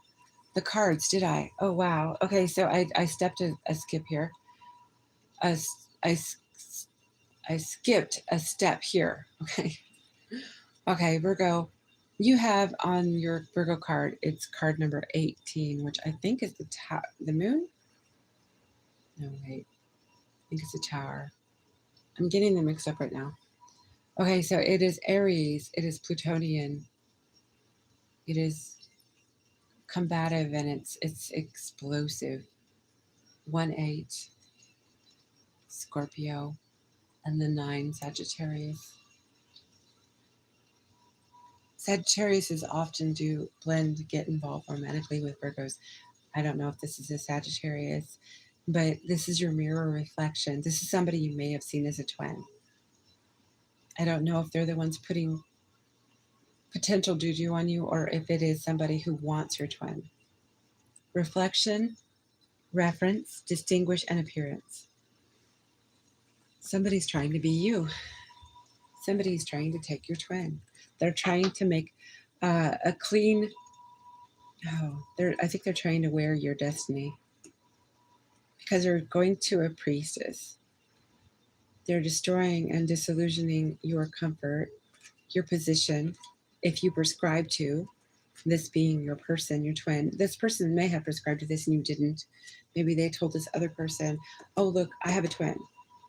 the cards, did I? Oh, wow. Okay, so I stepped a skip here. I skipped a step here. Okay. Okay, Virgo, you have on your Virgo card, it's card number 18, which I think is the moon? No, wait. I think it's a tower. I'm getting them mixed up right now. Okay, so it is Aries, it is Plutonian, it is combative, and it's explosive. 1-8, Scorpio, and the 9, Sagittarius. Sagittarius is often do get involved romantically with Virgos. I don't know if this is a Sagittarius, but this is your mirror reflection. This is somebody you may have seen as a twin. I don't know if they're the ones putting potential juju on you, or if it is somebody who wants your twin. Reflection, reference, distinguish, and appearance. Somebody's trying to be you. Somebody's trying to take your twin. They're trying to make a clean, I think they're trying to wear your destiny, because they're going to a priestess. They're destroying and disillusioning your comfort, your position, if you prescribe to this being your person, your twin. This person may have prescribed to this and you didn't. Maybe they told this other person, oh, look, I have a twin.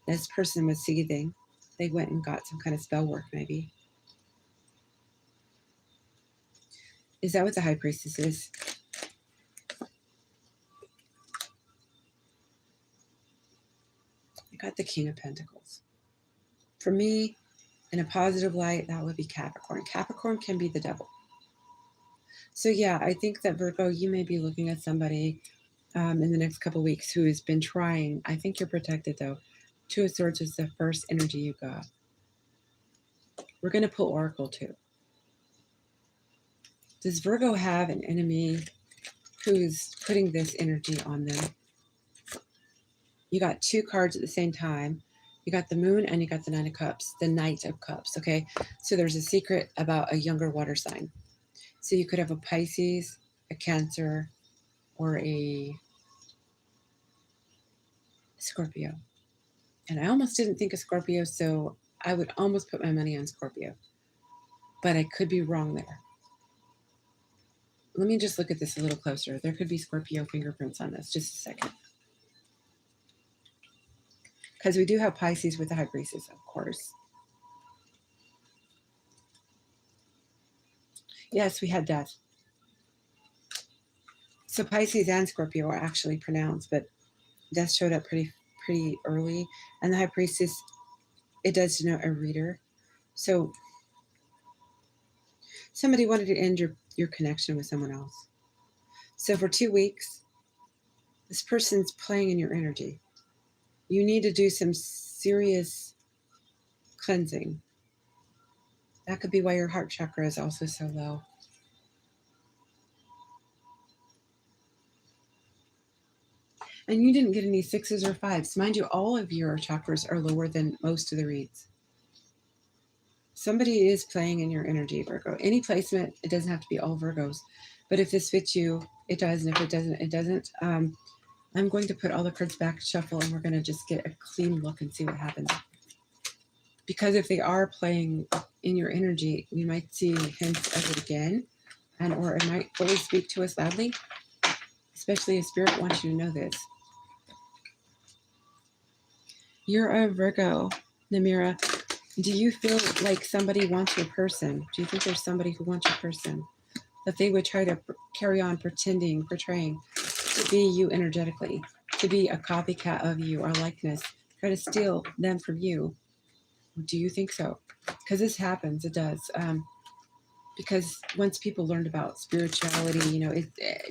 This person was seething. They went and got some kind of spell work, maybe. Is that what the High Priestess is? I got the King of Pentacles. For me, in a positive light, that would be Capricorn. Capricorn can be the devil. So yeah, I think that Virgo, you may be looking at somebody in the next couple of weeks who has been trying. I think you're protected though. Two of Swords is the first energy you got. We're going to pull Oracle too. Does Virgo have an enemy who's putting this energy on them? You got two cards at the same time. You got the Moon and you got the Nine of Cups, the Knight of Cups, okay? So there's a secret about a younger water sign. So you could have a Pisces, a Cancer, or a Scorpio. And I almost didn't think of Scorpio, so I would almost put my money on Scorpio. But I could be wrong there. Let me just look at this a little closer. There could be Scorpio fingerprints on this. Just a second. Because we do have Pisces with the High Priestess, of course. Yes, we had death. So Pisces and Scorpio are actually pronounced, but death showed up pretty early. And the High Priestess, it does denote a reader. So somebody wanted to end your connection with someone else. So for 2 weeks, this person's playing in your energy. You need to do some serious cleansing. That could be why your heart chakra is also so low. And you didn't get any 6s or 5s. Mind you, all of your chakras are lower than most of the reads. Somebody is playing in your energy, Virgo. Any placement, it doesn't have to be all Virgos. But if this fits you, it does. And if it doesn't, it doesn't. I'm going to put all the cards back, shuffle, and we're going to just get a clean look and see what happens. Because if they are playing in your energy, we might see hints of it again, and or it might fully speak to us loudly, especially if Spirit wants you to know this. You're a Virgo, Namira. Do you feel like somebody wants your person? Do you think there's somebody who wants your person? That they would try to carry on pretending, portraying to be you energetically, to be a copycat of you or likeness, try to steal them from you? Do you think so? Because this happens, it does. Because once people learned about spirituality, you know,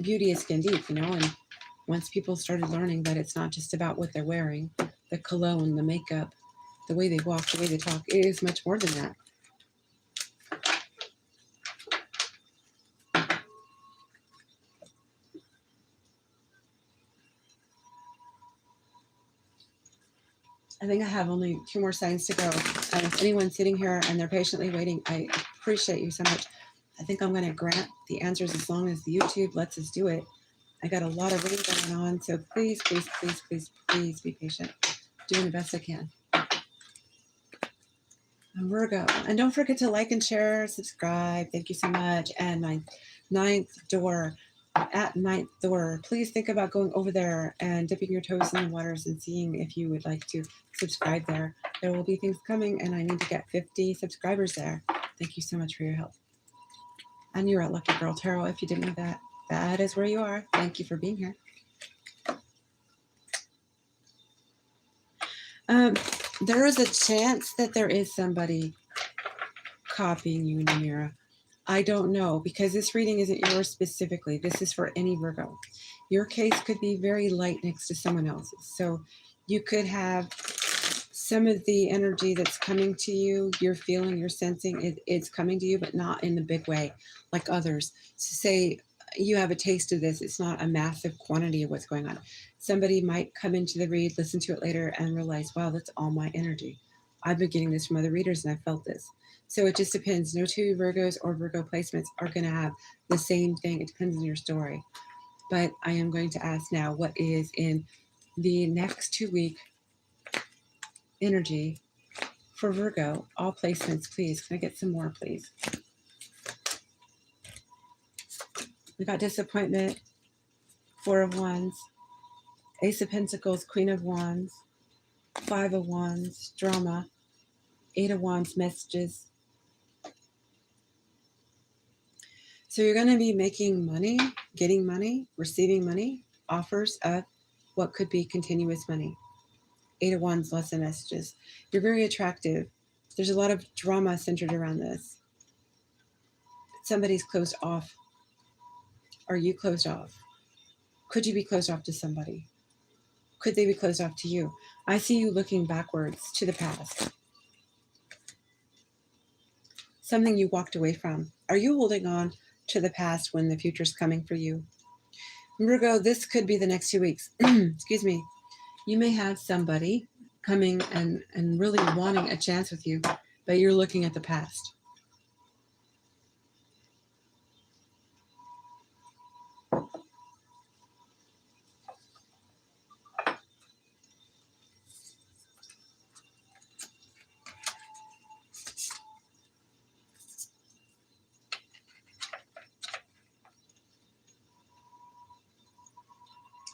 beauty is skin deep, you know, and once people started learning that it's not just about what they're wearing, the cologne, the makeup, the way they walk, the way they talk, it is much more than that. I think I have only 2 more signs to go. And if anyone's sitting here and they're patiently waiting, I appreciate you so much. I think I'm going to grant the answers as long as the YouTube lets us do it. I got a lot of reading going on, so please, please, please, please, please be patient. Doing the best I can. And Virgo. And don't forget to like and share, subscribe. Thank you so much. And my 9th door, at 9th door, please think about going over there and dipping your toes in the waters and seeing if you would like to subscribe there. There will be things coming, and I need to get 50 subscribers there. Thank you so much for your help. And you're at Lucky Girl Tarot. If you didn't know that, that is where you are. Thank you for being here. There is a chance that there is somebody copying you, Namira. I don't know, because this reading isn't yours specifically. This is for any Virgo. Your case could be very light next to someone else's. So you could have some of the energy that's coming to you, you're feeling, you're sensing, it's coming to you, but not in the big way like others. So say you have a taste of this, it's not a massive quantity of what's going on. Somebody might come into the read, listen to it later, and realize, wow, that's all my energy. I've been getting this from other readers and I felt this. So it just depends. No 2 Virgos or Virgo placements are going to have the same thing. It depends on your story. But I am going to ask now, what is in the next 2-week energy for Virgo? All placements, please. Can I get some more, please? We got disappointment, 4 of Wands, Ace of Pentacles, Queen of Wands, 5 of Wands, drama, 8 of Wands, messages. So you're going to be making money, getting money, receiving money, offers of what could be continuous money. 8 of Wands, lots of messages. You're very attractive. There's a lot of drama centered around this. Somebody's closed off. Are you closed off? Could you be closed off to somebody? Could they be closed off to you? I see you looking backwards to the past. Something you walked away from. Are you holding on to the past when the future's coming for you? Virgo, this could be the next 2 weeks. Excuse me. You may have somebody coming and really wanting a chance with you, but you're looking at the past.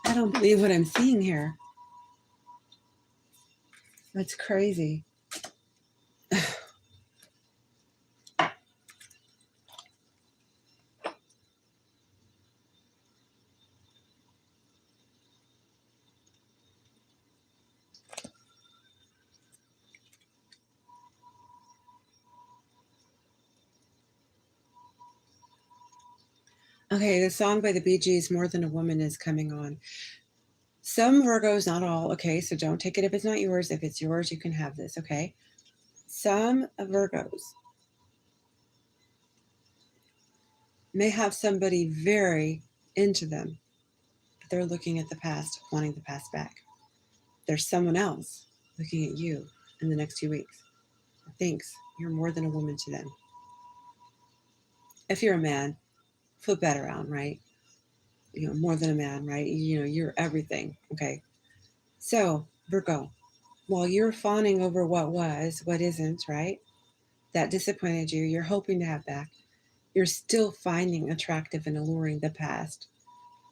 I don't believe what I'm seeing here. That's crazy. Okay, the song by the Bee Gees, More Than a Woman, is coming on. Some Virgos, not all, okay, so don't take it if it's not yours. If it's yours, you can have this, okay? Some Virgos may have somebody very into them, They're looking at the past, wanting the past back. There's someone else looking at you in the next 2 weeks who thinks you're more than a woman to them. If you're a man, flip that around, right? More than a man, right? You're everything, okay? So, Virgo, while you're fawning over what was, what isn't, right? That disappointed you, you're hoping to have back. You're still finding attractive and alluring the past,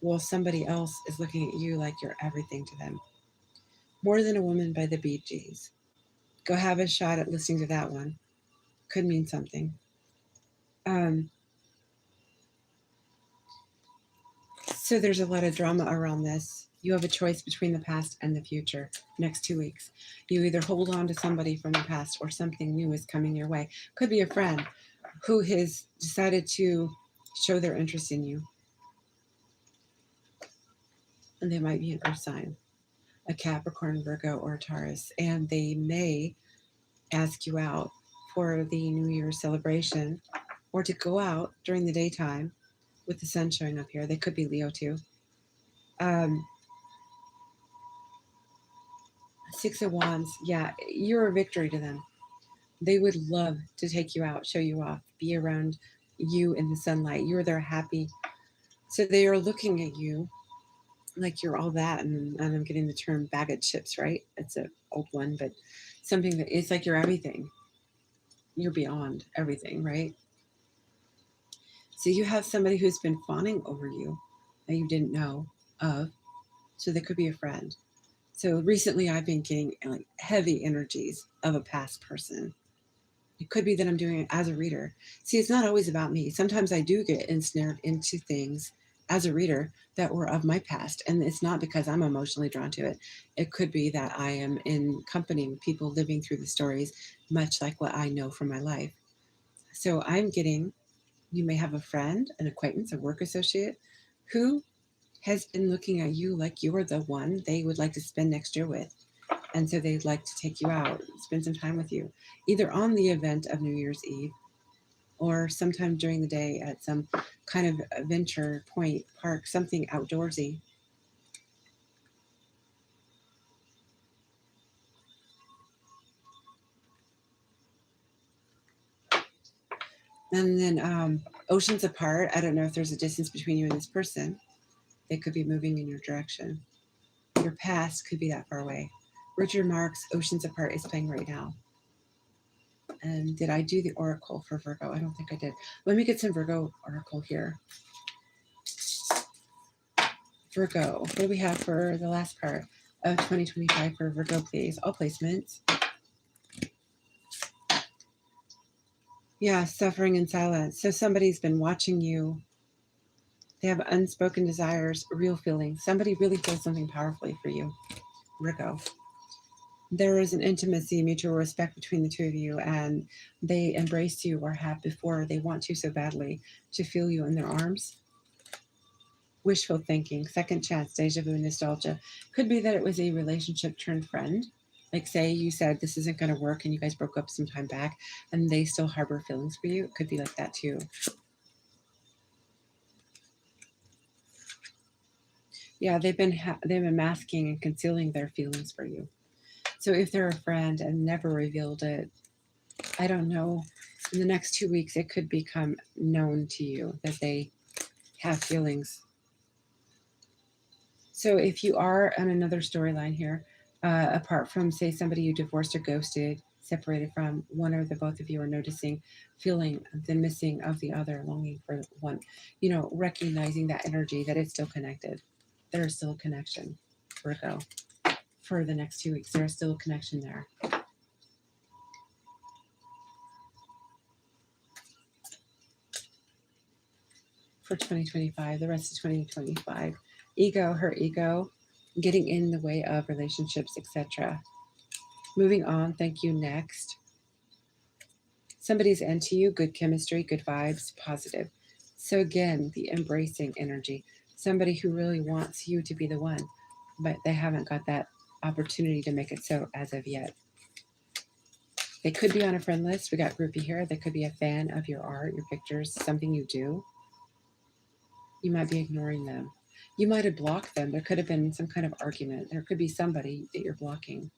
while somebody else is looking at you like you're everything to them. More Than a Woman by the Bee Gees. Go have a shot at listening to that one. Could mean something. Um, so there's a lot of drama around this. You have a choice between the past and the future next 2 weeks. You either hold on to somebody from the past or something new is coming your way. Could be a friend who has decided to show their interest in you. And they might be an earth sign, a Capricorn, Virgo, or a Taurus. And they may ask you out for the New Year's celebration or to go out during the daytime with the sun showing up here. They could be Leo too. Six of Wands, yeah, you're a victory to them. They would love to take you out, show you off, be around you in the sunlight. You're their happy. So they are looking at you like you're all that. And I'm getting the term bag of chips, right? It's an old one, but something that it's like you're everything. You're beyond everything, right? So you have somebody who's been fawning over you that you didn't know of. So they could be a friend. So recently I've been getting like heavy energies of a past person. It could be that I'm doing it as a reader. See, it's not always about me. Sometimes I do get ensnared into things as a reader that were of my past. And it's not because I'm emotionally drawn to it. It could be that I am in company with people living through the stories, much like what I know from my life. So I'm getting, you may have a friend, an acquaintance, a work associate who has been looking at you like you are the one they would like to spend next year with. And so they'd like to take you out, spend some time with you, either on the event of New Year's Eve or sometime during the day at some kind of adventure point, park, something outdoorsy. And then oceans apart, I don't know if there's a distance between you and this person. They could be moving in your direction. Your past could be that far away. Richard Marx' Oceans Apart is playing right now. And did I do the oracle for Virgo? I don't think I did. Let me get some Virgo oracle here. Virgo, what do we have for the last part of 2025 for Virgo, please? All placements. Yeah, suffering in silence. So somebody's been watching you. They have unspoken desires, real feelings. Somebody really feels something powerfully for you, Virgo. There is an intimacy, mutual respect between the two of you, and they embrace you or have before. They want to so badly to feel you in their arms. Wishful thinking, second chance, deja vu, nostalgia. Could be that it was a relationship turned friend. Like say you said this isn't going to work and you guys broke up some time back and they still harbor feelings for you. It could be like that too. Yeah, they've been masking and concealing their feelings for you. So if they're a friend and never revealed it, I don't know, in the next 2 weeks, it could become known to you that they have feelings. So if you are on another storyline here, apart from, say, somebody you divorced or ghosted, separated from, one or the both of you are noticing, feeling the missing of the other, longing for one, recognizing that energy, that it's still connected. There is still a connection, Virgo, for the next 2 weeks. There is still a connection there. For 2025, the rest of 2025. Ego, her ego, getting in the way of relationships, etc. Moving on, thank you, next. Somebody's into you, good chemistry, good vibes, positive. So again, the embracing energy. Somebody who really wants you to be the one, but they haven't got that opportunity to make it so as of yet. They could be on a friend list. We got groupie here. They could be a fan of your art, your pictures, something you do. You might be ignoring them. You might have blocked them. There could have been some kind of argument. There could be somebody that you're blocking.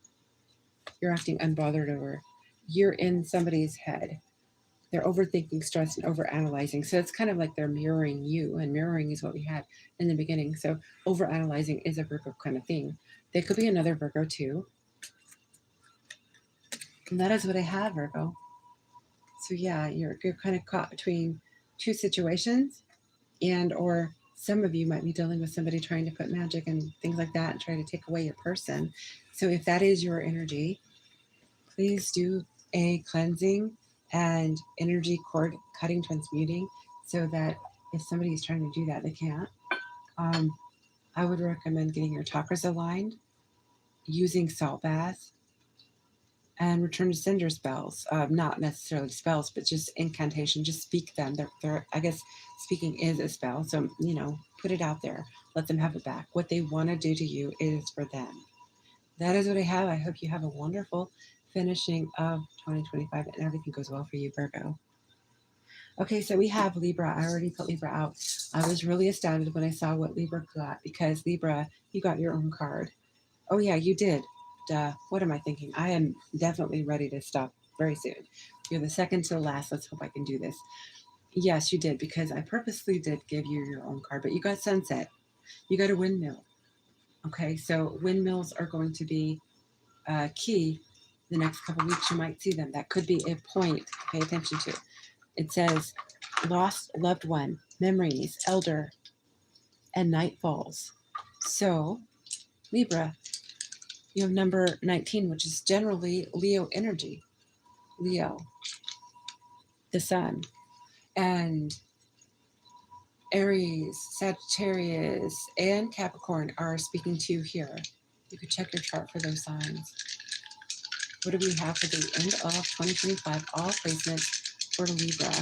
You're acting unbothered over. You're in somebody's head. They're overthinking, stressed, and overanalyzing. So it's kind of like they're mirroring you, and mirroring is what we had in the beginning. So overanalyzing is a Virgo kind of thing. They could be another Virgo too. And that is what I have, Virgo. So yeah, you're kind of caught between two situations, and or some of you might be dealing with somebody trying to put magic and things like that and try to take away your person. So if that is your energy, please do a cleansing and energy cord cutting, transmuting, so that if somebody is trying to do that, they can't. I would recommend getting your chakras aligned, using salt baths, and return to sender spells. Not necessarily spells, but just incantation. Just speak them. They're, I guess speaking is a spell. So, put it out there. Let them have it back. What they want to do to you is for them. That is what I have. I hope you have a wonderful finishing of 2025 and everything goes well for you, Virgo. Okay, so we have Libra. I already put Libra out. I was really astounded when I saw what Libra got, because Libra, you got your own card. Oh yeah, you did. Duh. What am I thinking? I am definitely ready to stop very soon. You're the second to the last. Let's hope I can do this. Yes, you did, because I purposely did give you your own card, but you got sunset. You got a windmill. Okay, so windmills are going to be key the next couple of weeks. You might see them. That could be a point to pay attention to. It says lost loved one, memories, elder, and night falls. So, Libra, you have number 19, which is generally Leo energy. Leo, the sun, and Aries, Sagittarius, and Capricorn are speaking to you here. You could check your chart for those signs. What do we have for the end of 2025? All placements for Libra.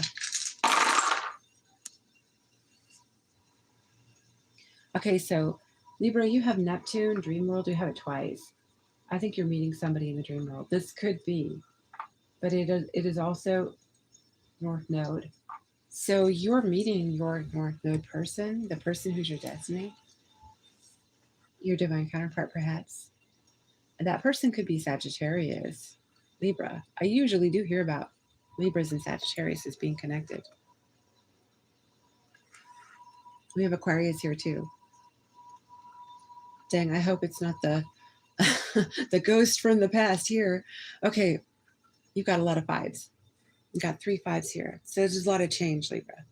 Okay, so Libra, you have Neptune, dream world. You have it twice. I think you're meeting somebody in the dream world. This could be, but it is also North Node. So you're meeting your North Node person, the person who's your destiny, your divine counterpart, perhaps. That person could be Sagittarius, Libra. I usually do hear about Libras and Sagittarius as being connected. We have Aquarius here too. Dang, I hope it's not the the ghost from the past here. Okay, you've got a lot of fives. You got 3 5s here. So there's a lot of change, Libra.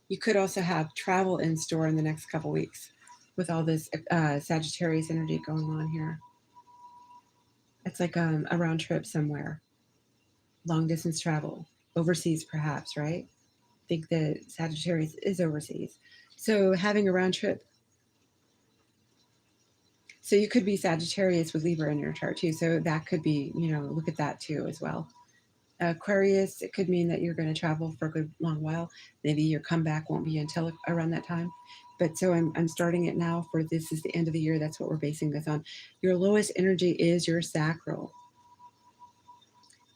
You could also have travel in store in the next couple weeks with all this Sagittarius energy going on here. It's like a round trip somewhere. Long distance travel. Overseas, perhaps, right? I think that Sagittarius is overseas. So having a round trip. So you could be Sagittarius with Libra in your chart too. So that could be, look at that too as well. Aquarius, it could mean that you're going to travel for a good long while. Maybe your comeback won't be until around that time. But so I'm starting it now for this is the end of the year. That's what we're basing this on. Your lowest energy is your sacral,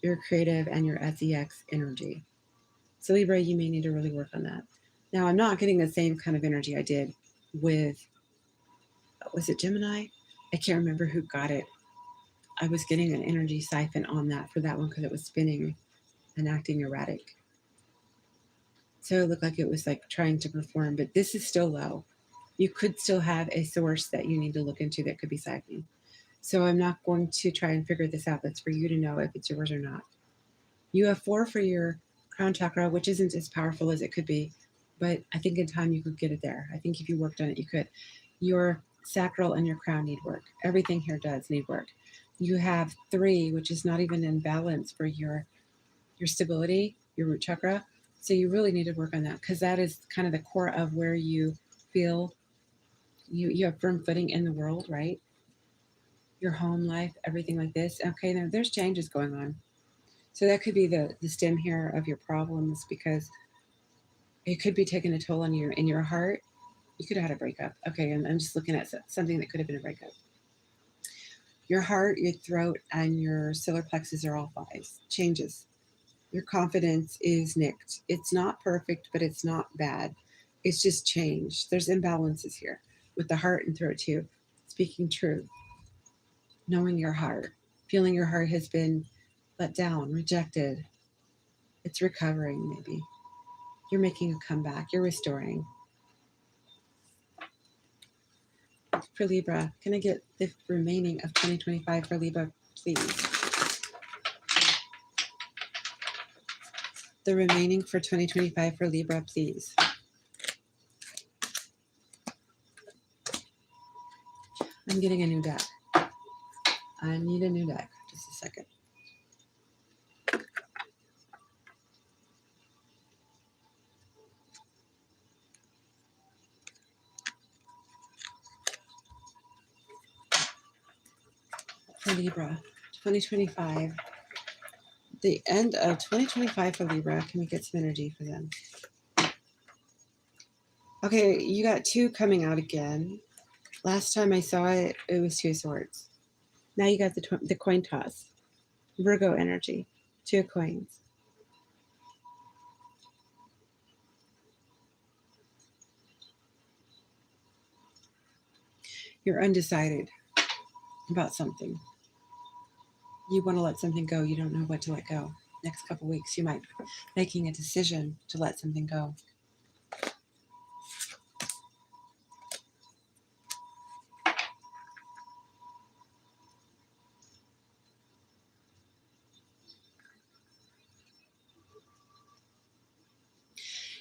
your creative, and your SEX energy. So Libra, you may need to really work on that. Now, I'm not getting the same kind of energy I did with, was it Gemini? I can't remember who got it. I was getting an energy siphon on that for that one because it was spinning and acting erratic. So it looked like it was like trying to perform, but this is still low. You could still have a source that you need to look into that could be siphoning. So I'm not going to try and figure this out. That's for you to know if it's yours or not. You have 4 for your crown chakra, which isn't as powerful as it could be, but I think in time you could get it there. I think if you worked on it, you could. Your sacral and your crown need work. Everything here does need work. You have 3, which is not even in balance for your stability, your root chakra. So you really need to work on that because that is kind of the core of where you feel you have firm footing in the world, right? Your home life, everything like this. Okay, now there's changes going on. So that could be the stem here of your problems because it could be taking a toll on you in your heart. You could have had a breakup. Okay, I'm just looking at something that could have been a breakup. Your heart, your throat, and your solar plexus are all 5s. Changes. Your confidence is nicked. It's not perfect, but it's not bad. It's just changed. There's imbalances here. with the heart and throat too. Speaking truth, knowing your heart, feeling your heart has been let down, rejected. It's recovering, maybe. You're making a comeback. You're restoring. For Libra, can I get the remaining of 2025 for Libra, please? The remaining for 2025 for Libra, please. I'm getting a new deck. I need a new deck. Just a second. For Libra, 2025. The end of 2025 for Libra. Can we get some energy for them? Okay, you got two coming out again. Last time I saw it, it was Two of Swords. Now you got the coin toss. Virgo energy. Two of Coins. You're undecided about something. You want to let something go. You don't know what to let go. Next couple weeks, you might be making a decision to let something go.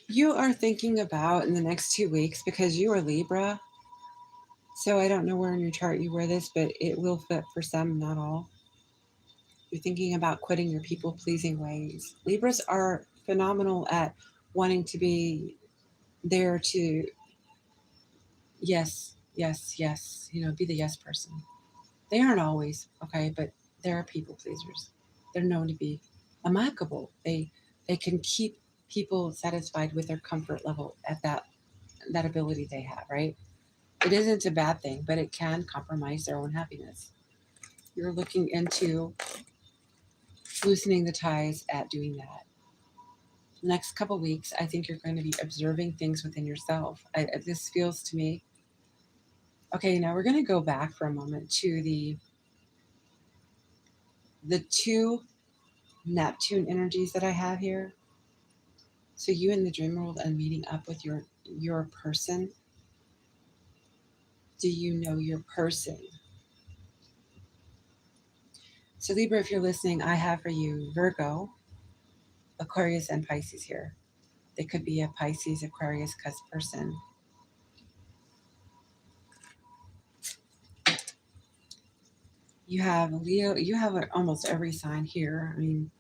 You are thinking about in the next 2 weeks, because you are Libra. So I don't know where in your chart you wear this, but it will fit for some, not all. You're thinking about quitting your people-pleasing ways. Libras are phenomenal at wanting to be there to yes, yes, yes, be the yes person. They aren't always, okay, but they're people pleasers. They're known to be amicable. They can keep people satisfied with their comfort level at that ability they have, right? It isn't a bad thing, but it can compromise their own happiness. You're looking into loosening the ties at doing that. Next couple weeks, I think you're going to be observing things within yourself. This feels to me. Okay, now we're going to go back for a moment to the two Neptune energies that I have here. So you in the dream world and meeting up with your person. Do you know your person? So Libra, if you're listening, I have for you Virgo, Aquarius, and Pisces here. They could be a Pisces, Aquarius, cusp person. You have Leo. You have almost every sign here. I mean,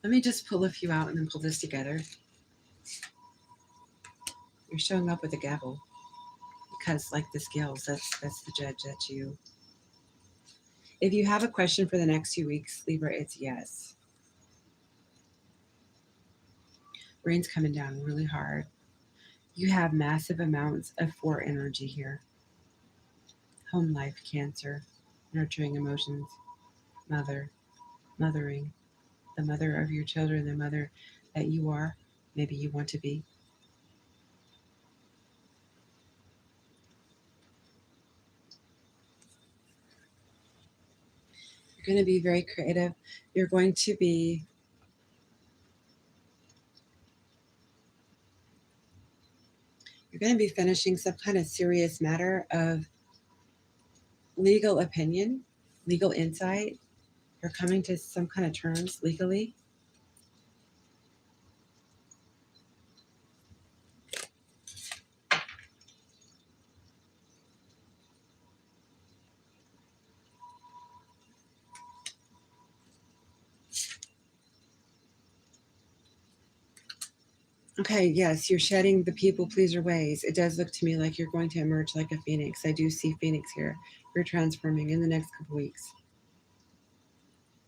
let me just pull a few out and then pull this together. You're showing up with a gavel because, like the scales, that's the judge. That's you. If you have a question for the next 2 weeks, Libra, it's yes. Rain's coming down really hard. You have massive amounts of 4 energy here. Home life, Cancer, nurturing emotions, mother, mothering, the mother of your children, the mother that you are, maybe you want to be. You're going to be very creative. You're going to be finishing some kind of serious matter of legal opinion, legal insight. You're coming to some kind of terms legally. Okay, yes, you're shedding the people pleaser ways. It does look to me like you're going to emerge like a phoenix. I do see phoenix here. You're transforming in the next couple weeks.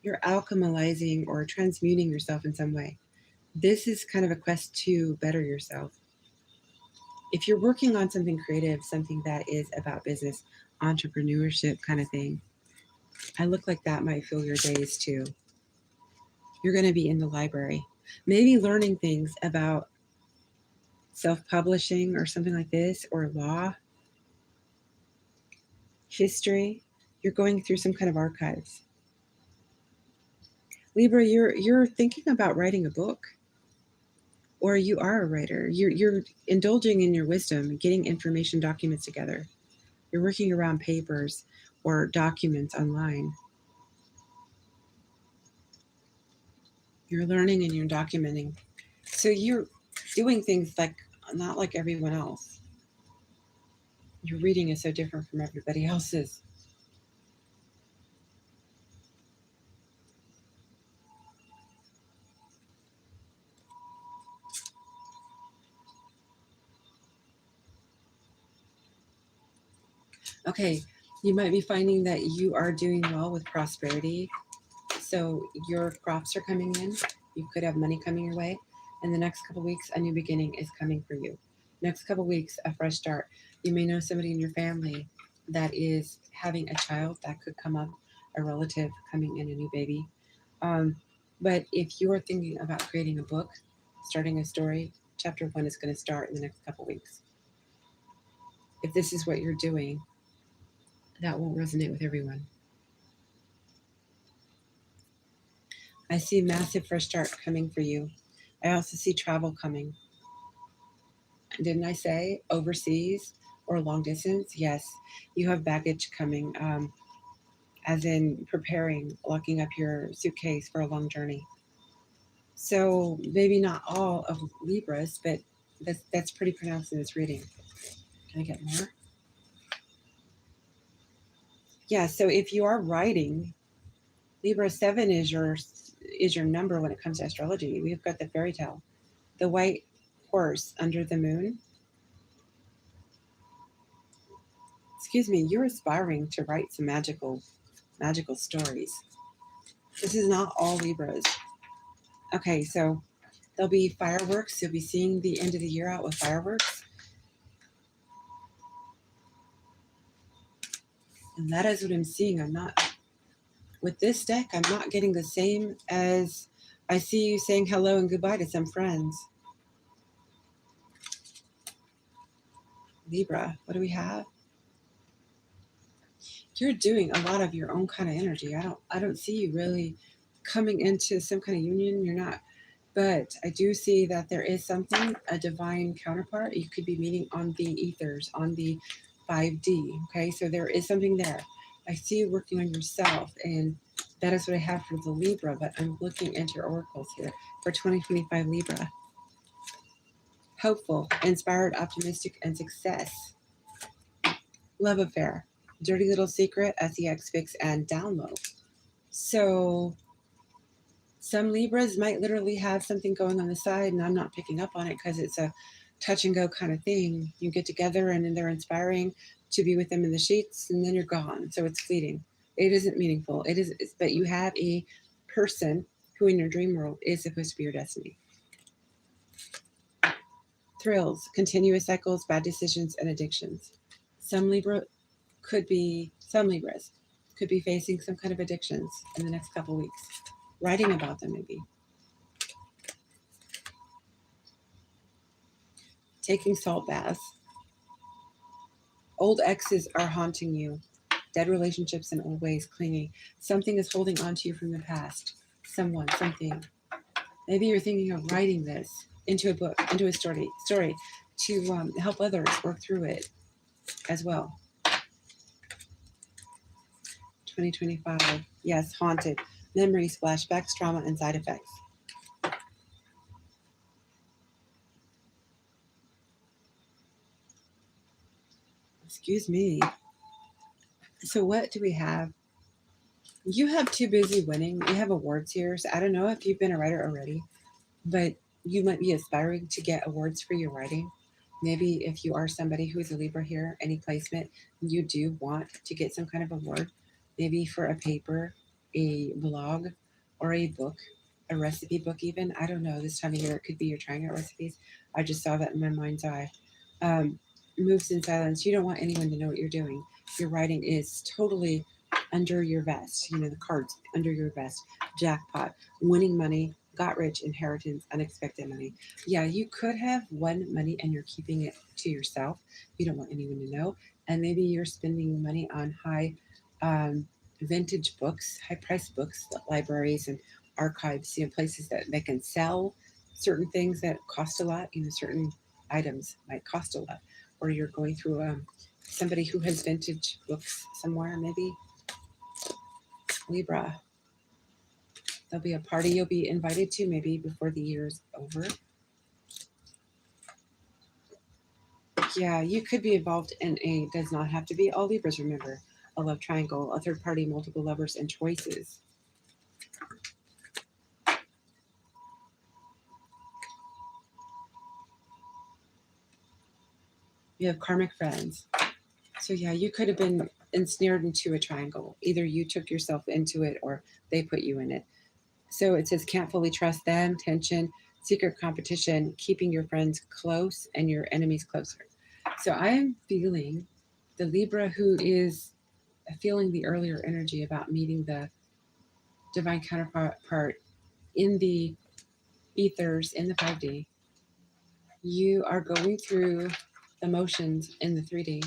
You're alchemizing or transmuting yourself in some way. This is kind of a quest to better yourself. If you're working on something creative, something that is about business, entrepreneurship kind of thing, I look like that might fill your days too. You're going to be in the library maybe learning things about self-publishing or something like this, or law, history. You're going through some kind of archives. Libra, you're thinking about writing a book, or you are a writer. You're indulging in your wisdom, getting information documents together. You're working around papers or documents online. You're learning and you're documenting. So you're doing things like not like everyone else. Your reading is so different from everybody else's. Okay, you might be finding that you are doing well with prosperity. So your crops are coming in. You could have money coming your way. In the next couple weeks, a new beginning is coming for you. Next couple weeks, a fresh start. You may know somebody in your family that is having a child that could come up, a relative coming in, a new baby. But if you're thinking about creating a book, starting a story, chapter 1 is going to start in the next couple weeks. If this is what you're doing, that won't resonate with everyone. I see massive fresh start coming for you. I also see travel coming. Didn't I say overseas or long distance? Yes, you have baggage coming, as in preparing, locking up your suitcase for a long journey. So maybe not all of Libras, but that's pretty pronounced in this reading. Can I get more? Yeah, so if you are writing, Libra 7 is your number when it comes to astrology. We've got the fairy tale, the white horse under the moon. Excuse me, you're aspiring to write some magical stories. This is not all Libras. Okay, so there'll be fireworks. You'll be seeing the end of the year out with fireworks. And that is what I'm seeing. I'm not, with this deck, I'm not getting the same as I see you saying hello and goodbye to some friends. Libra, what do we have? You're doing a lot of your own kind of energy. I don't see you really coming into some kind of union. You're not, but I do see that there is something, a divine counterpart. You could be meeting on the ethers, on the 5D. Okay, so there is something there. I see you working on yourself, and that is what I have for the Libra, but I'm looking into your oracles here for 2025 Libra. Hopeful, inspired, optimistic, and success. Love affair, dirty little secret, SEX, fix, and down low. So some Libras might literally have something going on the side, and I'm not picking up on it because it's a touch and go kind of thing. You get together and then they're inspiring to be with them in the sheets, and then you're gone. So it's fleeting. It isn't meaningful. But you have a person who in your dream world is supposed to be your destiny. Thrills, continuous cycles, bad decisions, and addictions. Some Libras could be facing some kind of addictions in the next couple weeks. Writing about them, maybe. Taking salt baths. Old exes are haunting you. Dead relationships and old ways clinging. Something is holding on to you from the past. Someone, something. Maybe you're thinking of writing this into a book, into a story to help others work through it as well. 2025. Yes, haunted. Memories, flashbacks, trauma, and side effects. Excuse me. So what do we have? You have too busy winning. You have awards here. So I don't know if you've been a writer already, but you might be aspiring to get awards for your writing. Maybe if you are somebody who is a Libra here, any placement, you do want to get some kind of award, maybe for a paper, a blog, or a book, a recipe book even. I don't know, this time of year, it could be you're trying out recipes. I just saw that in my mind's eye. Moves in silence. You don't want anyone to know what you're doing. Your writing is totally under your vest. You know, the cards under your vest. Jackpot, winning money, got rich, inheritance, unexpected money. Yeah, you could have won money and you're keeping it to yourself. You don't want anyone to know. And maybe you're spending money on high vintage books, high priced books, libraries and archives, places that they can sell certain things that cost a lot, certain items might cost a lot. Or you're going through somebody who has vintage books somewhere, maybe. Libra. There'll be a party you'll be invited to maybe before the year's over. Yeah, you could be involved in does not have to be all Libras, remember. A love triangle, a third party, multiple lovers, and choices. You have karmic friends. So yeah, you could have been ensnared into a triangle. Either you took yourself into it or they put you in it. So it says can't fully trust them, tension, secret competition, keeping your friends close and your enemies closer. So I am feeling the Libra who is feeling the earlier energy about meeting the divine counterpart in the ethers, in the 5D. You are going through the motions in the 3D,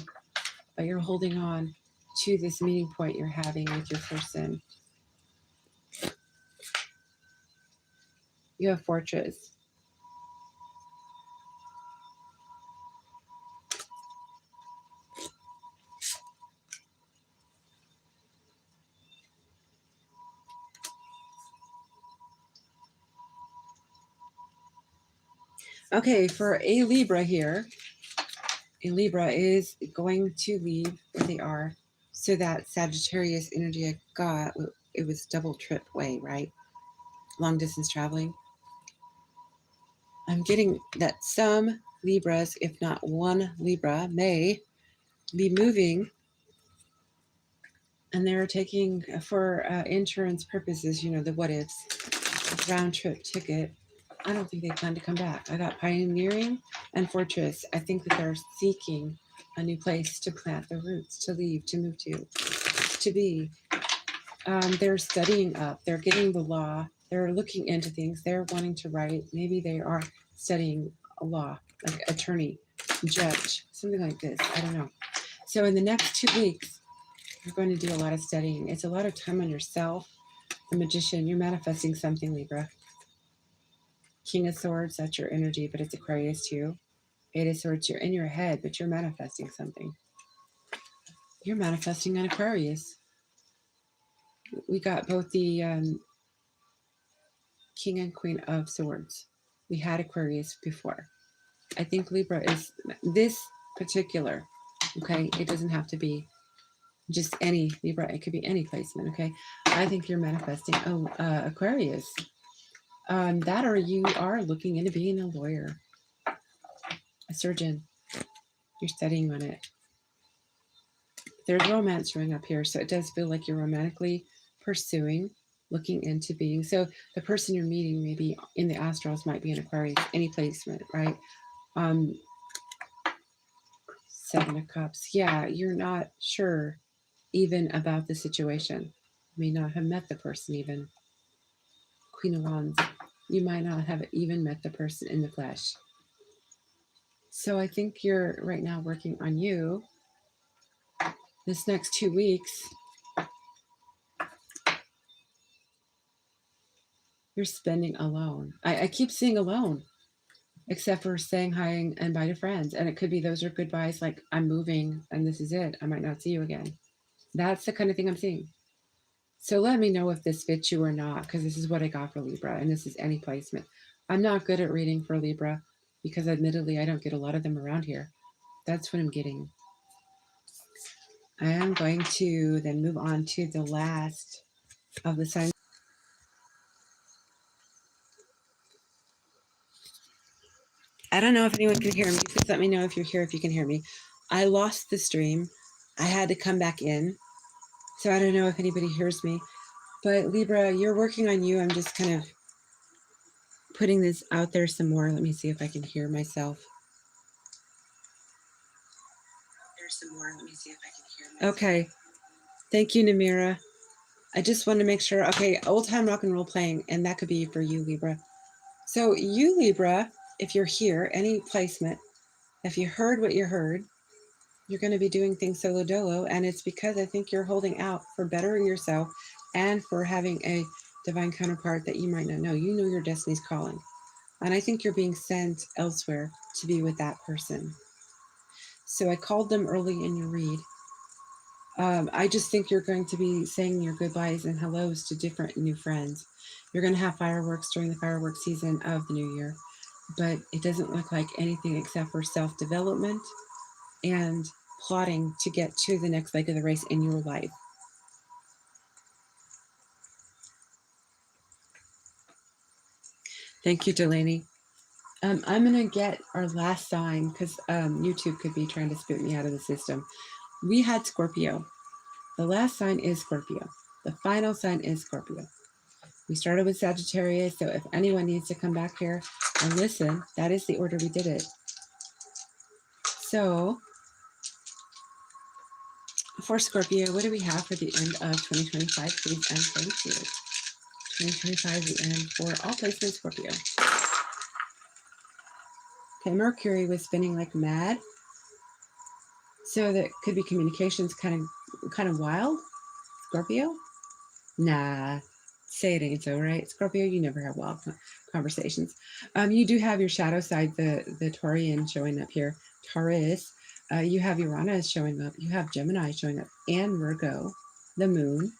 but you're holding on to this meeting point you're having with your person. You have Fortress. Okay, for a Libra here, a Libra is going to leave where they are. So that Sagittarius energy I got, it was double trip way, right? Long distance traveling. I'm getting that some Libras, if not one Libra, may be moving, and they're taking for insurance purposes, the what ifs, round trip ticket. I don't think they plan to come back. I got pioneering and fortress. I think that they're seeking a new place to plant their roots, to leave, to move to be. They're studying up. They're getting the law. They're looking into things. They're wanting to write. Maybe they are studying a law, like attorney, judge, something like this. I don't know. So in the next 2 weeks, you're going to do a lot of studying. It's a lot of time on yourself. The magician, you're manifesting something, Libra. King of Swords, that's your energy, but it's Aquarius too. Eight of Swords, you're in your head, but you're manifesting something. You're manifesting an Aquarius. We got both the King and Queen of Swords. We had Aquarius before. I think Libra is this particular, okay? It doesn't have to be just any Libra. It could be any placement, okay? I think you're manifesting Aquarius. That or you are looking into being a lawyer, a surgeon. You're studying on it. There's romance showing up here, so it does feel like you're romantically pursuing, looking into being. So the person you're meeting maybe in the astrals might be an Aquarius, any placement, right? Seven of Cups. Yeah, you're not sure even about the situation. You may not have met the person even. Queen of Wands. You might not have even met the person in the flesh. So I think you're right now working on you. This next 2 weeks, you're spending alone. I keep seeing alone, except for saying hi and bye to friends. And it could be those are goodbyes, like I'm moving and this is it. I might not see you again. That's the kind of thing I'm seeing. So let me know if this fits you or not, because this is what I got for Libra, and this is any placement. I'm not good at reading for Libra because admittedly, I don't get a lot of them around here. That's what I'm getting. I am going to then move on to the last of the signs. I don't know if anyone can hear me. Please let me know if you're here, if you can hear me. I lost the stream. I had to come back in. So I don't know if anybody hears me. But Libra, you're working on you. I'm just kind of putting this out there some more. Let me see if I can hear myself. Okay. Thank you, Namira. I just want to make sure, okay, old time rock and roll playing, and that could be for you, Libra. So you, Libra, if you're here, any placement, if you heard what you heard, you're going to be doing things solo dolo, and it's because I think you're holding out for bettering yourself and for having a divine counterpart that you might not know. You know your destiny's calling, and I think you're being sent elsewhere to be with that person. So I called them early in your read. I just think you're going to be saying your goodbyes and hellos to different new friends. You're going to have fireworks during the fireworks season of the new year, but it doesn't look like anything except for self-development and plotting to get to the next leg of the race in your life. Thank you, Delaney. I'm going to get our last sign because YouTube could be trying to spit me out of the system. We had Scorpio. The last sign is Scorpio. The final sign is Scorpio. We started with Sagittarius, so if anyone needs to come back here and listen, that is the order we did it. So for Scorpio, what do we have for the end of 2025? Please and thank you. 2025, the end for all placements, Scorpio. Okay, Mercury was spinning like mad. So that could be communications kind of wild. Scorpio? Nah, say it ain't so, right? Scorpio, you never have wild conversations. You do have your shadow side, the Taurian showing up here. Taurus. You have Uranus showing up. You have Gemini showing up, and Virgo, the moon.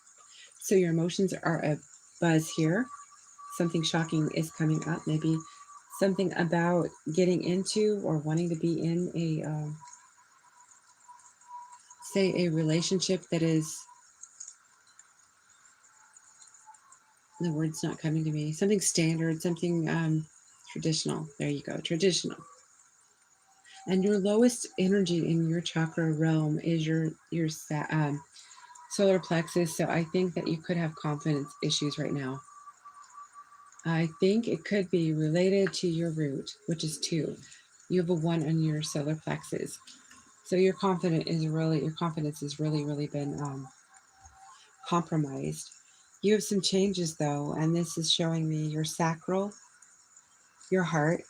So your emotions are a buzz here. Something shocking is coming up. Maybe something about getting into or wanting to be in a, say, a relationship that is, the word's not coming to me, something standard, something traditional. There you go, traditional. And your lowest energy in your chakra realm is your solar plexus. So I think that you could have confidence issues right now. I think it could be related to your root, which is 2. You have a 1 on your solar plexus. So your confidence has really been compromised. You have some changes though, and this is showing me your sacral, your heart,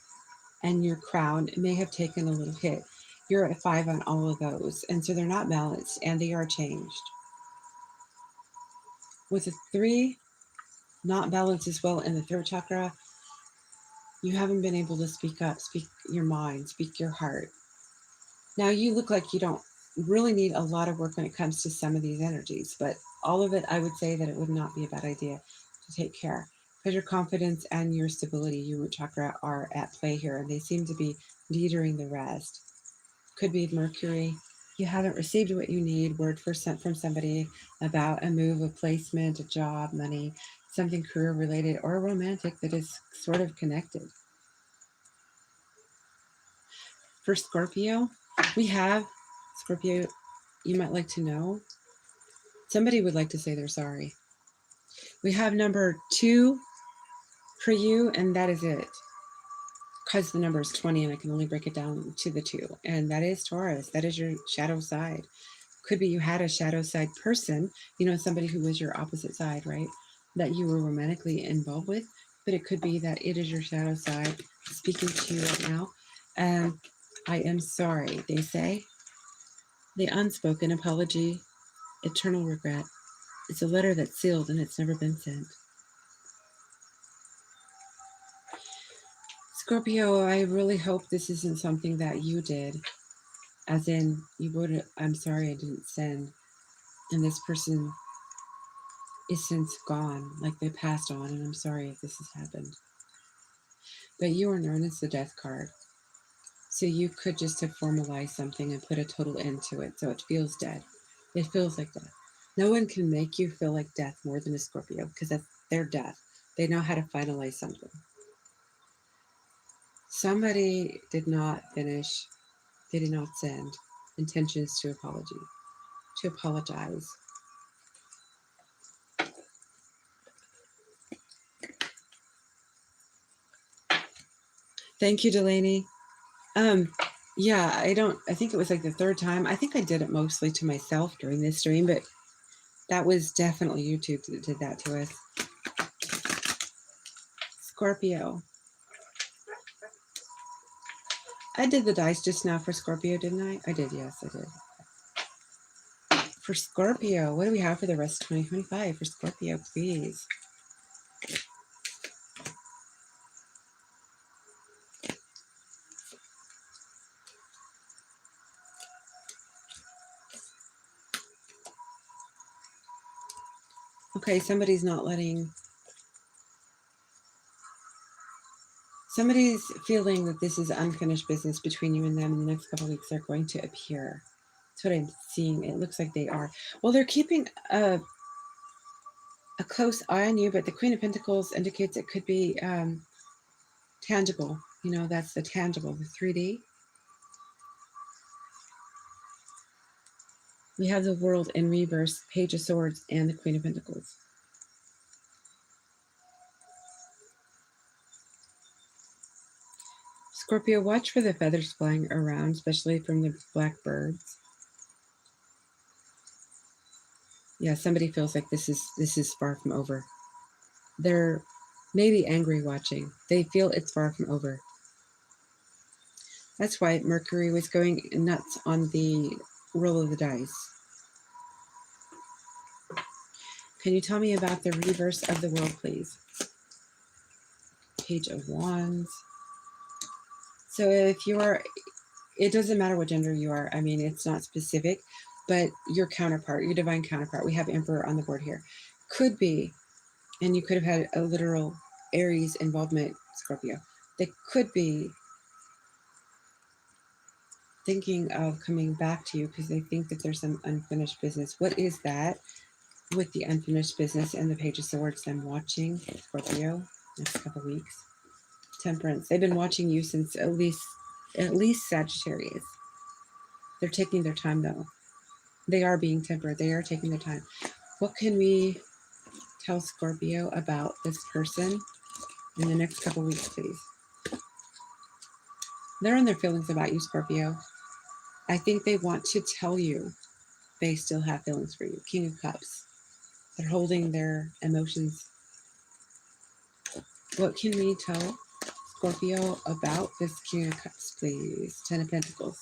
and your crown may have taken a little hit. You're at 5 on all of those, and so they're not balanced and they are changed. With a 3 not balanced as well in the throat chakra, you haven't been able to speak up, speak your mind, speak your heart. Now you look like you don't really need a lot of work when it comes to some of these energies, but all of it, I would say that it would not be a bad idea to take care, because your confidence and your stability, your root chakra, are at play here, and they seem to be leading the rest. Could be Mercury. You haven't received what you need, word from somebody about a move, a placement, a job, money, something career related or romantic that is sort of connected. For Scorpio, we have Scorpio, you might like to know. Somebody would like to say they're sorry. We have number 2 for you, and that is it. Because the number is 20, and I can only break it down to the 2. And that is Taurus. That is your shadow side. Could be you had a shadow side person, somebody who was your opposite side, right? That you were romantically involved with. But it could be that it is your shadow side speaking to you right now. I am sorry, they say. The unspoken apology, eternal regret. It's a letter that's sealed and it's never been sent. Scorpio, I really hope this isn't something that you did. As in, you wrote, I'm sorry I didn't send. And this person is since gone, like they passed on, and I'm sorry if this has happened. But you are known as the death card. So you could just have formalized something and put a total end to it, so it feels dead. It feels like death. No one can make you feel like death more than a Scorpio, because that's their death. They know how to finalize something. Somebody did not finish, they did not send intentions to apologize. Thank you, Delaney. Yeah, I think it was like the 3rd time. I think I did it mostly to myself during this stream, but That was definitely YouTube that did that to us. Scorpio. I did the dice just now for Scorpio, didn't I? I did, yes, I did. For Scorpio, what do we have for the rest of 2025 for Scorpio, please? Okay, somebody's feeling that this is unfinished business between you and them in the next couple of weeks. They're going to appear. That's what I'm seeing. It looks like they are. Well, they're keeping a close eye on you, but the Queen of Pentacles indicates it could be tangible. You know, that's the tangible, the 3D. We have the World in reverse, Page of Swords, and the Queen of Pentacles. Scorpio, watch for the feathers flying around, especially from the black birds. Yeah, somebody feels like this is far from over. They're maybe angry watching. They feel it's far from over. That's why Mercury was going nuts on the roll of the dice. Can you tell me about the reverse of the world, please? Page of Wands. So if you are, it doesn't matter what gender you are. I mean, it's not specific, but your counterpart, your divine counterpart, we have Emperor on the board here, could be, and you could have had a literal Aries involvement, Scorpio. They could be thinking of coming back to you because they think that there's some unfinished business. What is that with the unfinished business and the Page of Swords? I'm watching Scorpio next couple weeks. Temperance. They've been watching you since at least Sagittarius. They're taking their time though. They are being tempered. They are taking their time. What can we tell Scorpio about this person in the next couple weeks, please? They're in their feelings about you, Scorpio. I think they want to tell you they still have feelings for you. King of Cups. They're holding their emotions. What can we tell Scorpio about this King of Cups, please? Ten of Pentacles.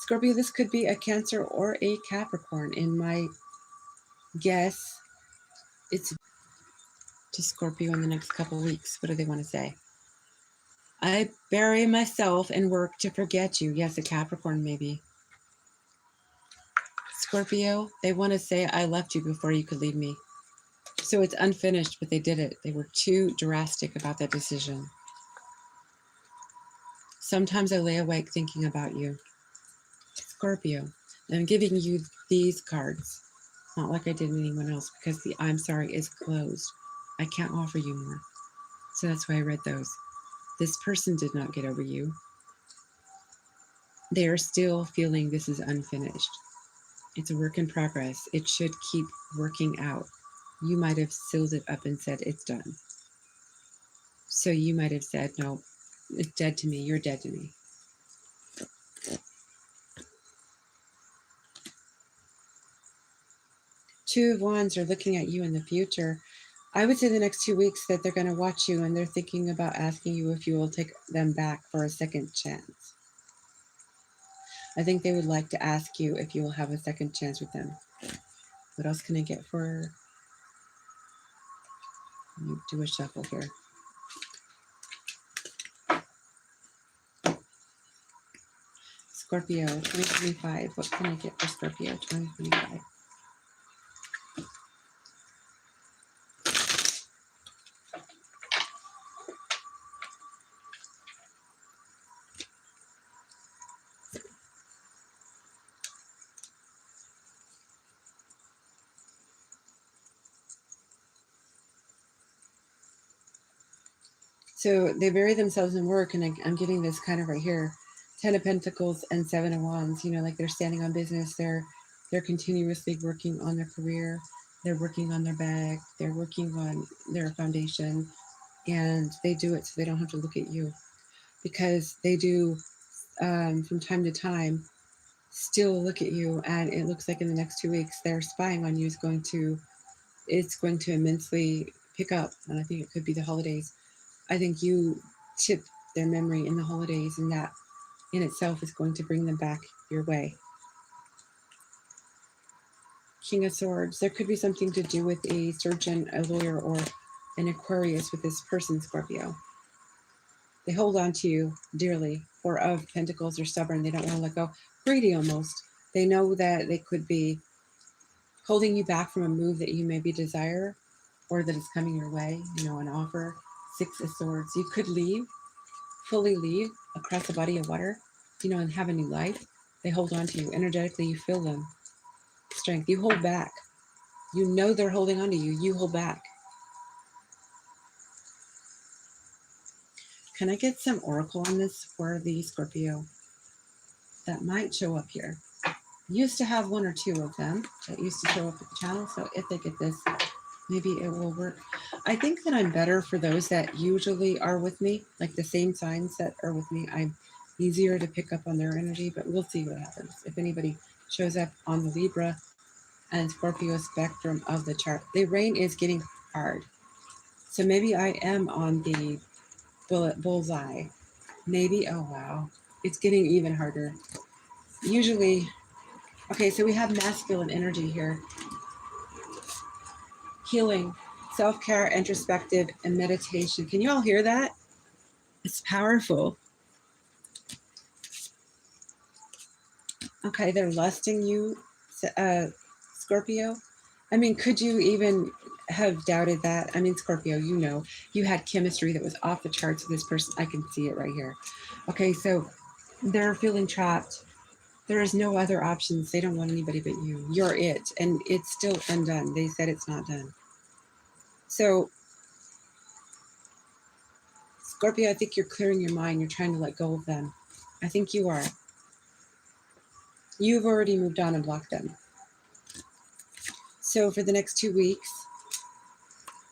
Scorpio, this could be a Cancer or a Capricorn. In my guess, it's to Scorpio in the next couple weeks. What do they want to say? I bury myself and work to forget you. Yes, a Capricorn maybe. Scorpio, they want to say, I left you before you could leave me. So it's unfinished, but they did it. They were too drastic about that decision. Sometimes I lay awake thinking about you. Scorpio, I'm giving you these cards, not like I did anyone else, because the I'm sorry is closed. I can't offer you more. So that's why I read those. This person did not get over you. They are still feeling this is unfinished. It's a work in progress. It should keep working out. You might have sealed it up and said it's done. So you might have said, no, it's dead to me. You're dead to me. Two of Wands are looking at you in the future. I would say the next 2 weeks that they're going to watch you and they're thinking about asking you if you will take them back for a second chance. I think they would like to ask you if you will have a second chance with them. What else can I get for? Let me do a shuffle here. Scorpio 2025. What can I get for Scorpio 2025? So they bury themselves in work, and I'm getting this kind of right here. 10 of Pentacles and 7 of Wands, you know, like they're standing on business. They're continuously working on their career. They're working on their bag. They're working on their foundation. And they do it so they don't have to look at you. Because they do, from time to time, still look at you, and it looks like in the next 2 weeks their spying on you is going to, it's going to immensely pick up. And I think it could be the holidays. I think you tip their memory in the holidays, and that in itself is going to bring them back your way. King of Swords. There could be something to do with a surgeon, a lawyer, or an Aquarius with this person, Scorpio. They hold on to you dearly. Four of Pentacles are stubborn. They don't want to let go. Greedy almost. They know that they could be holding you back from a move that you maybe desire or that is coming your way, an offer. Six of Swords. You could leave, fully leave across a body of water, and have a new life. They hold on to you. Energetically, you feel them. Strength. You hold back. You know they're holding on to you. You hold back. Can I get some oracle on this for the Scorpio that might show up here? Used to have one or two of them that used to show up at the channel. So if they get this, maybe it will work. I think that I'm better for those that usually are with me, like the same signs that are with me. I'm easier to pick up on their energy, but we'll see what happens. If anybody shows up on the Libra and Scorpio spectrum of the chart, the rain is getting hard. So maybe I am on the bullseye. Maybe, oh wow, it's getting even harder. Usually, okay, so we have masculine energy here. Healing, self-care, introspective, and meditation. Can you all hear that? It's powerful. Okay, they're lusting you, Scorpio. I mean, could you even have doubted that? I mean, Scorpio, you had chemistry that was off the charts with this person. I can see it right here. Okay, so they're feeling trapped. There is no other options. They don't want anybody but you. You're it. And it's still undone. They said it's not done. So, Scorpio, I think you're clearing your mind. You're trying to let go of them. I think you are. You've already moved on and blocked them. So for the next 2 weeks,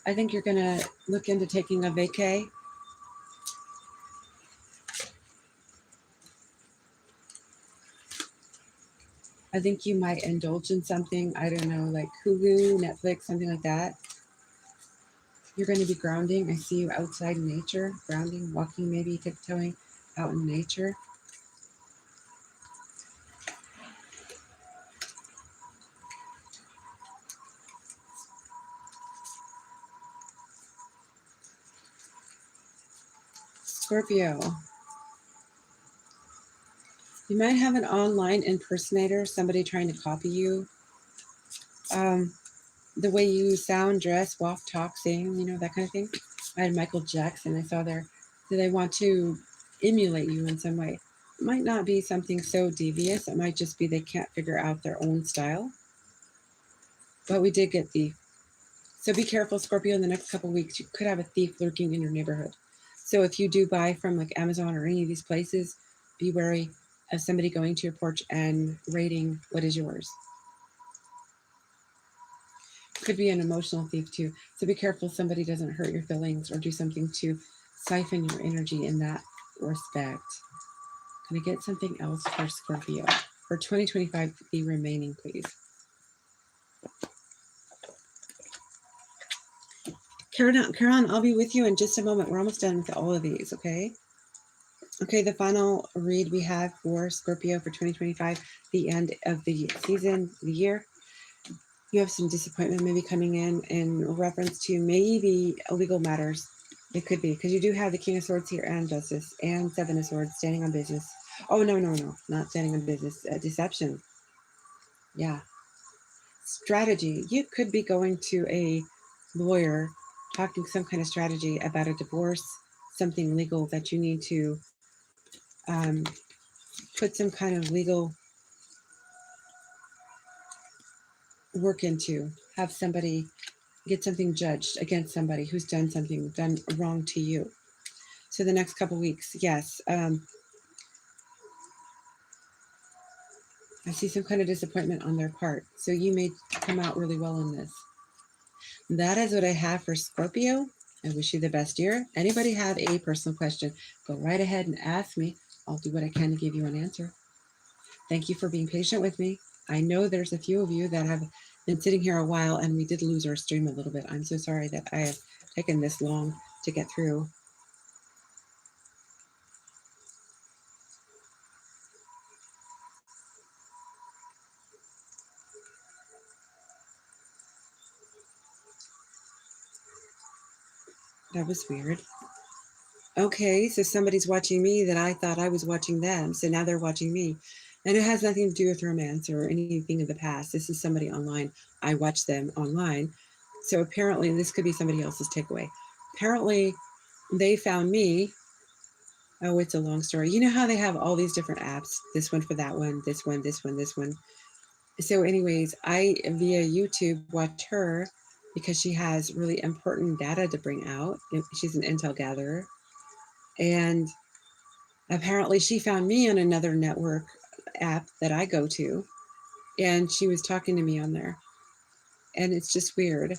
I think you're going to look into taking a vacay. I think you might indulge in something, I don't know, like Hulu, Netflix, something like that. You're going to be grounding. I see you outside in nature, grounding, walking, maybe tiptoeing out in nature. Scorpio, you might have an online impersonator, somebody trying to copy you. The way you sound, dress, walk, talk, sing, that kind of thing. I had Michael Jackson, I saw there. Do they want to emulate you in some way? It might not be something so devious. It might just be they can't figure out their own style. But we did get thief. So be careful, Scorpio, in the next couple of weeks. You could have a thief lurking in your neighborhood. So if you do buy from like Amazon or any of these places, be wary of somebody going to your porch and raiding what is yours. Could be an emotional thief too. So be careful somebody doesn't hurt your feelings or do something to siphon your energy in that respect. Can I get something else for Scorpio? For 2025, the remaining, please. Karen, I'll be with you in just a moment. We're almost done with all of these, okay? Okay, the final read we have for Scorpio for 2025, the end of the season, the year. You have some disappointment maybe coming in reference to maybe legal matters. It could be, because you do have the King of Swords here and Justice and Seven of Swords standing on business. Oh, no, not standing on business. Deception. Yeah. Strategy. You could be going to a lawyer, talking some kind of strategy about a divorce, something legal that you need to put some kind of legal work into. Have somebody get something judged against somebody who's done something done wrong to you. So the next couple weeks, yes. I see some kind of disappointment on their part. So you may come out really well in this. That is what I have for Scorpio. I wish you the best year. Anybody have a personal question, go right ahead and ask me. I'll do what I can to give you an answer. Thank you for being patient with me. I know there's a few of you that have been sitting here a while, and we did lose our stream a little bit. I'm so sorry that I have taken this long to get through. That was weird. Okay, so somebody's watching me that I thought I was watching them. So now they're watching me. And it has nothing to do with romance or anything of the past. This is somebody online. I watch them online. So apparently this could be somebody else's takeaway. Apparently they found me. Oh, it's a long story. You know how they have all these different apps, this one for that one, this one, this one, this one. So anyways, I, via YouTube, watch her because she has really important data to bring out. She's an intel gatherer. And apparently she found me on another network app that I go to, and she was talking to me on there. And it's just weird.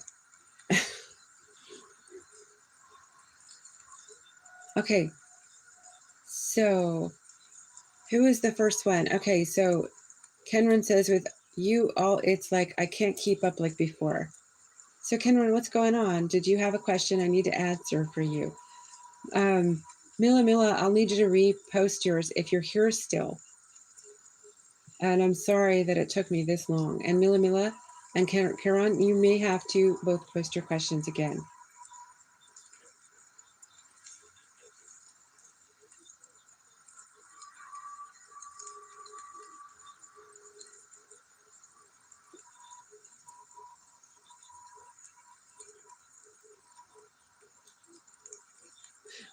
Okay, so who is the first one? Okay, so Kenron says, with you all, it's like I can't keep up like before. So Kenron, what's going on? Did you have a question I need to answer for you? Mila, I'll need you to repost yours if you're here still. And I'm sorry that it took me this long. And Mila and Karan, you may have to both post your questions again.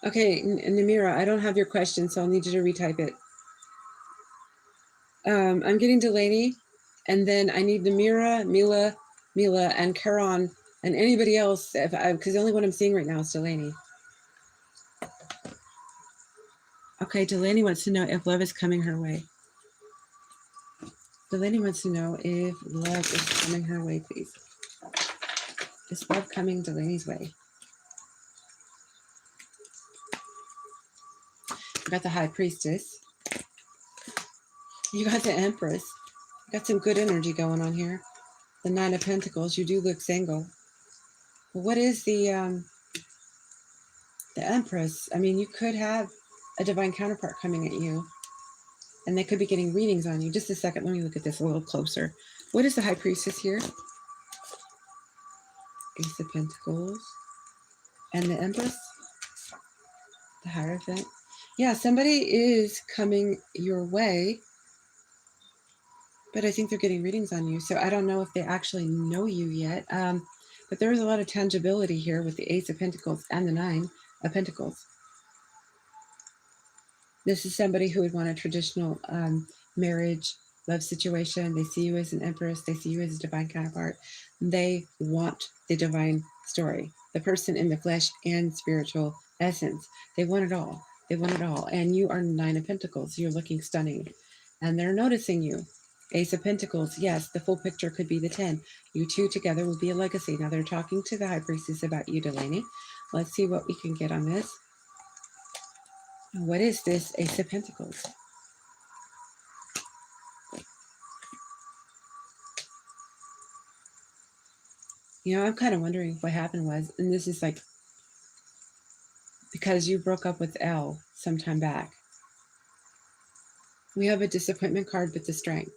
Okay, Namira, I don't have your question, so I'll need you to retype it. I'm getting Delaney, and then I need Namira, Mila, and Karan, and anybody else, because the only one I'm seeing right now is Delaney. Okay, Delaney wants to know if love is coming her way. Delaney wants to know if love is coming her way, please. Is love coming Delaney's way? You got the High Priestess. You got the Empress. You got some good energy going on here. The Nine of Pentacles. You do look single. But what is the Empress? I mean, you could have a divine counterpart coming at you, and they could be getting readings on you. Just a second. Let me look at this a little closer. What is the High Priestess here? Ace of Pentacles. And the Empress? The Hierophant. Yeah, somebody is coming your way, but I think they're getting readings on you. So I don't know if they actually know you yet. But there is a lot of tangibility here with the Ace of Pentacles and the Nine of Pentacles. This is somebody who would want a traditional marriage, love situation. They see you as an empress. They see you as a divine counterpart. They want the divine story, the person in the flesh and spiritual essence. They want it all. They want it all. And you are Nine of Pentacles. You're looking stunning. And they're noticing you. Ace of Pentacles. Yes, the full picture could be the 10. You two together will be a legacy. Now they're talking to the High Priestess about you, Delaney. Let's see what we can get on this. What is this Ace of Pentacles? You know, I'm kind of wondering what happened was, and this is like, because you broke up with Elle some time back. We have a disappointment card with the Strength.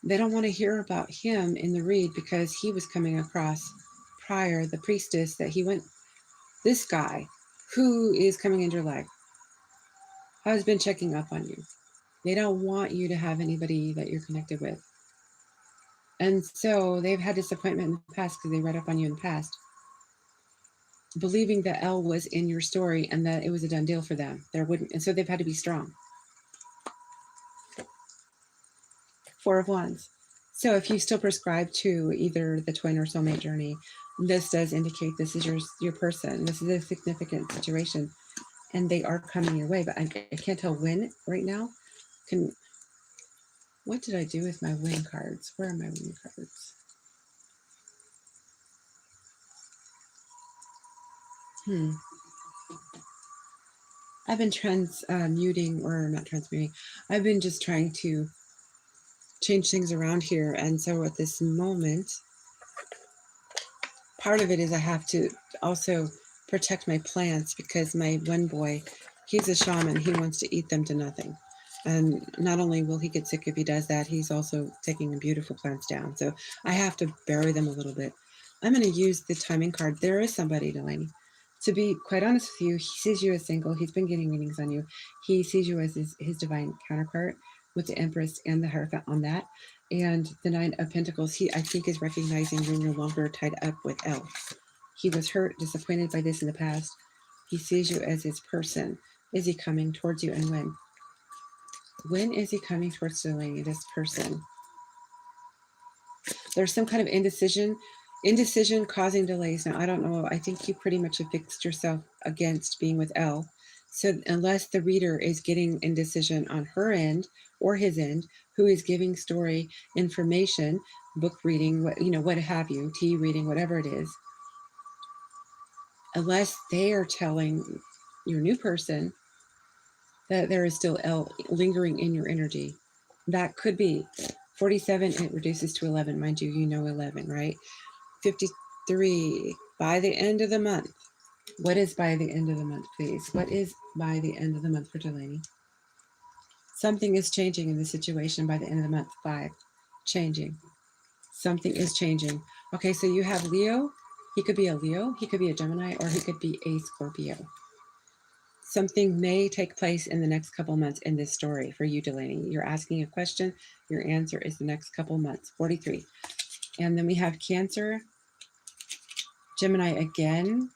They don't want to hear about him in the read because he was coming across prior, the priestess that he went, this guy who is coming into your life has been checking up on you. They don't want you to have anybody that you're connected with. And so they've had disappointment in the past because they read up on you in the past, believing that Elle was in your story and that it was a done deal for them. There wouldn't, and so they've had to be strong. Four of Wands. So if you still prescribe to either the twin or soulmate journey, this does indicate this is your person. This is a significant situation, and they are coming your way. But I can't tell when right now. What did I do with my wing cards? Where are my wing cards? I've been transmuting, or not transmuting. I've been just trying to change things around here. And so at this moment, part of it is I have to also protect my plants, because my one boy, he's a shaman. He wants to eat them to nothing. And not only will he get sick if he does that, he's also taking the beautiful plants down. So I have to bury them a little bit. I'm going to use the timing card. There is somebody, Delaney. To be quite honest with you, he sees you as single. He's been getting readings on you. He sees you as his divine counterpart, with the Empress and the Hierophant on that. And the Nine of Pentacles, he, I think, is recognizing you're no longer tied up with Elle. He was hurt, disappointed by this in the past. He sees you as his person. Is he coming towards you, and when? When is he coming towards Delaney, this person? There's some kind of indecision causing delays. Now, I don't know. I think you pretty much have fixed yourself against being with Elle. So unless the reader is getting indecision on her end or his end, who is giving story information, book reading, what have you, tea reading, whatever it is, unless they are telling your new person that there is still Elle lingering in your energy, that could be 47. It reduces to 11. Mind you, 11, right? 53 by the end of the month. What is by the end of the month, please? What is by the end of the month for Delaney? Something is changing in the situation by the end of the month. 5, changing. Something is changing. Okay, so you have Leo. He could be a Leo, he could be a Gemini, or he could be a Scorpio. Something may take place in the next couple months in this story for you, Delaney. You're asking a question. Your answer is the next couple months. 43. And then we have Cancer, Gemini again,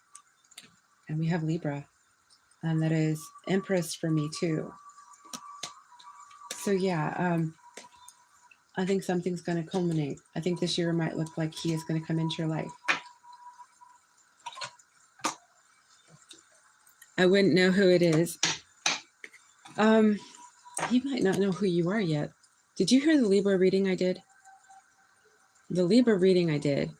and we have Libra. And that is Empress for me too. So yeah, I think something's going to culminate. I think this year might look like he is going to come into your life. I wouldn't know who it is. He might not know who you are yet. Did you hear the Libra reading I did? The Libra reading I did,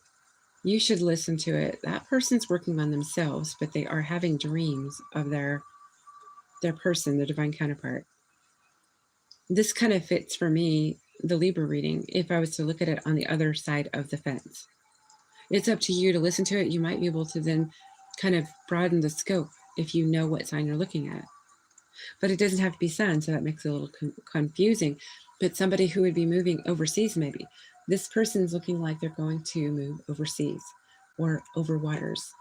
you should listen to it. That person's working on themselves, but they are having dreams of their person, their divine counterpart. This kind of fits for me, the Libra reading, if I was to look at it on the other side of the fence. It's up to you to listen to it. You might be able to then kind of broaden the scope if you know what sign you're looking at. But it doesn't have to be sun, so that makes it a little confusing. But somebody who would be moving overseas, maybe. This person's looking like they're going to move overseas or over waters.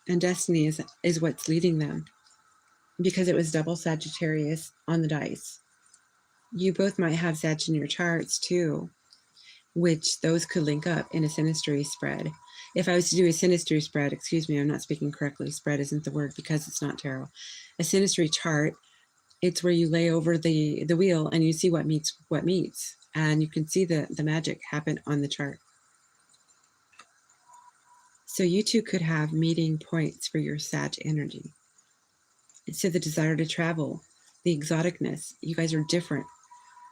And destiny is what's leading them, because it was double Sagittarius on the dice. You both might have Sag in your charts too, which those could link up in a synastry spread. If I was to do a synastry spread, excuse me, I'm not speaking correctly. Spread isn't the word because it's not tarot. A synastry chart, it's where you lay over the wheel and you see what meets what meets. And you can see the magic happen on the chart. So you two could have meeting points for your Sag energy. So the desire to travel, the exoticness, you guys are different,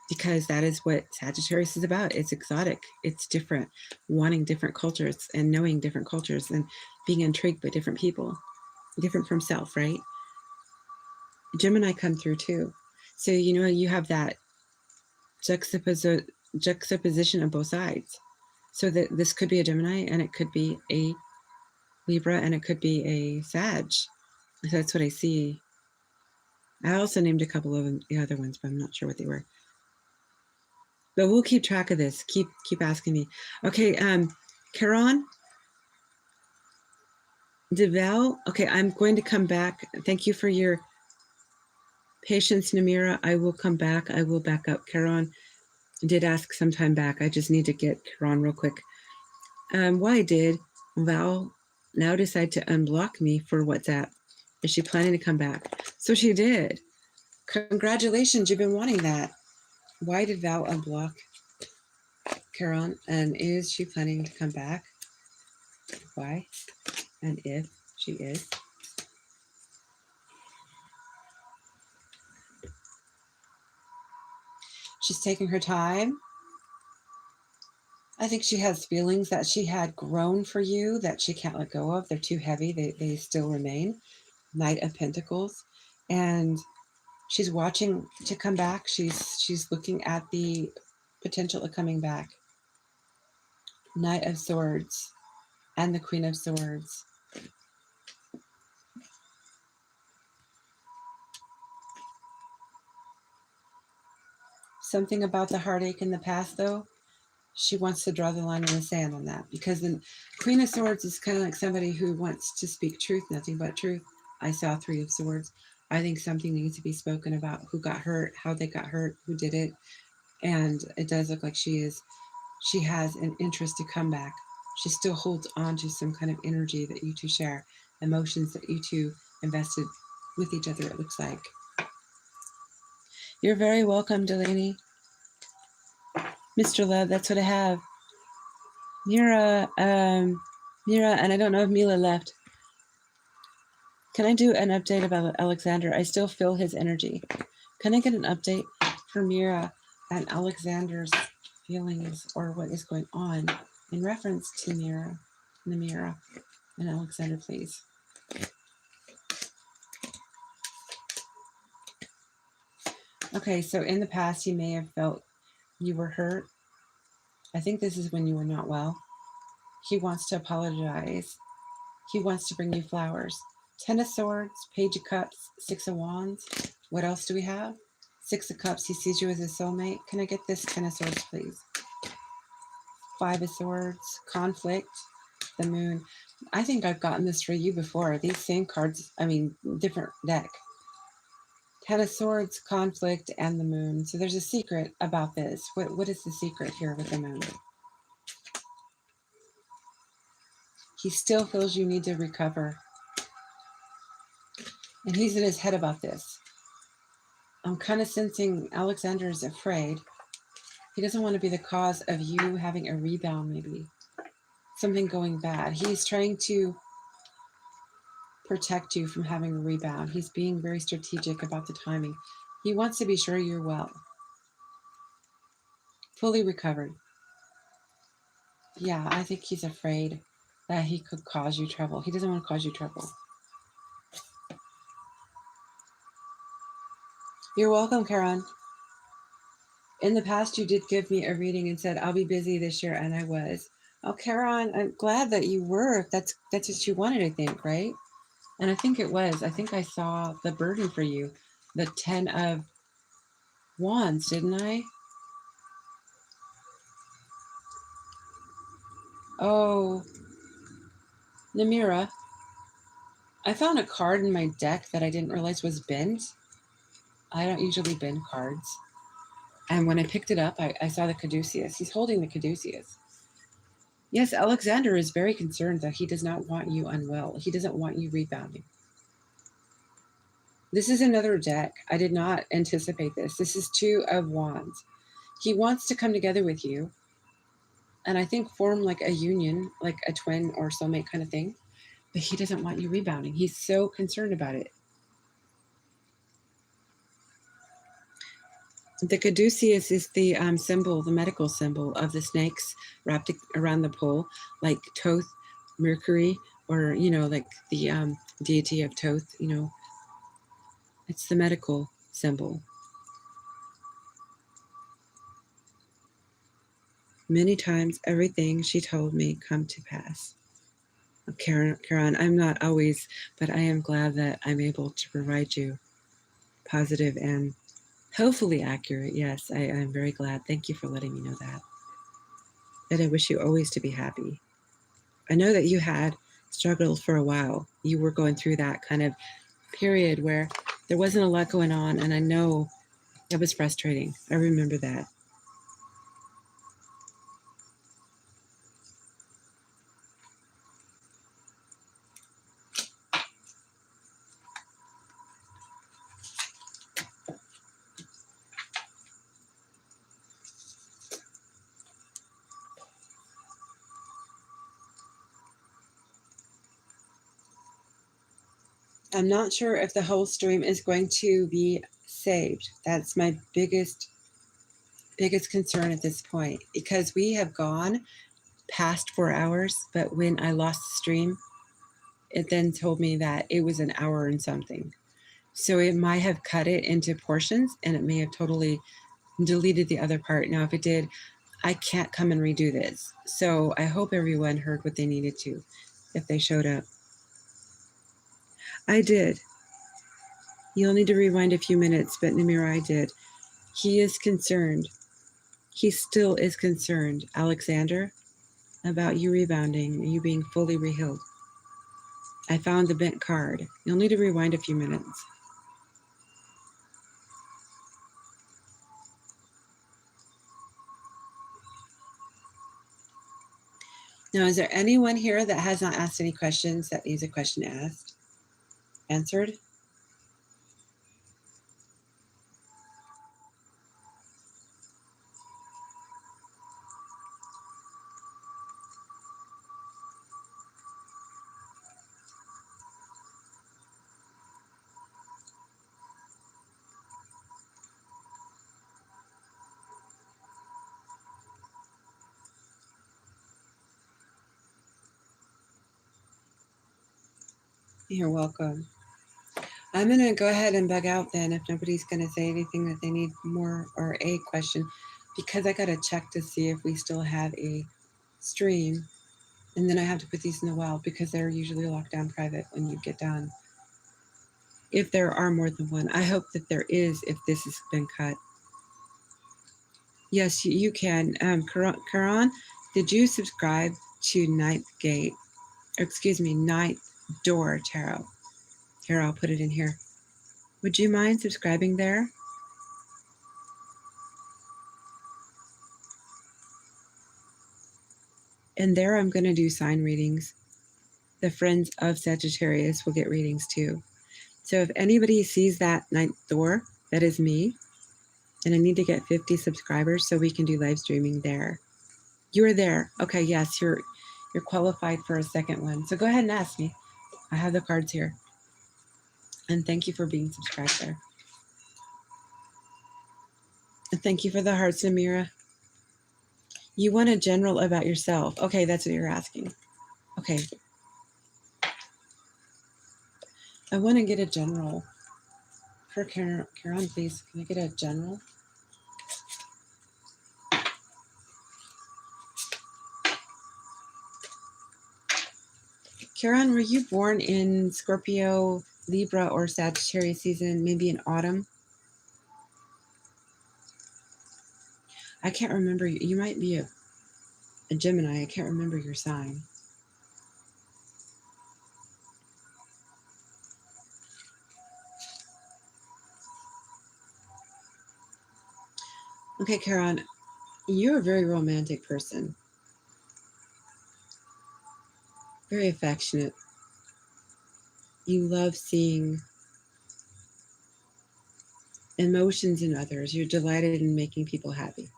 because that is what Sagittarius is about. It's exotic. It's different, wanting different cultures and knowing different cultures and being intrigued by different people, different from self, right? Gemini come through too. So, you have that juxtaposition of both sides. So that this could be a Gemini and it could be a Libra and it could be a Sag. That's what I see. I also named a couple of the other ones, but I'm not sure what they were. But we'll keep track of this. Keep asking me. Okay, Caron, Deval. Okay, I'm going to come back. Thank you for your patience, Namira. I will come back. I will back up. Caron did ask some time back. I just need to get Caron real quick. Why did Val now decide to unblock me for WhatsApp? Is she planning to come back? So she did. Congratulations, you've been wanting that. Why did Val unblock Caron? And is she planning to come back? Why? And if she is. She's taking her time. I think she has feelings that she had grown for you that she can't let go of. They're too heavy. They still remain. Knight of Pentacles. And she's watching to come back. She's looking at the potential of coming back. Knight of Swords and the Queen of Swords. Something about the heartache in the past, though, she wants to draw the line in the sand on that, because the Queen of Swords is kind of like somebody who wants to speak truth, nothing but truth. I saw Three of Swords. I think something needs to be spoken about, who got hurt, how they got hurt, who did it. And it does look like she has an interest to come back. She still holds on to some kind of energy that you two share, emotions that you two invested with each other, it looks like. You're very welcome, Delaney. Mr. Love, that's what I have. Mira, and I don't know if Mila left. Can I do an update about Alexander? I still feel his energy. Can I get an update for Mira and Alexander's feelings, or what is going on in reference to Mira and Alexander, please? Okay, so in the past, you may have felt you were hurt. I think this is when you were not well. He wants to apologize. He wants to bring you flowers. 10 of Swords, Page of Cups, 6 of Wands. What else do we have? 6 of Cups, he sees you as a soulmate. Can I get this 10 of Swords, please? 5 of Swords, Conflict, the Moon. I think I've gotten this for you before. These same cards, different deck. 10 of Swords, Conflict, and the Moon. So there's a secret about this. What is the secret here with the Moon? He still feels you need to recover. And he's in his head about this. I'm kind of sensing Alexander is afraid. He doesn't want to be the cause of you having a rebound, maybe. Something going bad. He's trying to protect you from having a rebound. He's being very strategic about the timing. He wants to be sure you're well. Fully recovered. Yeah, I think he's afraid that he could cause you trouble. He doesn't want to cause you trouble. You're welcome, Karen. In the past, you did give me a reading and said, I'll be busy this year, and I was. Oh, Karen, I'm glad that you were. That's what you wanted, I think, right? And I think it was. I think I saw the burden for you, the 10 of Wands, didn't I? Oh, Namira, I found a card in my deck that I didn't realize was bent. I don't usually bend cards. And when I picked it up, I saw the caduceus. He's holding the caduceus. Yes, Alexander is very concerned that he does not want you unwell. He doesn't want you rebounding. This is another deck. I did not anticipate this. This is 2 of Wands. He wants to come together with you and I think form like a union, like a twin or soulmate kind of thing. But he doesn't want you rebounding. He's so concerned about it. The caduceus is the symbol, the medical symbol of the snakes wrapped around the pole, like Thoth, Mercury, or, like the deity of Thoth, It's the medical symbol. Many times, everything she told me come to pass. Karen, I'm not always, but I am glad that I'm able to provide you positive and hopefully accurate. Yes, I'm very glad. Thank you for letting me know that. And I wish you always to be happy. I know that you had struggled for a while. You were going through that kind of period where there wasn't a lot going on. And I know it was frustrating. I remember that. I'm not sure if the whole stream is going to be saved. That's my biggest biggest concern at this point, because we have gone past 4 hours, but when I lost the stream, it then told me that it was an hour and something. So it might have cut it into portions, and it may have totally deleted the other part. Now, if it did, I can't come and redo this. So I hope everyone heard what they needed to if they showed up. I did. You'll need to rewind a few minutes, but Namira, I did. He is concerned. He still is concerned, Alexander, about you rebounding and you being fully rehealed. I found the bent card. You'll need to rewind a few minutes. Now, is there anyone here that has not asked any questions that needs a question asked, answered? You're welcome. I'm going to go ahead and bug out then if nobody's going to say anything that they need more or a question, because I got to check to see if we still have a stream. And then I have to put these in the well because they're usually locked down private when you get done. If there are more than one, I hope that there is if this has been cut. Yes, you can. Karan, did you subscribe to Ninth Gate? Or excuse me, Ninth Door Tarot? Here, I'll put it in here. Would you mind subscribing there? And there I'm going to do sign readings. The friends of Sagittarius will get readings too. So if anybody sees that ninth door, that is me. And I need to get 50 subscribers so we can do live streaming there. You are there. Okay, yes, you're qualified for a second one. So go ahead and ask me. I have the cards here. And thank you for being subscribed there. And thank you for the hearts, Namira. You want a general about yourself. Okay, that's what you're asking. Okay. I want to get a general. For Karen, please, can I get a general? Karen, were you born in Scorpio, Libra, or Sagittarius season, maybe in autumn? I can't remember. You might be a Gemini. I can't remember your sign. Okay, Karen, you're a very romantic person. Very affectionate. You love seeing emotions in others. You're delighted in making people happy.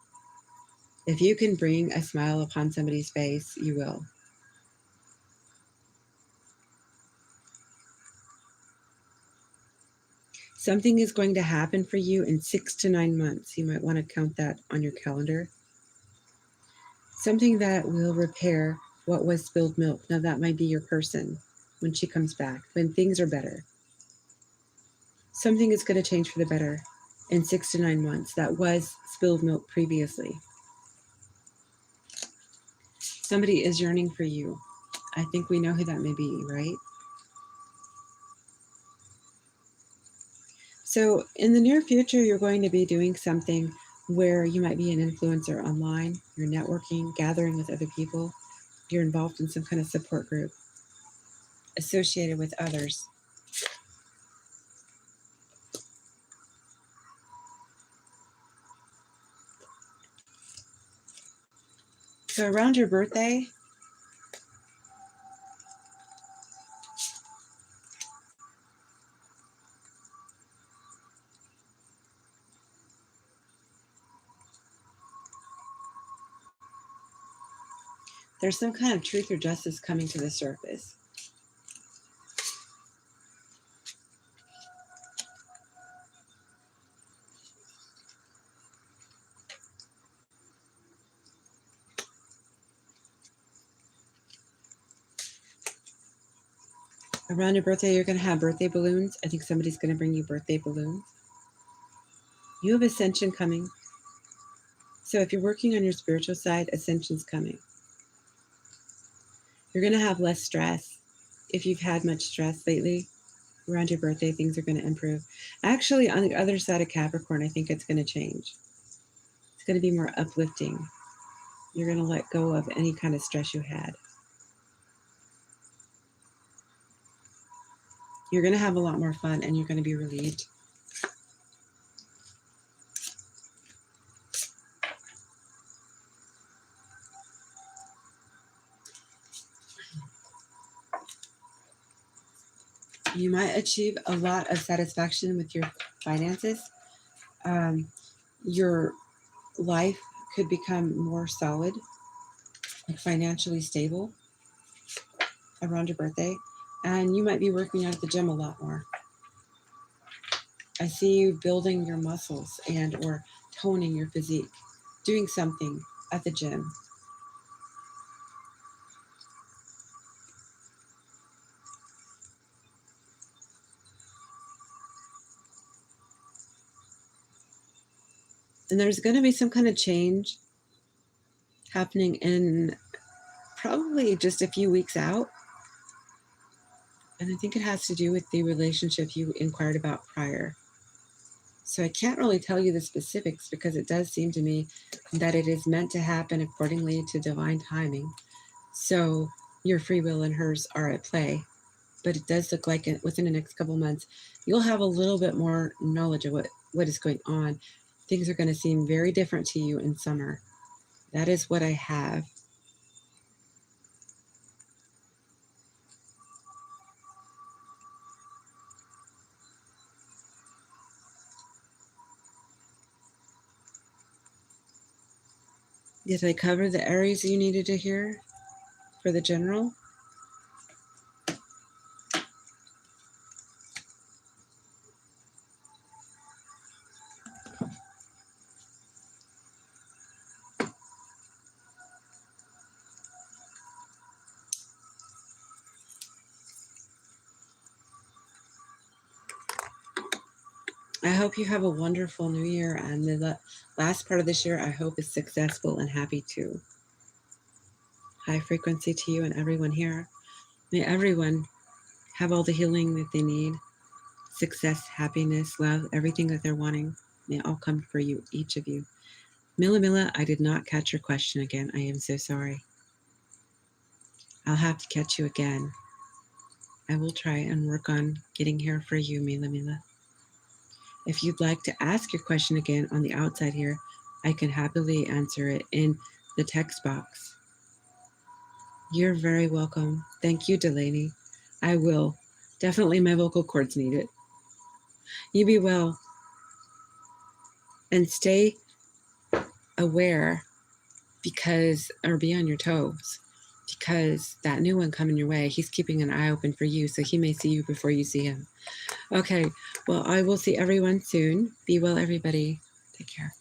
If you can bring a smile upon somebody's face, you will. Something is going to happen for you in 6 to 9 months. You might want to count that on your calendar. Something that will repair what was spilled milk. Now that might be your person when she comes back, when things are better. Something is going to change for the better in 6 to 9 months that was spilled milk previously. Somebody is yearning for you. I think we know who that may be, right? So in the near future, you're going to be doing something where you might be an influencer online, you're networking, gathering with other people, you're involved in some kind of support group associated with others. So around your birthday, there's some kind of truth or justice coming to the surface. Around your birthday, you're going to have birthday balloons. I think somebody's going to bring you birthday balloons. You have ascension coming. So if you're working on your spiritual side, ascension's coming. You're going to have less stress. If you've had much stress lately, around your birthday, things are going to improve. Actually, on the other side of Capricorn, I think it's going to change. It's going to be more uplifting. You're going to let go of any kind of stress you had. You're going to have a lot more fun and you're going to be relieved. You might achieve a lot of satisfaction with your finances. Your life could become more solid, like financially stable around your birthday. And you might be working out at the gym a lot more. I see you building your muscles and or toning your physique, doing something at the gym. And there's going to be some kind of change happening in probably just a few weeks out. And I think it has to do with the relationship you inquired about prior. So I can't really tell you the specifics because it does seem to me that it is meant to happen accordingly to divine timing. So your free will and hers are at play. But it does look like within the next couple months, you'll have a little bit more knowledge of what is going on. Things are going to seem very different to you in summer. That is what I have. Did I cover the areas you needed to hear for the general? I hope you have a wonderful new year, and the last part of this year I hope is successful and happy too. High frequency to you and everyone here. May everyone have all the healing that they need. Success, happiness, love, everything that they're wanting. May all come for you, each of you. Mila, I did not catch your question again. I am so sorry. I'll have to catch you again. I will try and work on getting here for you, Mila. If you'd like to ask your question again on the outside here, I can happily answer it in the text box. You're very welcome. Thank you, Delaney. I will. Definitely my vocal cords need it. You be well. And stay aware or be on your toes, because that new one coming your way, he's keeping an eye open for you, so he may see you before you see him. Okay, well, I will see everyone soon. Be well, everybody. Take care.